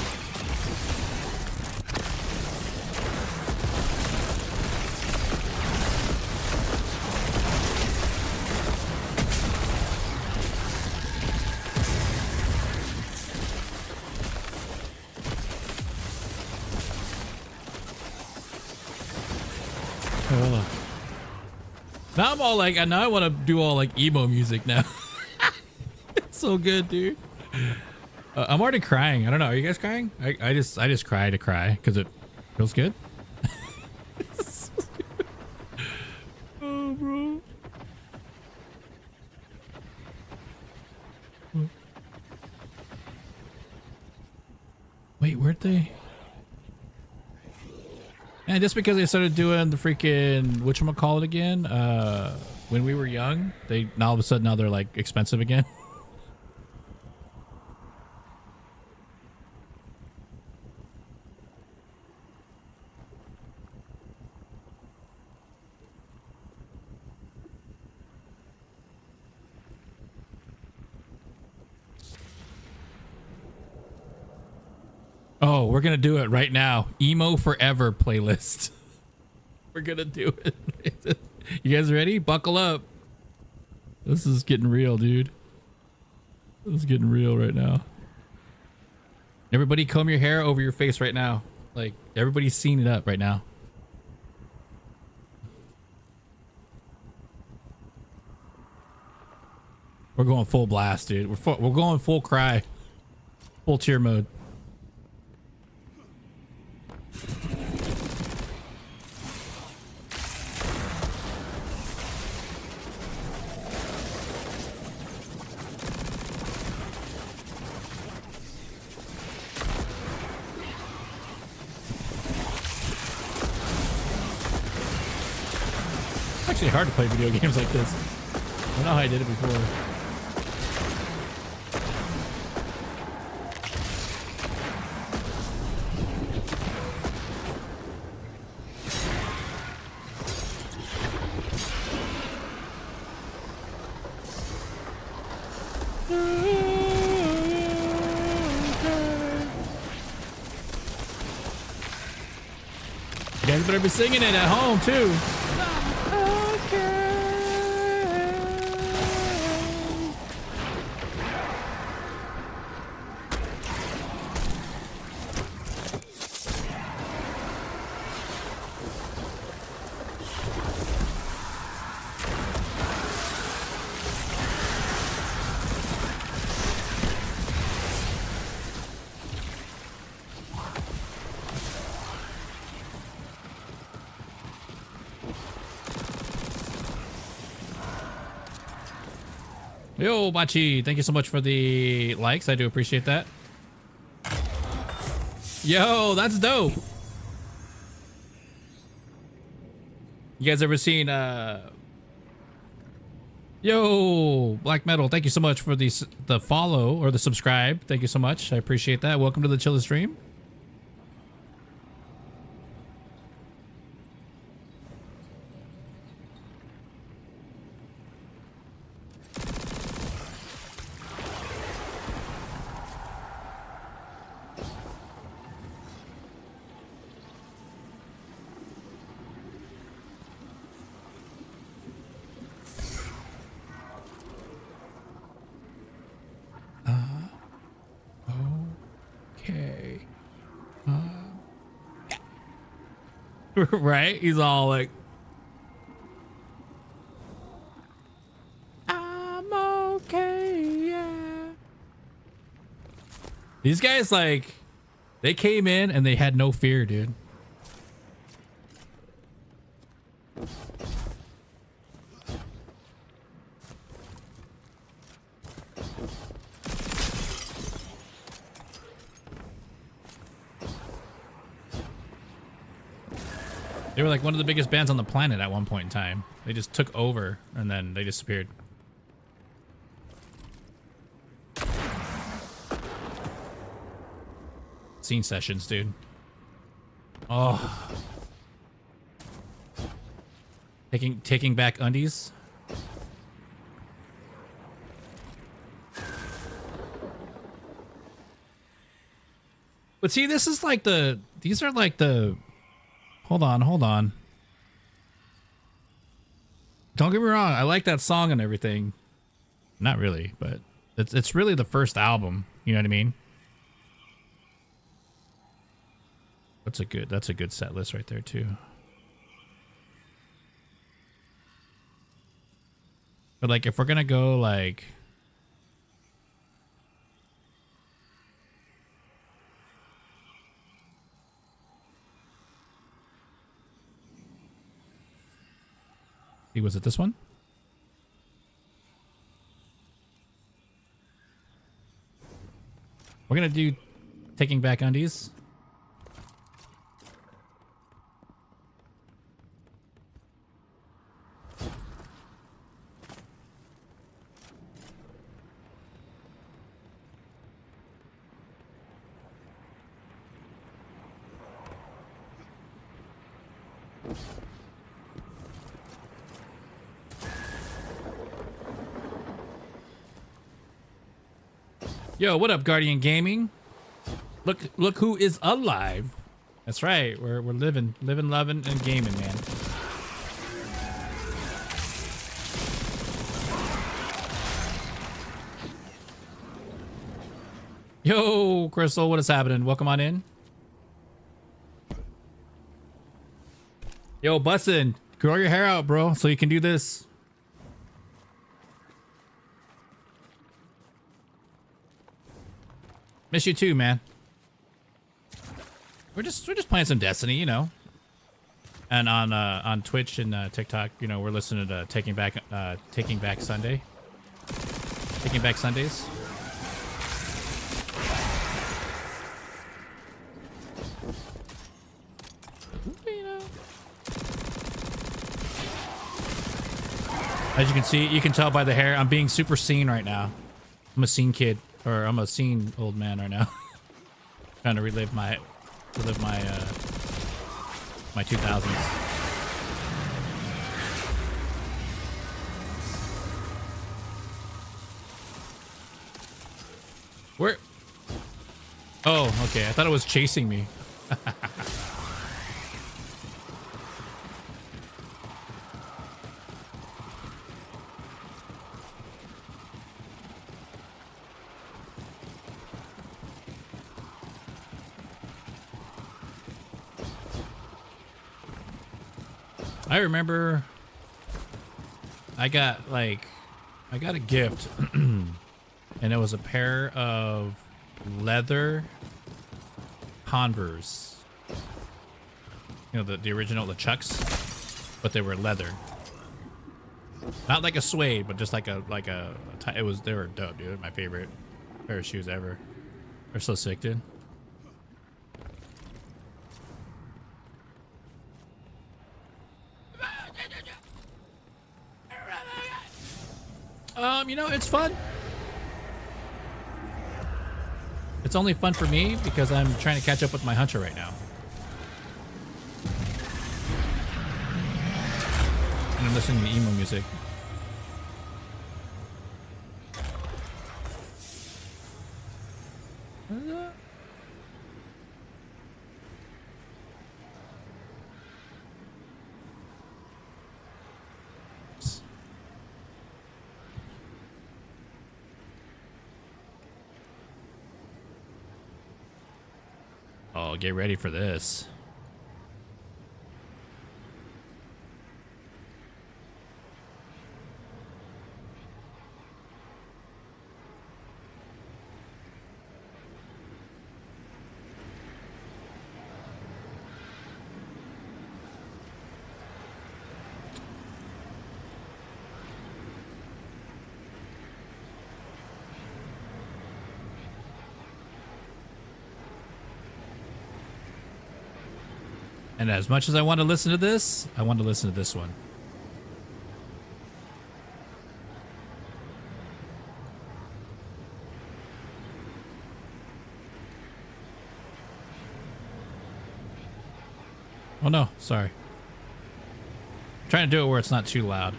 Now I'm all like, now I want to do all like emo music now. It's so good, dude. I'm already crying. I don't know. Are you guys crying? I just cry to cry because it feels good. Oh, bro. Wait, where'd they? And just because they started doing the freaking whatchamacallit again, when we were young, they now all of a sudden now they're like expensive again. Oh, we're gonna do it right now. Emo Forever playlist. We're gonna do it. You guys ready? Buckle up. This is getting real, dude. This is getting real right now. Everybody comb your hair over your face right now. Like, everybody's seeing it up right now. We're going full blast, dude. We're going full cry. Full cheer mode. It's actually hard to play video games like this. I don't know how I did it before. You guys better be singing it at home too. Yo, Bachi, thank you so much for the likes. I do appreciate that. Yo, that's dope. You guys ever seen Yo, Black Metal, thank you so much for the follow or the subscribe. Thank you so much. I appreciate that. Welcome to the Chilla stream. Okay. Right? He's all like, I'm okay, yeah. These guys, like, they came in and they had no fear, dude. They were like one of the biggest bands on the planet at one point in time. They just took over and then they disappeared. Scene sessions, dude. Oh. Taking back undies. But see, this is like these are like the, hold on. Don't get me wrong, I like that song and everything. Not really, but it's really the first album, you know what I mean? That's a good set list right there too. But like if we're gonna go like was it this one? We're gonna do Taking Back Undies. Yo, what up, Guardian Gaming? Look who is alive. That's right. We're living, loving, and gaming, man. Yo, Crystal, what is happening? Welcome on in. Yo, Bussin', grow your hair out, bro, so you can do this. Miss you too, man. We're just playing some Destiny, you know. And on Twitch and TikTok, you know, we're listening to Taking Back Sunday. Taking Back Sundays. As you can see, you can tell by the hair, I'm being super scene right now. I'm a scene kid, or I'm a scene old man right now. Trying to relive my 2000s. Where? Oh, okay. I thought it was chasing me. I remember I got a gift and it was a pair of leather Converse. You know, the original, the Chucks, but they were leather. Not like a suede, but just they were dope, dude. My favorite pair of shoes ever. They're so sick, dude. You know, it's fun. It's only fun for me because I'm trying to catch up with my hunter right now. And I'm listening to emo music. Oh, get ready for this. And as much as I want to listen to this, I want to listen to this one. Oh no, sorry. I'm trying to do it where it's not too loud,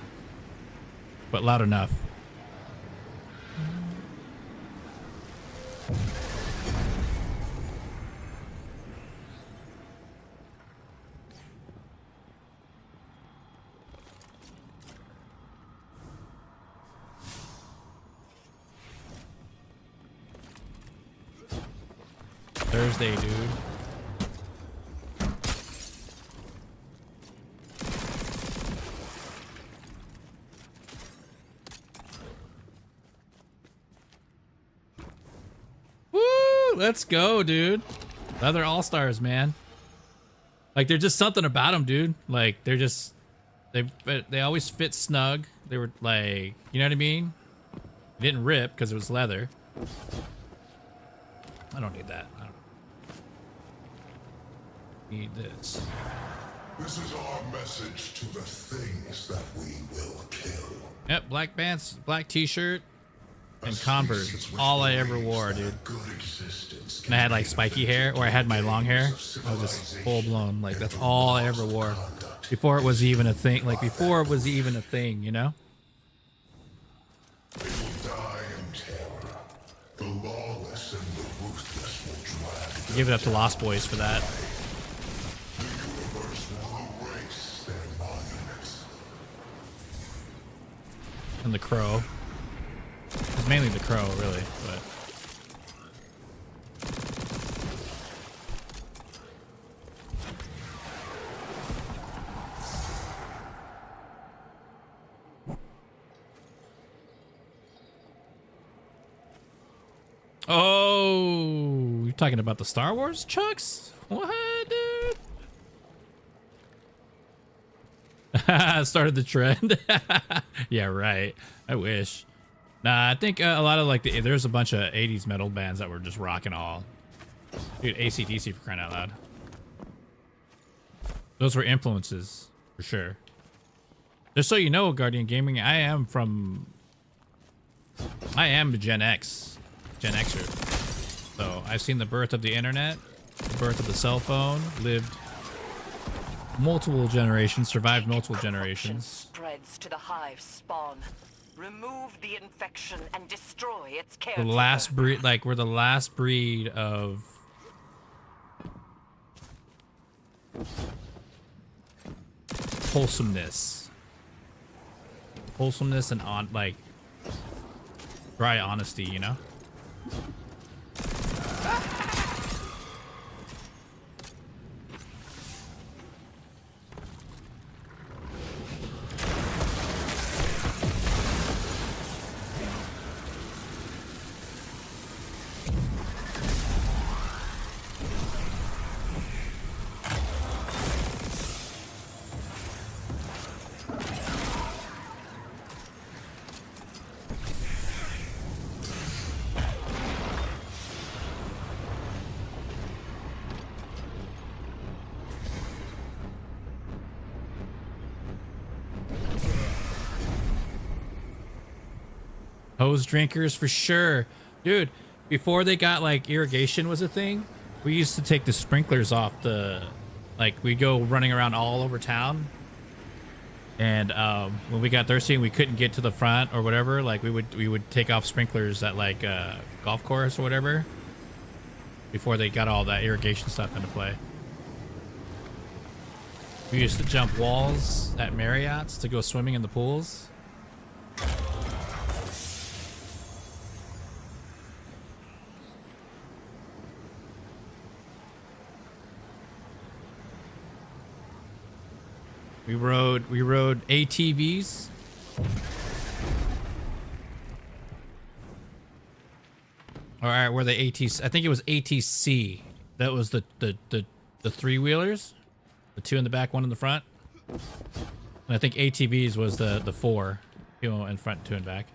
but loud enough. Thursday, dude. Woo! Let's go, dude. Leather All-Stars, man. Like, they're just something about them, dude. Like, they're just... They always fit snug. They were, like... You know what I mean? It didn't rip because it was leather. I don't need that. I don't need this. This is our message to the things that we will kill. Yep, black pants, black t-shirt, and Converse. That's all I ever wore, dude. And I had like spiky hair, or I had my long hair. I was just full blown. Like, that's all I ever wore. Before it was even a thing. Like, before it was even a thing, you know? They will die in terror. The lawless and the ruthless will drag. Give it up to Lost Boys for that. The universe will erase their monuments. And the Crow. It's mainly the Crow, really, but... Oh, you're talking about the Star Wars Chucks? What, dude? Started the trend. Yeah, right. I wish. Nah, I think a lot of like there's a bunch of 80s metal bands that were just rocking all. Dude, AC/DC, for crying out loud. Those were influences, for sure. Just so you know, Guardian Gaming, I am Gen X. Gen Xer. So I've seen the birth of the internet, the birth of the cell phone, lived multiple generations, survived multiple generations. Spreads to the hive spawn. Remove the infection and destroy its The caretaker. last breed, like we're the last breed of wholesomeness and on like dry honesty, you know? Hose drinkers for sure. Dude, before they got like irrigation was a thing, we used to take the sprinklers off the, like we go running around all over town. And when we got thirsty and we couldn't get to the front or whatever, like we would take off sprinklers at like a golf course or whatever before they got all that irrigation stuff into play. We used to jump walls at Marriott's to go swimming in the pools. We rode ATVs. All right, were the ATC? I think it was ATC. That was the three wheelers, the two in the back, one in the front. And I think ATVs was the four, two in front, two in back.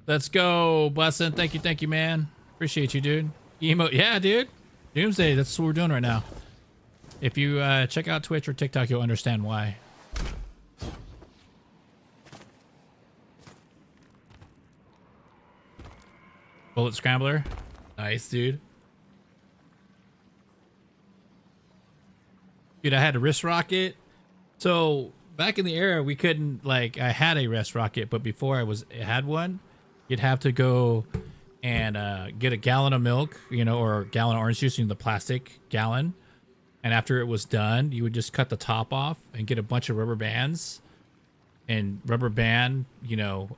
Let's go, Blessing. Thank you, man. Appreciate you, dude. Emote, yeah, dude. Doomsday, that's what we're doing right now. If you check out Twitch or TikTok, you'll understand why. Bullet Scrambler. Nice, dude. Dude, I had a wrist rocket. So back in the era, we couldn't, like, I had a wrist rocket, but before I had one, you'd have to go and get a gallon of milk, you know, or a gallon of orange juice in the plastic gallon. And after it was done, you would just cut the top off and get a bunch of rubber bands and rubber band, you know,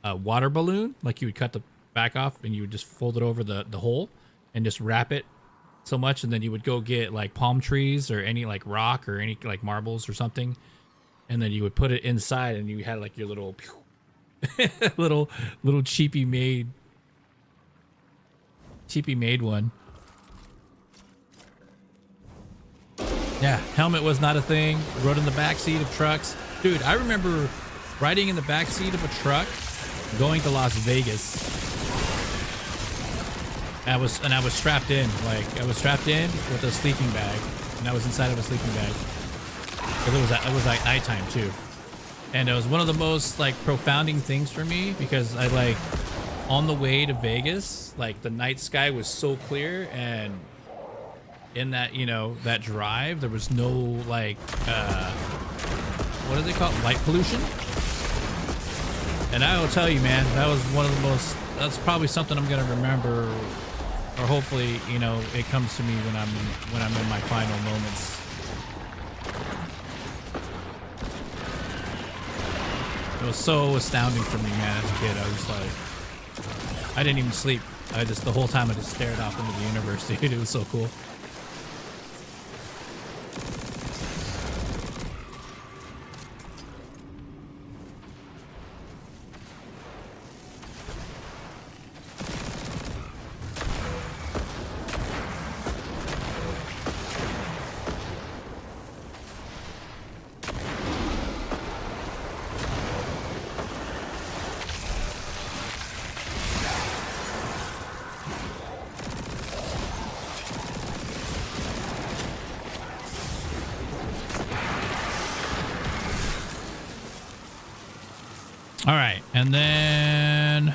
a water balloon. Like you would cut the back off and you would just fold it over the hole and just wrap it so much, and then you would go get like palm trees or any like rock or any like marbles or something, and then you would put it inside, and you had like your little little cheapy made one. Yeah, helmet was not a thing. Rode in the back seat of trucks. Dude, I remember riding in the back seat of a truck going to Las Vegas. I was strapped in. Like, I was strapped in with a sleeping bag, and I was inside of a sleeping bag. It was like nighttime too. And it was one of the most like profounding things for me, because I like on the way to Vegas, like the night sky was so clear, and in that, you know, that drive, there was no like what do they call it? Light pollution. And I will tell you, man, that was one of the most, that's probably something I'm gonna remember, or hopefully, you know, it comes to me when I'm in my final moments. It was so astounding for me, man, as a kid. I was like, I didn't even sleep. The whole time I just stared off into the universe, dude. It was so cool. All right, and then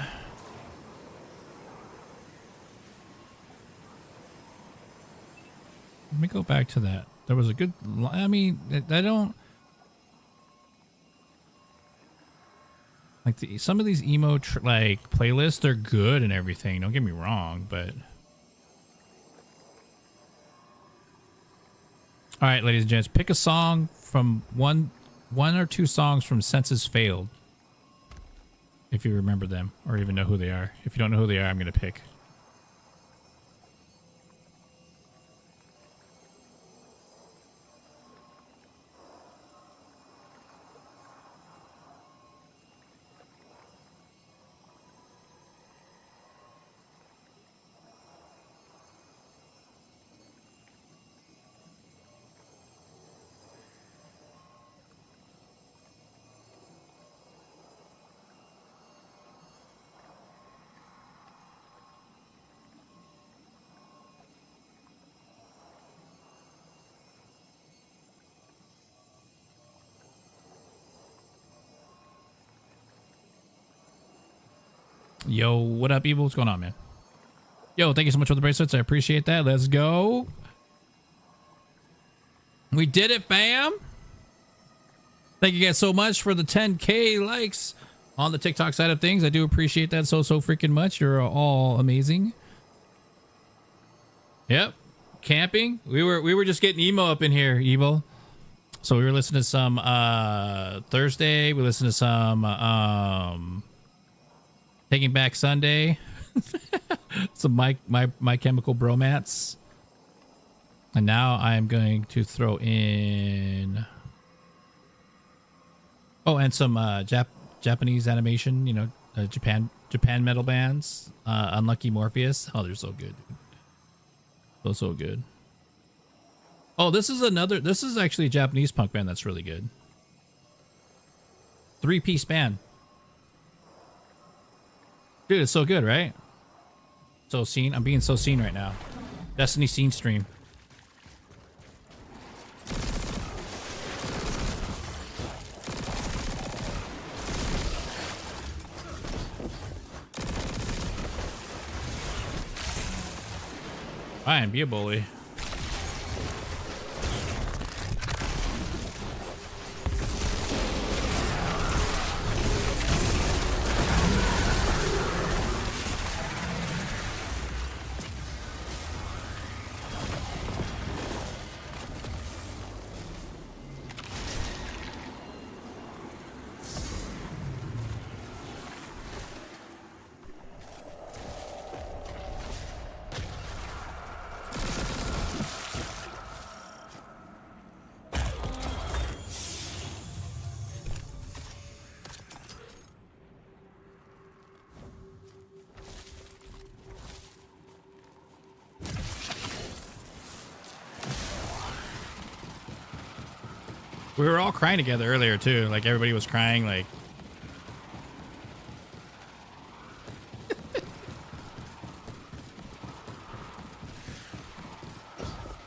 let me go back to that. There was a good, I mean, I don't like some of these emo like playlists. They're good and everything. Don't get me wrong, but all right, ladies and gents, pick a song from one or two songs from Senses Failed. If you remember them or even know who they are. If you don't know who they are, I'm going to pick. Yo, what up, Evil? What's going on, man? Yo, thank you so much for the bracelets. I appreciate that. Let's go. We did it, fam. Thank you guys so much for the 10K likes on the TikTok side of things. I do appreciate that so freaking much. You're all amazing. Yep. Camping. We were just getting emo up in here, Evil. So we were listening to some Thursday. We listened to some Taking Back Sunday. Some My Chemical Bromance. And now I'm going to throw in and some Japanese animation, you know, Japan metal bands. Unlucky Morpheus. Oh, they're so good. So good. Oh, this is actually a Japanese punk band that's really good. 3-piece band. Dude, it's so good, right? So seen. I'm being so seen right now. Destiny scene stream. Fine, be a bully. We were all crying together earlier too. Like everybody was crying. Like,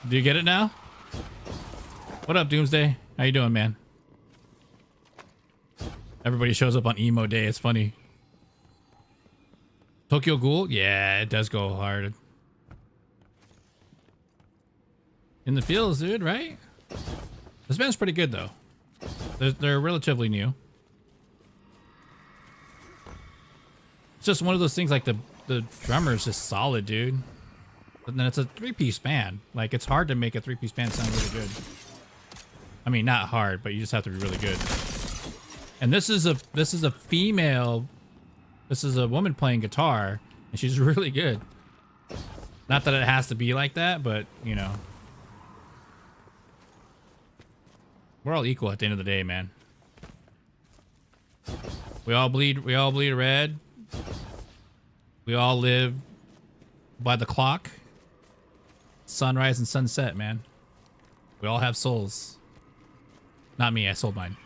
do you get it now? What up, Doomsday? How you doing, man? Everybody shows up on emo day. It's funny. Tokyo Ghoul? Yeah, it does go hard. In the fields, dude, right? This band's pretty good, though. They're relatively new. It's just one of those things, like the drummer is just solid, dude. But then it's a 3-piece band. Like, it's hard to make a 3-piece band sound really good. I mean, not hard, but you just have to be really good. And this is a female. This is a woman playing guitar, and she's really good. Not that it has to be like that, but you know, we're all equal at the end of the day, man. We all bleed red. We all live by the clock. Sunrise and sunset, man. We all have souls. Not me, I sold mine.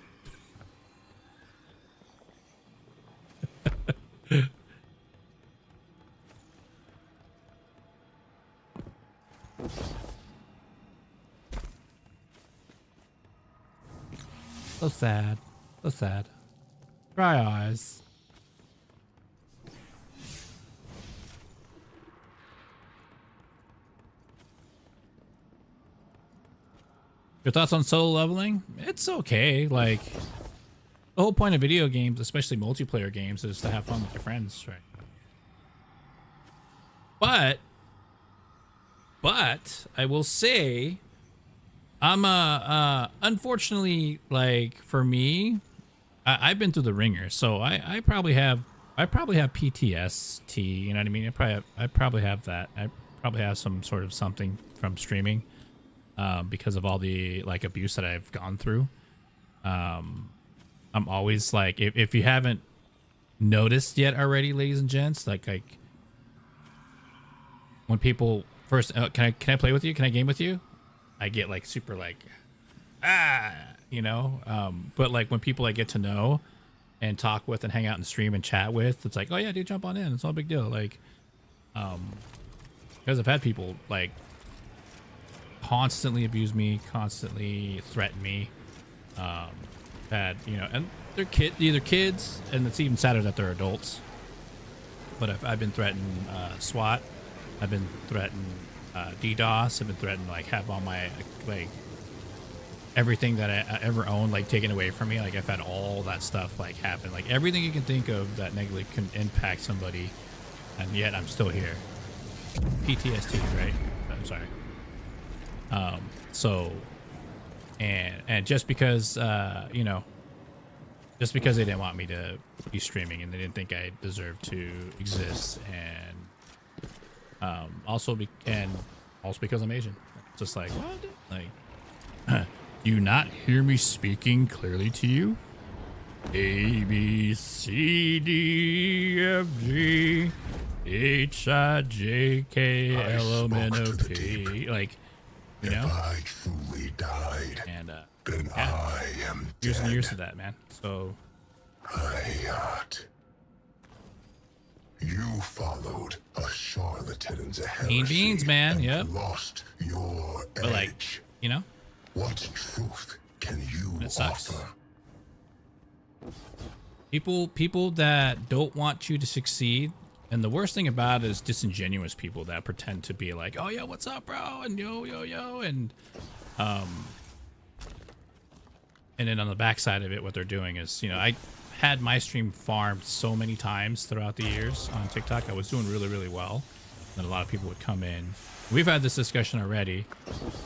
So sad. So sad. Dry eyes. Your thoughts on solo leveling? It's okay. Like, the whole point of video games, especially multiplayer games, is to have fun with your friends, right? But I will say, I'm unfortunately, like, for me, I've been through the ringer, so I probably have PTSD. You know what I mean? I probably have that. I probably have some sort of something from streaming, because of all the like abuse that I've gone through. I'm always like, if you haven't noticed yet already, ladies and gents, like when people first, can I play with you? Can I game with you? I get like super like, you know, but like when people I get to know and talk with and hang out and stream and chat with, it's like, oh yeah, dude, jump on in. It's not a big deal. Like, because I've had people like constantly abuse me, constantly threaten me, that, you know, and they're either kids, and it's even sadder that they're adults. But I've been threatened SWAT. I've been threatened DDoS. I've been threatened like have all my like everything that I ever owned like taken away from me. Like I've had all that stuff like happen. Like everything you can think of that negatively can impact somebody, and yet I'm still here. PTSD, right? I'm sorry. So, and just because, you know, just because they didn't want me to be streaming and they didn't think I deserved to exist, and also because I'm Asian. Just like, what? Like, do you not hear me speaking clearly to you? A, B, C, D, F, G, H, I, J, K, L, M, N, O, P. Like, you know? If I truly died, and then yeah, I am years dead. and years of that, man. So you followed a charlatan's heresy. Mean beans, man. Yep. Lost your edge. But like, you know, what truth can you it sucks. offer? People that don't want you to succeed. And the worst thing about it is disingenuous people that pretend to be like, oh yeah, what's up, bro? And yo, and then on the backside of it, what they're doing is, you know, I had my stream farmed so many times throughout the years on TikTok. I was doing really, really well. And a lot of people would come in. We've had this discussion already,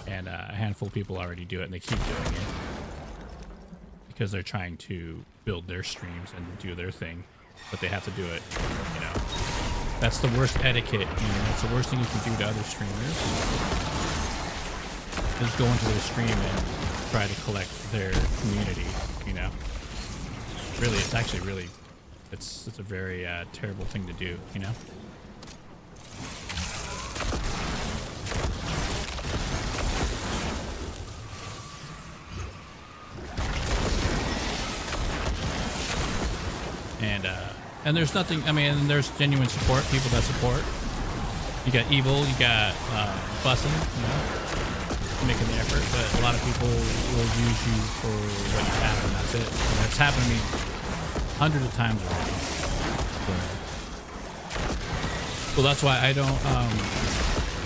and a handful of people already do it, and they keep doing it because they're trying to build their streams and do their thing, but they have to do it, you know. That's the worst etiquette, you know. It's the worst thing you can do to other streamers. Is go into their stream and try to collect their community, you know. Really, it's actually really, it's a very terrible thing to do, you know. And there's nothing, I mean, there's genuine support, people that support. You got Evil, you got Bussin', you know, making the effort, but a lot of people will use you for what you have, and that's it. And that's happened to me hundreds of times already. Well, that's why I don't,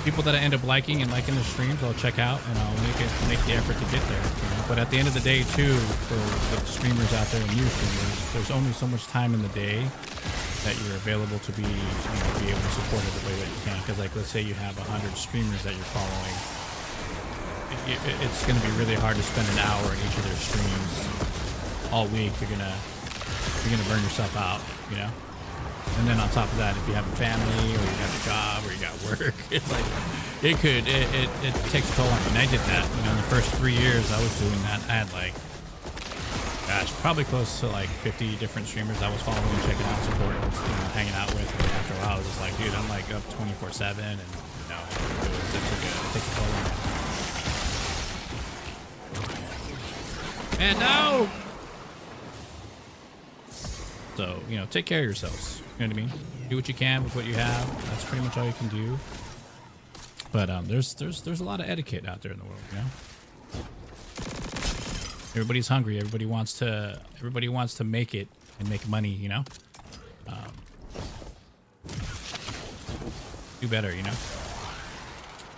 people that I end up liking and liking the streams, I'll check out and I'll make the effort to get there. You know? But at the end of the day, too, for the streamers out there and new streamers, there's only so much time in the day that you're available to be, you know, be able to support it the way that you can. Because, like, let's say you have 100 streamers that you're following, it's going to be really hard to spend an hour in each of their streams all week. You're gonna burn yourself out, you know. And then on top of that, if you have a family or you have a job or you got work, it's like it takes a toll on you. And I did that, you know, in the first 3 years I was doing that. I had like, gosh, probably close to like 50 different streamers I was following and checking out, supporting, you know, hanging out with. And after a while, I was just like, dude, I'm like up 24/7, and you know, it takes a toll on you. And no. So, you know, take care of yourselves. You know what I mean? Do what you can with what you have. That's pretty much all you can do. But there's a lot of etiquette out there in the world, you know? Everybody's hungry. Everybody wants to make it and make money, you know? Do better, you know?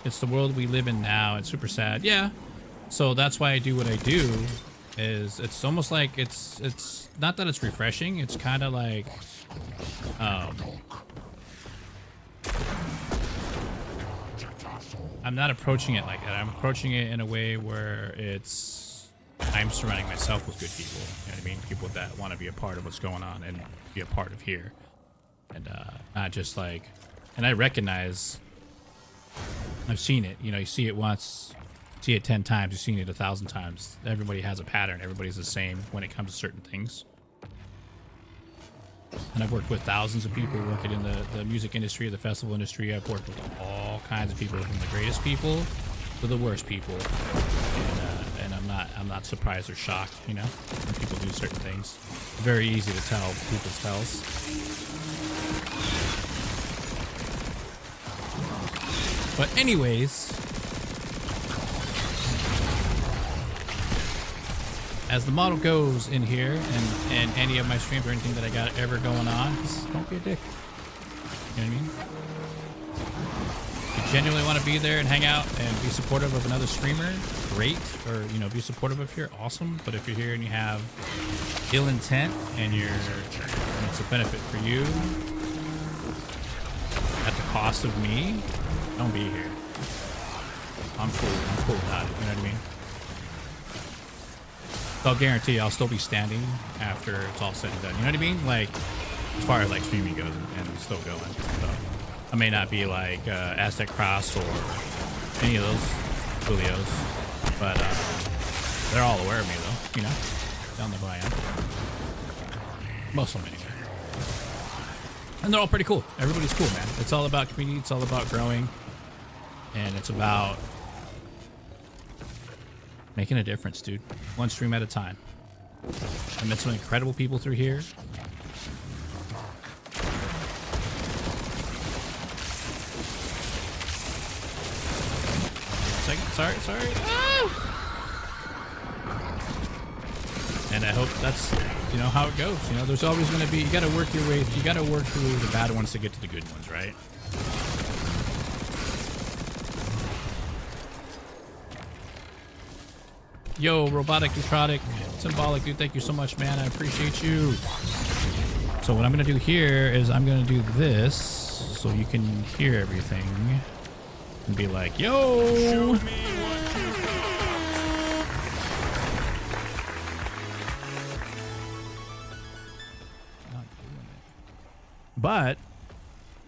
It's the world we live in now. It's super sad. Yeah. So that's why I do what I do. Is it's almost like it's not that it's refreshing, it's kind of like I'm not approaching it like that. I'm approaching it in a way where I'm surrounding myself with good people, you know what I mean, people that want to be a part of what's going on and be a part of here, and not just like, and I recognize, I've seen it, you know, you see it once, see it 10 times, you've seen it 1,000 times. Everybody has a pattern. Everybody's the same when it comes to certain things. And I've worked with thousands of people working in the music industry, the festival industry. I've worked with all kinds of people, from the greatest people to the worst people. And I'm not surprised or shocked, you know, when people do certain things. Very easy to tell people's tells. But anyways, as the model goes in here, and any of my streams or anything that I got ever going on, just don't be a dick. You know what I mean? If you genuinely want to be there and hang out and be supportive of another streamer, great. Or, you know, be supportive of here, awesome. But if you're here and you have ill intent and it's a benefit for you at the cost of me, don't be here. I'm cool about it, you know what I mean? I'll guarantee I'll still be standing after it's all said and done. You know what I mean? Like, as far as like streaming goes and still going. So I may not be like Aztec Cross or any of those Julios, but they're all aware of me though. You know, they don't know who I am. Most of them anyway. And they're all pretty cool. Everybody's cool, man. It's all about community. It's all about growing, and it's about making a difference, dude. One stream at a time. I met some incredible people through here. Sorry. Oh! And I hope that's, you know, how it goes. You know, there's always going to be, you got to work your way, you got to work through the bad ones to get to the good ones, right? Yo, Robotic Neutrotic, Symbolic, dude, thank you so much, man. I appreciate you. So what I'm going to do here is I'm going to do this so you can hear everything and be like, yo! Show me what you got. But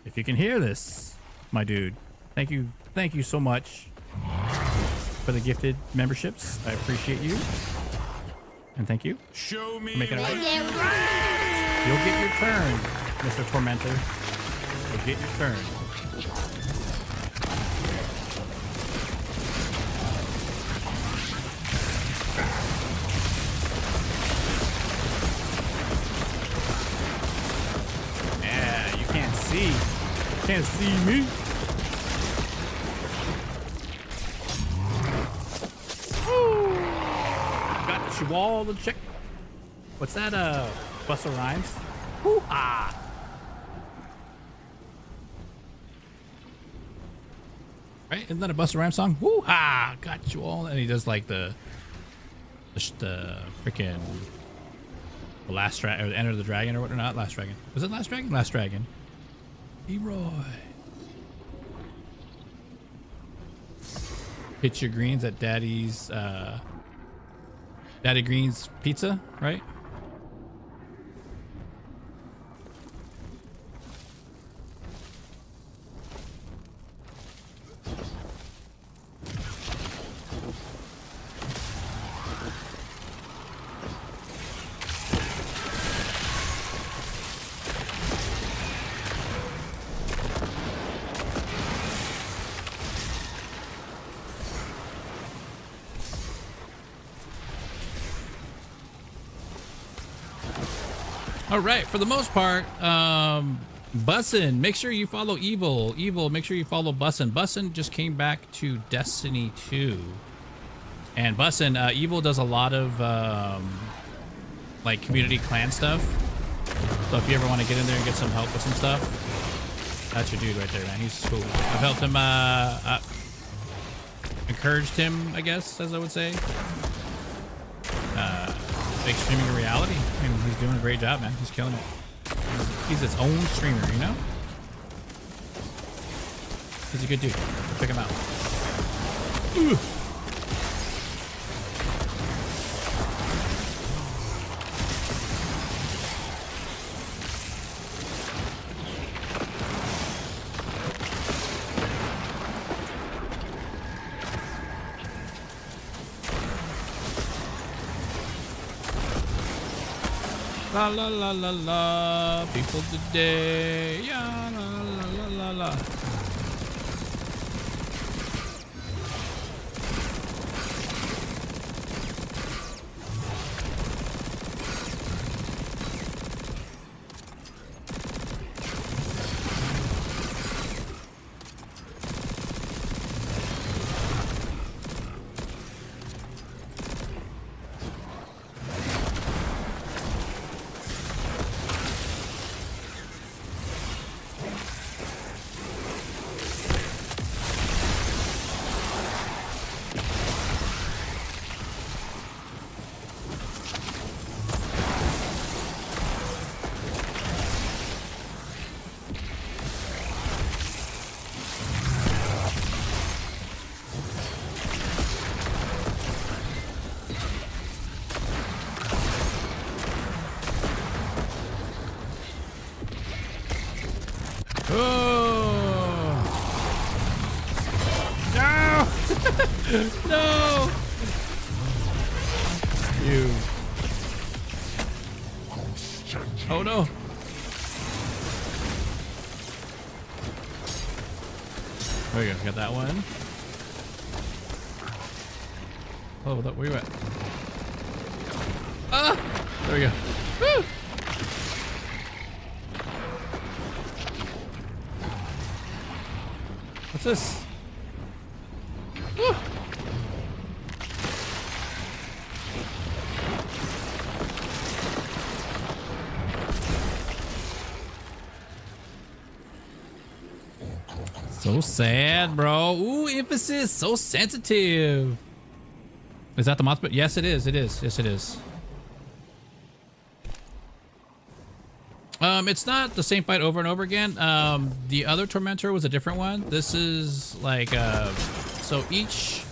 if you can hear this, my dude, thank you so much for the gifted memberships. I appreciate you. And thank you. Show me. Making it right. You'll get your turn, Mr. Tormentor. You'll get your turn. can't see me. Woo. Got you all the check. What's that? Busta Rhymes. Woo-ha. Right? Isn't that a Busta Rhymes song? Woo-ha! Got you all. And he does like the freaking the Last Dragon, or Enter the Dragon, or what? Or not Last Dragon. Was it Last Dragon? Last Dragon. Leroy. Hit your greens at Daddy's Daddy Green's Pizza, right? All right, for the most part, Bussin, make sure you follow Evil. Evil, make sure you follow Bussin. Bussin just came back to Destiny 2. And Bussin, Evil does a lot of like community clan stuff. So if you ever want to get in there and get some help with some stuff, that's your dude right there, man. He's cool. I've helped him, encouraged him, I guess, as I would say. Big streaming in reality. I mean, he's doing a great job, man. He's killing it. He's his own streamer, you know? He's a good dude. Check him out. Ooh. La la la la la, people today, yeah, la la la la la. No! You. Oh no. There we go. Got that one. Oh, where you at? Ah! There we go. Woo! What's this? Woo! So sad, bro. Ooh, emphasis. So sensitive. Is that the moth? Yes, it is. It is. Yes, it is. It's not the same fight over and over again. The other Tormentor was a different one. This is like, so each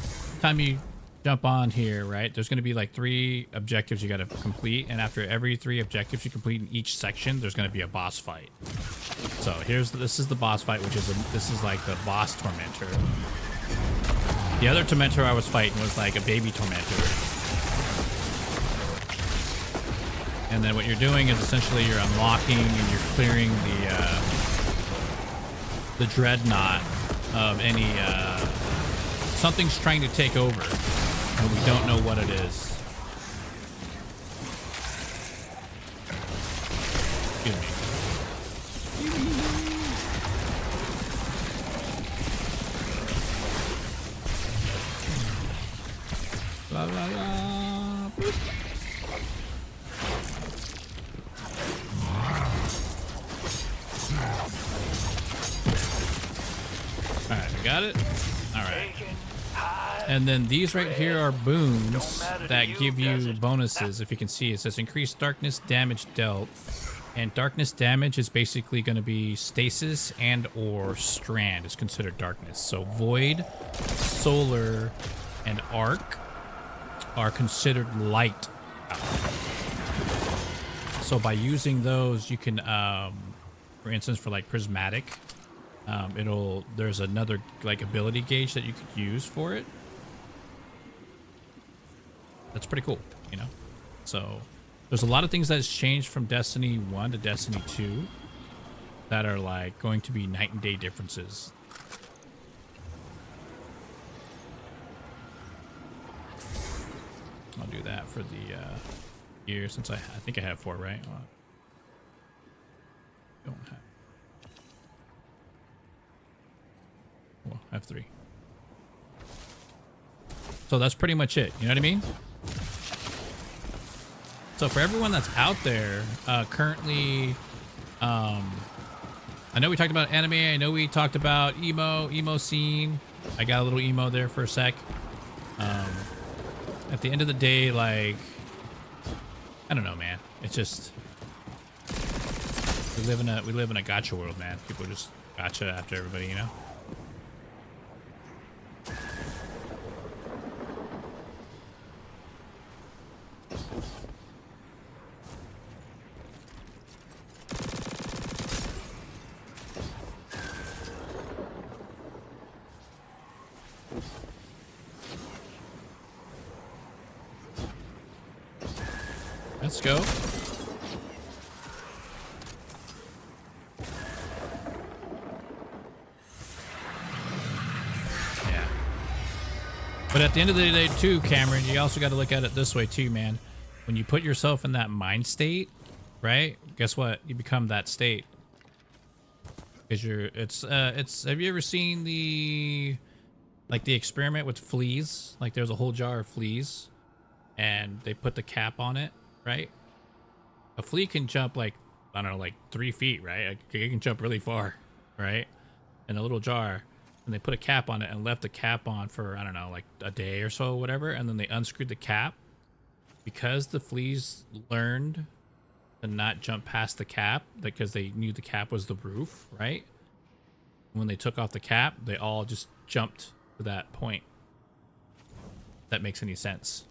time you jump on here, right, there's going to be like 3 objectives you got to complete. And after every 3 objectives you complete in each section, there's going to be a boss fight. So this is the boss fight, which is, this is like the boss Tormentor. The other Tormentor I was fighting was like a baby Tormentor. And then what you're doing is essentially you're unlocking and you're clearing the Dreadnought of any, something's trying to take over, and we don't know what it is. Excuse me. blah, blah, blah. Boop. Alright, we got it. Alright. And then these right here are boons that give you bonuses. If you can see, it says increased darkness damage dealt. And darkness damage is basically going to be stasis and or strand is considered darkness. So void, solar, and arc are considered light. So by using those, you can, for instance, for like prismatic, there's another like ability gauge that you could use for it. That's pretty cool, you know? So there's a lot of things that's changed from Destiny 1 to Destiny 2 that are like going to be night and day differences. I'll do that for the gear since I think I have 4, right? Don't have. Well, I have 3. So that's pretty much it. You know what I mean? So for everyone that's out there, currently, I know we talked about anime. I know we talked about emo scene. I got a little emo there for a sec. At the end of the day, like, I don't know, man. It's just we live in a gacha world, man. People just gacha after everybody, you know. Let's go. Yeah. But at the end of the day too, Cameron, you also got to look at it this way too, man. When you put yourself in that mind state, right? Guess what? You become that state. Because have you ever seen the experiment with fleas? Like there's a whole jar of fleas and they put the cap on it, right? A flea can jump like, I don't know, like 3 feet, right? Like, it can jump really far, right? In a little jar. And they put a cap on it and left the cap on for, I don't know, like a day or so, whatever. And then they unscrewed the cap. Because the fleas learned to not jump past the cap, because they knew the cap was the roof, right? When they took off the cap, they all just jumped to that point. If that makes any sense.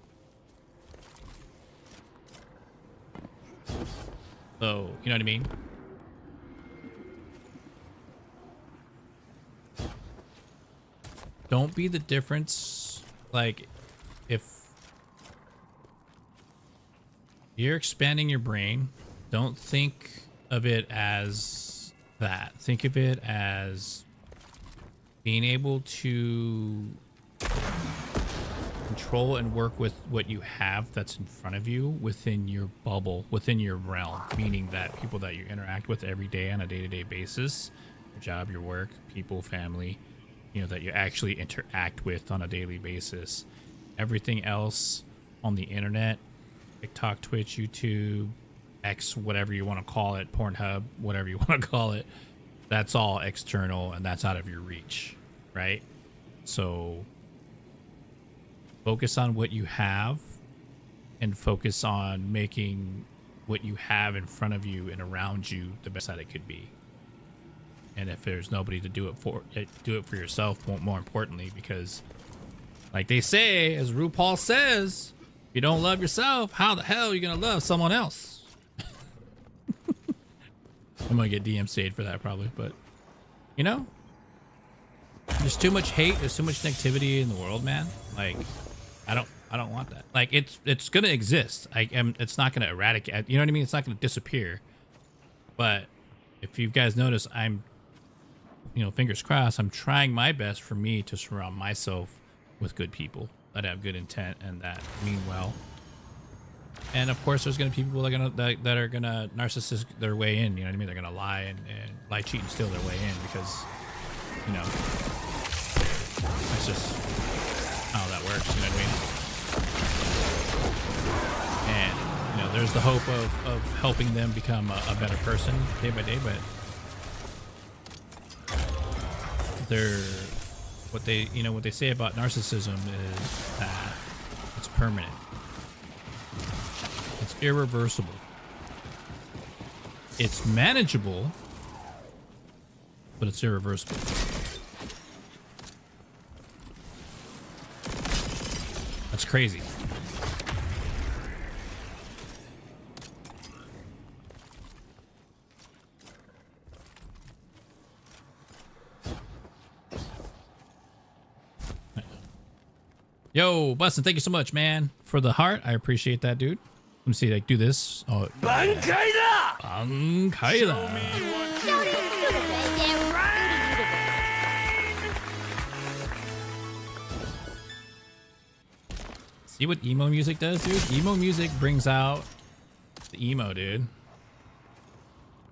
So, you know what I mean? Don't be the difference. Like, if you're expanding your brain, don't think of it as that. Think of it as being able to control and work with what you have that's in front of you within your bubble, within your realm, meaning that people that you interact with every day on a day-to-day basis, your job, your work, people, family, you know, that you actually interact with on a daily basis. Everything else on the internet, TikTok, Twitch, YouTube, X, whatever you want to call it, Pornhub, whatever you want to call it, that's all external and that's out of your reach, right? So focus on what you have and focus on making what you have in front of you and around you the best that it could be. And if there's nobody to do it for yourself, more importantly, because like they say, as RuPaul says, if you don't love yourself, how the hell are you going to love someone else? I'm going to get DMCA'd for that probably, but you know, there's too much hate. There's too much negativity in the world, man. Like, I don't want that. Like, it's going to exist. It's not going to eradicate. You know what I mean? It's not going to disappear. But if you guys notice, I'm, you know, fingers crossed, I'm trying my best for me to surround myself with good people that have good intent and that mean well. And of course, there's going to be people that are going to narcissist their way in. You know what I mean? They're going to lie and lie, cheat, and steal their way in because, you know, that's just how that works. You know what I mean? there's the hope of helping them become a better person day by day, but they're what they say about narcissism is that it's permanent, it's irreversible, it's manageable, but it's irreversible. That's crazy. Yo, Bustin, thank you so much, man, for the heart. I appreciate that, dude. Let me see, like, do this. Oh, Bankaida! See what emo music does, dude? Emo music brings out the emo, dude.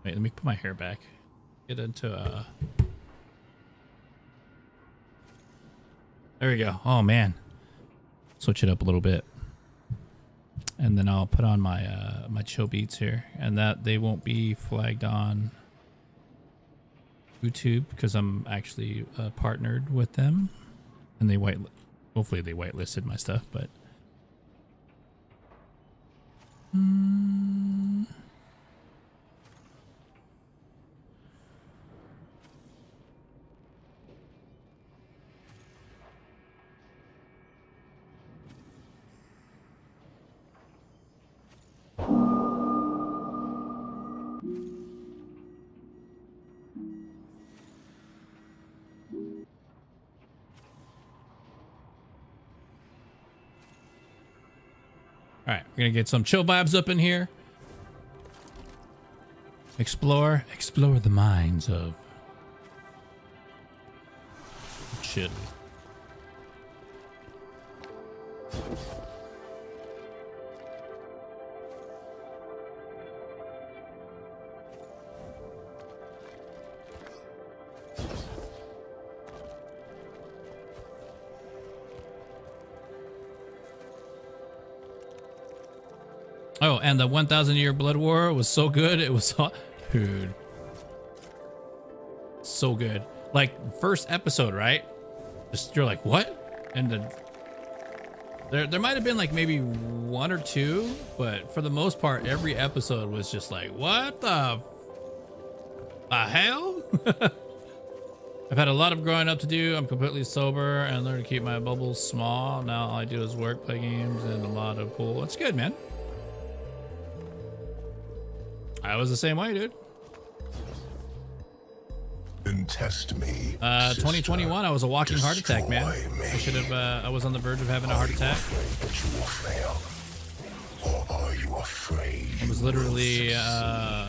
Wait, let me put my hair back. Get into there we go. Oh man. Switch it up a little bit. And then I'll put on my my chill beats here, and that they won't be flagged on YouTube because I'm actually partnered with them, and they hopefully they whitelisted my stuff, but all right, we're gonna get some chill vibes up in here. Explore the minds of chill. Oh, and the 1,000-year blood war was so good. It was so, dude, so good. Like first episode, right? Just you're like, what? And then there might have been like maybe one or two, but for the most part, every episode was just like, what the hell? I've had a lot of growing up to do. I'm completely sober and learn to keep my bubbles small. Now all I do is work, play games, and a lot of pool. That's good, man. I was the same way, dude. And test me. 2021, I was a walking heart attack, man. I should have. I was on the verge of having a heart attack. That you will fail, or are you afraid? I was literally. Yeah,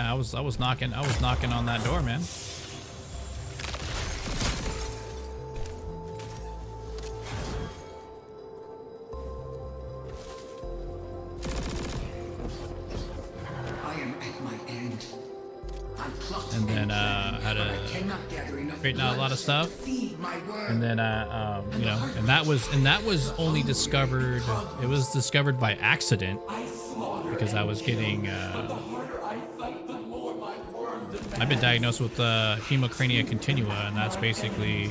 I was knocking on that door, man. And then had to straighten out a lot of stuff, and then you know, and that was only discovered. It was discovered by accident because I was getting. I've been diagnosed with hemocrania continua, and that's basically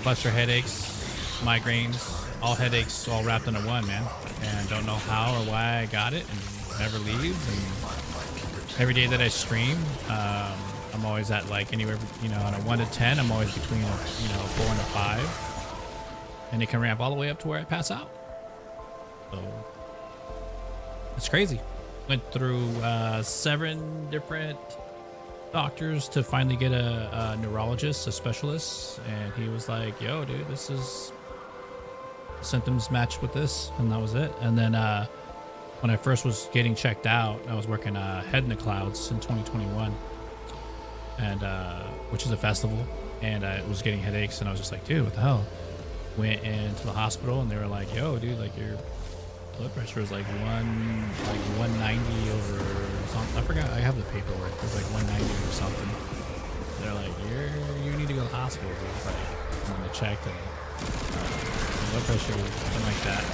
cluster headaches, migraines, all headaches, all wrapped into one, man. And don't know how or why I got it, and never leaves. And every day that I stream, I'm always at like anywhere, you know, on a 1 to 10, I'm always between a, you know, 4 and a 5, and it can ramp all the way up to where I pass out. So it's crazy. Went through 7 different doctors to finally get a neurologist, a specialist, and he was like, "Yo, dude, this is symptoms matched with this," and that was it. And then when I first was getting checked out, I was working Head in the Clouds in 2021, and which is a festival, and I was getting headaches, and I was just like, dude, what the hell? Went into the hospital, and they were like, yo, dude, like your blood pressure is like 190 over something. I forgot, I have the paperwork. It was like 190 or something. They're like, you need to go to the hospital, dude. Like, and they checked, and blood pressure, something like that.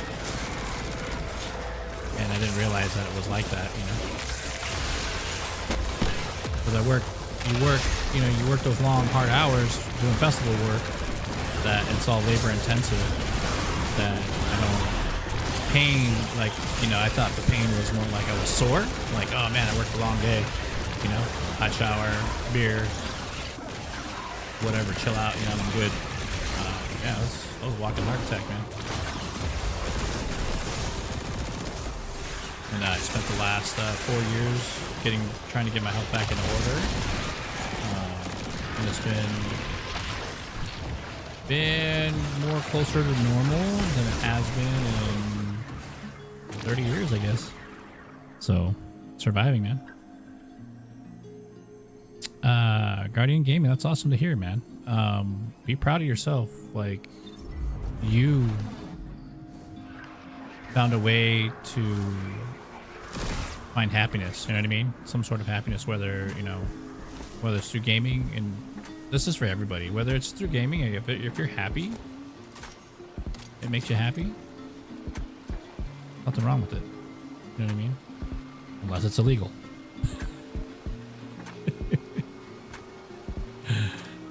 And I didn't realize that it was like that, you know. Because you work those long, hard hours doing festival work that it's all labor intensive. That I don't pain, like, you know, I thought the pain was more like I was sore. Like, oh man, I worked a long day, you know, hot shower, beer, whatever, chill out, you know, I'm good. Yeah, I was walking heart attack, man. And I spent the last 4 years trying to get my health back in order. And it's been more closer to normal than it has been in 30 years, I guess. So, surviving, man. Guardian Gaming, that's awesome to hear, man. Be proud of yourself. Like, you found a way to find happiness, you know what I mean? Some sort of happiness, whether, you know, whether it's through gaming, and this is for everybody, whether it's through gaming, if you're happy, it makes you happy, nothing wrong with it, you know what I mean? Unless it's illegal.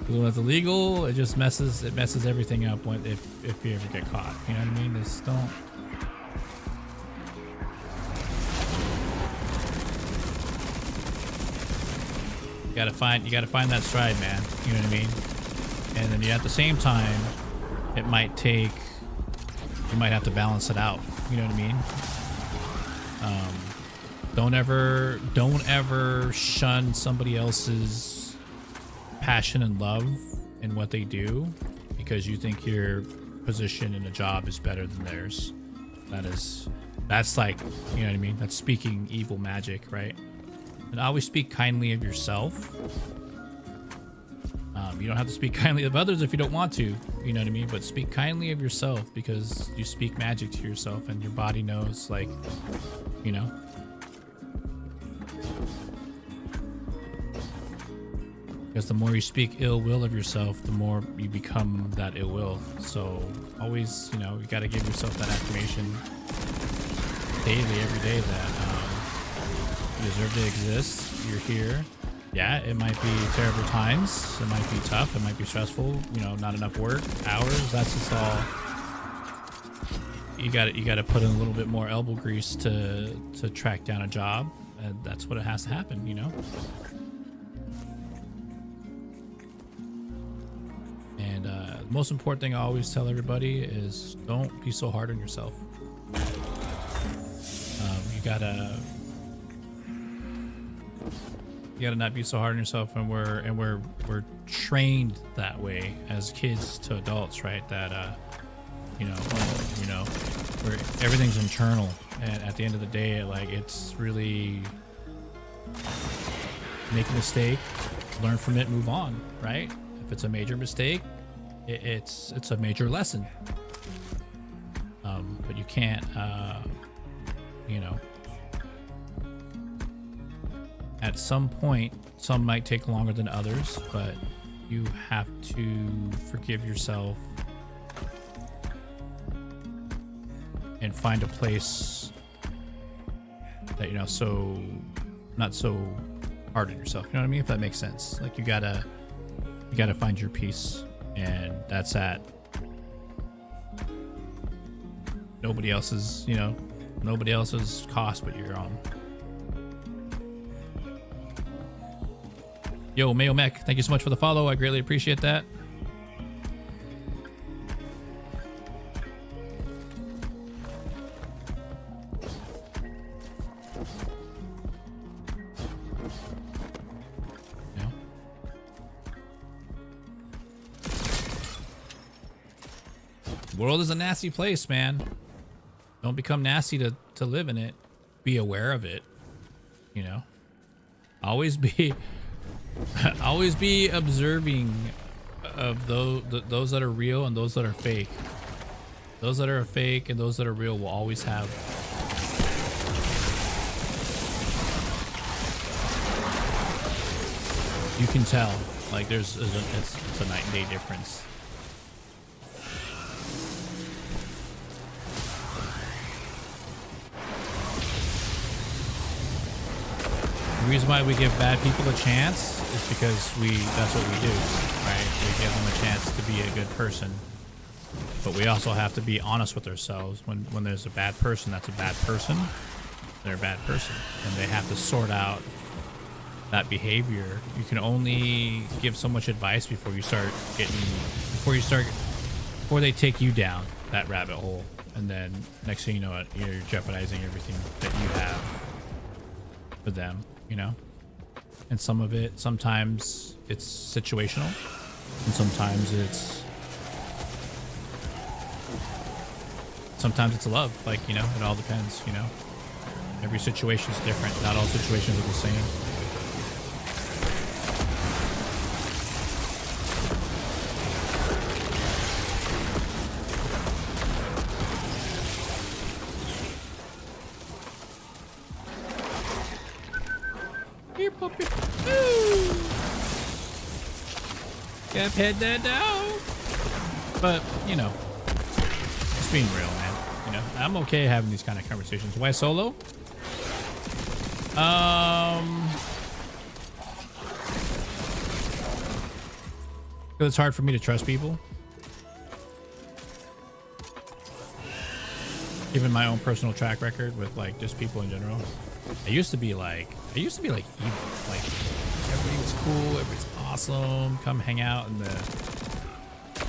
When it's illegal, it just messes everything up if you ever get caught, you know what I mean? Just don't. You gotta find that stride, man. You know what I mean? And then at the same time, you might have to balance it out. You know what I mean? Don't ever shun somebody else's passion and love in what they do because you think your position in a job is better than theirs. That's like, you know what I mean? That's speaking evil magic, right? And always speak kindly of yourself. You don't have to speak kindly of others if you don't want to, you know what I mean? But speak kindly of yourself because you speak magic to yourself and your body knows, like, you know. Because the more you speak ill will of yourself, the more you become that ill will. So always, you know, you got to give yourself that affirmation daily, every day that you deserve to exist. You're here. Yeah, it might be terrible times. It might be tough. It might be stressful. You know, not enough work, hours. That's just all. You got to put in a little bit more elbow grease to track down a job. And that's what it has to happen, you know. And the most important thing I always tell everybody is don't be so hard on yourself. You gotta not be so hard on yourself, and we're trained that way as kids to adults, right? That you know, where everything's internal, and at the end of the day, like, it's really make a mistake, learn from it, move on, right? If it's a major mistake, it's a major lesson. But you can't, you know. At some point, some might take longer than others, but you have to forgive yourself and find a place that, you know, so not so hard on yourself. You know what I mean? If that makes sense. Like, you gotta find your peace, and that's at nobody else's, you know, nobody else's cost but your own. Yo, Mayo Mech, thank you so much for the follow. I greatly appreciate that. Yeah. The world is a nasty place, man. Don't become nasty to live in it. Be aware of it. You know? Always be observing of those that are real and those that are fake. Those that are fake and those that are real will always have. You can tell, like, it's a night and day difference. reason why we give bad people a chance is because that's what we do, right? We give them a chance to be a good person. But we also have to be honest with ourselves. When there's a bad person, that's a bad person. They're a bad person. And they have to sort out that behavior. You can only give so much advice before they take you down that rabbit hole. And then next thing you know, you're jeopardizing everything that you have for them, you know? And sometimes it's situational, and sometimes it's love. Like, you know, it all depends, you know? Every situation is different. Not all situations are the same. Here, puppy. Gotta pet that dog. But, you know, just being real, man. You know, I'm okay having these kind of conversations. Why solo? It's hard for me to trust people. Given my own personal track record with like just people in general. I used to be like evil. Like everybody was cool, everybody's awesome. Come hang out in the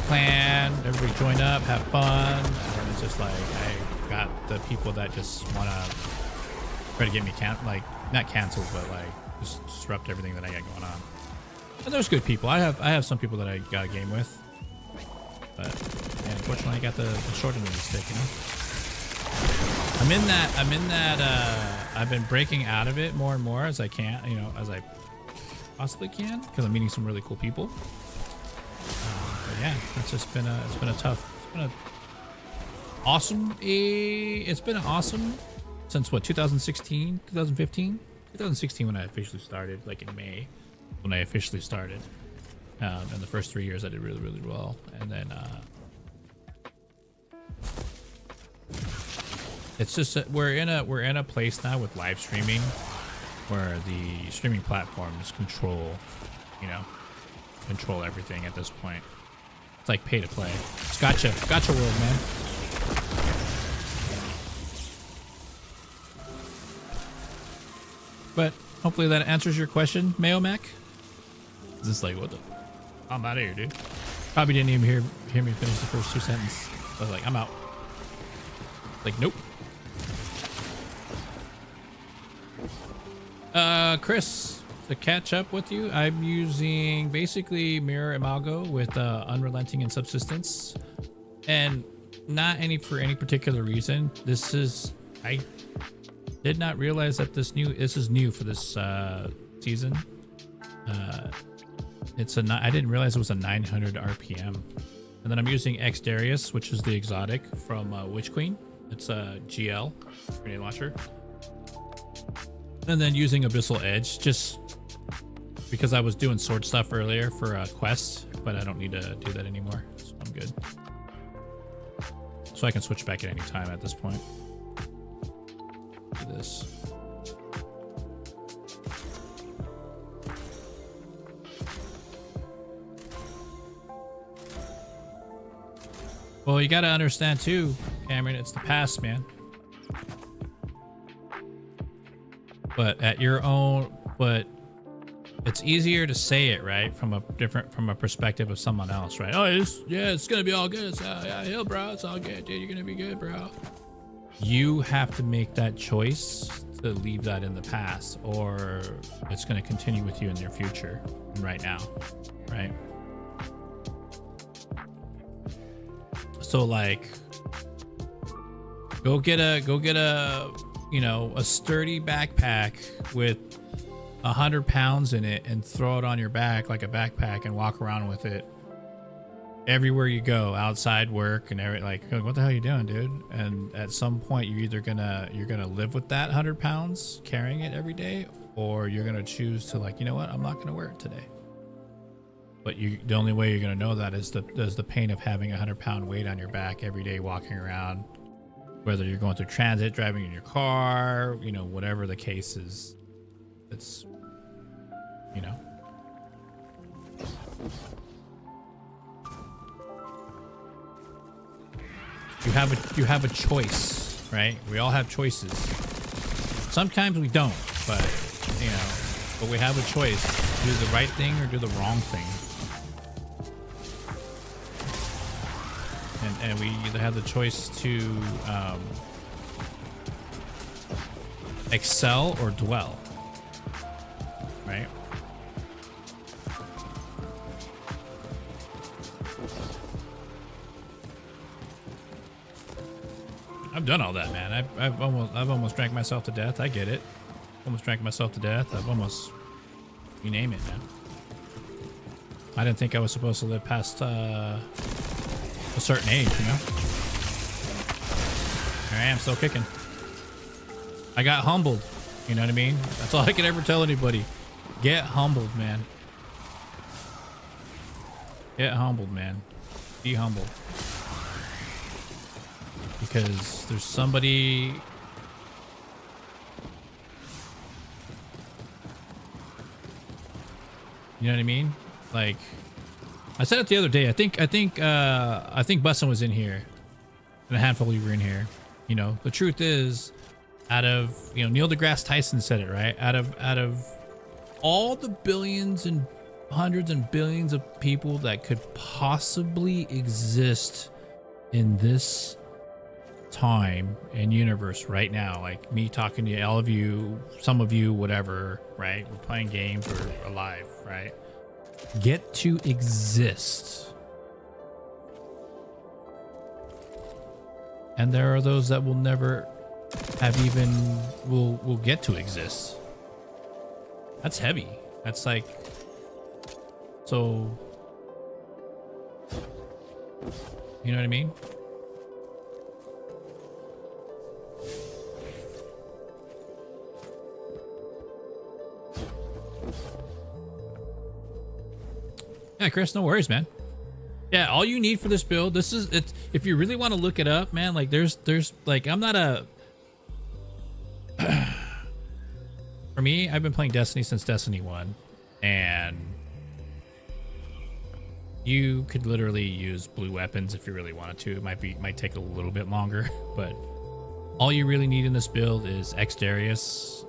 clan, everybody join up, have fun. And it's just like I got the people that just wanna try to get me not canceled, but like just disrupt everything that I got going on. And there's good people. I have some people that I got a game with, but yeah, unfortunately I got the short end of the stick, you know. I'm in that I've been breaking out of it more and more as I can, you know, as I possibly can, because I'm meeting some really cool people. But yeah, it's been awesome since what, 2016, 2015, 2016 when I officially started, like in May, when I officially started. And the first 3 years I did really, really well, and then it's just that we're in a place now with live streaming where the streaming platforms control everything at this point. It's like pay to play. It's gotcha world, man. But hopefully that answers your question, Mayo Mac. It's just like, what the? I'm out of here, dude. Probably didn't even hear me finish the first 2 sentences. I was like, I'm out. Like, nope. Chris, to catch up with you, I'm using basically Mirror Imago with Unrelenting and Subsistence, and not for any particular reason. I did not realize that this is new for this season. I didn't realize it was a 900 RPM. And then I'm using X Darius, which is the exotic from Witch Queen. It's a GL grenade launcher. And then using Abyssal Edge, just because I was doing sword stuff earlier for quests, but I don't need to do that anymore, so I'm good. So I can switch back at any time at this point. Do this. Well, you got to understand too, Cameron, it's the past, man. But it's easier to say it, right, from a perspective of someone else, right? Oh, it's gonna be all good. Yeah, bro, it's all good, dude. You're gonna be good, bro. You have to make that choice to leave that in the past, or it's gonna continue with you in your future and right now, right? So like, go get a a sturdy backpack with 100 pounds in it and throw it on your back like a backpack and walk around with it everywhere you go, outside work and like, what the hell are you doing, dude? And at some point you're either gonna live with that 100 pounds carrying it every day, or you're gonna choose to, like, you know what, I'm not gonna wear it today. But the only way you're gonna know that is the pain of having a 100-pound weight on your back every day walking around. Whether you're going through transit, driving in your car, whatever the case is, it's you know. You have a choice, right? We all have choices. Sometimes we don't, but you know, but we have a choice: do the right thing or do the wrong thing. And we either have the choice to excel or dwell, right? I've done all that, man. I've almost drank myself to death. I get it. Almost drank myself to death. I've almost, you name it, man. I didn't think I was supposed to live past a certain age, you know. Here I am, still kicking. I got humbled. You know what I mean? That's all I can ever tell anybody. Get humbled, man. Get humbled, man. Be humble. Because there's somebody... You know what I mean? Like, I said it the other day. I think Bussin was in here, and a handful of you were in here. You know, the truth is, out of, you know, Neil deGrasse Tyson said it, right? Out of all the billions and hundreds and billions of people that could possibly exist in this time and universe right now, like me talking to all of you, some of you, whatever, right? We're playing games, we're alive, right? Get to exist. And there are those that will never have even will get to exist. That's heavy. That's like, so, you know what I mean? Yeah, Chris, no worries, man. Yeah, all you need for this build, this is it. If you really want to look it up, man, like there's like, I'm not a for me, I've been playing Destiny since Destiny 1, and you could literally use blue weapons if you really wanted to. It might take a little bit longer, but all you really need in this build is Exdarius,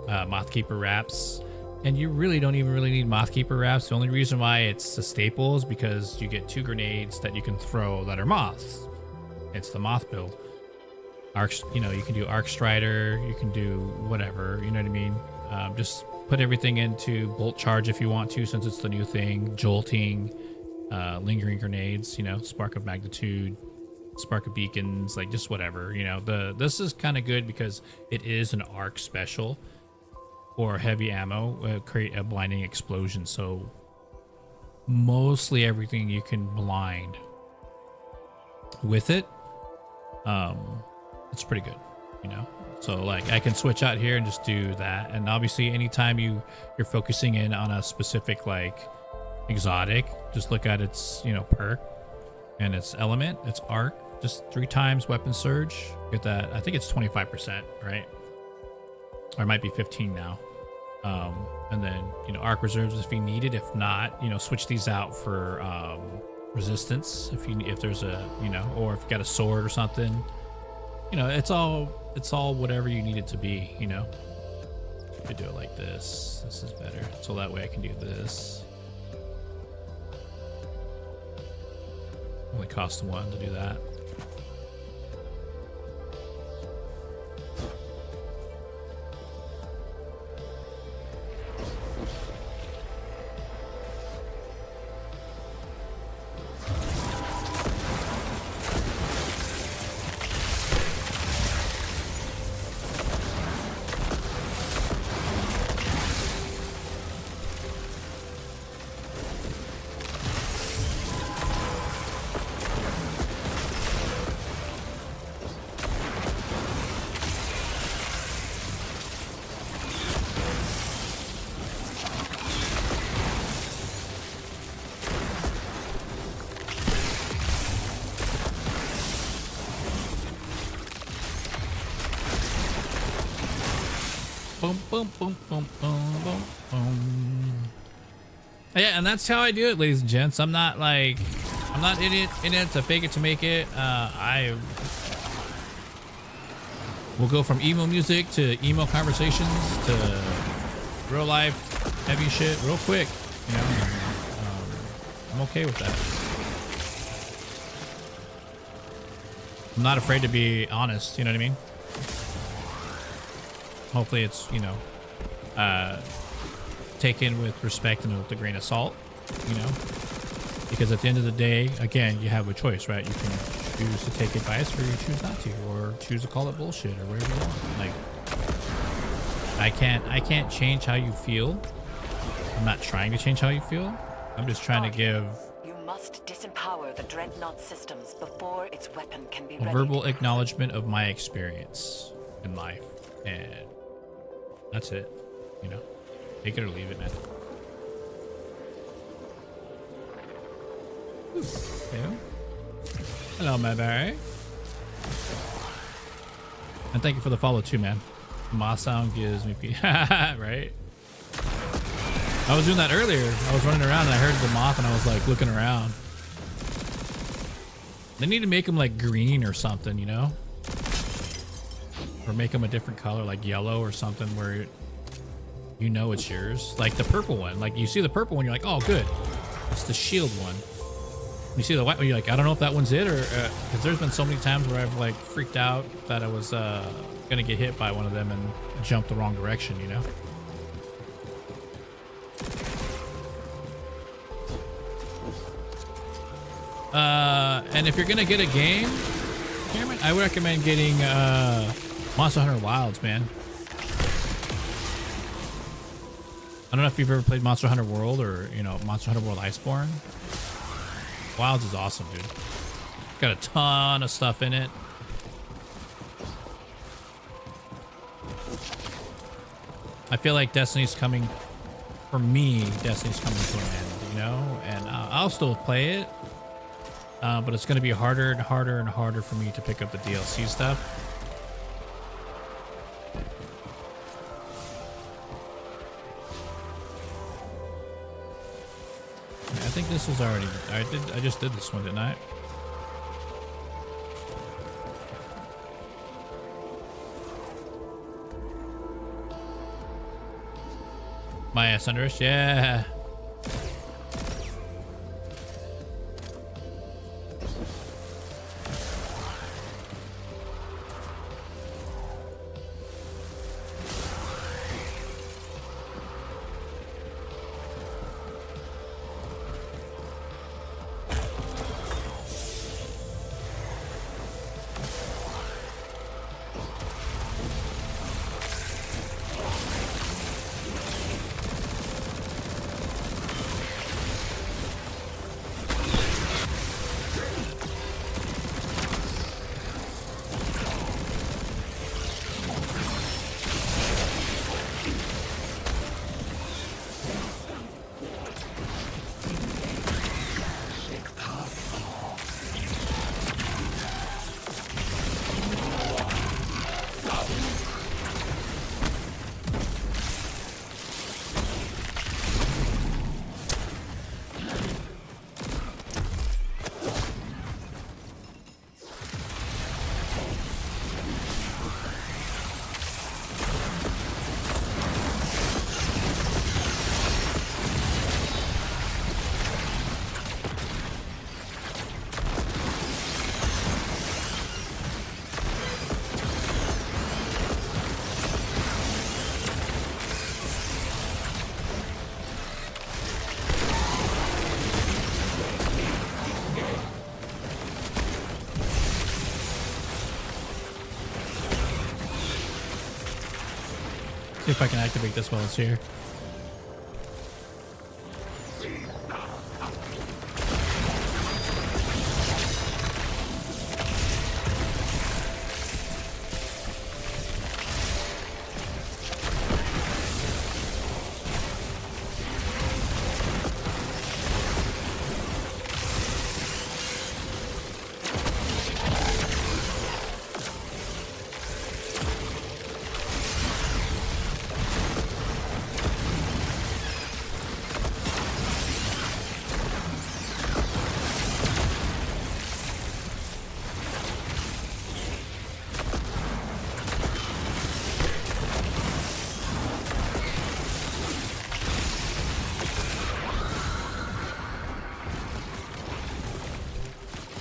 Mothkeeper wraps. And you really don't even really need Mothkeeper wraps. The only reason why it's a staple is because you get 2 grenades that you can throw that are moths. It's the moth build. Arc, you know, you can do Arc Strider, you can do whatever, you know what I mean? Just put everything into Bolt Charge if you want to, since it's the new thing. Jolting, Lingering Grenades, you know, Spark of Magnitude, Spark of Beacons, like just whatever, you know. This is kind of good because it is an Arc special. Or heavy ammo, create a blinding explosion. So mostly everything you can blind with it, it's pretty good, you know. So like I can switch out here and just do that. And obviously anytime you're focusing in on a specific like exotic, just look at its, you know, perk and its element, its arc, just 3 times weapon surge. Get that. I think it's 25%, right? Or it might be 15 now. And then, you know, arc reserves if you need it. If not, you know, switch these out for resistance if there's a, you know, or if you got a sword or something. You know, it's all whatever you need it to be, you know. I do it like this. This is better. So that way I can do this. Only costs 1 to do that. Boom, boom, boom, boom, boom, boom, Yeah, and that's how I do it, ladies and gents. I'm not in it to fake it to make it. I will go from emo music to emo conversations to real life heavy shit real quick. You know, I'm okay with that. I'm not afraid to be honest. You know what I mean? Hopefully, it's taken with respect and with a grain of salt, you know, because at the end of the day, again, you have a choice, right? You can choose to take advice or you choose not to, or choose to call it bullshit or whatever you want. Like, I can't change how you feel. I'm not trying to change how you feel. I'm just trying to give You must disempower the Dreadnought systems before its weapon can be a ready. verbal acknowledgement of my experience in life, and that's it, you know. Take it or leave it, man. Hello. Hello, my berry. And thank you for the follow too, man. Ma sound gives me peace. Right? I was doing that earlier. I was running around and I heard the moth and I was like looking around. They need to make them like green or something, you know? Or make them a different color, like yellow or something, where you know it's yours. Like the purple one. Like you see the purple one, you're like, oh, good. It's the shield one. You see the white one, you're like, I don't know if that one's it, or because there's been so many times where I've like freaked out that I was gonna get hit by one of them and jumped the wrong direction, you know? And if you're gonna get a game, Cameron, I would recommend getting Monster Hunter Wilds, man. I don't know if you've ever played Monster Hunter World or, you know, Monster Hunter World Iceborne. Wilds is awesome, dude. Got a ton of stuff in it. I feel like Destiny's coming, for me, Destiny's coming to an end, you know? And I'll still play it, but it's going to be harder and harder and harder for me to pick up the DLC stuff. I think this was already, I just did this one, didn't I? My ass under us, yeah. See if I can activate this while it's here.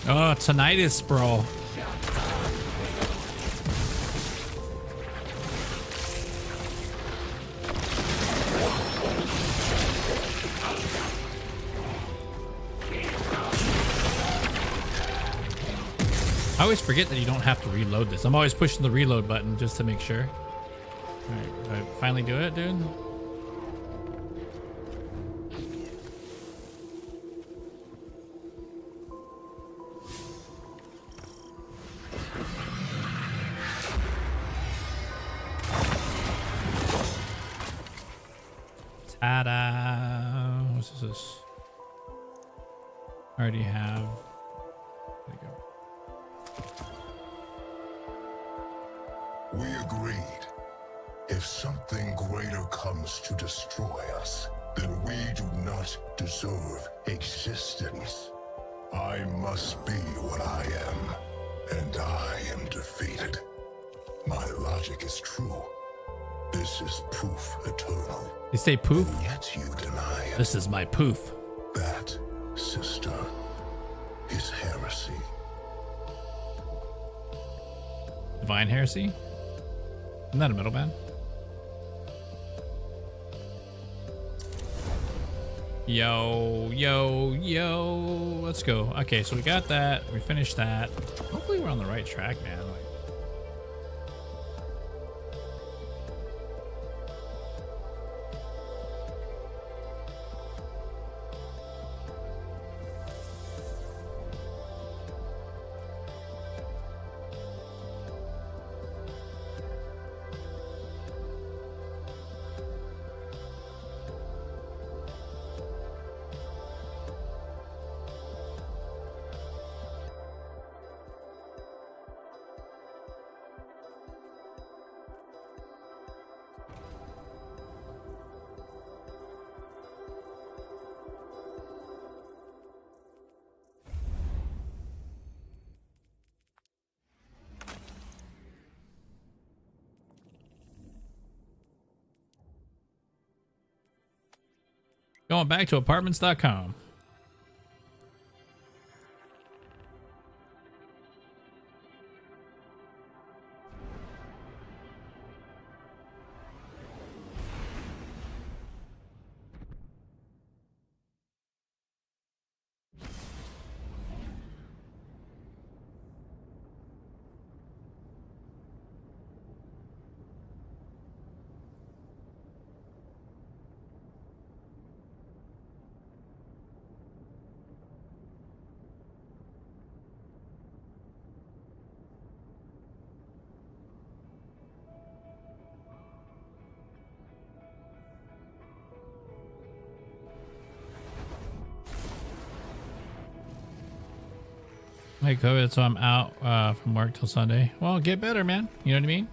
Oh, tinnitus, bro. I always forget that you don't have to reload this. I'm always pushing the reload button just to make sure. All right, I finally do it, dude. Ta-da! What's this? I already have. There we go. We agreed. If something greater comes to destroy us, then we do not deserve existence. I must be what I am, and I am defeated. My logic is true. This is proof eternal. You say poof? And yet you deny it. This is my poof. That, sister, is heresy. Divine heresy? Isn't that a metal band? Yo, yo, yo. Let's go. Okay, so we got that. We finished that. Hopefully we're on the right track, man. Going back to apartments.com. Hey, COVID, so I'm out from work till Sunday. Well, get better, man. You know what I mean?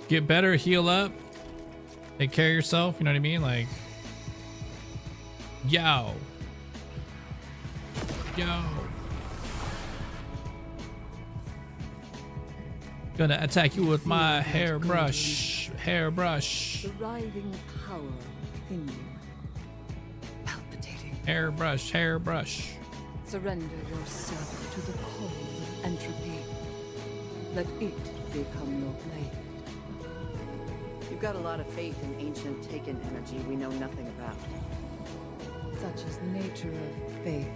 Get better, heal up, take care of yourself. You know what I mean? Like, yo. Yo. Gonna attack you with my hairbrush. Hairbrush. The writhing power within you. Palpitating. Hairbrush, hairbrush. Surrender yourself to the cold of entropy. Let it become your blade. You've got a lot of faith in ancient taken energy we know nothing about. Such is the nature of faith.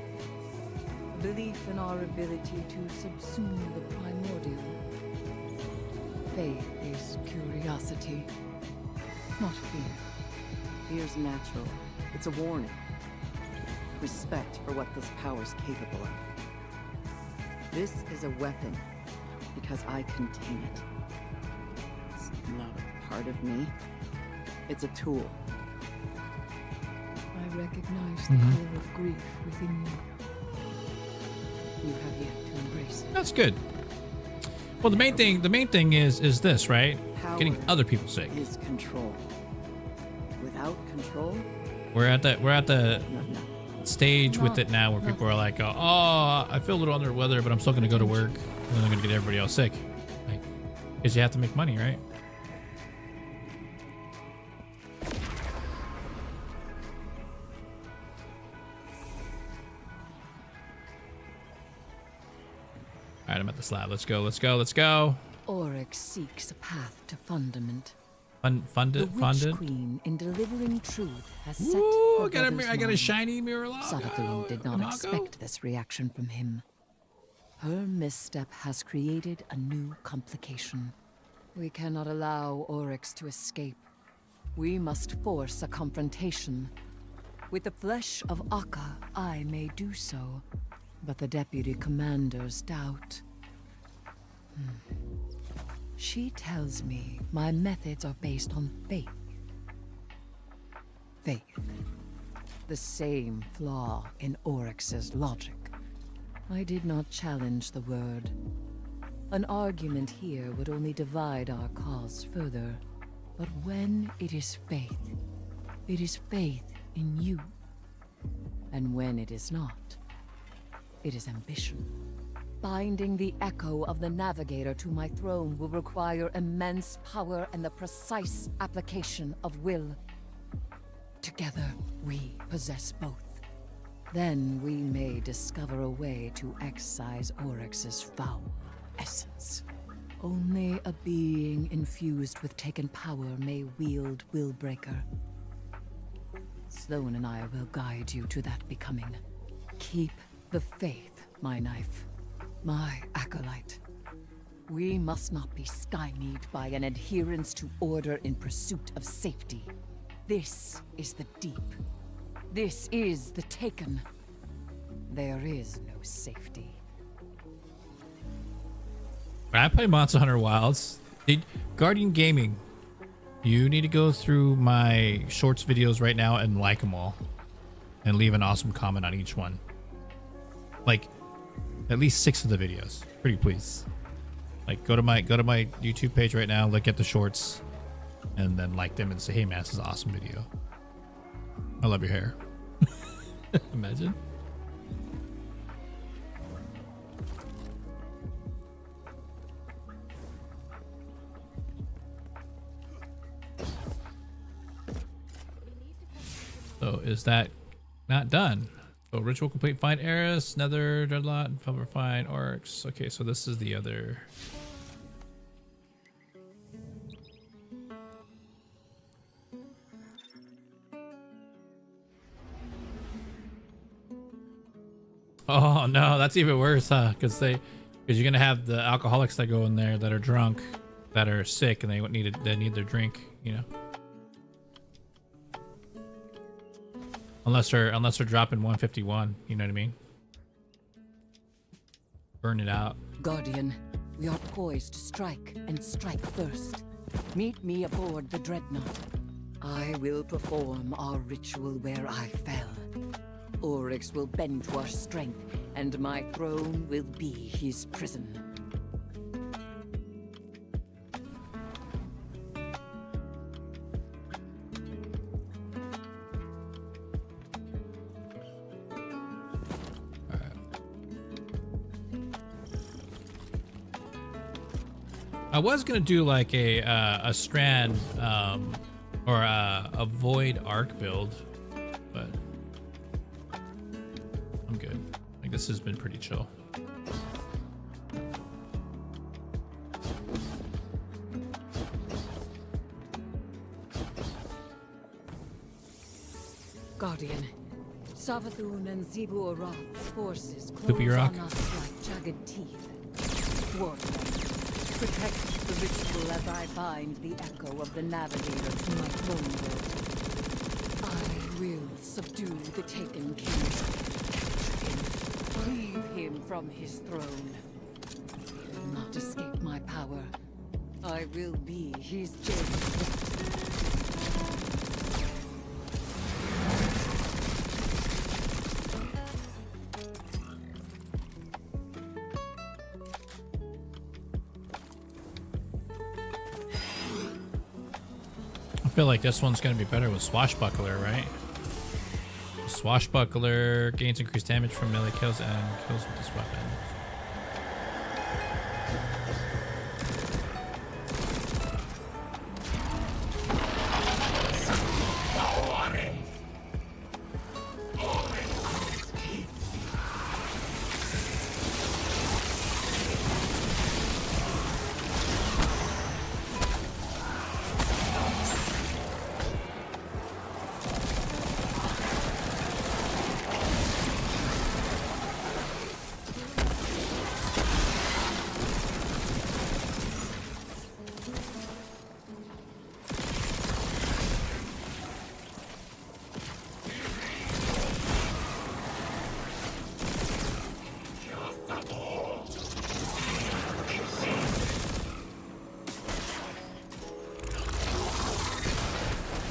Belief in our ability to subsume the primordial. Faith is curiosity, not fear. Fear's natural. It's a warning. Respect for what this power's capable of. This is a weapon because I contain it. It's not a part of me. It's a tool. I recognize the color of grief within you. You have yet to embrace it. That's good. Well, the main thing is this, right? Power Getting other people sick. is control. Without control, We're at the stage with it now where people are like, oh, I feel a little under the weather, but I'm still going to go to work, and then I'm going to get everybody else sick. Like, because you have to make money, right? right, I'm at the slab. Let's go. Let's go. Let's go. Oryx seeks a path to fundament. Fund The it. Witch Queen, in delivering truth, has set Ooh, her I got a brother's shiny mirror logo. Savathun did not expect this reaction from him. Her misstep has created a new complication. We cannot allow Oryx to escape. We must force a confrontation. With the flesh of Akka, I may do so, but the deputy commanders doubt. She tells me my methods are based on faith. Faith. The same flaw in Oryx's logic. I did not challenge the word. An argument here would only divide our cause further. But when it is faith in you. And when it is not, it is ambition. Binding the echo of the Navigator to my throne will require immense power and the precise application of will. Together, we possess both. Then we may discover a way to excise Oryx's foul essence. Only a being infused with taken power may wield Willbreaker. Sloan and I will guide you to that becoming. Keep the faith, my knife. My acolyte. We must not be stymied by an adherence to order in pursuit of safety. This is the deep. This is the taken. There is no safety. When I play Monster Hunter Wilds, Guardian Gaming, you need to go through my shorts videos right now and like them all. And leave an awesome comment on each one. Like, at least 6 of the videos. Pretty please. Like, go to my YouTube page right now, look at the shorts, and then like them and say, hey man, this is an awesome video. I love your hair. Imagine. So is that not done? So ritual complete, find Eris, Nether, Dreadnought, find Oryx. Okay, so this is the other. Oh no, that's even worse, huh? Because you're gonna have the alcoholics that go in there that are drunk, that are sick, and they need their drink, you know. Unless they're dropping 151, you know what I mean? Burn it out. Guardian, we are poised to strike, and strike first. Meet me aboard the Dreadnought. I will perform our ritual where I fell. Oryx will bend to our strength, and my throne will be his prison. I was gonna do like a strand or a void arc build, but I'm good. Like this has been pretty chill. Guardian, Savathun and Zebu Arak's forces close Loopy rock. on us like jagged teeth. Warfare. Protect the ritual as I bind the echo of the Navigator to my throne world. I will subdue the taken king. Leave him from his throne. He will not escape my power. I will be his judge. I feel like this one's gonna be better with Swashbuckler, right? Swashbuckler gains increased damage from melee kills and kills with this weapon.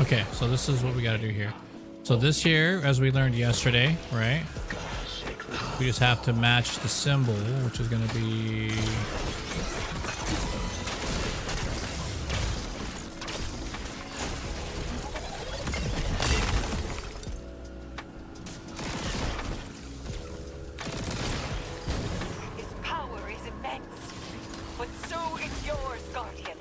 Okay, so this is what we got to do here. So this here, as we learned yesterday, right? We just have to match the symbol, which is going to be... His power is immense, but so is yours, Guardian.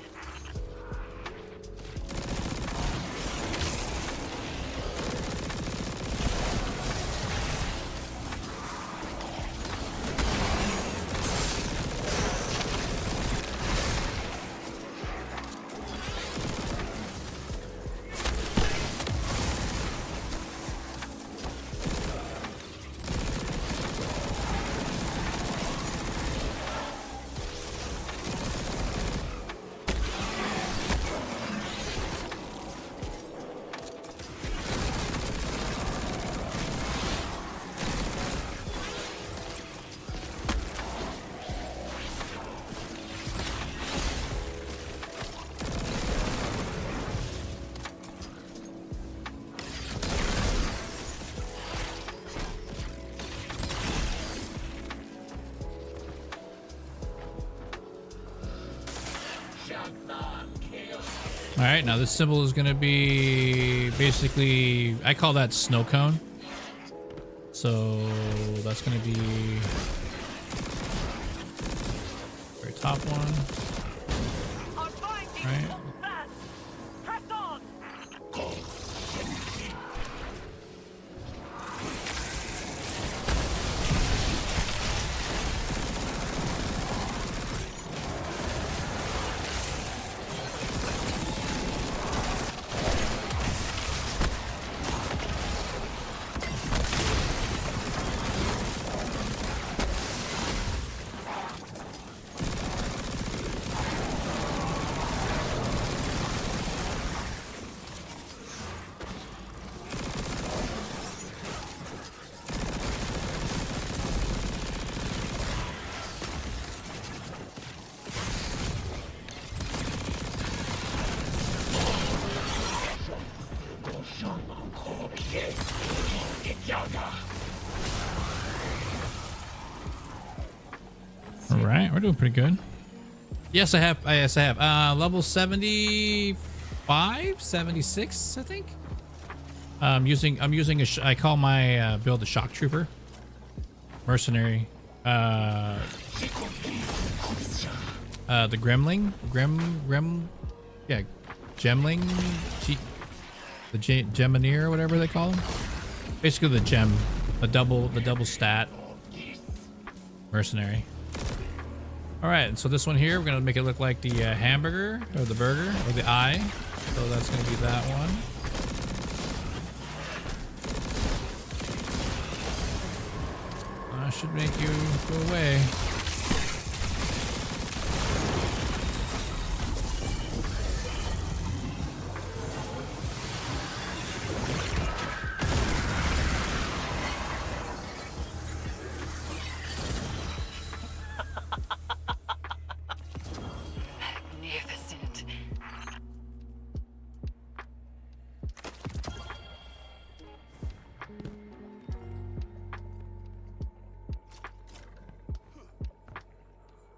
All right, now this symbol is going to be basically, I call that snow cone. So that's going to be very top one. Right. All right, we're doing pretty good. Yes, I have. Yes, I have. Level 75, 76, I think. I'm using I call my build a shock trooper, mercenary. The Gremling, yeah, Gemling, the Gemineer, or whatever they call them. Basically, the gem, the double stat mercenary. All right, so this one here, we're gonna make it look like the hamburger or the burger or the eye. So that's gonna be that one. Should make you go away. Magnificent.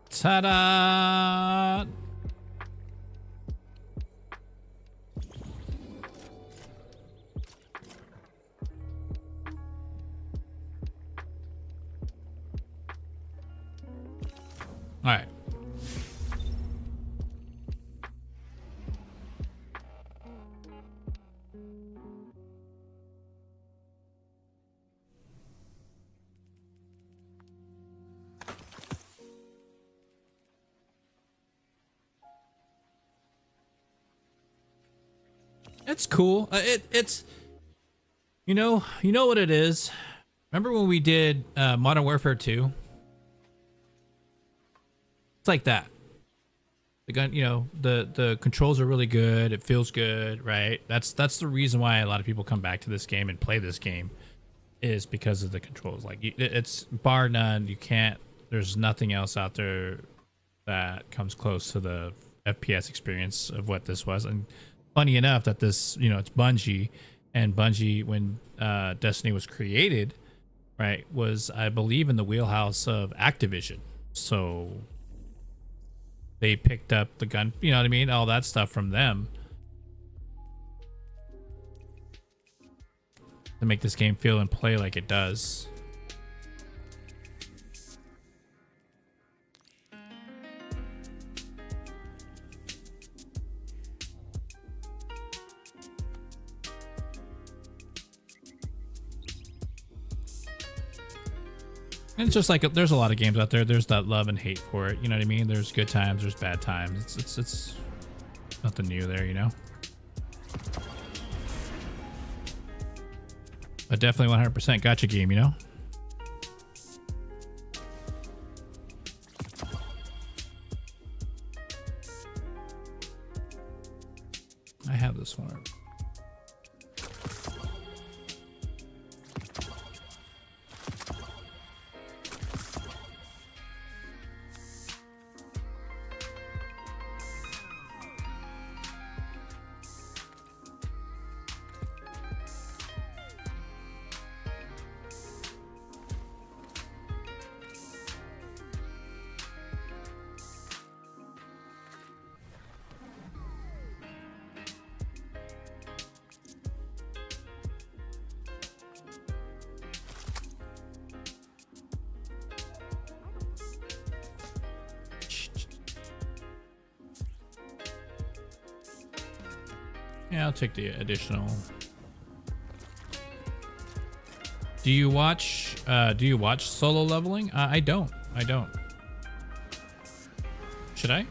Ta-da! All right. It's cool. It's you know what it is. Remember when we did Modern Warfare 2? It's like that. The gun, the controls are really good. It feels good, right? That's the reason why a lot of people come back to this game and play this game, is because of the controls. Like it's bar none. You can't. There's nothing else out there that comes close to the FPS experience of what this was. And funny enough that this, you know, it's Bungie, and Bungie, when Destiny was created, right, was, I believe, in the wheelhouse of Activision. So they picked up the gun, you know what I mean, all that stuff from them to make this game feel and play like it does. And it's just like, there's a lot of games out there. There's that love and hate for it. You know what I mean? There's good times. There's bad times. It's nothing new there, you know? But definitely 100% gotcha game, you know? I have this one. Yeah, I'll take the additional. Do you watch Solo Leveling? I don't. Should I?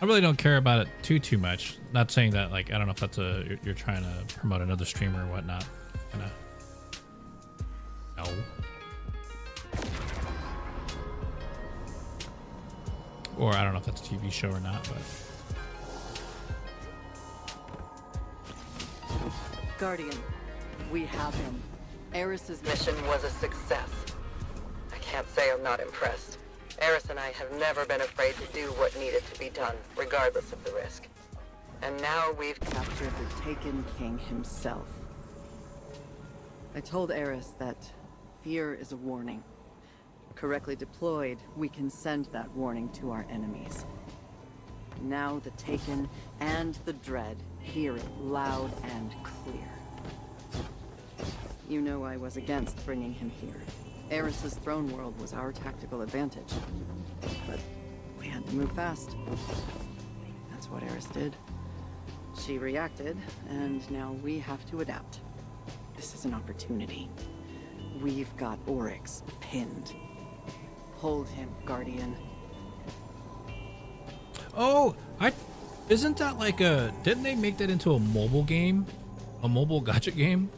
I really don't care about it too much. Not saying that, like, I don't know if that's you're trying to promote another streamer or whatnot. No. Or I don't know if that's a TV show or not, but. Guardian, we have him. Eris's mission was a success. I can't say I'm not impressed. Eris and I have never been afraid to do what needed to be done, regardless of the risk. And now we've captured the Taken King himself. I told Eris that fear is a warning. Correctly deployed, we can send that warning to our enemies. Now the Taken and the Dread hear it loud and clear. You know I was against bringing him here. Eris's throne world was our tactical advantage. But we had to move fast. That's what Eris did. She reacted, and now we have to adapt. This is an opportunity. We've got Oryx pinned. Hold him, Guardian. Oh, isn't that like didn't they make that into a mobile game? A mobile gacha game?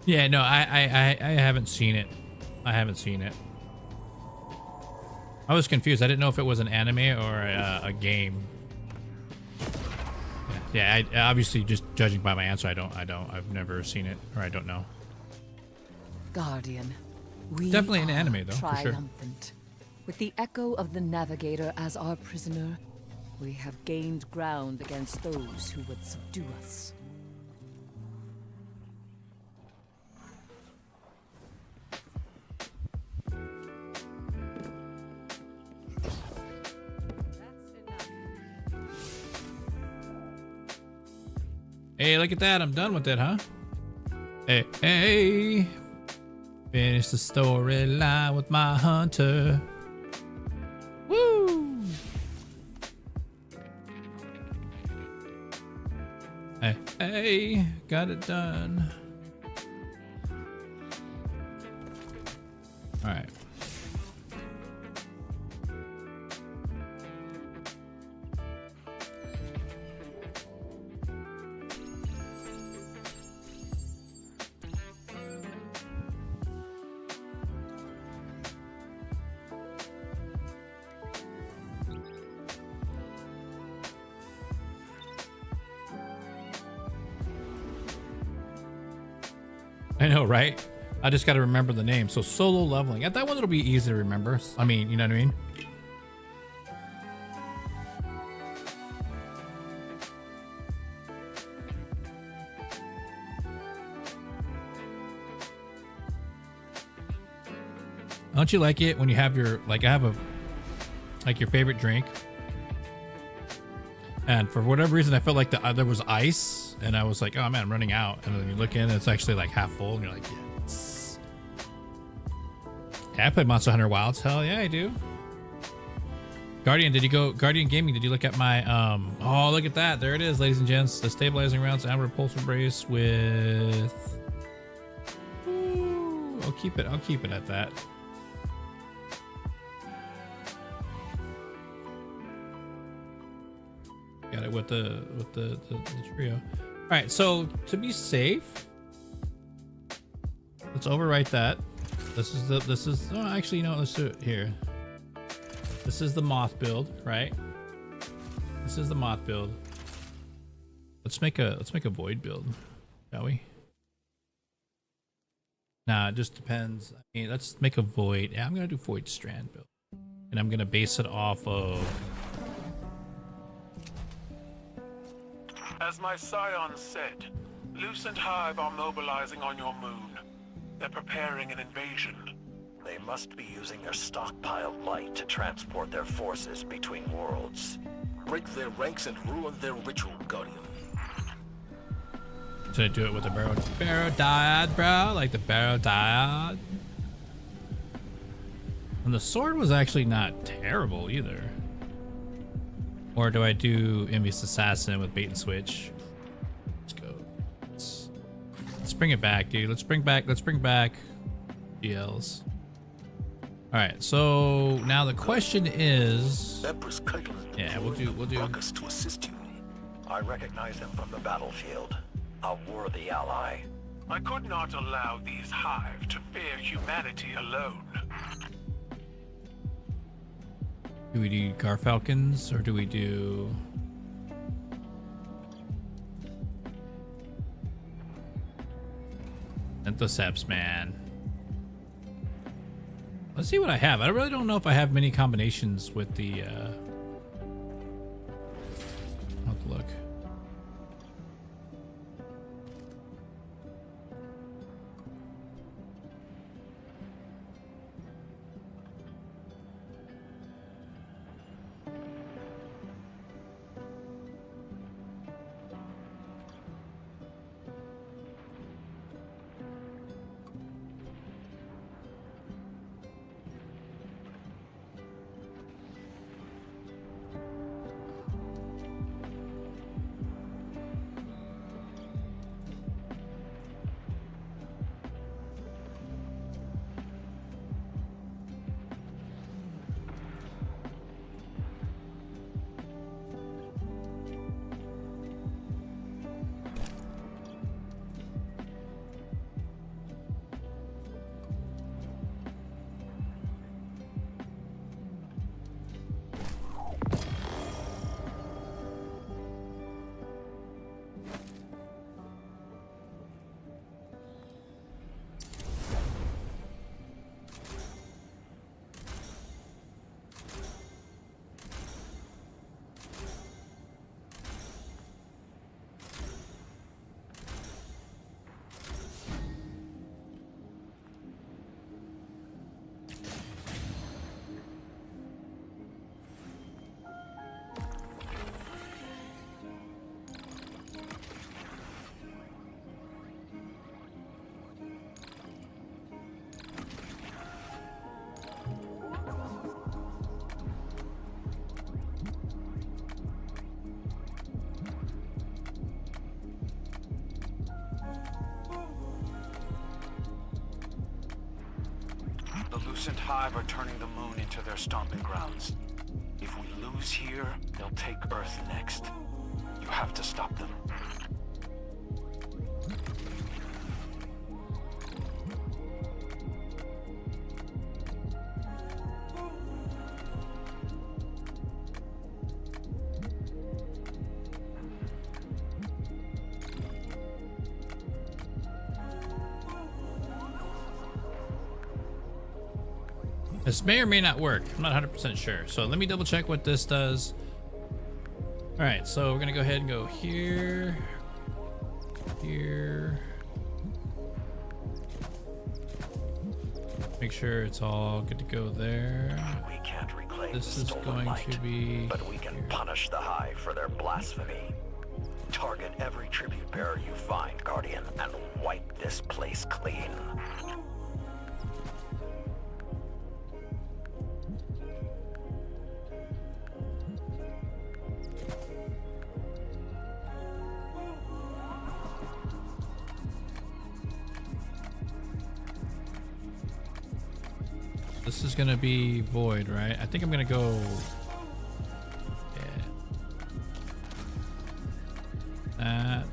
Yeah, no, I haven't seen it. I haven't seen it. I was confused. I didn't know if it was an anime or a game. Yeah, I obviously, just judging by my answer, I've never seen it, or I don't know. Guardian, we definitely an anime though, for sure. Triumphant. With the echo of the Navigator as our prisoner, we have gained ground against those who would subdue us. Hey, look at that. I'm done with it, huh? Hey. Finish the storyline with my hunter. Woo! Hey. Got it done. All right. I know, right? I just got to remember the name. So solo leveling. At that one, it'll be easy to remember. I mean, you know what I mean? Don't you like it when you have your, like, I have a, like, your favorite drink, and for whatever reason I felt like there was ice, and I was like, oh man, I'm running out, and then you look in and it's actually like half full, and you're like, yes. Yeah, I play Monster Hunter Wilds. Hell yeah, I do. Guardian Gaming, did you look at my oh, look at that, there it is, ladies and gents, the stabilizing rounds and repulsor brace with, ooh, I'll keep it at that. Got it with the trio. All right, so to be safe, let's overwrite that. This is oh, actually, you know, let's do it here. This is the moth build, right? This is the moth build. Let's make a void build, shall we? Nah, it just depends. I mean, let's make a void. Yeah, I'm gonna do void strand build, and I'm gonna base it off of. As my scion said, Lucent Hive are mobilizing on your moon. They're preparing an invasion. They must be using their stockpiled light to transport their forces between worlds. Break their ranks and ruin their ritual, Guardian. Should I do it with the barrow diad, bro? Like the barrow diad? And the sword was actually not terrible either. Or do I do Envious Assassin with bait and switch? Let's go. Let's bring it back, dude. Let's bring back DLs. All right, so now the question is, yeah, we'll do. To assist you. I recognize them from the battlefield. A worthy ally. I could not allow these Hive to fear humanity alone. Do we do Garfalcons or do we do? Enthoseps, man. Let's see what I have. I really don't know if I have many combinations with the. I'll have to look. The Lucent Hive are turning the moon into their stomping grounds. If we lose here, they'll take Earth next. You have to stop them. This may or may not work. I'm not 100% sure. So let me double check what this does. All right, so we're gonna go ahead and go here, here. Make sure it's all good to go there. We can't reclaim This the is stolen going light, to be but we can punish the Hive for their blasphemy. Target every tribute bearer you find, Guardian, and wipe this place clean. This is gonna be void, right? I think I'm gonna go. Yeah. That.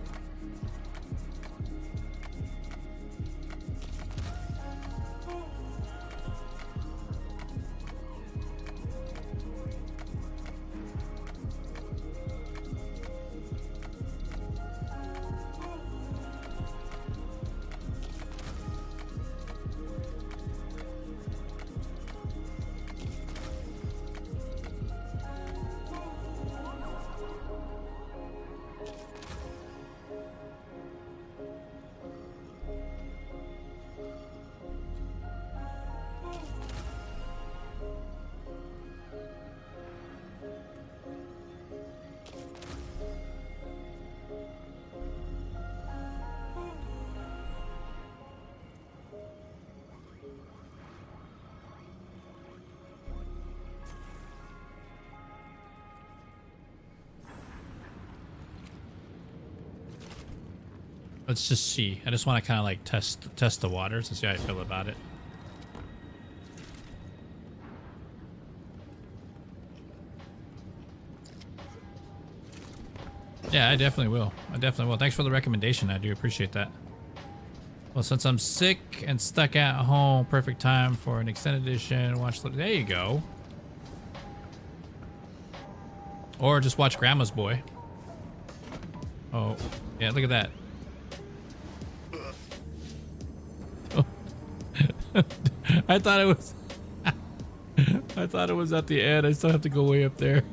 Let's just see. I just want to kind of like test the waters and see how I feel about it. Yeah, I definitely will. I definitely will. Thanks for the recommendation. I do appreciate that. Well, since I'm sick and stuck at home, perfect time for an extended edition. Watch. There you go. Or just watch Grandma's Boy. Oh, yeah. Look at that. I thought it was I thought it was at the end. I still have to go way up there.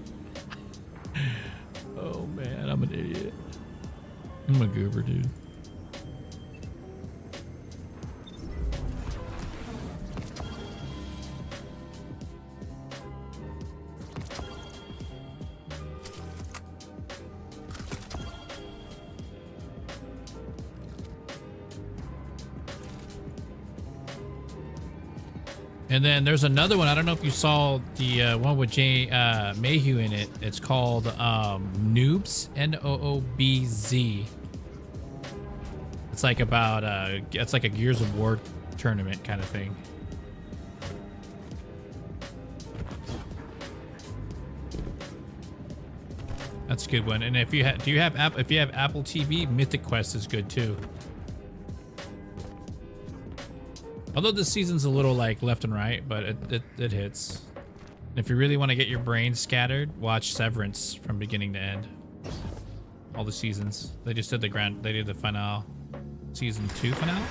Oh man, I'm an idiot. I'm a goober, dude. And then there's another one. I don't know if you saw the one with Jay Mayhew in it. It's called Noobs, Noobz. It's like about it's like a Gears of War tournament kind of thing. That's a good one. And if you have, if you have Apple TV, Mythic Quest is good too. Although this season's a little like left and right, but it hits. And if you really want to get your brain scattered, watch Severance from beginning to end. All the seasons. They just did they did the finale. Season 2 finale?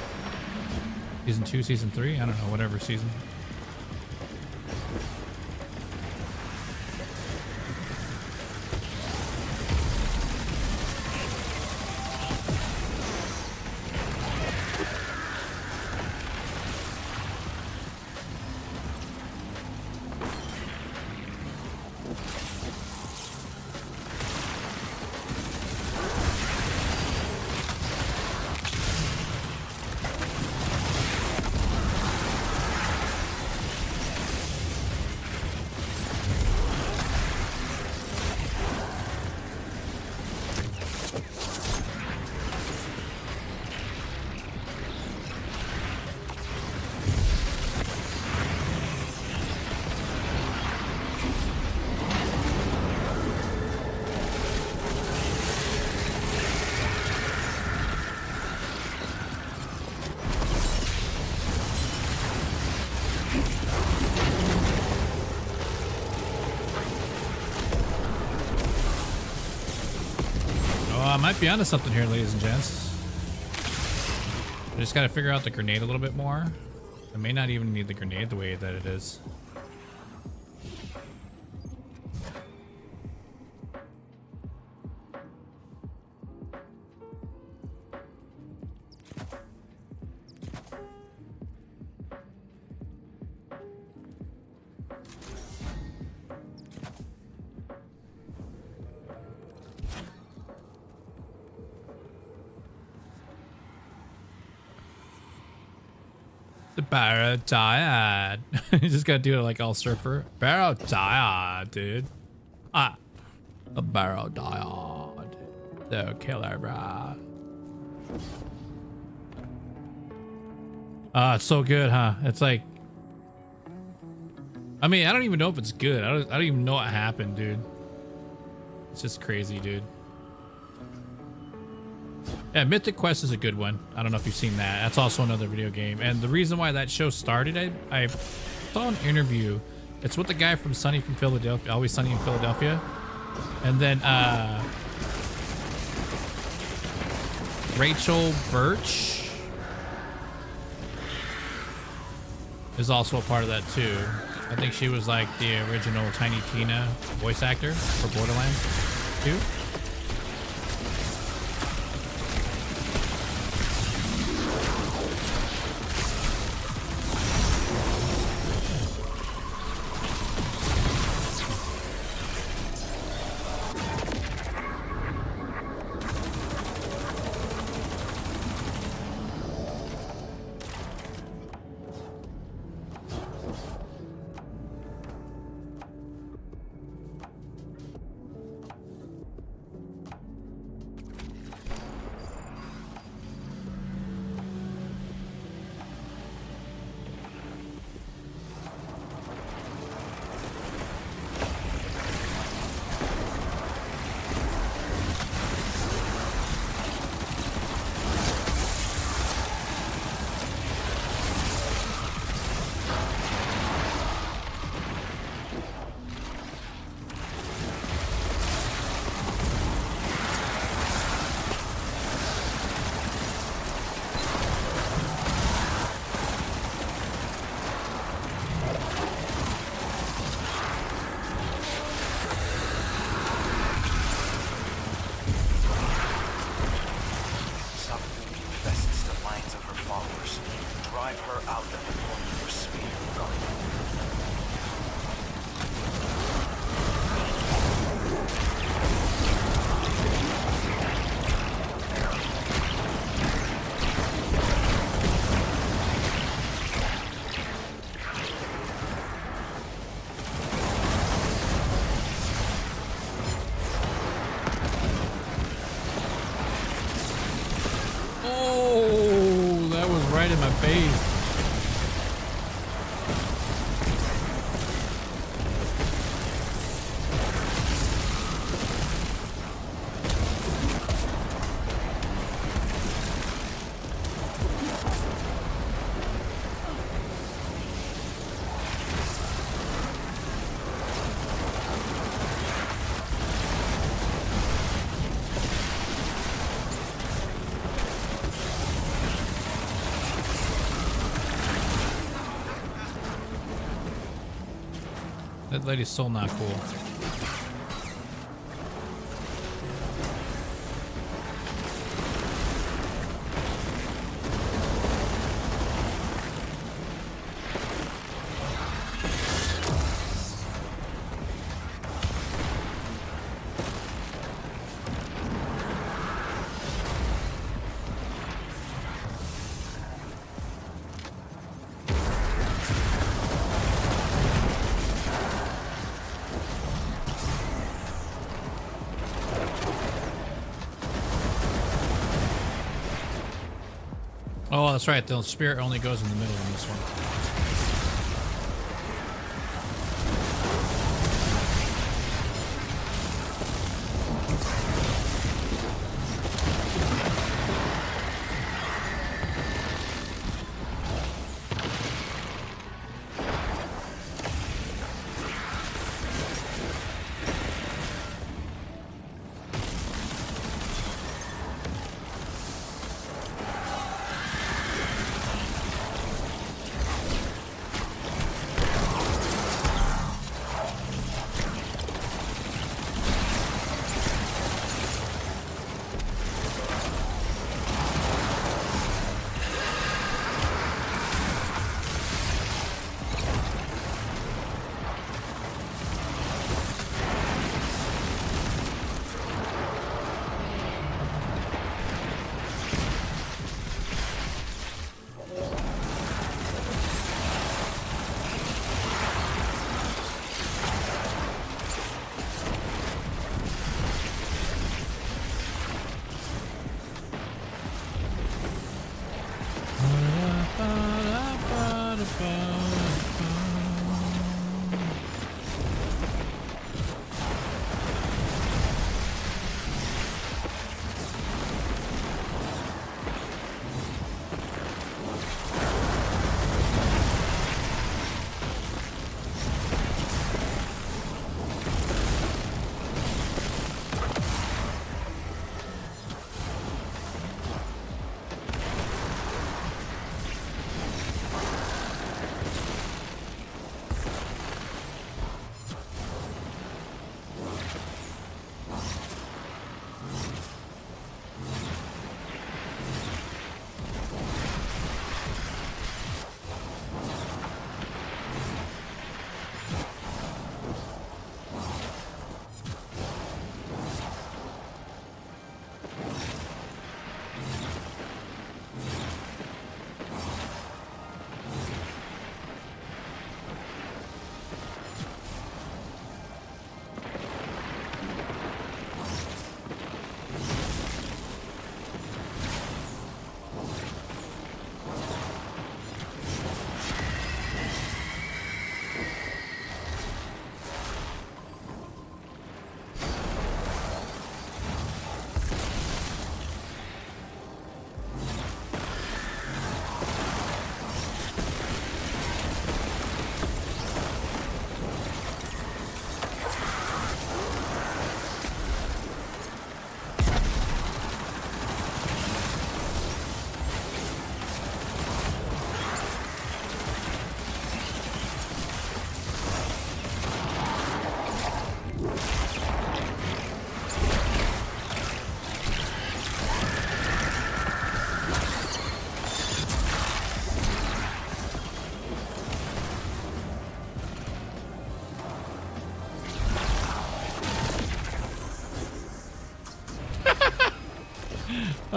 Season 2, season 3? I don't know, whatever season. I might be onto something here, ladies and gents. I just gotta figure out the grenade a little bit more. I may not even need the grenade the way that it is. The barrow tired. You just gotta do it like all surfer. Barrow tired, dude. Ah, a barrow tired. The killer, brah. Ah, it's so good, huh? It's like, I mean, I don't even know if it's good. I don't even know what happened, dude. It's just crazy, dude. Yeah, Mythic Quest is a good one. I don't know if you've seen that. That's also another video game. And the reason why that show started, I saw an interview. It's with the guy from Sunny from Philadelphia, Always Sunny in Philadelphia. And then Rachel Birch is also a part of that too. I think she was like the original Tiny Tina voice actor for Borderlands 2. Right in my face. That lady's so not cool. Oh, that's right. The spirit only goes in the middle in this one.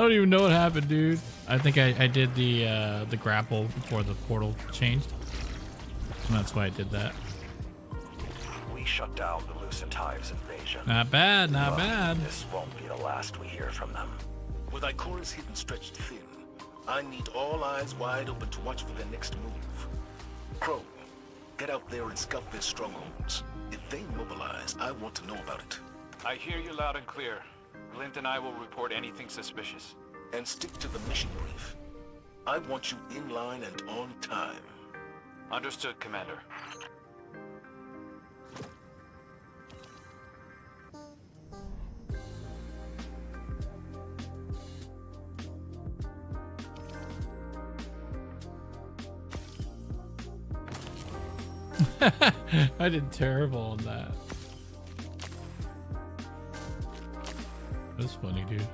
don't even know what happened, dude. I think I did the grapple before the portal changed. And that's why I did that. We shut down the Lucent Hive's invasion. Not bad, not But bad. This won't be the last we hear from them. With Ikora's hidden stretched thin, I need all eyes wide open to watch for their next move. Crow, get out there and scout their strongholds. If they mobilize, I want to know about it. I hear you loud and clear. Glint and I will report anything suspicious. And stick to the mission brief. I want you in line and on time. Understood, Commander. I did terrible on that. That's funny, dude.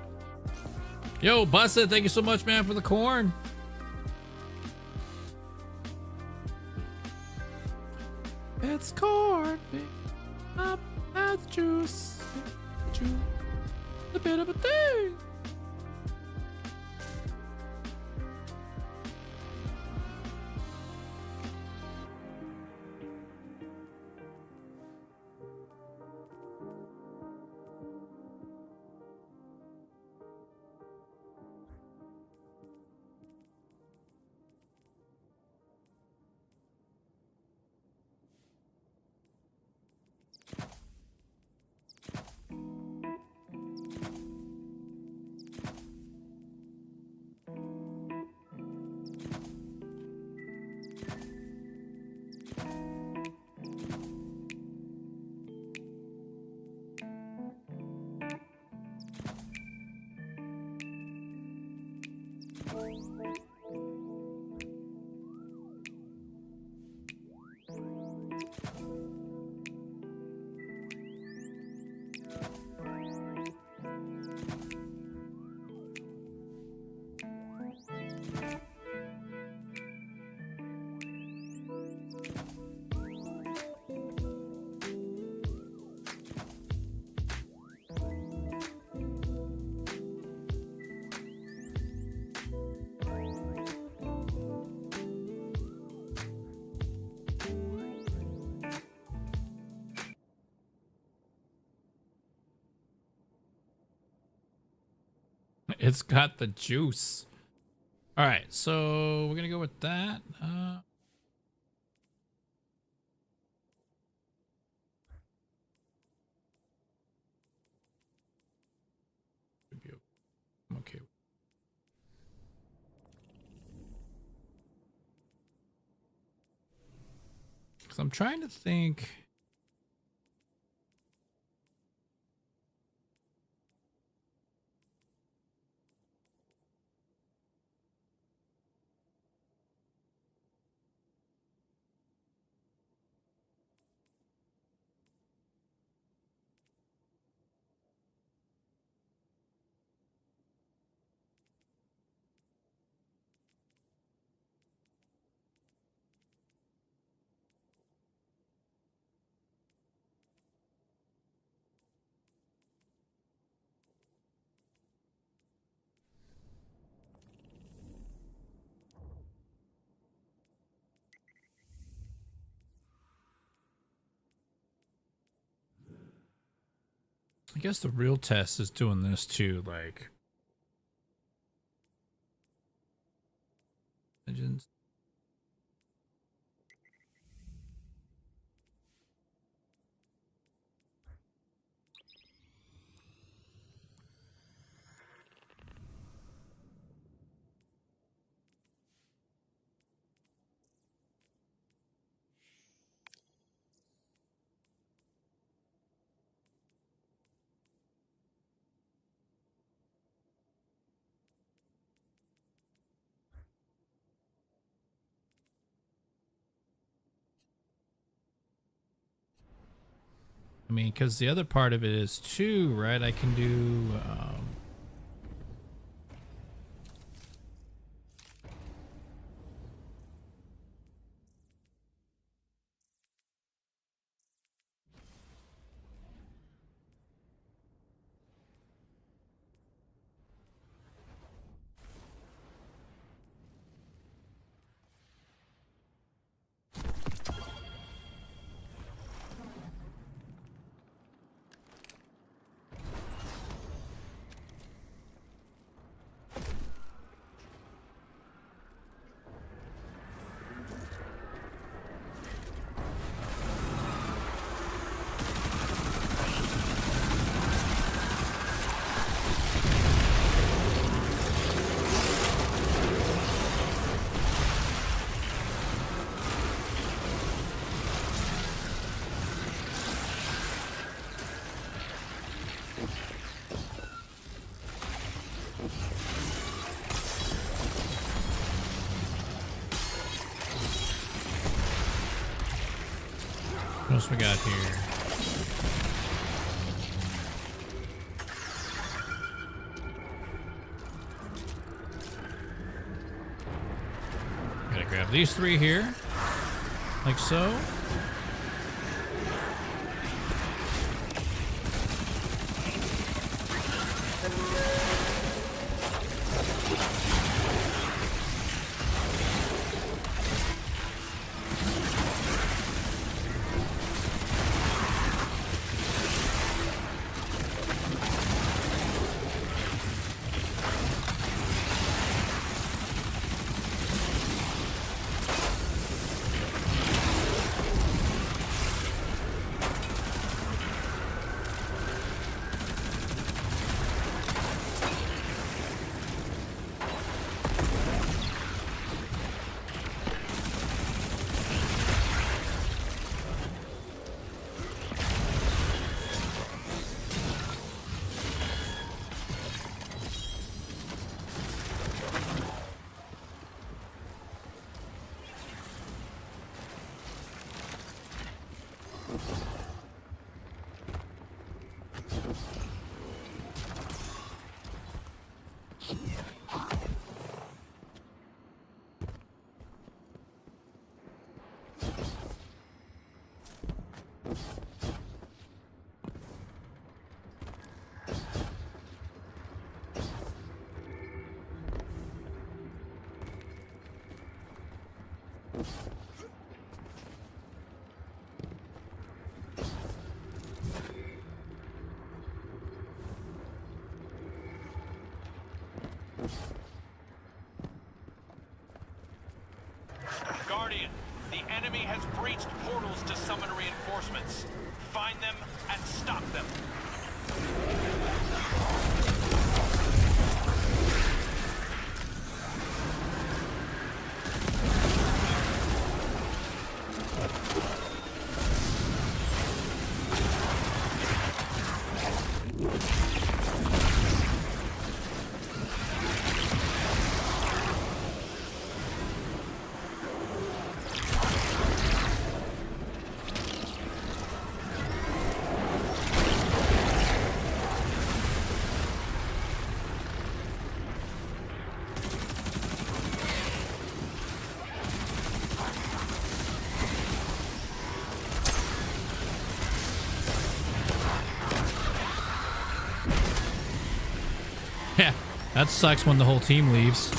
Yo, Busted, thank you so much, man, for the corn. It's corn, up that's juice, juice, a bit of a thing. It's got the juice. All right, so we're gonna go with that. Okay. Because I'm trying to think. I guess the real test is doing this too, like legends. I mean, because the other part of it is too, right? I can do What else we got here? Gotta grab these 3 here, like so. Guardian, the enemy has breached portals to summon reinforcements. Find them and stop them. Yeah, that sucks when the whole team leaves.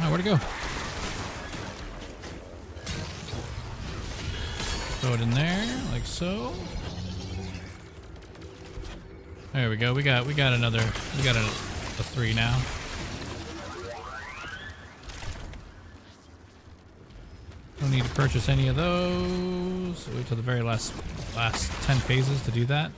Oh, where'd it go? Throw it in there, like so. There we go. We got another. We got a 3 now. Don't need to purchase any of those. Wait till the very last 10 phases to do that.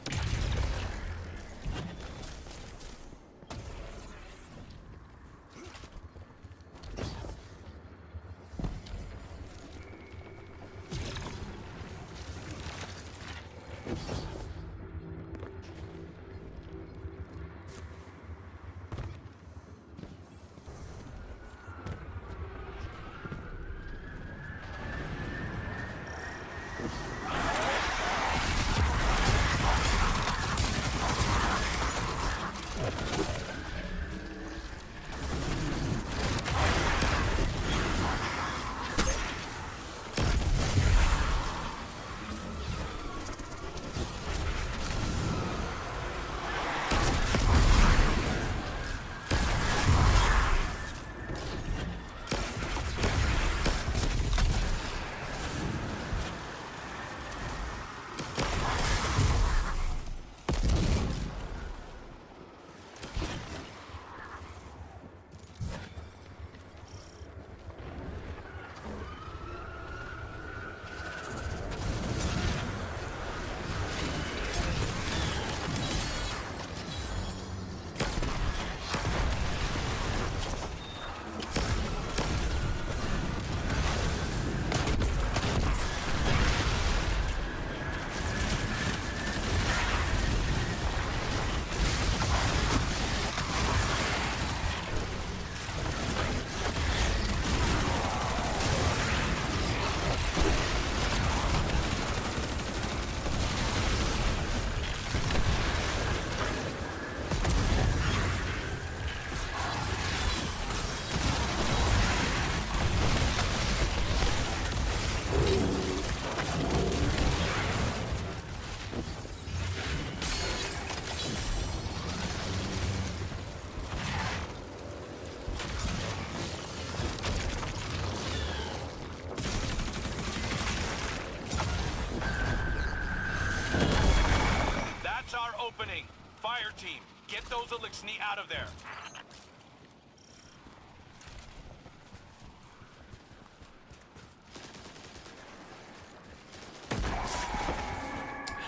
opening. Fire team, get those Elixni out of there.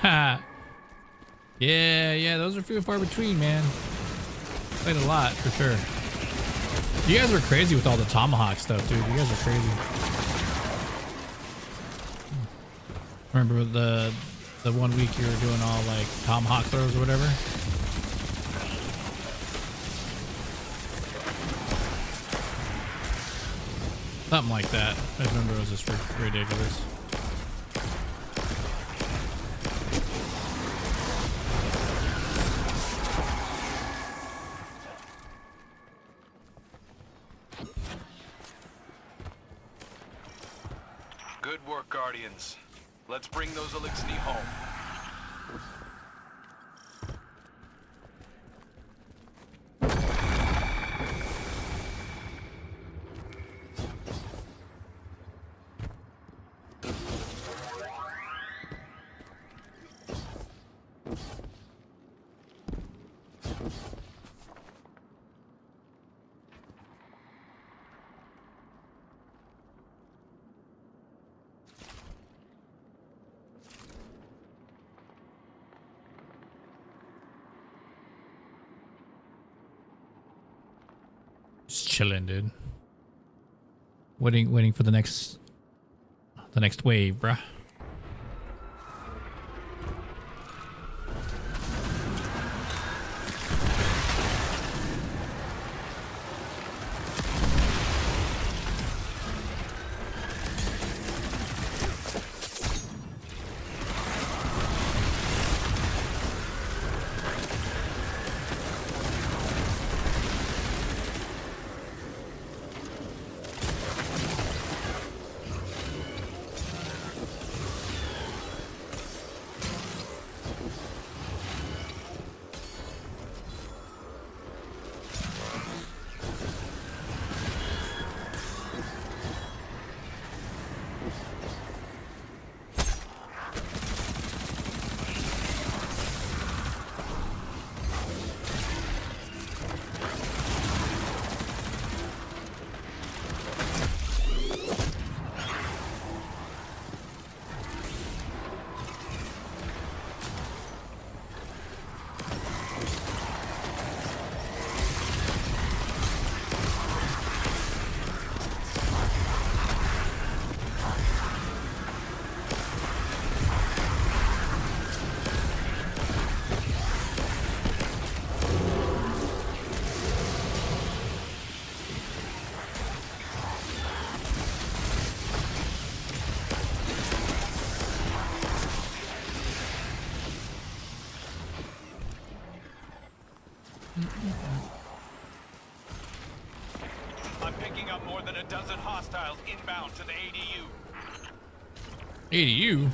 Ha. Yeah, those are few and far between, man. Played a lot for sure. You guys are crazy with all the tomahawk stuff, dude. You guys are crazy. Remember the 1 week you were doing all like tomahawk throws or whatever? Something like that. I remember it was just ridiculous. Good work, Guardians. Let's bring those Elixni home. Just chilling, dude. Waiting for the next wave, bruh. I'm picking up more than a dozen hostiles inbound to the ADU. ADU?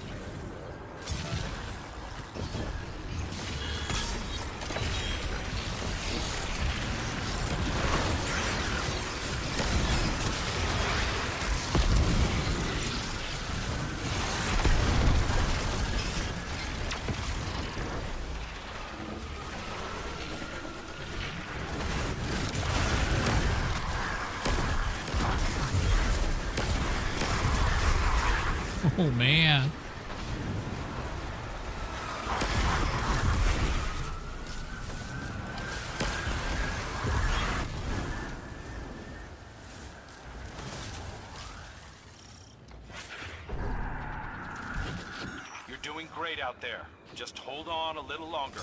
Oh man. You're doing great out there. Just hold on a little longer.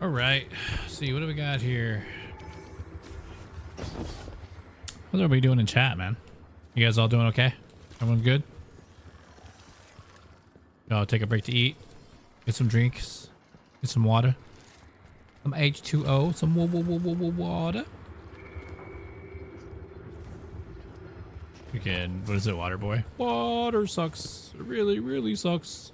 All right. See, what do we got here? How's everybody doing in chat, man? You guys all doing okay? Everyone good? I'll take a break to eat. Get some drinks. Get some water. Some H2O. Some water. Again, what is it, water boy? Water sucks. It really, really sucks.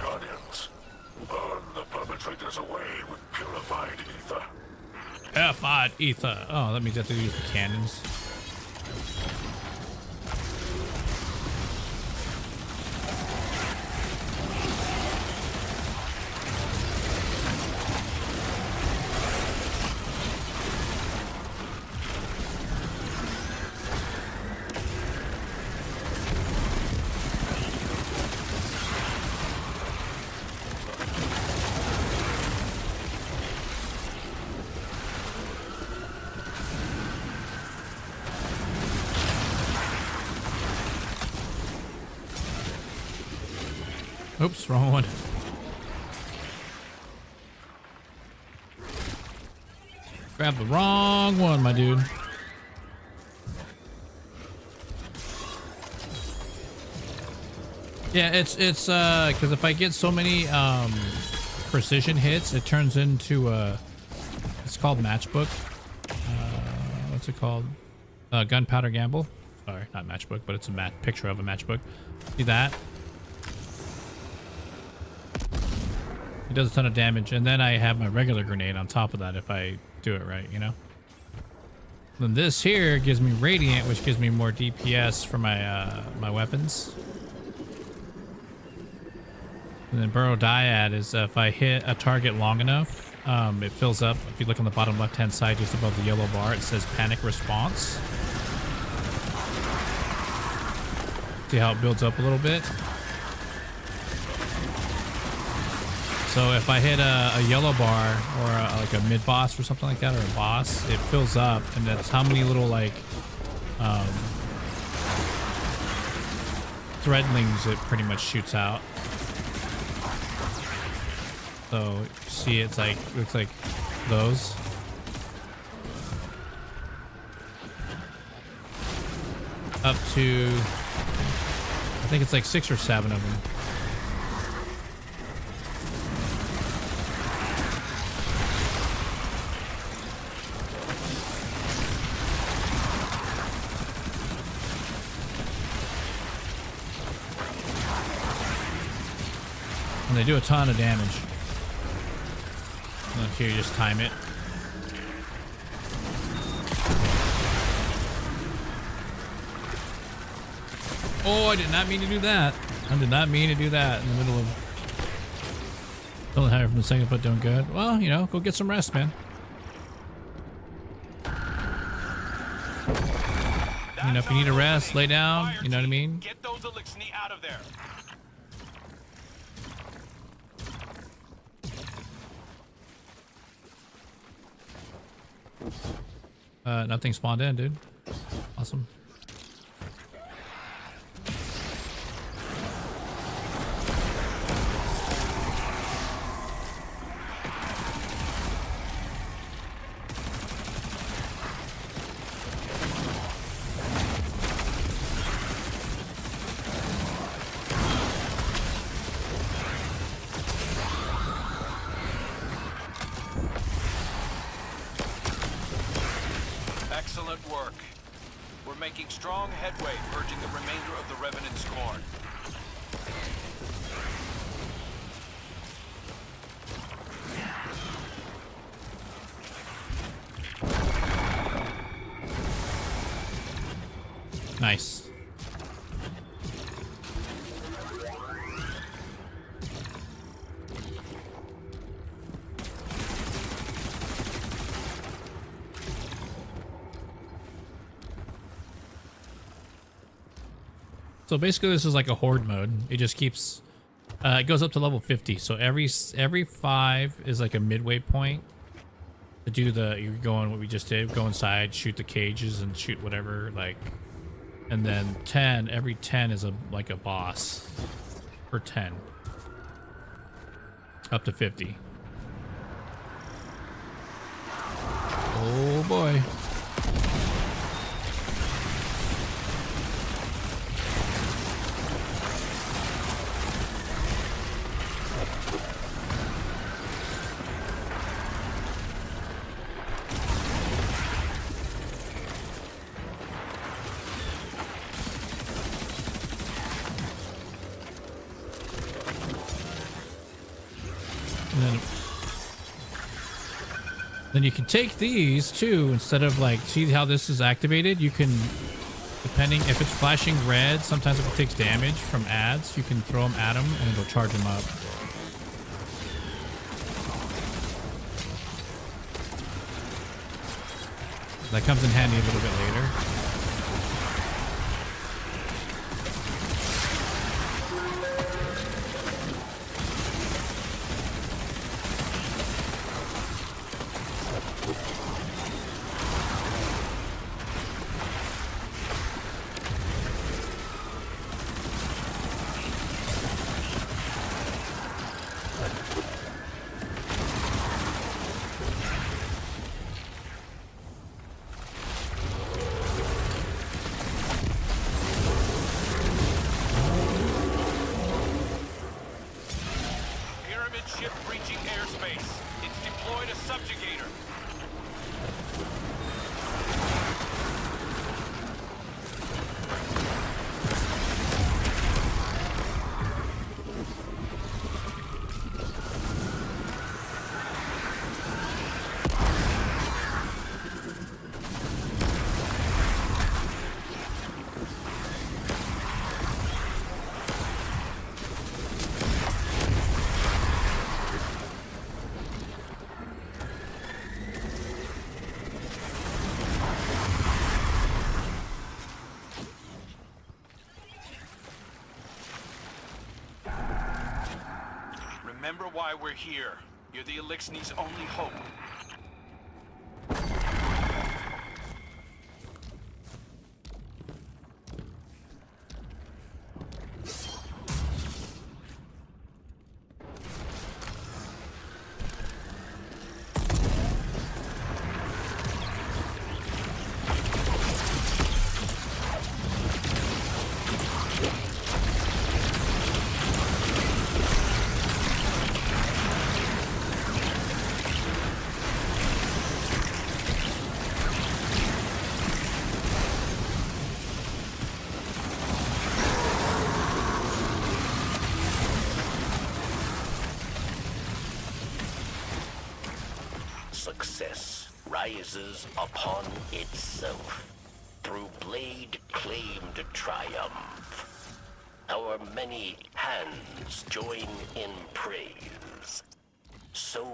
Guardians. Burn the perpetrators away with purified ether. Purified ether. Oh, that means I have to use the cannons. Oops, wrong one. Grab the wrong one, my dude. Yeah, it's because if I get so many precision hits, it turns into it's called matchbook. What's it called? Gunpowder gamble. Sorry, not matchbook, but it's a picture of a matchbook. See that? It does a ton of damage, and then I have my regular grenade on top of that if I do it right, you know? Then this here gives me radiant, which gives me more DPS for my my weapons. And then Burrow Dyad is if I hit a target long enough, it fills up. If you look on the bottom left-hand side, just above the yellow bar, it says panic response. See how it builds up a little bit? So if I hit a yellow bar or like a mid boss or something like that, or a boss, it fills up, and that's how many little like threadlings it pretty much shoots out. So you see, it's like looks like those. Up to I think it's like 6 or 7 of them. And they do a ton of damage. And here, you just time it. Oh, I did not mean to do that. I did not mean to do that in the middle of... Feeling higher from the second, but doing good. Well, you know, go get some rest, man. You know, if you need a rest, lay down. You know what I mean? Get those Elixni out of there. Nothing spawned in, dude. Awesome. Excellent work. We're making strong headway, purging the remainder of the Revenant Scorn. Nice. So basically this is like a horde mode. It just keeps it goes up to level 50. So every 5 is like a midway point to do you're going what we just did, go inside, shoot the cages and shoot whatever, like, and then every 10 is like a boss for 10 up to 50. Oh boy. Then you can take these too, instead of like, see how this is activated? You can, depending if it's flashing red, sometimes if it takes damage from ads, you can throw them at them and it'll charge them up. That comes in handy a little bit later. Ship breaching airspace. It's deployed a subjugator. Remember why we're here. You're the Elixir's only hope. Success rises upon itself through blade claimed triumph. Our many hands join in praise. So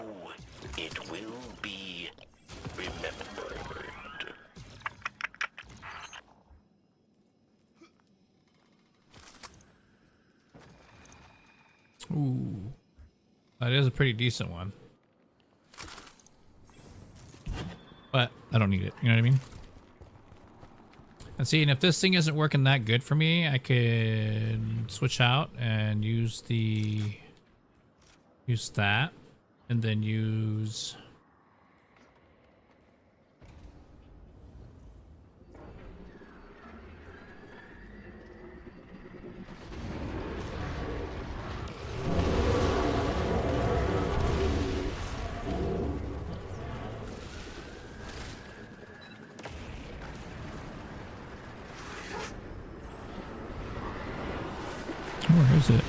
it will be remembered. Ooh, that is a pretty decent one. But I don't need it. You know what I mean? And see, and if this thing isn't working that good for me, I could switch out and use that, and then use. Where is it?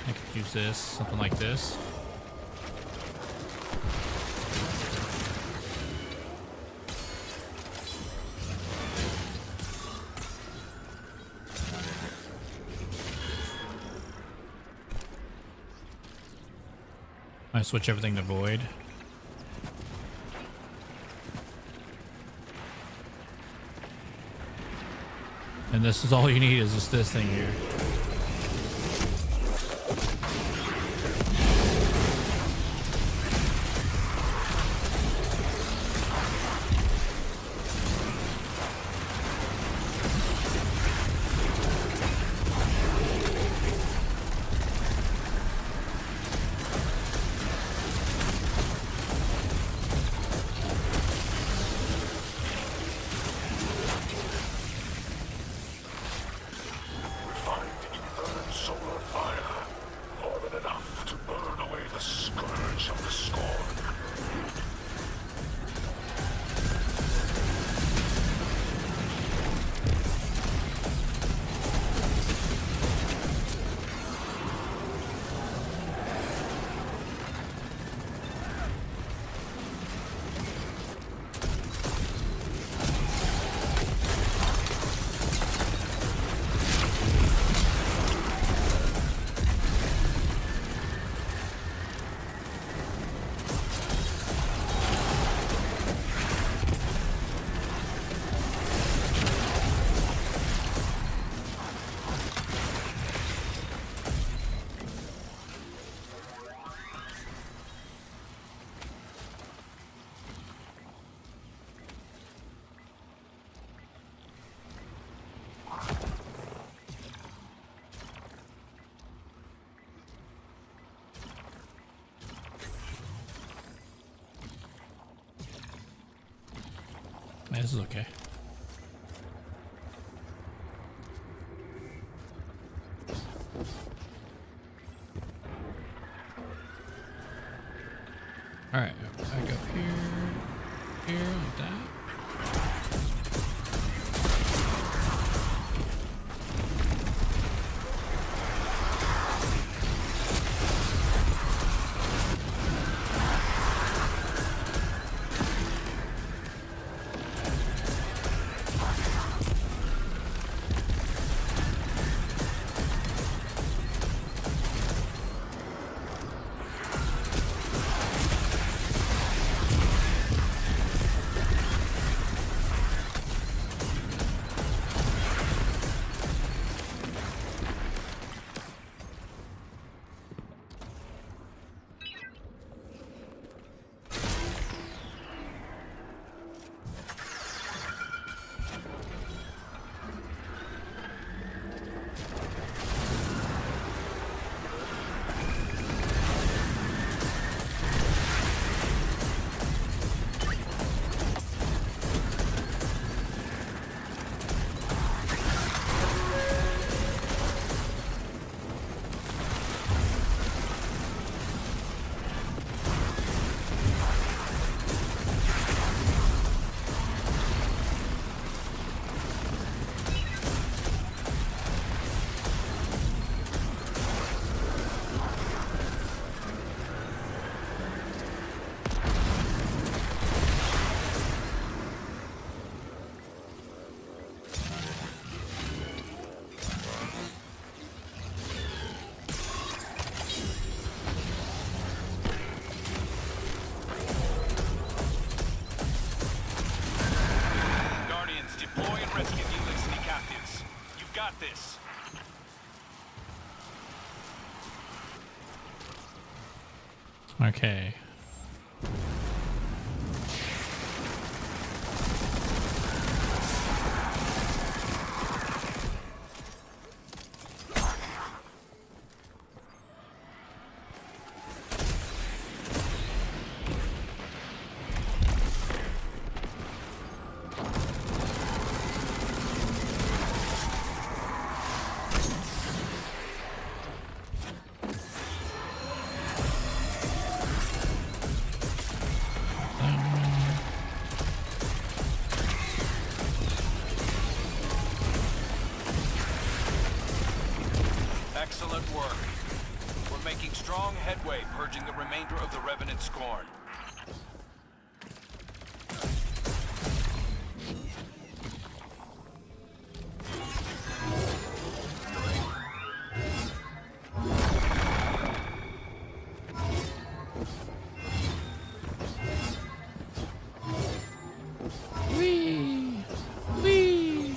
I could use this, something like this. I switch everything to void. And this is all you need, is just this thing here. This is okay. All right, back up here, like that. Okay. Excellent work. We're making strong headway, purging the remainder of the Revenant Scorn. Wee! Wee!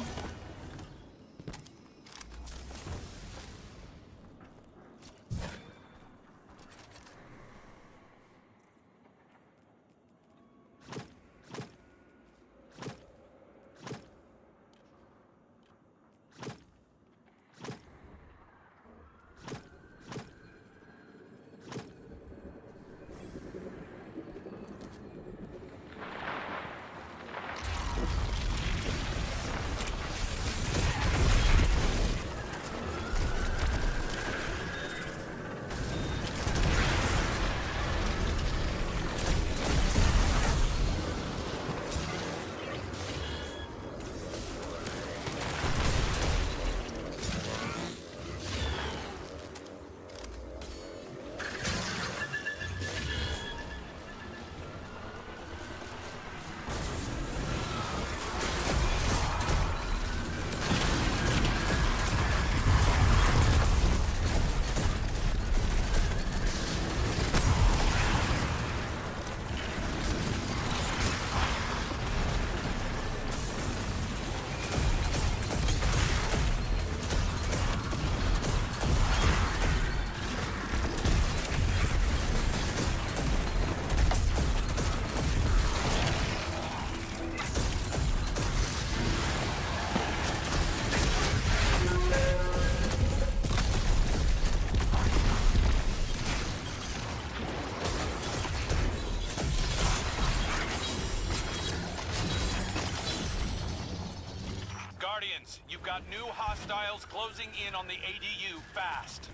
Guardians, you've got new hostiles closing in on the ADU fast.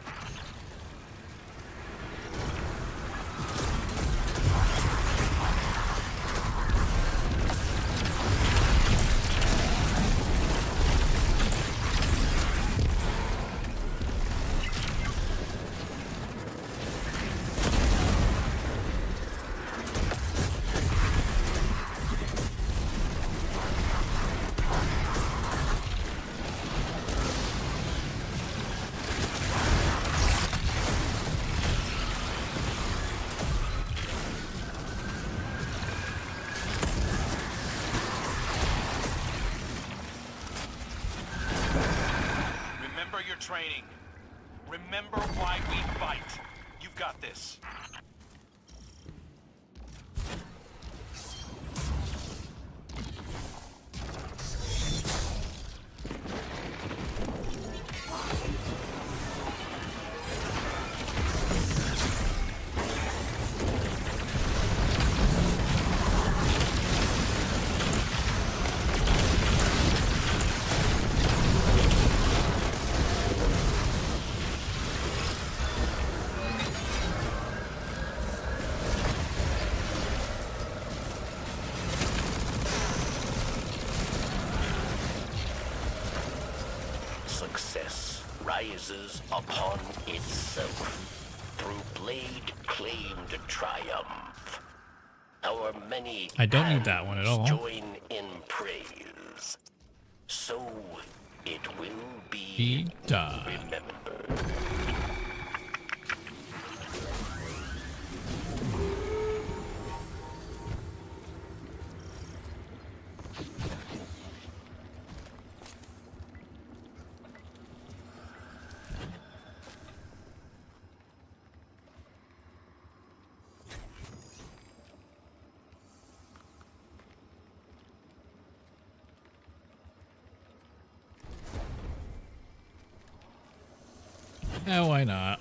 Remember your training. Remember why we fight. You've got this. Success rises upon itself through blade claimed triumph. Our many I don't need that one at all. join in praise. So it will be done. remembered. Yeah, why not?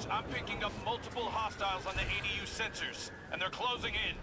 I'm picking up multiple hostiles on the ADU sensors, and they're closing in.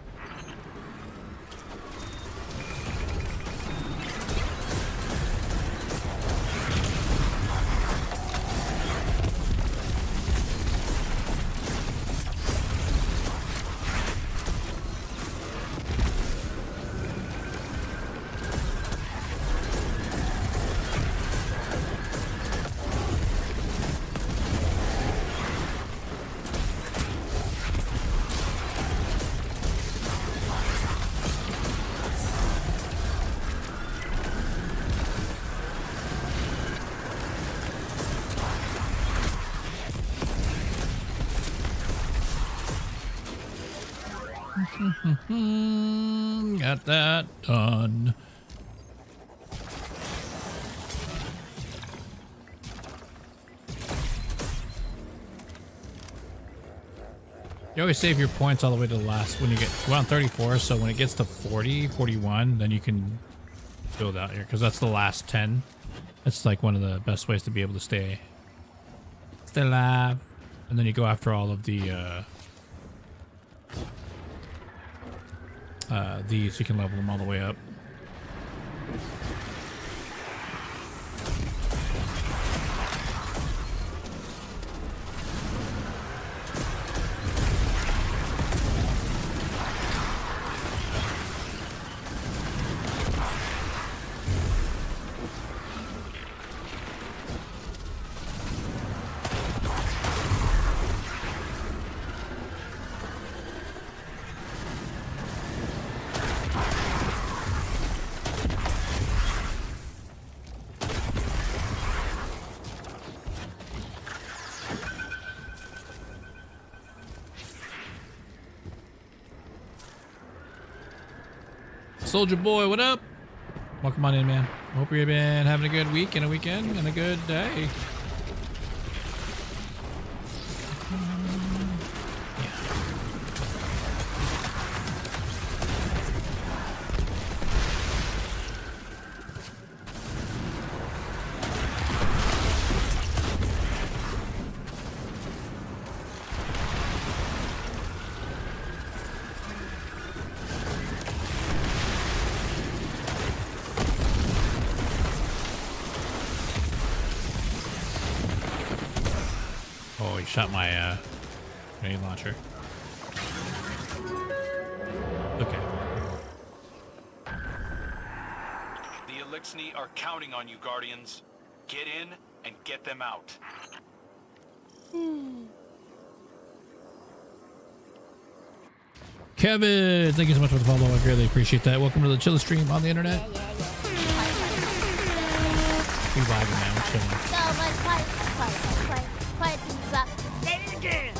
Got that done. You always save your points all the way to the last when you get around 34, so when it gets to 40, 41, then you can build out here because that's the last 10. That's like one of the best ways to be able to stay alive. And then you go after all of the these, you can level them all the way up. Soldier boy, what up? Welcome on in, man. Hope you've been having a good week and a weekend and a good day. Oh, he shot my grenade launcher. Okay. The Elixni are counting on you, Guardians. Get in and get them out. Kevin, thank you so much for the follow. I greatly appreciate that. Welcome to the Chilla stream on the internet. We vibing, man. We're chilling. So much quiet to drop. Say it again.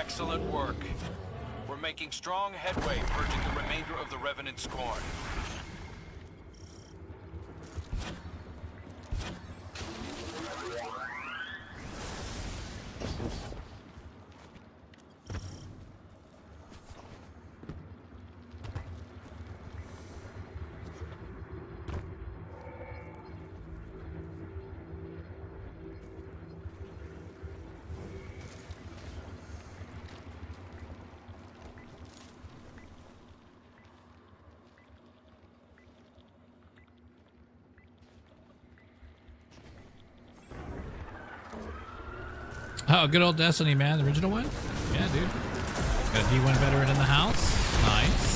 Excellent work. We're making strong headway, purging the remainder of the Revenant Scorn. Oh, good old Destiny, man. The original one? Yeah, dude. Got a D1 veteran in the house. Nice.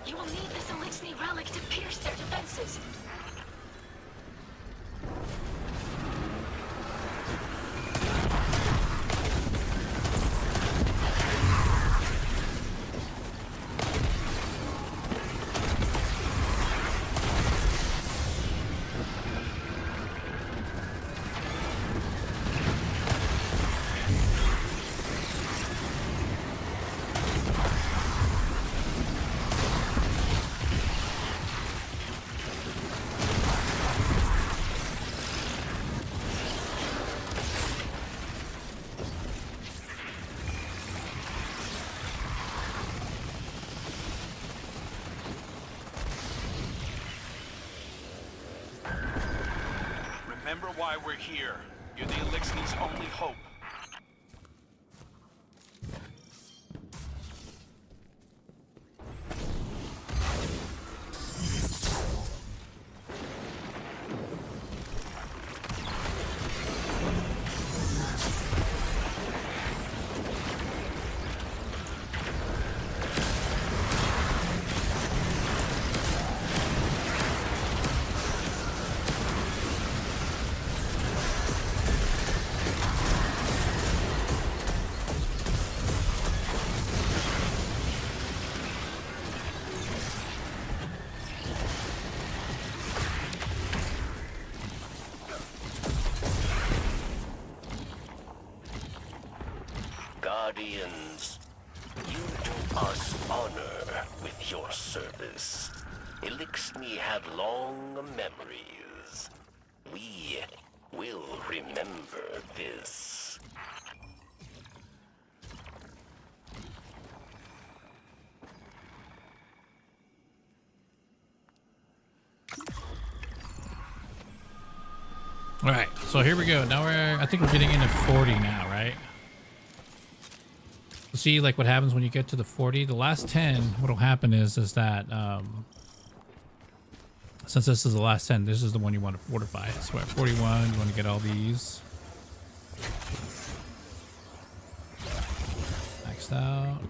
You will need this Elixir relic to pierce their defenses. Remember why we're here. You're the Elixir's only hope. Guardians, you do us honor with your service. Elixir have long memories. We will remember this. All right, so here we go. Now I think we're getting into 40 now, right? See, like what happens when you get to the 40. The last 10, what'll happen is that since this is the last 10, this is the one you want to fortify. So at 41, you want to get all these maxed out.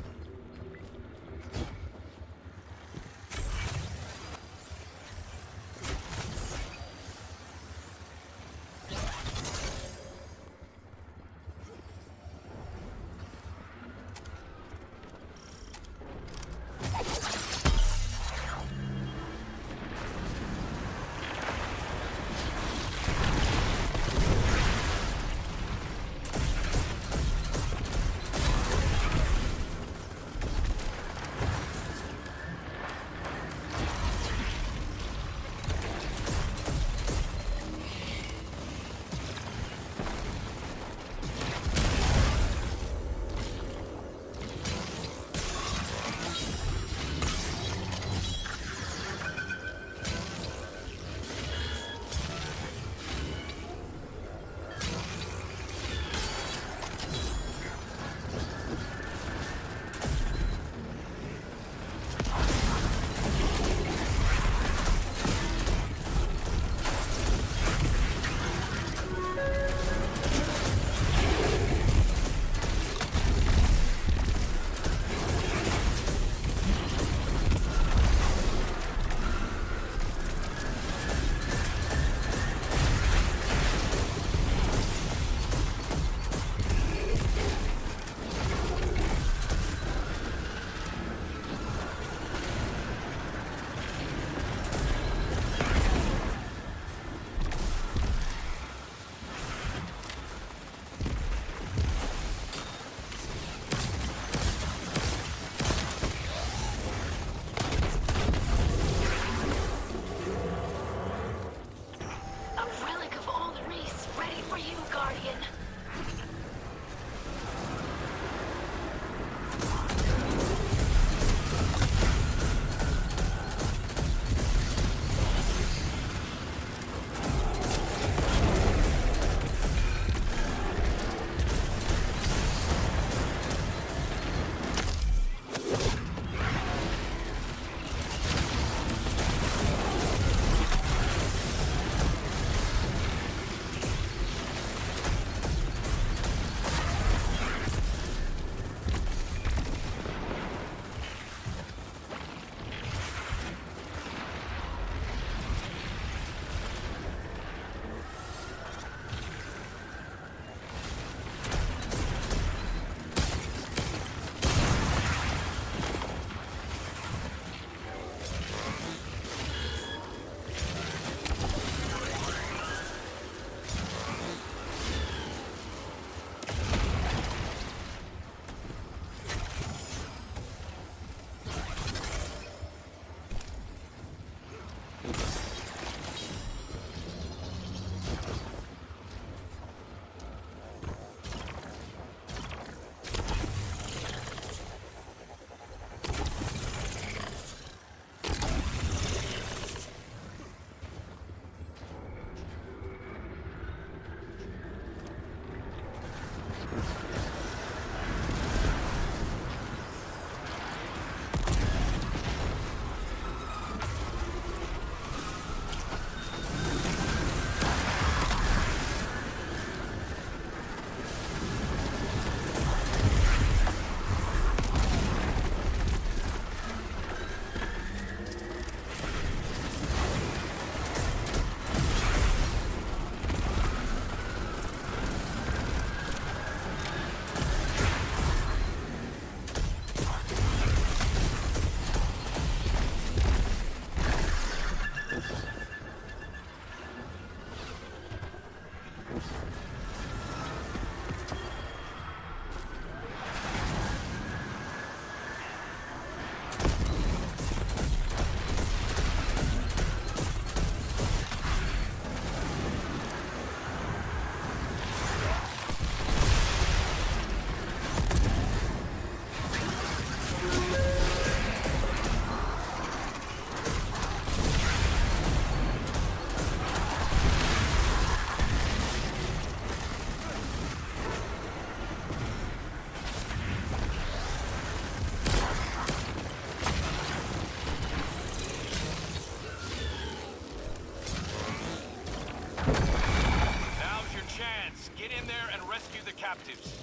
captives.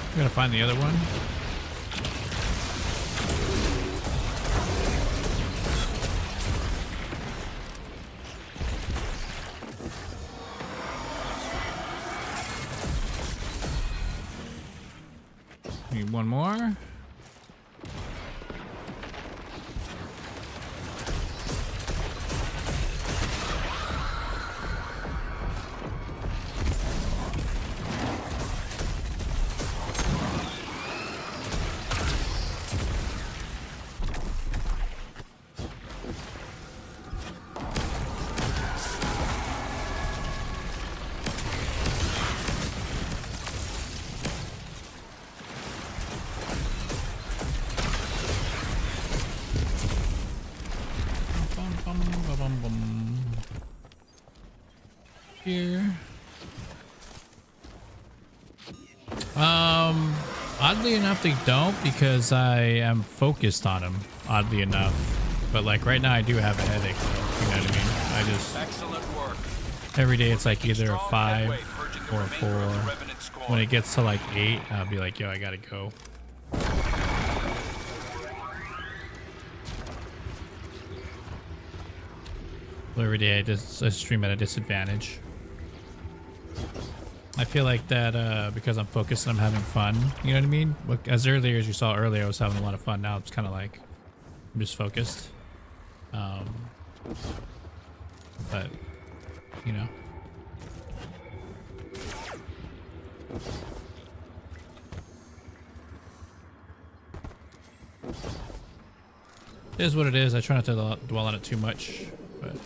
I'm gonna find the other one. Need one more. Here. Oddly enough, they don't, because I am focused on them. Oddly enough, but like right now, I do have a headache. So, you know what I mean? I just Excellent work. every day it's like either a 5 or a 4. When it gets to like 8, I'll be like, yo, I gotta go. Every day I stream at a disadvantage. I feel like that because I'm focused and I'm having fun. You know what I mean? As earlier as you saw earlier, I was having a lot of fun. Now it's kind of like I'm just focused. But you know. It is what it is. I try not to dwell on it too much, but.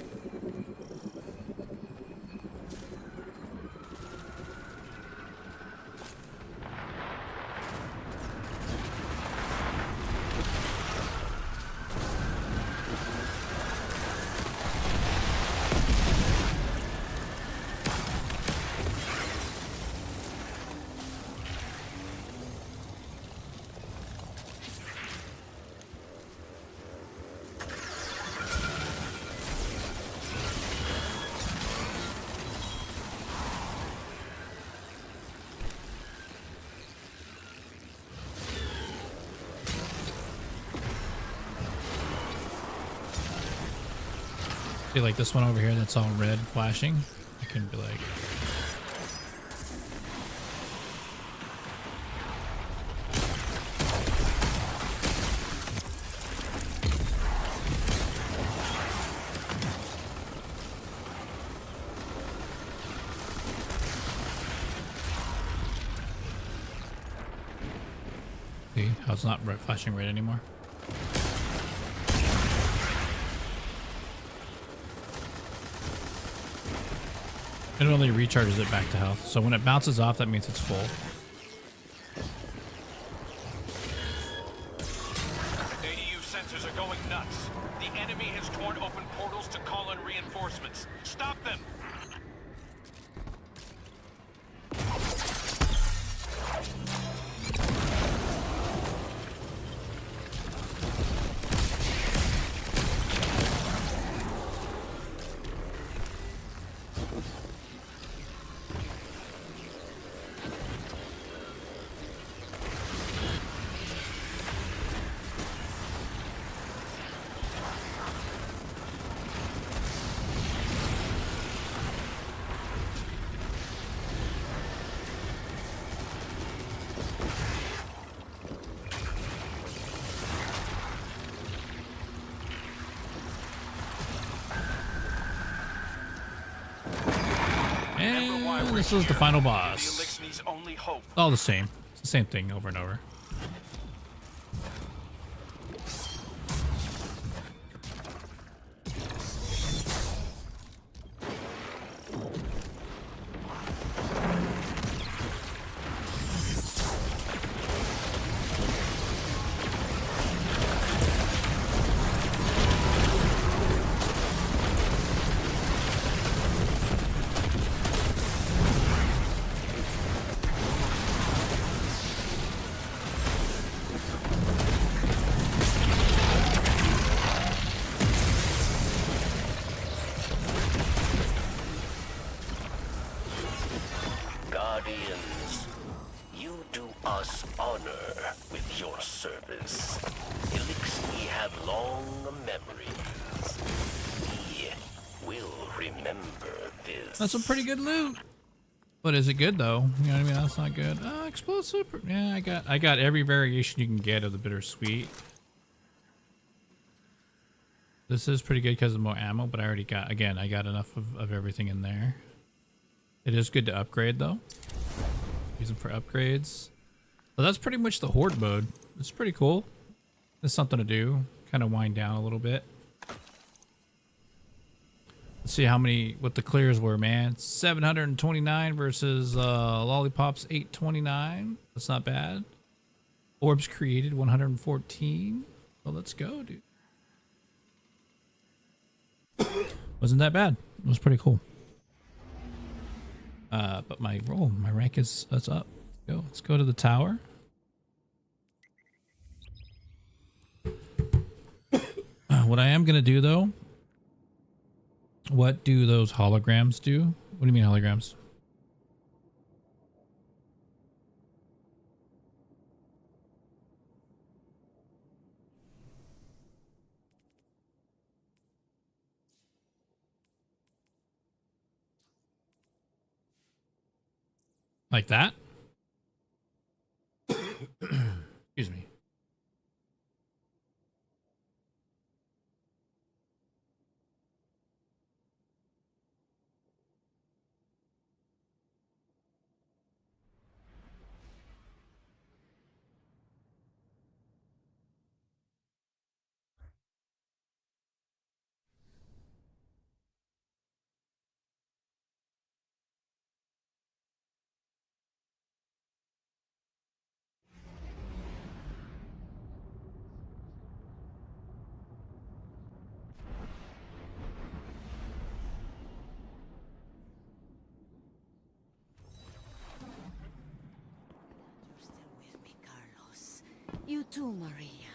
See, like this one over here that's all red flashing, I can be like, See how it's not flashing red anymore. It only recharges it back to health. So when it bounces off, that means it's full. ADU sensors are going nuts. The enemy has torn open portals to call in reinforcements. Stop them! And this is the final boss. All the same. It's the same thing over and over. Guardians, you do us honor with your service. Elixni have long memories. We will remember this. That's some pretty good loot. But is it good though? You know what I mean? That's not good. Explosive. Yeah, I got every variation you can get of the bittersweet. This is pretty good because of more ammo, but I already got, again, I got enough of everything in there. It is good to upgrade though. Use them for upgrades. So that's pretty much the horde mode. It's pretty cool. There's something to do. Kind of wind down a little bit. Let's see how many, what the clears were, man. 729 versus Lollipop's 829. That's not bad. Orbs created 114. Well, let's go, dude. Wasn't that bad. It was pretty cool. But my rank is, that's up. Let's go to the tower. What I am gonna do though, what do those holograms do? What do you mean holograms? Like that? Excuse me. You too, Maria.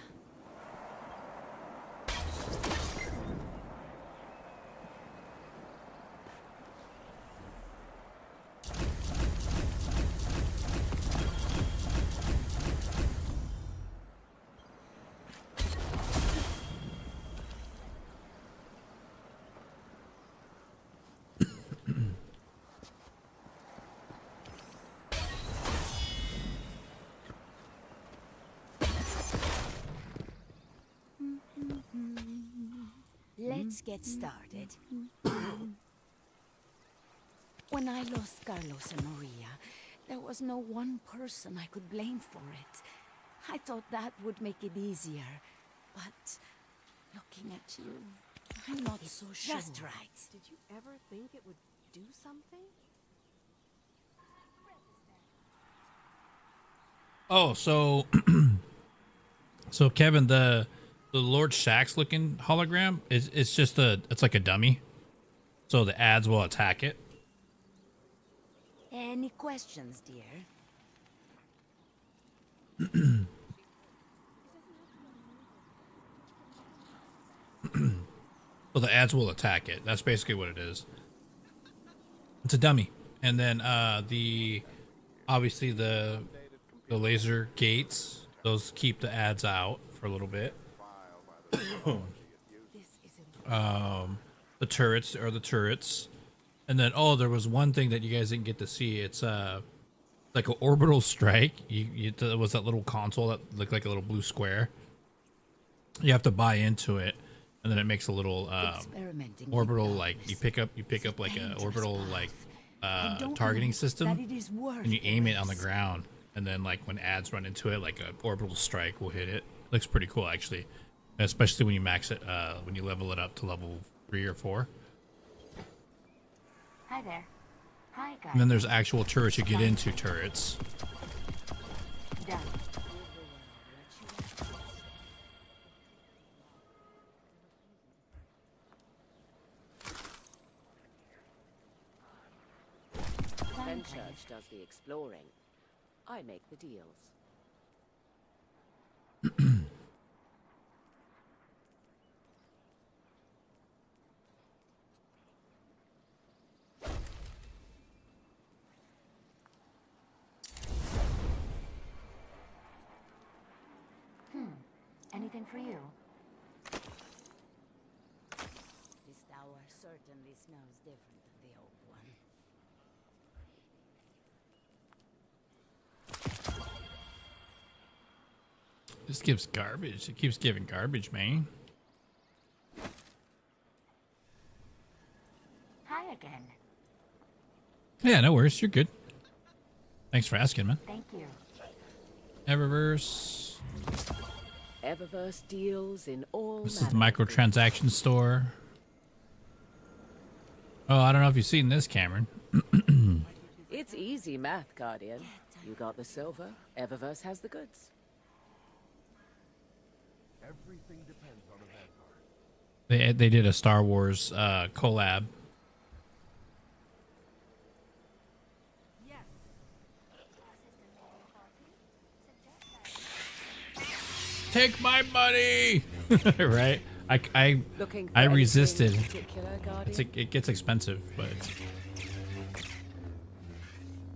Let's get started. When I lost Carlos and Maria, there was no one person I could blame for it. I thought that would make it easier. But looking at you, I'm not so sure. Just right. Did you ever think it would do something? Oh, so so Kevin, the Lord Shaxx looking hologram is it's like a dummy. So the ads will attack it. Any questions, dear? So the ads will attack it. That's basically what it is. It's a dummy. And then obviously the laser gates, those keep the ads out for a little bit. The turrets are the turrets. And then there was one thing that you guys didn't get to see. It's like an orbital strike. It was that little console that looked like a little blue square. You have to buy into it, and then it makes a little orbital, like you pick up like a orbital like targeting system, and you aim it on the ground, and then like when ads run into it, like an orbital strike will hit it. Looks pretty cool actually, especially when you max it, when you level it up to level 3 or 4. Hi there. Hi, guys. And then there's actual turrets you get into turrets. Done. Fenchurch does the exploring. I make the deals. Anything for you? This tower certainly smells different than the old one. This gives garbage. It keeps giving garbage, man. Hi again. Yeah, no worries. You're good. Thanks for asking, man. Thank you. Eververse. Eververse deals in all. This is the microtransaction store. Oh, I don't know if you've seen this, Cameron. It's easy math, Guardian. You got the silver. Eververse has the goods. Everything depends on the Vanguard. They did a Star Wars collab. Take my money, right? I resisted. It gets expensive, but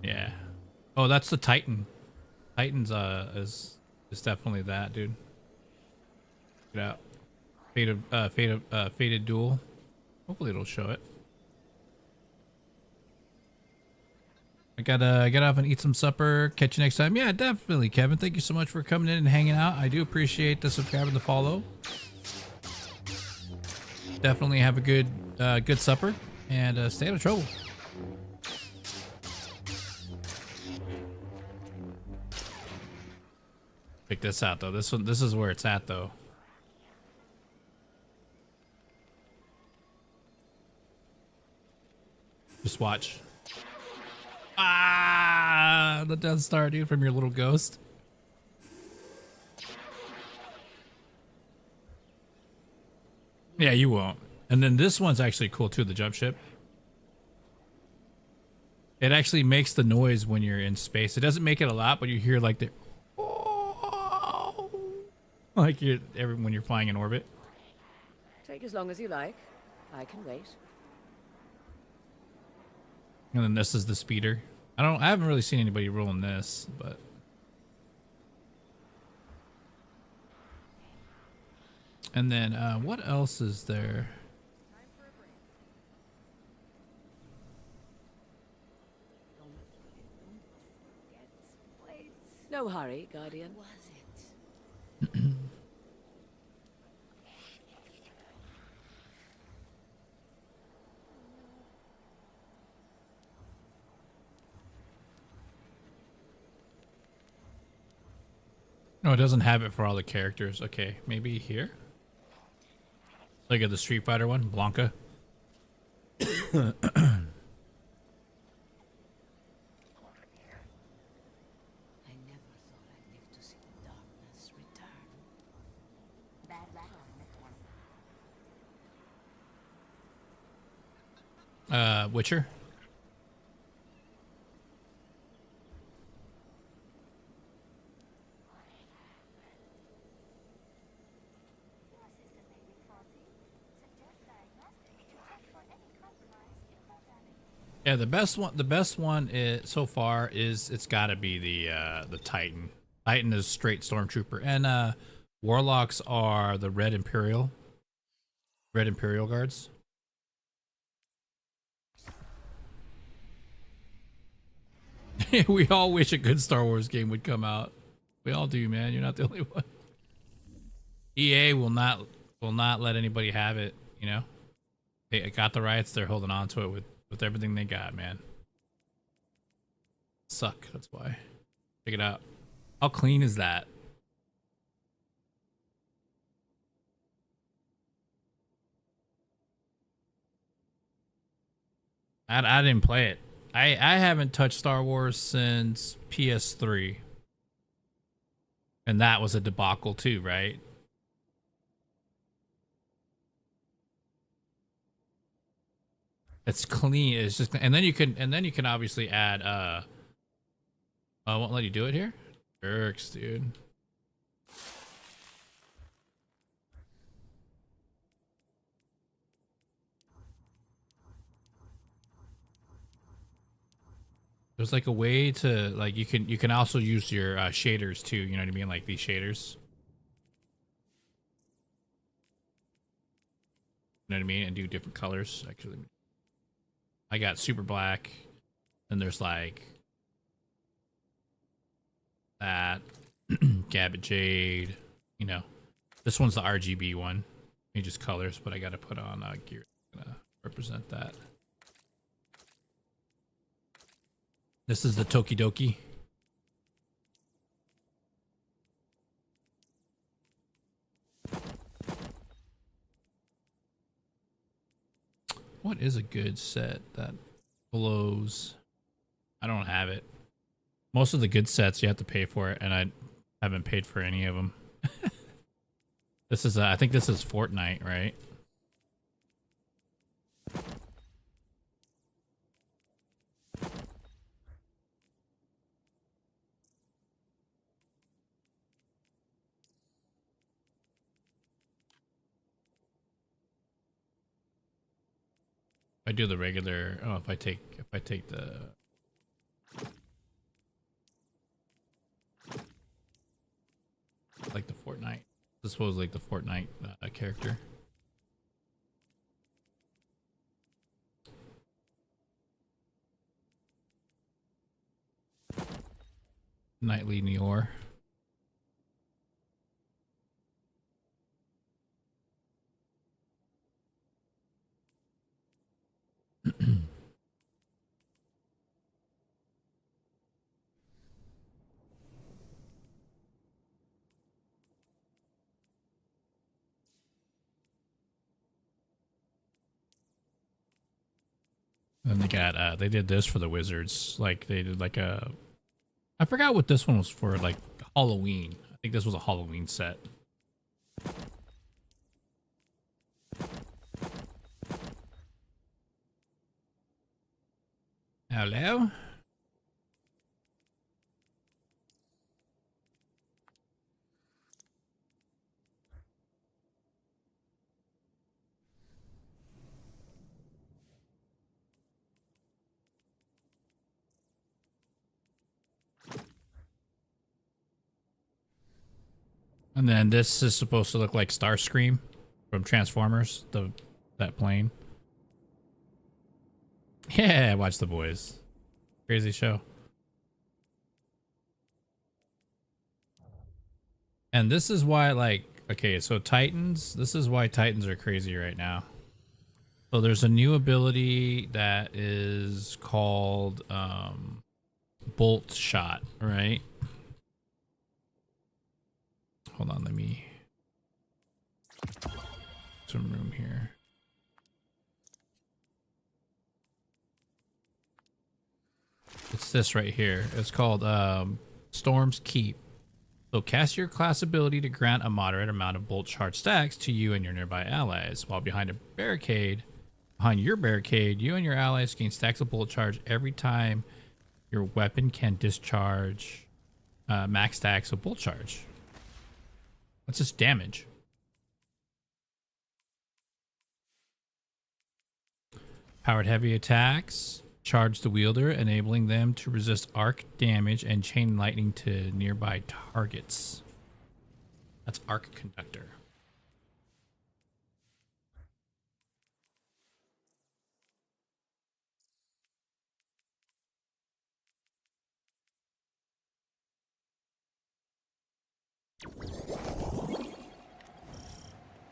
yeah. Oh, that's the Titan. Titan's is definitely that, dude. Get out. Fated Duel. Hopefully it'll show it. I gotta get off and eat some supper. Catch you next time. Yeah, definitely, Kevin. Thank you so much for coming in and hanging out. I do appreciate the subscribe and the follow. Definitely have a good supper and stay out of trouble. Check this out though. This is where it's at though. Just watch. Ah, the Death Star, dude, from your little ghost. Yeah, you won't. And then this one's actually cool too, the jump ship. It actually makes the noise when you're in space. It doesn't make it a lot, but you hear like the like when you're flying in orbit. Take as long as you like. I can wait. And then this is the speeder. I haven't really seen anybody rolling this, but and then what else is there? No hurry, Guardian. Oh, it doesn't have it for all the characters. Okay, maybe here. Look at the Street Fighter one, Blanca. Witcher. Yeah, the best one is so far is it's got to be the Titan. Titan is straight stormtrooper, and warlocks are the Red Imperial guards. We all wish a good Star Wars game would come out. We all do, man. You're not the only one. EA will not let anybody have it. You know, they got the rights. They're holding on to it with everything they got, man. Suck. That's why. Check it out. How clean is that? I didn't play it. I haven't touched Star Wars since PS3. And that was a debacle too, right? It's clean. It's just, and then you can obviously add I won't let you do it here? Jerks, dude. There's like a way to like you can also use your shaders too, you know what I mean? Like these shaders. You know what I mean? And do different colors. Actually, I got super black. Then there's like that Gabbit Jade. You know, this one's the RGB one. Changes colors, but I got to put on gear to represent that. This is the Tokidoki. What is a good set that blows? I don't have it. Most of the good sets you have to pay for it, and I haven't paid for any of them. This is I think this is Fortnite, right? I do the regular. Oh, if I take the like the Fortnite. This was like the Fortnite character. Nightly Neor. And they got they did this for the Wizards. Like they did like a I forgot what this one was for, like Halloween. I think this was a Halloween set. Hello? And then this is supposed to look like Starscream from Transformers, that plane. Yeah, watch The Boys. Crazy show. And this is why, like, okay, so Titans, this is why Titans are crazy right now. So there's a new ability that is called Bolt Shot, right? Hold on, let me some room here. It's this right here. It's called Storm's Keep. So cast your class ability to grant a moderate amount of bolt charge stacks to you and your nearby allies. While behind your barricade, you and your allies gain stacks of bolt charge every time your weapon can discharge max stacks of bolt charge. That's just damage. Powered heavy attacks. Charge the wielder, enabling them to resist arc damage and chain lightning to nearby targets. That's arc conductor.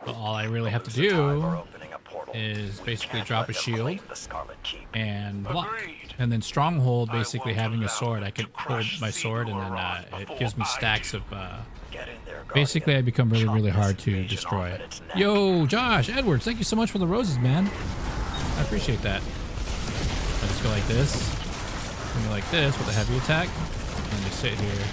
But all I really have to do is basically drop a shield and block. And then Stronghold, basically having a sword, I can hold my sword and then it gives me stacks of... basically, I become really, really hard to destroy it. Yo, Josh Edwards, thank you so much for the roses, man. I appreciate that. I just go like this. And go like this with a heavy attack. And just sit here.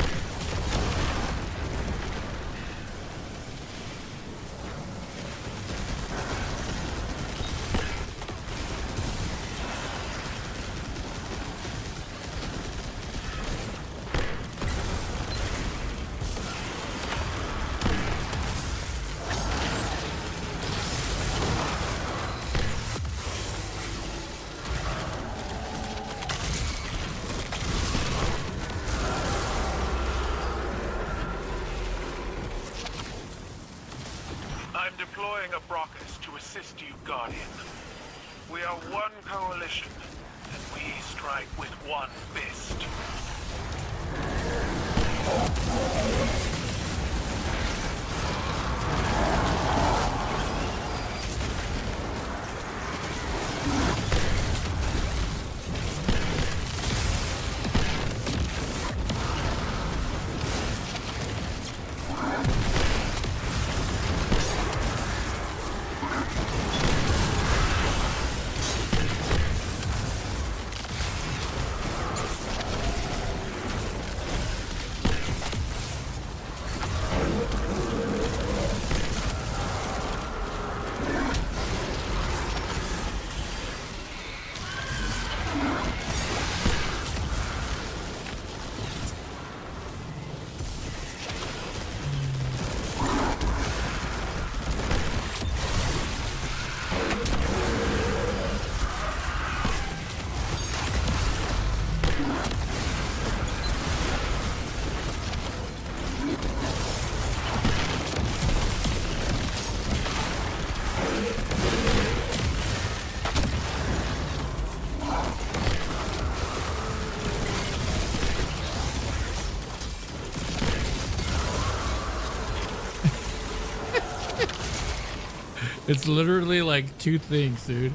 It's literally like two things, dude.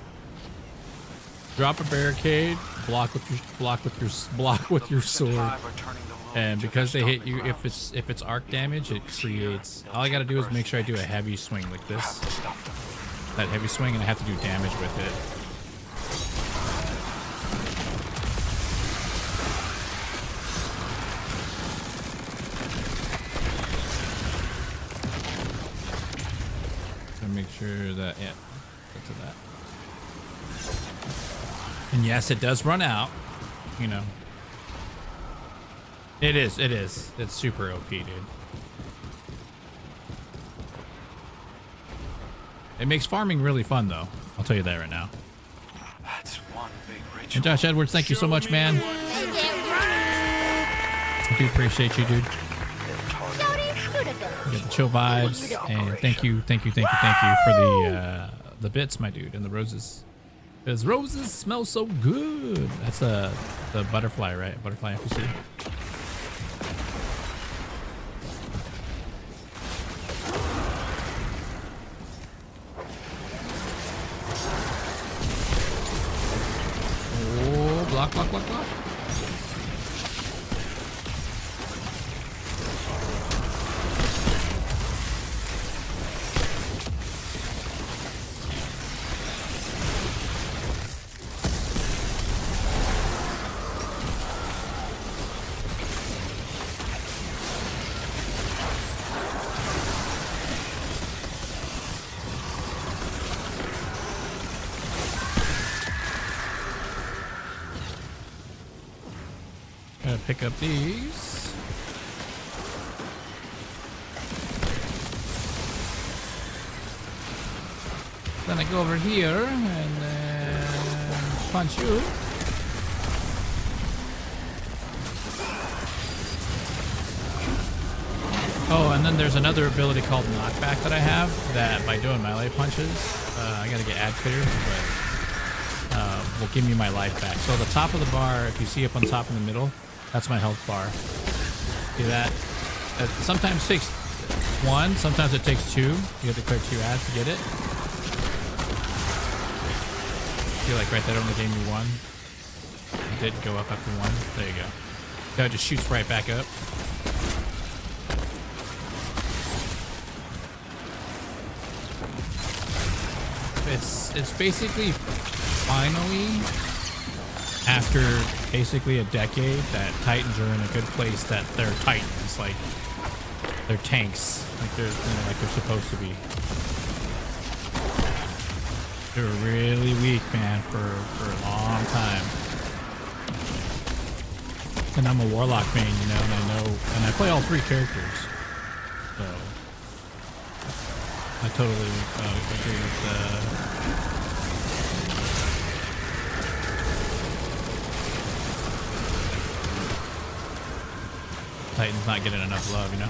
Drop a barricade, block with your sword, and because they hit you, if it's arc damage, it creates. All I gotta do is make sure I do a heavy swing like this, that heavy swing, and I have to do damage with it. Make sure that, yeah, get to that. And yes, it does run out, you know. It is. It's super OP, dude. It makes farming really fun, though. I'll tell you that right now. That's one big ritual. And Josh Edwards, thank you so much, man. I do appreciate you, dude. You got the chill vibes, and thank you for the bits, my dude, and the roses. Because roses smell so good. That's the butterfly, right? Butterfly NPC. Oh, block. Gonna pick up these. Then I go over here and then punch you. Oh, and then there's another ability called knockback that I have that by doing melee punches, I gotta get ad clear, but will give me my life back. So the top of the bar, if you see up on top in the middle, that's my health bar. See that? It sometimes takes 1, sometimes it takes 2. You have to clear 2 ads to get it. I feel like right there only gave me 1. It did go up after 1. There you go. Now it just shoots right back up. It's basically finally, after basically a decade, that Titans are in a good place, that they're Titans, like they're tanks, like they're like they're supposed to be. They were really weak, man, for a long time. And I'm a Warlock main, you know, and I play all 3 characters, so I totally agree with Titan's not getting enough love, you know?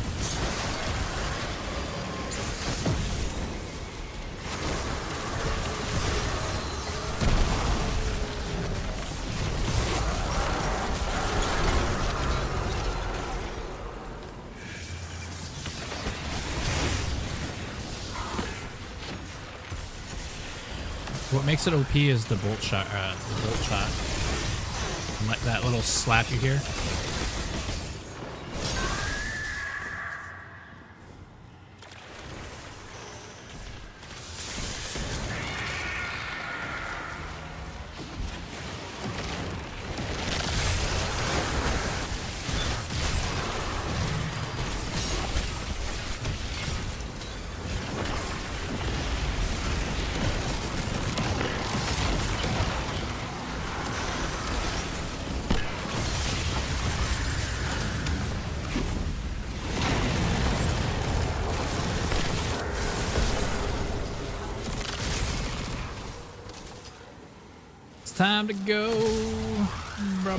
What makes it OP is the bolt shot, And like that little slap you hear. Time to go, bro.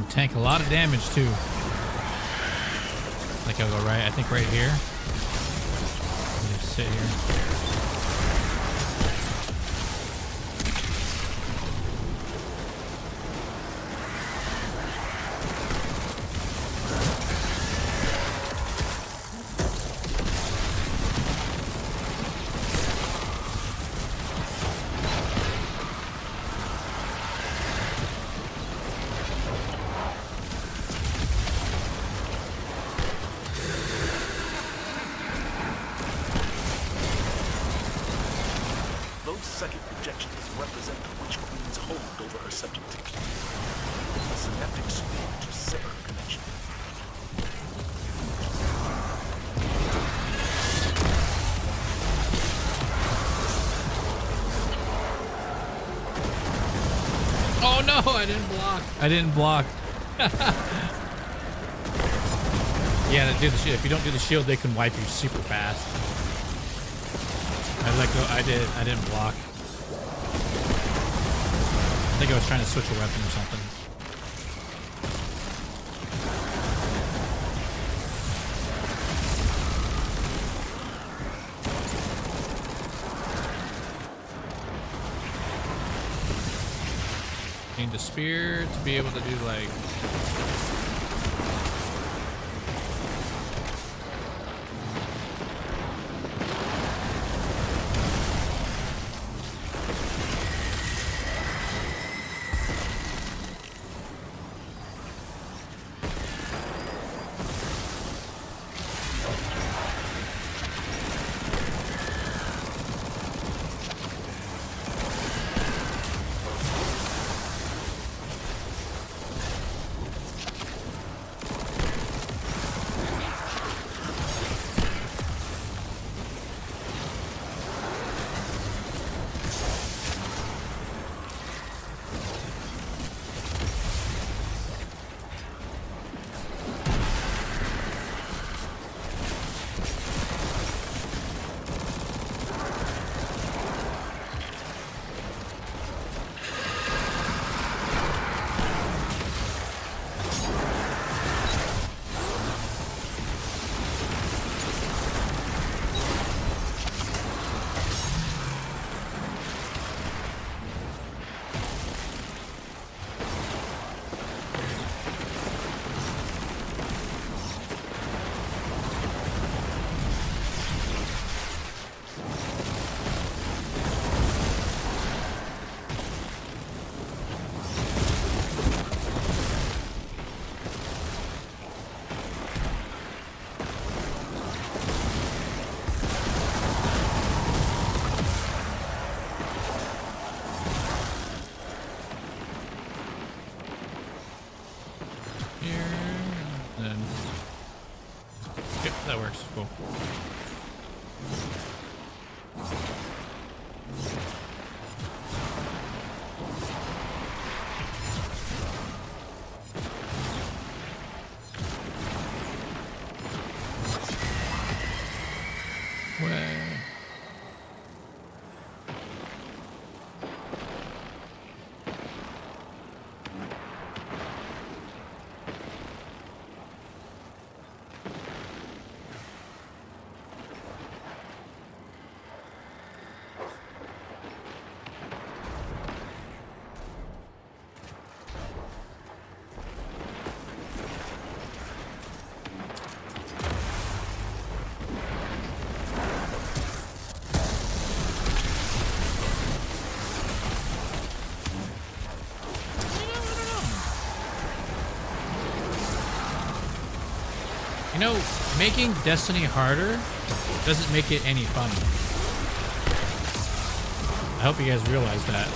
Tank a lot of damage too. Like I'll go right, I think right here. Just sit here. objections represent the Witch Queen's hold over her subject. A synaptic swing to sever connection. Oh no, I didn't block. I didn't block. Yeah, do the shield. If you don't do the shield, they can wipe you super fast. I let go. I didn't block. I think I was trying to switch a weapon or something. Need the spear to be able to do like. That works. Cool. You know, making Destiny harder doesn't make it any fun. I hope you guys realize that.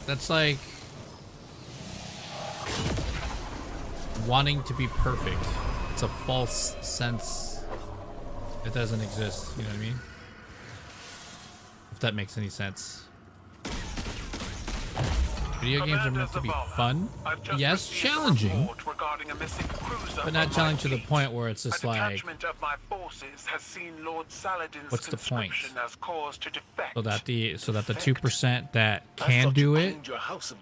That's like wanting to be perfect. It's a false sense. It doesn't exist, you know what I mean? If that makes any sense. Video games are meant to be fun. Yes, challenging. But not challenging to the point where it's just like, what's the point? So that the 2% that can do it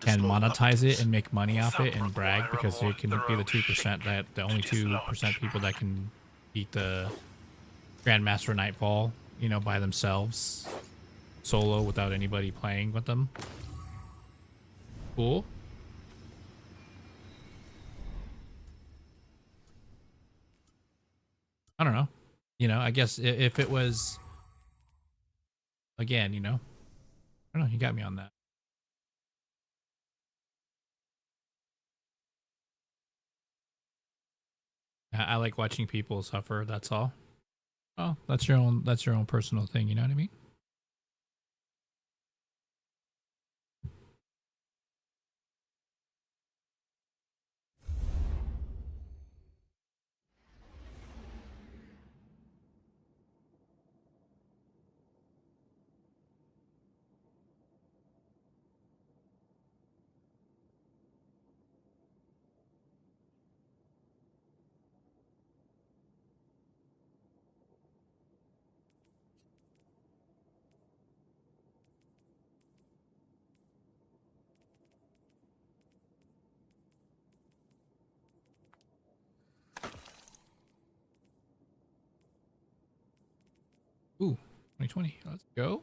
can monetize it and make money off it and brag because they can be the 2% that the only 2% people that can beat the Grandmaster Nightfall, you know, by themselves, solo without anybody playing with them. Cool. I don't know. You know, I guess if it was, again, you know, I don't know, you got me on that. I like watching people suffer. That's all. Oh, that's your own. That's your own personal thing. You know what I mean? Ooh, 2020. Let's go.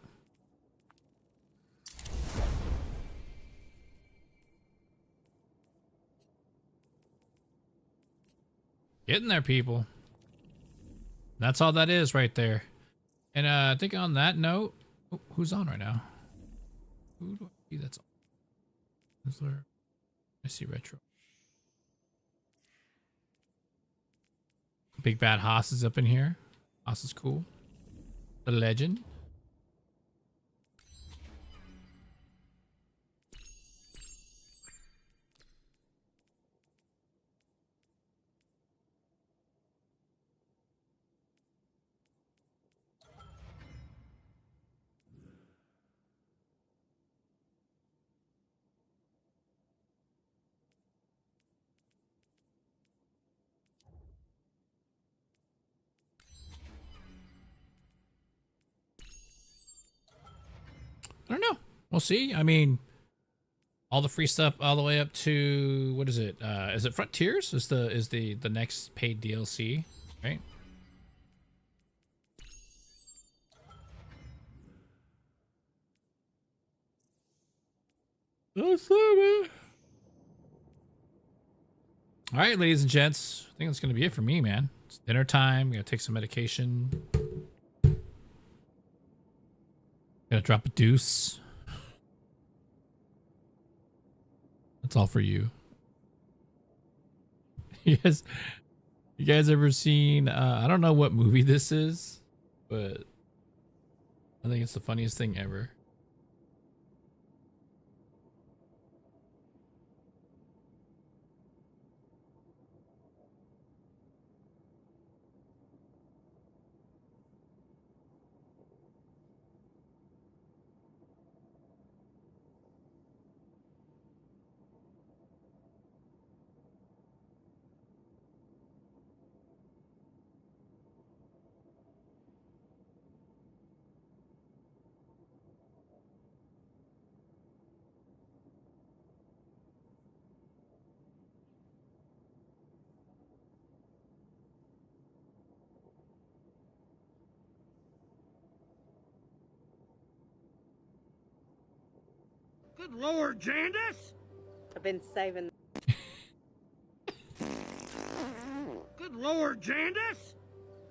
Getting there, people. That's all that is right there. And I think on that note, oh, who's on right now? Who do I see that's on? Is there? I see retro. Big Bad Haas is up in here. Haas is cool. The legend. I don't know. We'll see. I mean, all the free stuff all the way up to what is it? Is it Frontiers? Is the next paid DLC, right? That's it, man. All right, ladies and gents. I think that's gonna be it for me, man. It's dinner time. Gotta take some medication. Gotta drop a deuce. That's all for you. You guys ever seen I don't know what movie this is, but I think it's the funniest thing ever. Good Lord, Jandis! I've been saving. Good Lord, Jandis!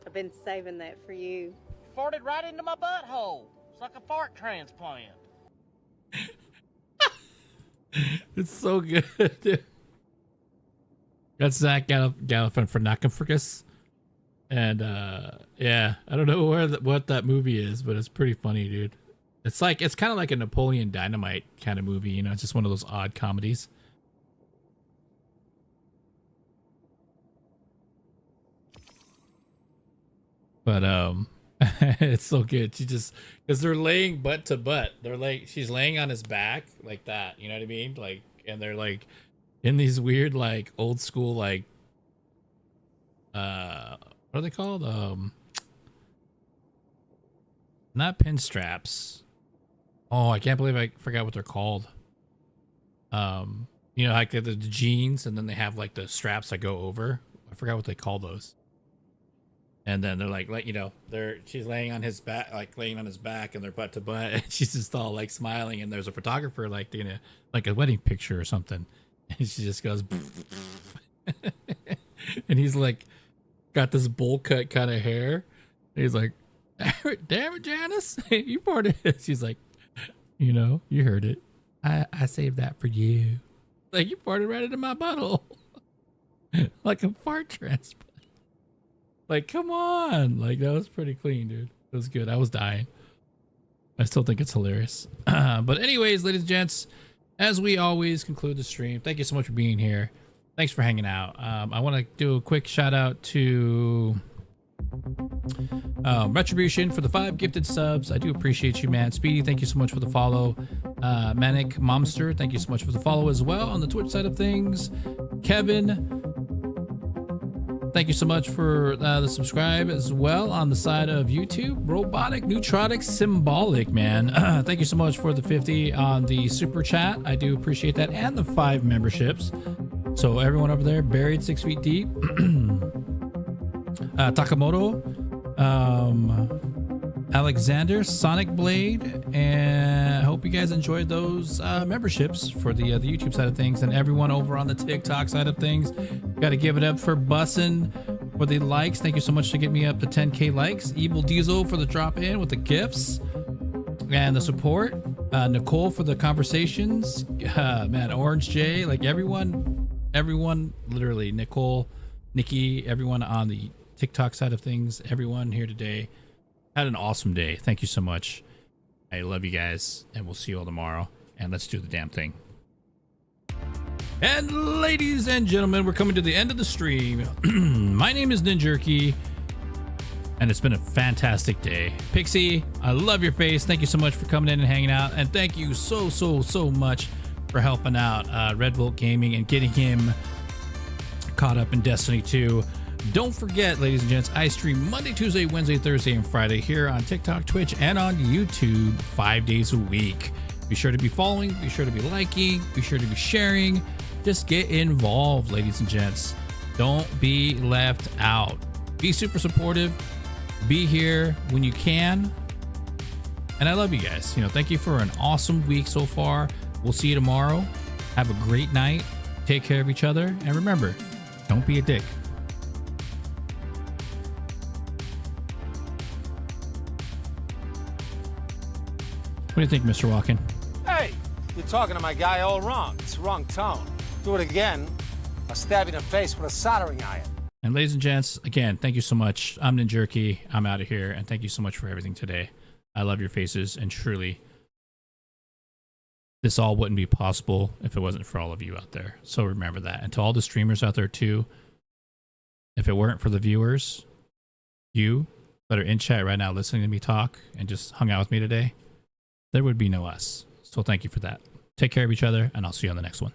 I've been saving that for you. Farted right into my butthole. It's like a fart transplant. It's so good. That's Zach Galifianakis. And yeah, I don't know what that movie is, but it's pretty funny, dude. It's kind of like a Napoleon Dynamite kind of movie, you know. It's just one of those odd comedies. But it's so good. She just, because they're laying butt to butt. She's laying on his back like that. You know what I mean? Like, and they're like in these weird like old school like what are they called? Not pin straps. Oh, I can't believe I forgot what they're called. You know, like the jeans, and then they have like the straps that go over. I forgot what they call those. And then they're like you know, she's laying on his back, and they're butt to butt, and she's just all like smiling, and there's a photographer like doing like a wedding picture or something, and she just goes, and he's like got this bowl cut kind of hair. And he's like, damn it, Janice, you farted. She's like, you know, you heard it. I saved that for you. Like, you farted right into my butthole. Like a fart transplant. Like, come on. Like, that was pretty clean, dude. It was good. I was dying. I still think it's hilarious. But anyways, ladies and gents, as we always conclude the stream, thank you so much for being here. Thanks for hanging out. I want to do a quick shout out to Retribution for the 5 gifted subs. I do appreciate you, man. Speedy, thank you so much for the follow. Manic Momster, thank you so much for the follow as well on the Twitch side of things. Kevin, thank you so much for the subscribe as well on the side of YouTube. Robotic, Neutrotic, Symbolic, man. Thank you so much for the 50 on the super chat. I do appreciate that. And the 5 memberships. So everyone over there, buried 6 feet deep. Takamoto, Alexander, Sonic Blade, and I hope you guys enjoyed those memberships for the YouTube side of things, and everyone over on the TikTok side of things. Got to give it up for Bussin for the likes. Thank you so much to get me up to 10k likes. Evil Diesel for the drop in with the gifts and the support. Nicole for the conversations. Man, Orange J, like everyone, literally Nicole, Nikki, everyone on the TikTok side of things, everyone here today had an awesome day. Thank you so much. I love you guys, and we'll see you all tomorrow, and let's do the damn thing. And ladies and gentlemen, we're coming to the end of the stream. My name is Ninjerky, and it's been a fantastic day. Pixie, I love your face. Thank you so much for coming in and hanging out, and thank you so much for helping out Red Bull Gaming and getting him caught up in Destiny 2. Don't forget, ladies and gents, I stream Monday, Tuesday, Wednesday, Thursday, and Friday here on TikTok, Twitch, and on YouTube 5 days a week. Be sure to be following, be sure to be liking, be sure to be sharing. Just get involved, ladies and gents. Don't be left out. Be super supportive. Be here when you can. And I love you guys. Thank you for an awesome week so far. We'll see you tomorrow. Have a great night. Take care of each other. And remember, don't be a dick. What do you think, Mr. Walken? Hey, you're talking to my guy all wrong. It's the wrong tone. Do it again, I'll stab you in the face with a soldering iron. And ladies and gents, again, thank you so much. I'm Ninjerky. I'm out of here, and thank you so much for everything today. I love your faces, and truly, this all wouldn't be possible if it wasn't for all of you out there. So remember that. And to all the streamers out there too, if it weren't for the viewers, you that are in chat right now listening to me talk and just hung out with me today, there would be no us. So thank you for that. Take care of each other, and I'll see you on the next one.